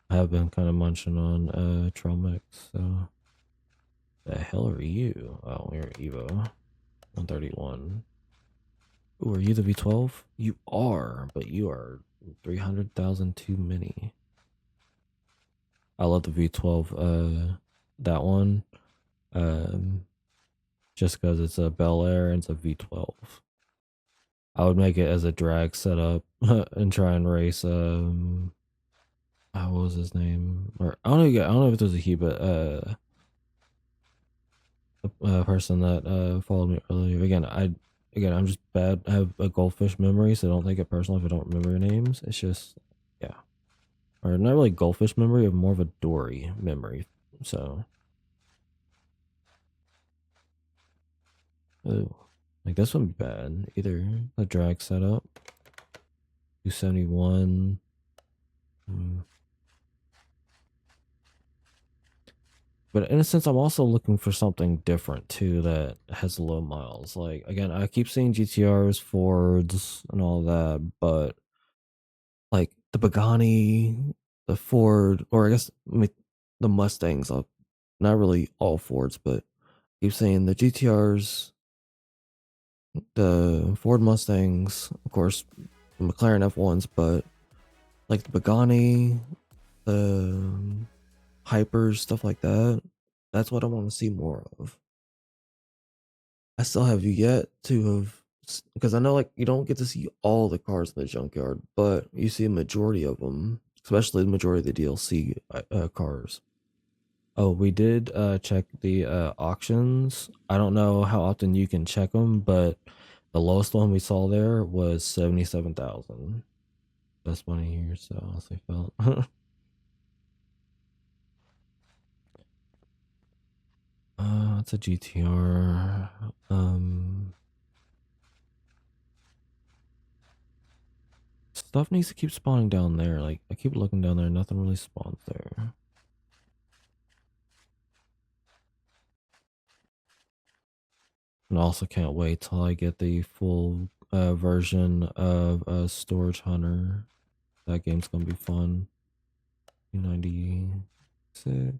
I have been kind of munching on trail mix, so the hell are you? Oh, you're Evo 131. Ooh, are you the V12? You are, but you are 300,000 too many. I love the V12 that one. Just because it's a Bel Air and it's a V12. I would make it as a drag setup and try and race what was his name? Or I don't know if it was a he, but a person that followed me earlier. I'm just bad. I have a goldfish memory, so don't take it personal if I don't remember your names. It's just yeah, or not really goldfish memory, of more of a Dory memory. So, ooh, like this wouldn't be bad either. A drag setup, 271. But in a sense, I'm also looking for something different too that has low miles. Like again, I keep seeing GTRs, Fords, and all that, but like the Pagani, the Ford, or I guess the Mustangs. Not really all Fords, but I keep saying the GTRs, the Ford Mustangs, of course, the McLaren F1s, but like the Pagani, the Hypers, stuff like that. That's what I want to see more of. I still have yet to have, because I know like you don't get to see all the cars in the junkyard, but you see a majority of them, especially the majority of the DLC cars. Oh, we did check the auctions. I don't know how often you can check them, but the lowest one we saw there was 77,000. Best money here, so I'll say felt. It's a GTR. Stuff needs to keep spawning down there. Like I keep looking down there, nothing really spawns there. And also can't wait till I get the full version of Storage Hunter. That game's gonna be fun. 296.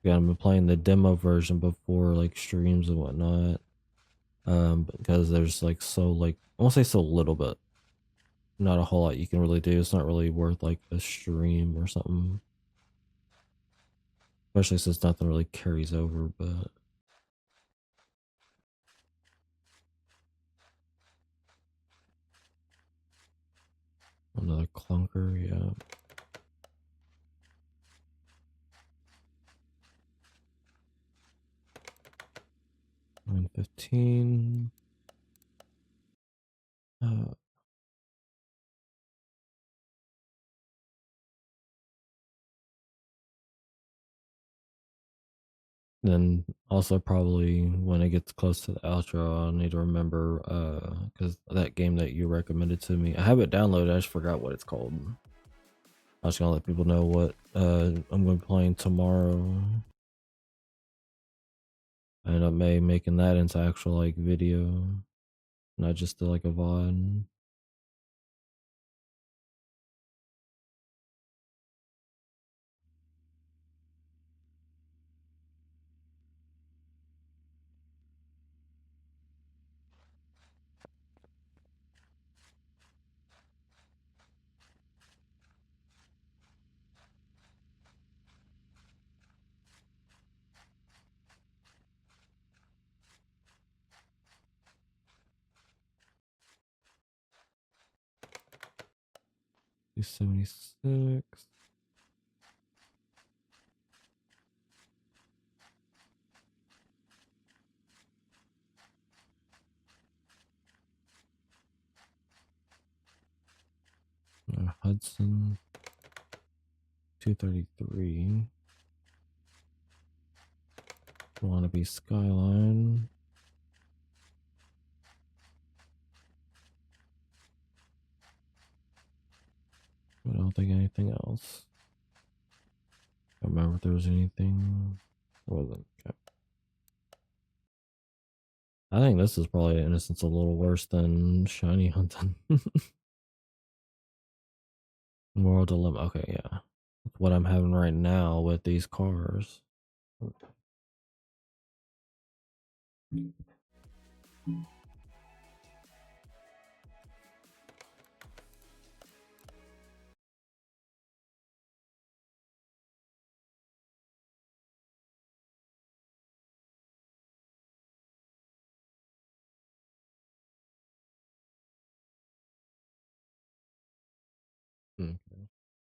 Yeah, I've been playing the demo version before like streams and whatnot. Because there's like I won't say so little, but not a whole lot you can really do. It's not really worth like a stream or something. Especially since nothing really carries over, but another clunker, yeah. 15. Then also probably when it gets close to the outro, I'll need to remember because that game that you recommended to me, I have it downloaded. I just forgot what it's called. I was gonna let people know what I'm gonna be playing tomorrow. I end up making that into actual like video, not just like a VOD. $276. Hudson 233. Wanna be Skyline. But I don't think anything else. I don't remember if there was anything. Wasn't. Okay. I think this is probably Innocence a little worse than Shiny Hunting. Moral Dilemma. Okay, yeah. That's what I'm having right now with these cars. Okay.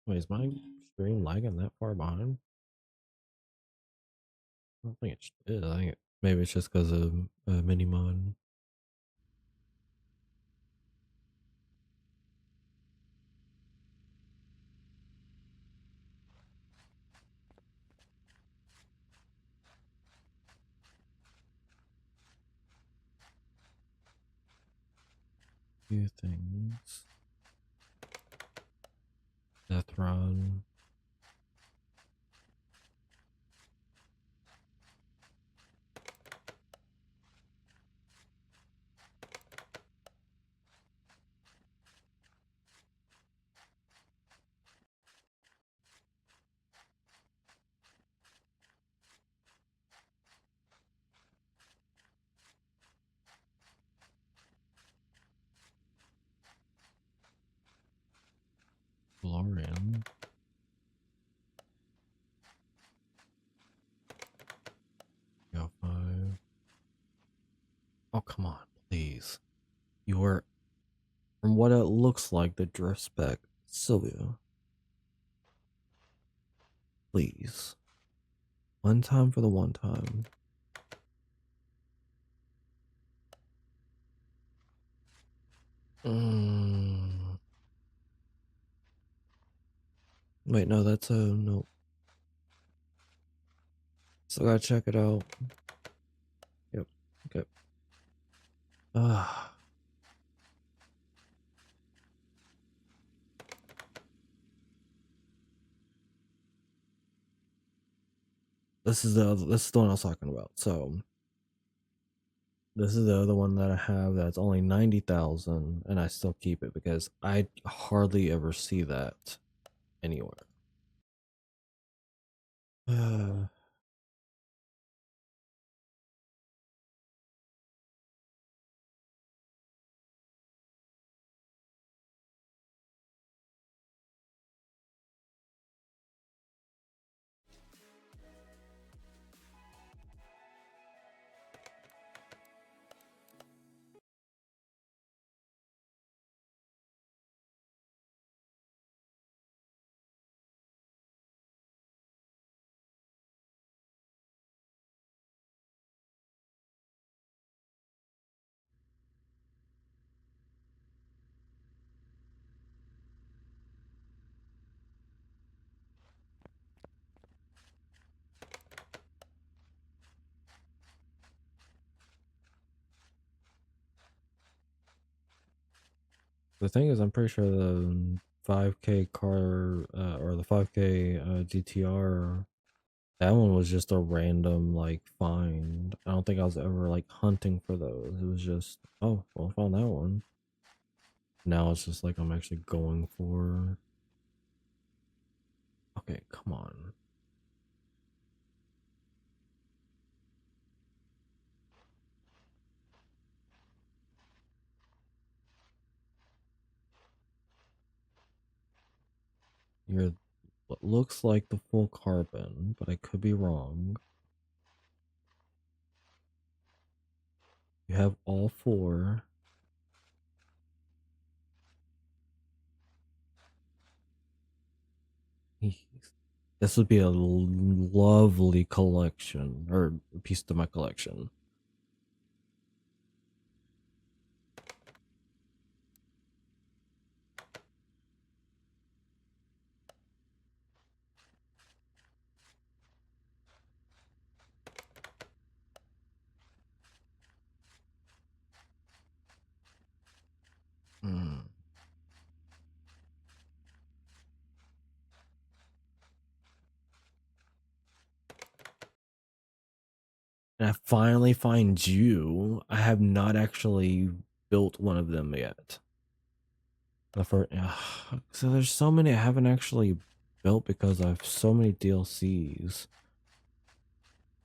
Wait, is my screen lagging that far behind? I don't think it is. I think maybe it's just because of mini mod. Few things. Death Run. DeLorean. Go 5. Oh, come on, please. You were, from what it looks like, the drift spec. Sylvia. Please. One time for the one time. Wait, no, that's a no. Still gotta check it out. Yep. Okay. Ah. This is the one I was talking about. So this is the other one that I have that's only 90,000, and I still keep it because I hardly ever see that anywhere. The thing is, I'm pretty sure the 5K car or the 5K GTR, that one was just a random like find. I don't think I was ever like hunting for those. It was just, oh, well, I found that one. Now it's just like I'm actually going for. Okay, come on. You're what looks like the full carbon, but I could be wrong. You have all four. This would be a lovely collection or piece to my collection. Mm. And I finally find you. I have not actually built one of them yet. The first, so there's so many I haven't actually built because I have so many DLCs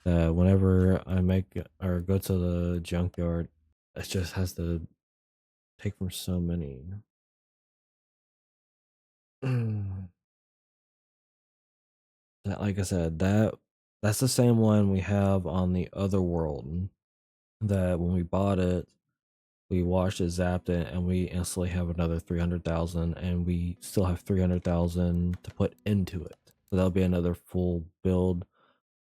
that whenever I make or go to the junkyard, it just has to take from so many. Like I said, that's the same one we have on the other world. That when we bought it, we watched it, zapped it, and we instantly have another 300,000, and we still have 300,000 to put into it. So that'll be another full build.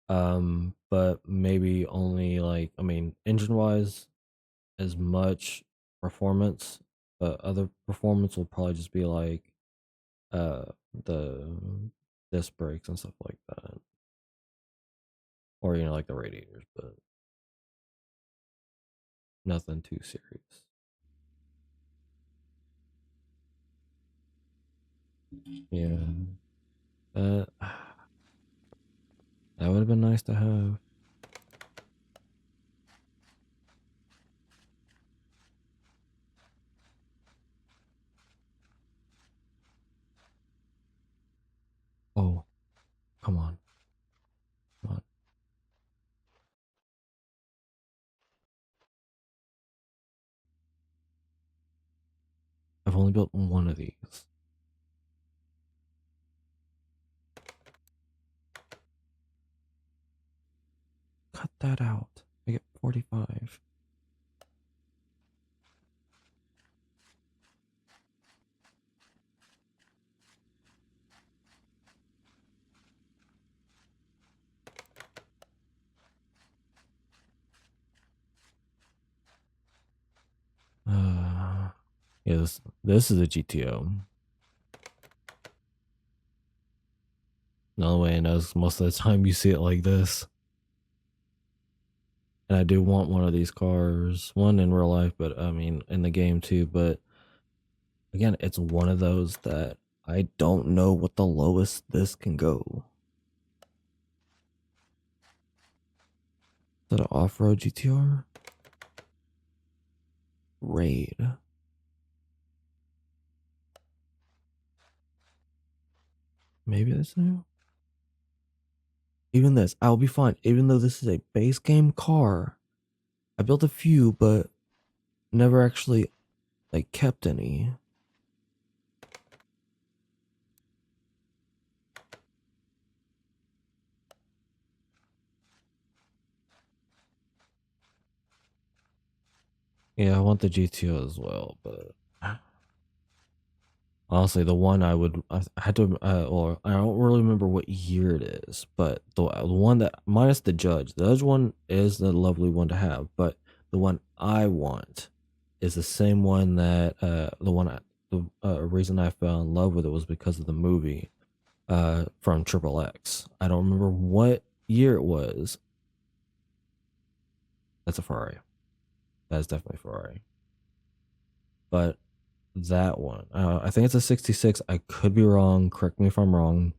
But maybe only like, I mean, engine wise, as much performance, but other performance will probably just be like uh the disc brakes and stuff like that, or like the radiators, but nothing too serious. Yeah, that that would have been nice to have. Oh, come on, come on. I've only built one of these. Cut that out. I get 45. Yeah, this is a GTO. The only way I know is most of the time you see it like this. And I do want one of these cars, one in real life, but I mean in the game too. But again, it's one of those that I don't know what the lowest this can go. Is that an off-road GTR? Raid. Maybe this new. Even this, I'll be fine. Even though this is a base game car, I built a few, but never actually like kept any. Yeah, I want the GTO as well, but honestly, the one I had to, or I don't really remember what year it is, but the one that minus the Judge one is the lovely one to have, but the one I want is the same one that the reason I fell in love with it was because of the movie from Triple X. I don't remember what year it was. That's a Ferrari. That's definitely a Ferrari. But that one. I think it's a 66. I could be wrong. Correct me if I'm wrong.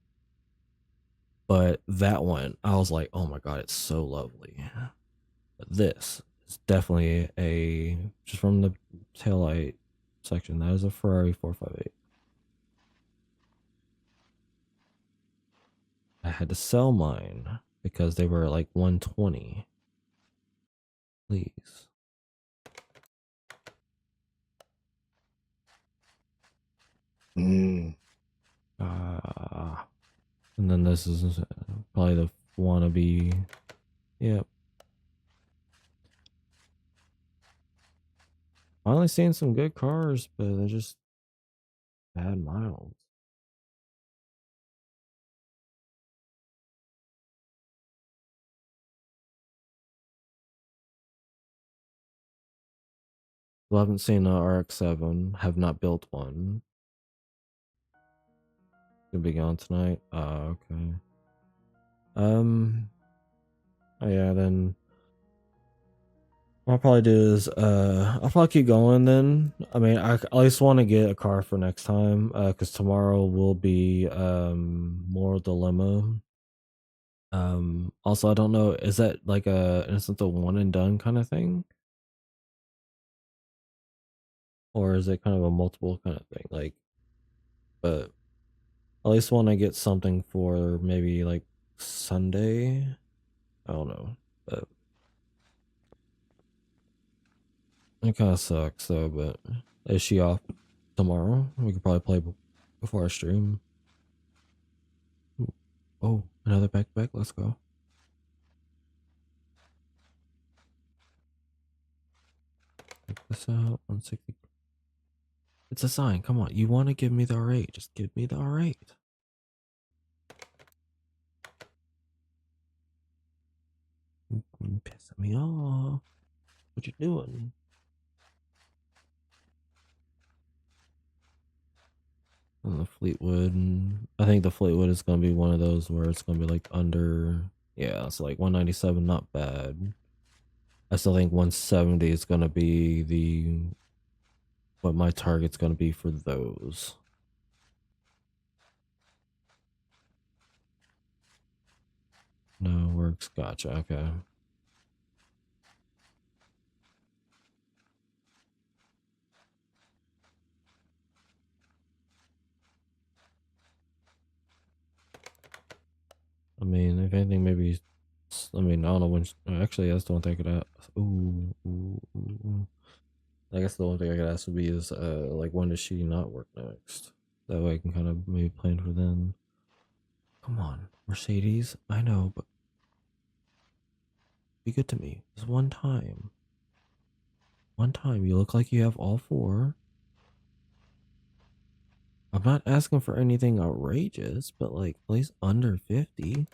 But that one, I was like, oh my god, it's so lovely. But this is definitely a just from the taillight section. That is a Ferrari 458. I had to sell mine because they were like 120. Please. Mm. And then this is probably the wannabe. Yep. Finally seeing some good cars, but they're just bad miles. Still haven't seen a RX-7. Have not built one. Gonna be gone tonight. Okay. Oh yeah, then what I'll probably do is I'll probably keep going then. I mean, I at least want to get a car for next time because tomorrow will be more dilemma. Also I don't know, is that like a instant a one and done kind of thing, or is it kind of a multiple kind of thing? Like, but at least want to get something for maybe like Sunday. I don't know, but it kind of sucks though. But is she off tomorrow? We could probably play before our stream. Ooh. Oh, another back. Let's go. Check this out. 160. It's a sign. Come on. You want to give me the R8? Just give me the R8. Pissing me off. What you doing? And the Fleetwood. I think the Fleetwood is gonna be one of those where it's gonna be like under. Yeah, it's like 197. Not bad. I still think 170 is gonna be the what my target's gonna be for those. No works. Gotcha. Okay. I mean, if anything, maybe. I mean, I don't know when. Actually, that's the one thing I could ask. Ooh. I guess the only thing I could ask would be is, like, when does she not work next? That way I can kind of maybe plan for then. Come on, Mercedes. I know, but be good to me. Just one time. One time. You look like you have all four. I'm not asking for anything outrageous, but like at least under 50.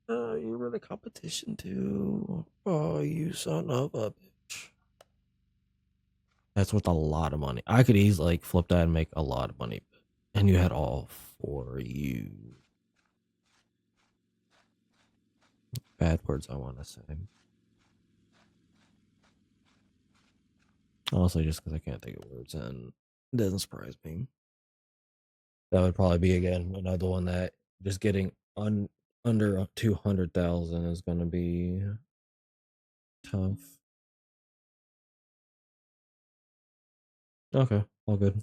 You were the competition too. Oh, you son of a bitch. That's worth a lot of money. I could easily like flip that and make a lot of money. And you had all for you. Bad words I want to say. Honestly, just because I can't think of words and it doesn't surprise me. That would probably be again another one that just getting under 200,000 is going to be tough. Okay, all good.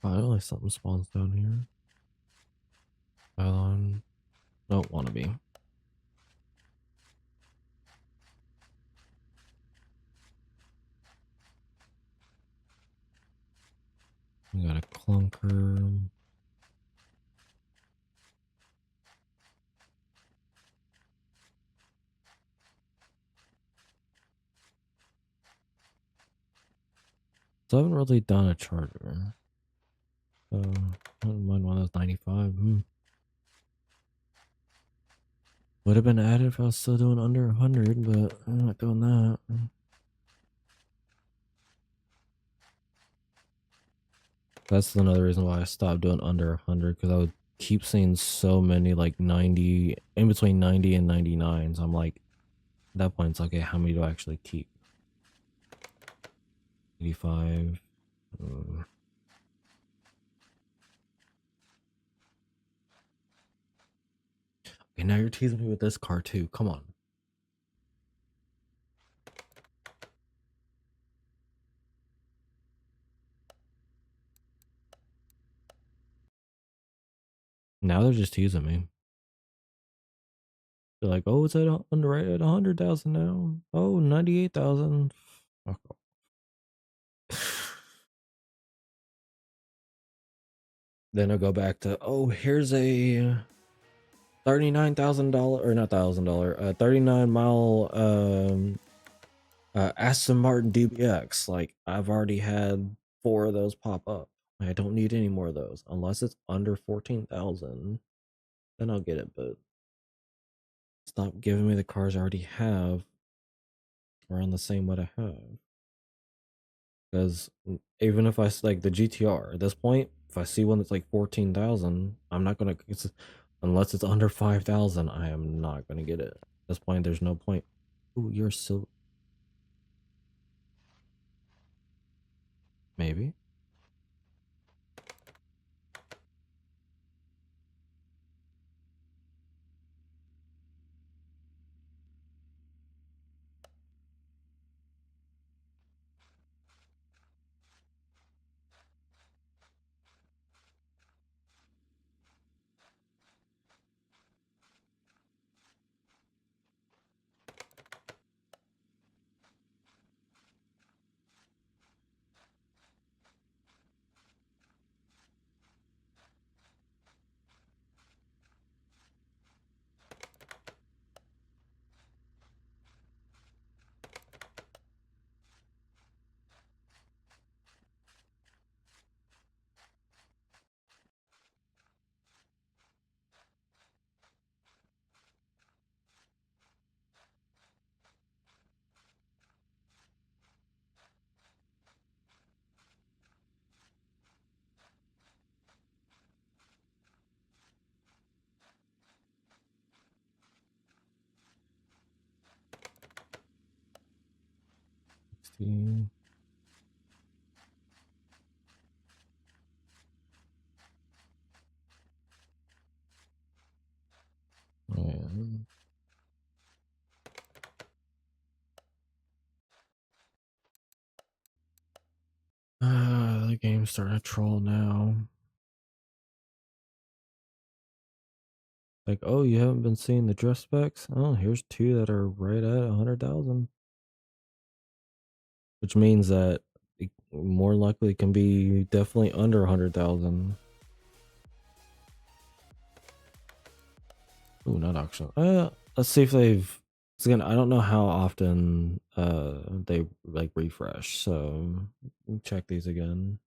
Finally, something spawns down here. Pylon. Don't want to be. We got a clunker. So I haven't really done a charger. So I don't mind one of those 95. Would have been added if I was still doing under 100, but I'm not doing that. That's another reason why I stopped doing under 100, because I would keep seeing so many like 90, in between 90 and 99. So I'm like, at that point, it's like, okay, how many do I actually keep? 85. Okay, now you're teasing me with this car too. Come on. Now they're just teasing me. They're like, oh, it's at underrated at 100,000 now. Oh, 98,000. Fuck off. Then I'll go back to, oh, here's a $39,000 or not $1,000, 39-mile Aston Martin DBX. Like, I've already had 4 of those pop up. I don't need any more of those unless it's under 14,000. Then I'll get it. But stop giving me the cars I already have around the same what I have. Because even if I like the GTR at this point, if I see one that's like 14,000, I'm not gonna. Unless it's under 5,000, I am not gonna get it. At this point, there's no point. Ooh, you're so maybe. See. Yeah. The game's starting to troll now. Like, oh, you haven't been seeing the dress specs? Oh, here's 2 that are right at 100,000, which means that it more likely can be definitely under 100,000. Oh, not auction. Let's see if they've. Again, I don't know how often they like refresh, so check these again.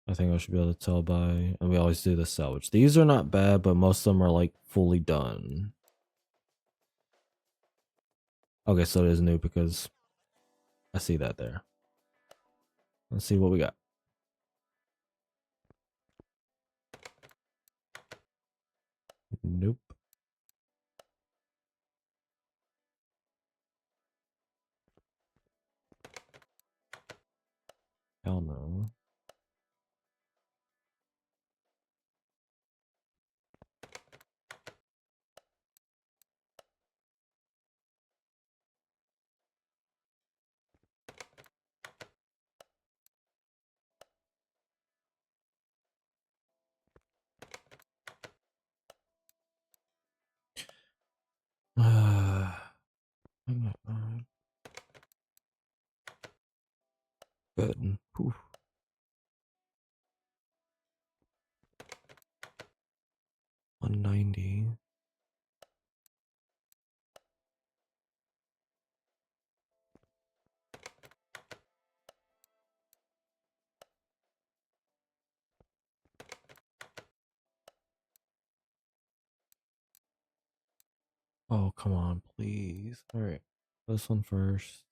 I think I should be able to tell by, and we always do the salvage. These are not bad, but most of them are like fully done. Okay, so it is new because I see that there. Let's see what we got. Nope. Hell no. bed. Whew. 190. Oh, come on, please. All right, this one first.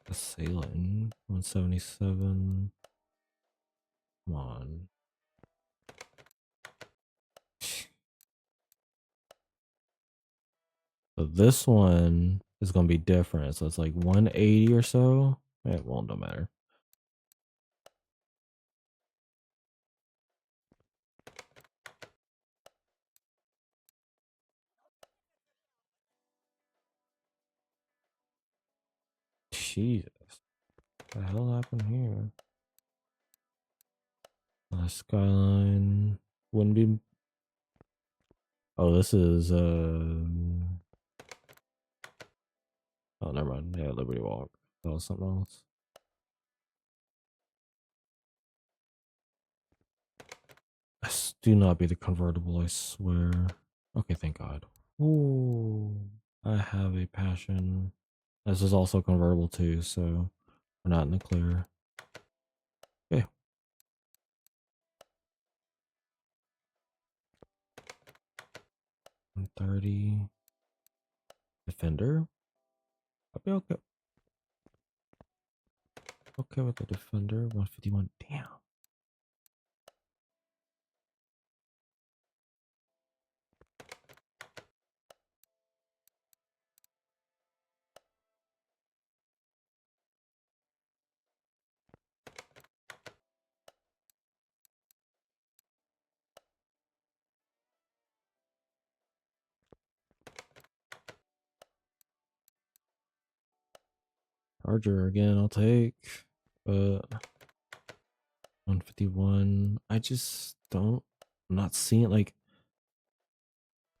Assailant 177. Come on. So this one is gonna be different. So it's like 180 or so. It won't, no matter. Jesus. What the hell happened here? Skyline wouldn't be. Oh, this is oh, never mind. Yeah, Liberty Walk. That was something else. Do not be the convertible, I swear. Okay, thank God. Ooh, I have a passion. This is also convertible too, so we're not in the clear. Okay. 130. Defender. I'll be okay. Okay with the Defender. 151. Damn. Charger again, I'll take. 151. I just don't. I'm not seeing like.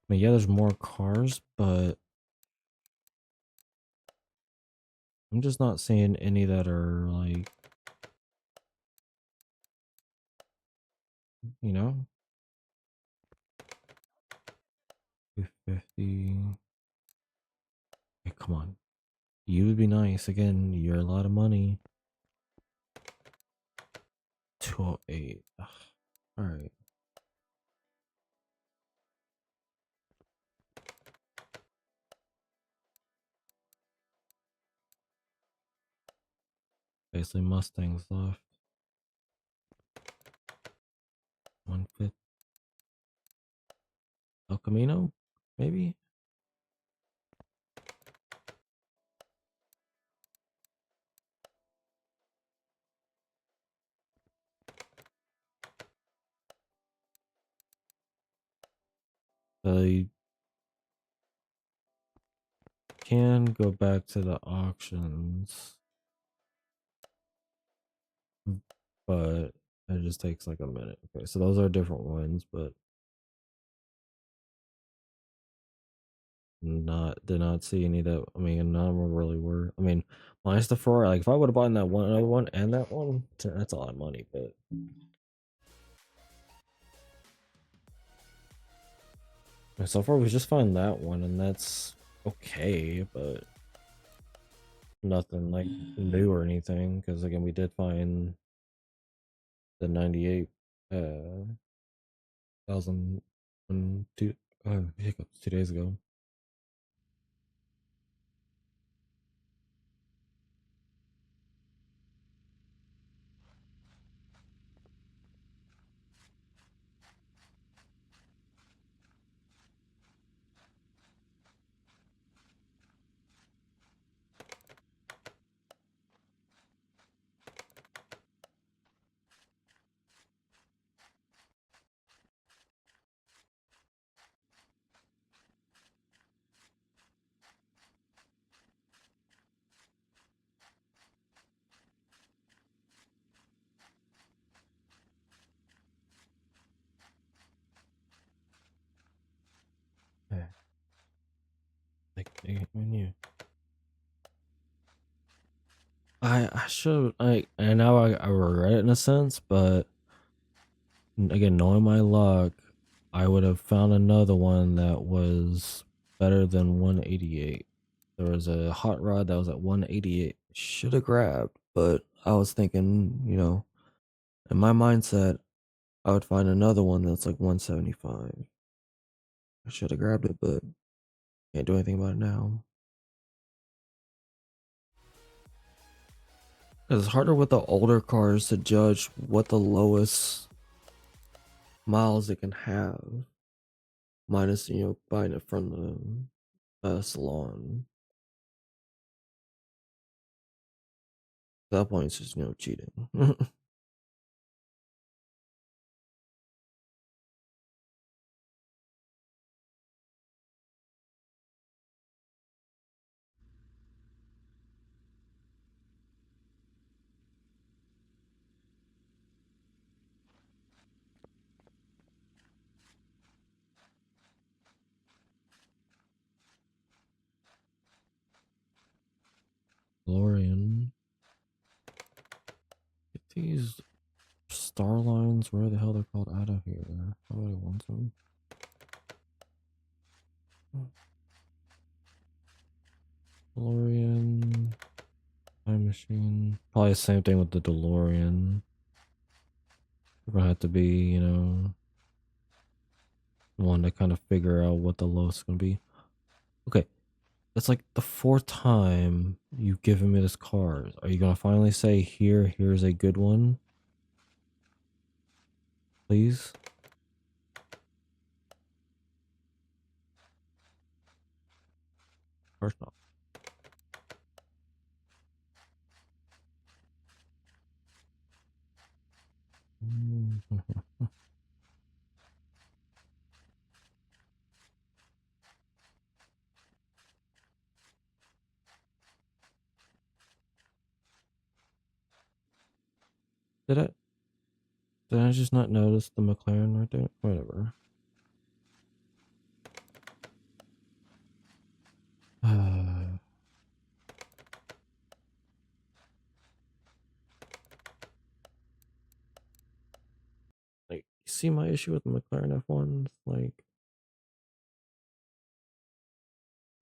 I mean, yeah, there's more cars, but I'm just not seeing any that are like, you know, 250. Hey, come on. You would be nice. Again, you're a lot of money. 208. Ugh. All right. Basically, Mustangs left. 150. El Camino, maybe. I can go back to the auctions, but it just takes like a minute. Okay, so those are different ones, but did not see any that. I mean, none of them really were. I mean, minus the Ferrari. Like if I would have bought that one, other one, and that one, that's a lot of money. But so far we just found that one, and that's okay, but nothing like new or anything. Because again, we did find the 98 thousand and two hiccups 2 days ago. Yeah. Like they hit me. I should and now I regret it in a sense, but again, knowing my luck, I would have found another one that was better than 188. There was a hot rod that was at 188. Should have grabbed, but I was thinking, in my mindset, I would find another one that's like 175. I should have grabbed it, but can't do anything about it now. It's harder with the older cars to judge what the lowest miles it can have, minus buying it from the salon. At that point, it's just cheating. DeLorean. Get these star lines, where the hell they're called, out of here. Nobody wants them. DeLorean. Time machine. Probably the same thing with the DeLorean. We're gonna have to be, one to kind of figure out what the lowest is gonna be. Okay, that's like the fourth time you've given me this card. Are you gonna finally say here's a good one? Please? Of course not. Did I just not notice the McLaren right there? Whatever. Like, you see my issue with the McLaren F1s? Like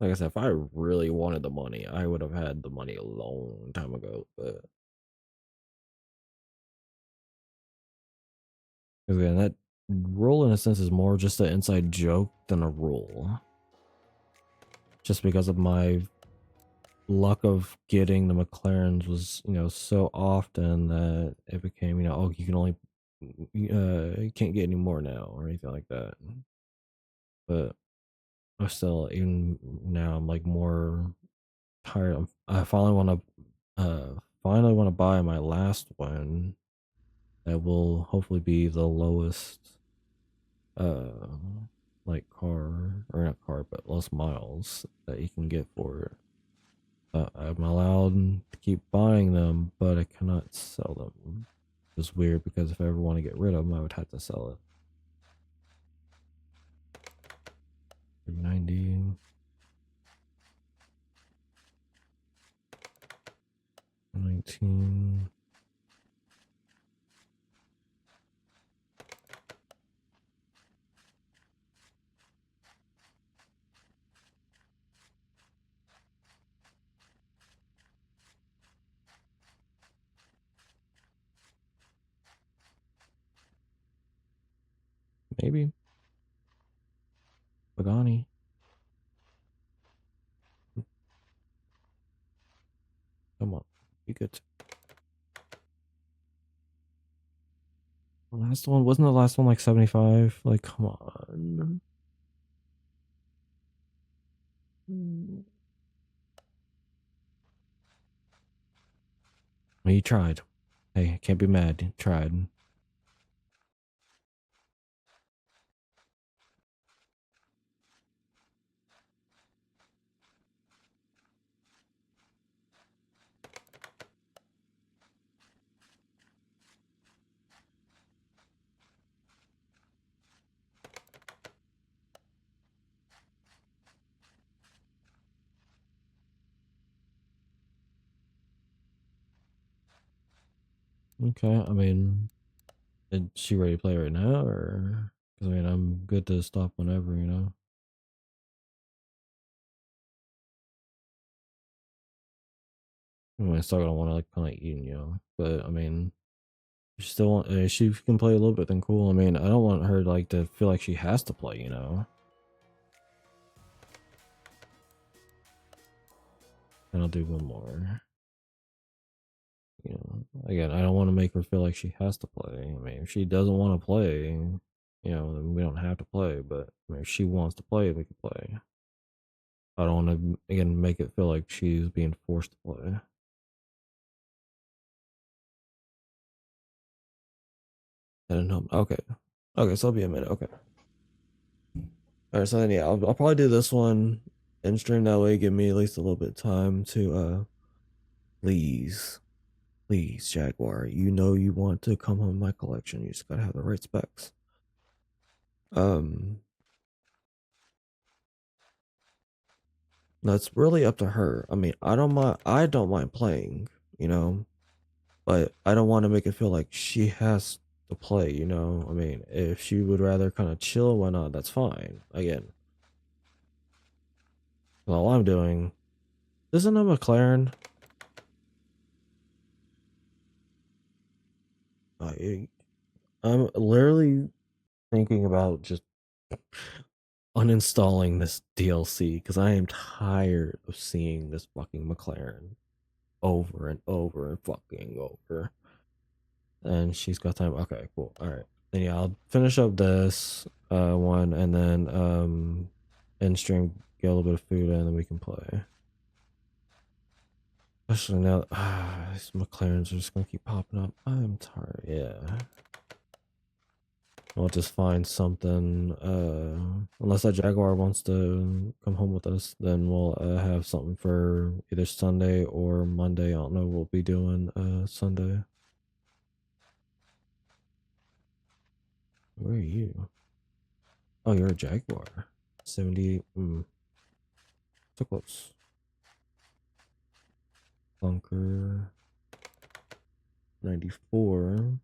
I said, if I really wanted the money, I would have had the money a long time ago. But again, that rule in a sense is more just an inside joke than a rule. Just because of my luck of getting the McLarens was, so often that it became, oh, you can only, you can't get any more now or anything like that. But I still, even now, I'm like more tired. I finally want to buy my last one that will hopefully be the lowest, uh, like car, or not car, but less miles that you can get for it. I'm allowed to keep buying them, but I cannot sell them. It's weird because if I ever want to get rid of them, I would have to sell it. 90. 19. Maybe. Pagani. Come on. Be good. The last one, wasn't the last one like 75? Like, come on. Well, you tried. Hey, can't be mad. You tried. Okay, I mean, is she ready to play right now, or? 'Cause, I mean, I'm good to stop whenever, you know. I mean, I still don't want to like kind of eat, you know. But I mean, if she still want, if she can play a little bit, then cool. I mean, I don't want her like to feel like she has to play, you know. And I'll do one more. You know, again, I don't want to make her feel like she has to play. I mean, if she doesn't want to play, you know, then we don't have to play. But I mean, if she wants to play, we can play. I don't want to again make it feel like she's being forced to play. I don't know. Okay, okay, so it'll be a minute. Okay, all right. So then, yeah, I'll probably do this one and stream that way. Give me at least a little bit of time to please, please, Jaguar. You know you want to come on my collection. You just gotta have the right specs. Um, That's really up to her. I mean, I don't mind playing, you know, but I don't want to make it feel like she has to play, you know. I mean, if she would rather kind of chill, why not? That's fine. Again, all I'm doing isn't a McLaren. I, I'm literally thinking about just uninstalling this DLC because I am tired of seeing this fucking McLaren over and over and fucking over. And she's got time. Okay, cool. All right. Then yeah, I'll finish up this one and then end stream, get a little bit of food and then we can play. Especially now these McLarens are just gonna keep popping up. I'm tired. Yeah. I'll just find something. Unless that Jaguar wants to come home with us, then we'll have something for either Sunday or Monday. I don't know what we'll be doing Sunday. Where are you? Oh, you're a Jaguar. 70. So close. Bunker 94.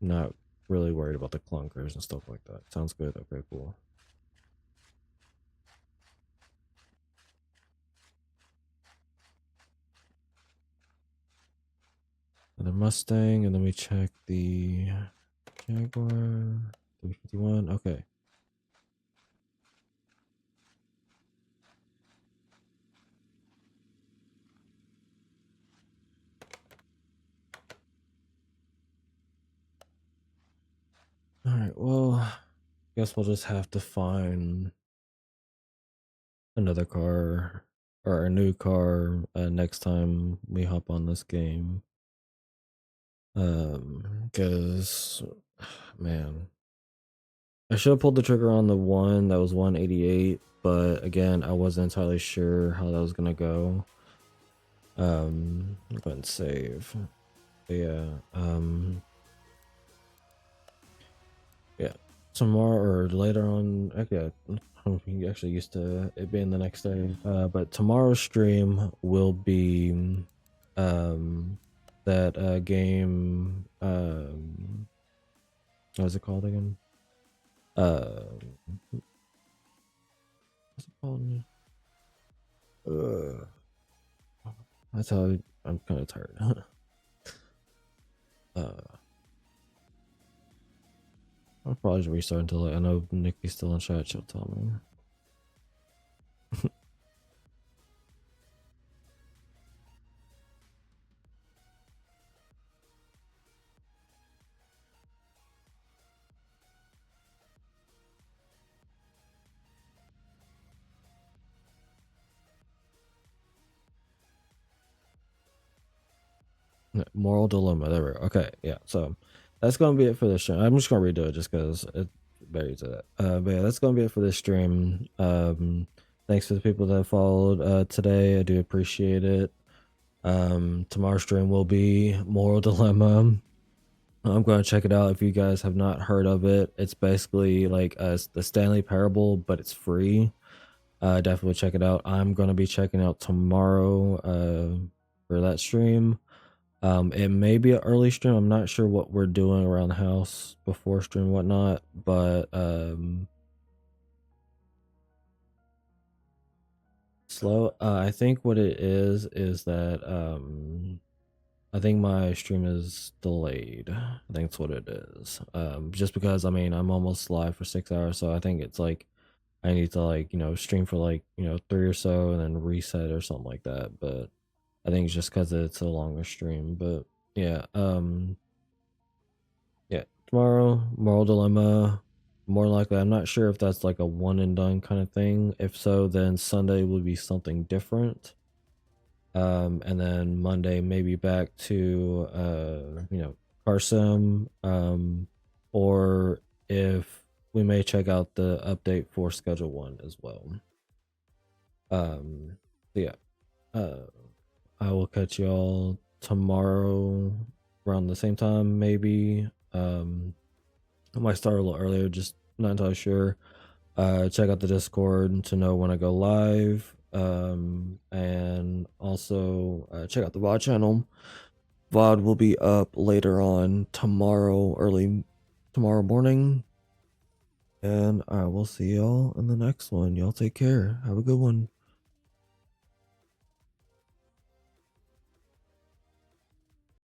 Not really worried about the clunkers and stuff like that. Sounds good. Okay, cool. Another Mustang, and then we check the Jaguar 351. Okay. All right. Well, guess we'll just have to find another car or a new car next time we hop on this game. Because man, I should have pulled the trigger on the one that was 188, but again, I wasn't entirely sure how that was gonna go. Go ahead and save. But yeah, yeah. Tomorrow or later on, okay, I'm actually used to it being the next day. But tomorrow's stream will be, that game. What is it called again? What's it called? That's how I'm kind of tired. I'll probably just restart until I know Nikki's still in chat. She'll tell me. Moral dilemma. There we go. Okay, yeah. So that's gonna be it for this stream. I'm just gonna redo it just because it varies to that. But yeah, that's gonna be it for this stream. Thanks to the people that followed today. I do appreciate it. Tomorrow's stream will be Moral Dilemma. I'm going to check it out if you guys have not heard of it. It's basically like the Stanley Parable, but it's free. Definitely check it out. I'm going to be checking out tomorrow for that stream. It may be an early stream. I'm not sure what we're doing around the house before stream and whatnot, but slow. I think what it is that I think my stream is delayed. I think that's what it is. Just because I mean I'm almost live for 6 hours, so I think it's like I need to like stream for like 3 or so and then reset or something like that. But I think it's just because it's a longer stream. But yeah, yeah, tomorrow moral dilemma. More likely, I'm not sure if that's like a one and done kind of thing. If so, then Sunday will be something different. And then Monday maybe back to Carsim, or if we may check out the update for Schedule 1 as well. So yeah, I will catch y'all tomorrow around the same time, maybe. I might start a little earlier, just not entirely sure. Check out the Discord to know when I go live. And also check out the VOD channel. VOD will be up later on tomorrow, early tomorrow morning. And I will see y'all in the next one. Y'all take care. Have a good one.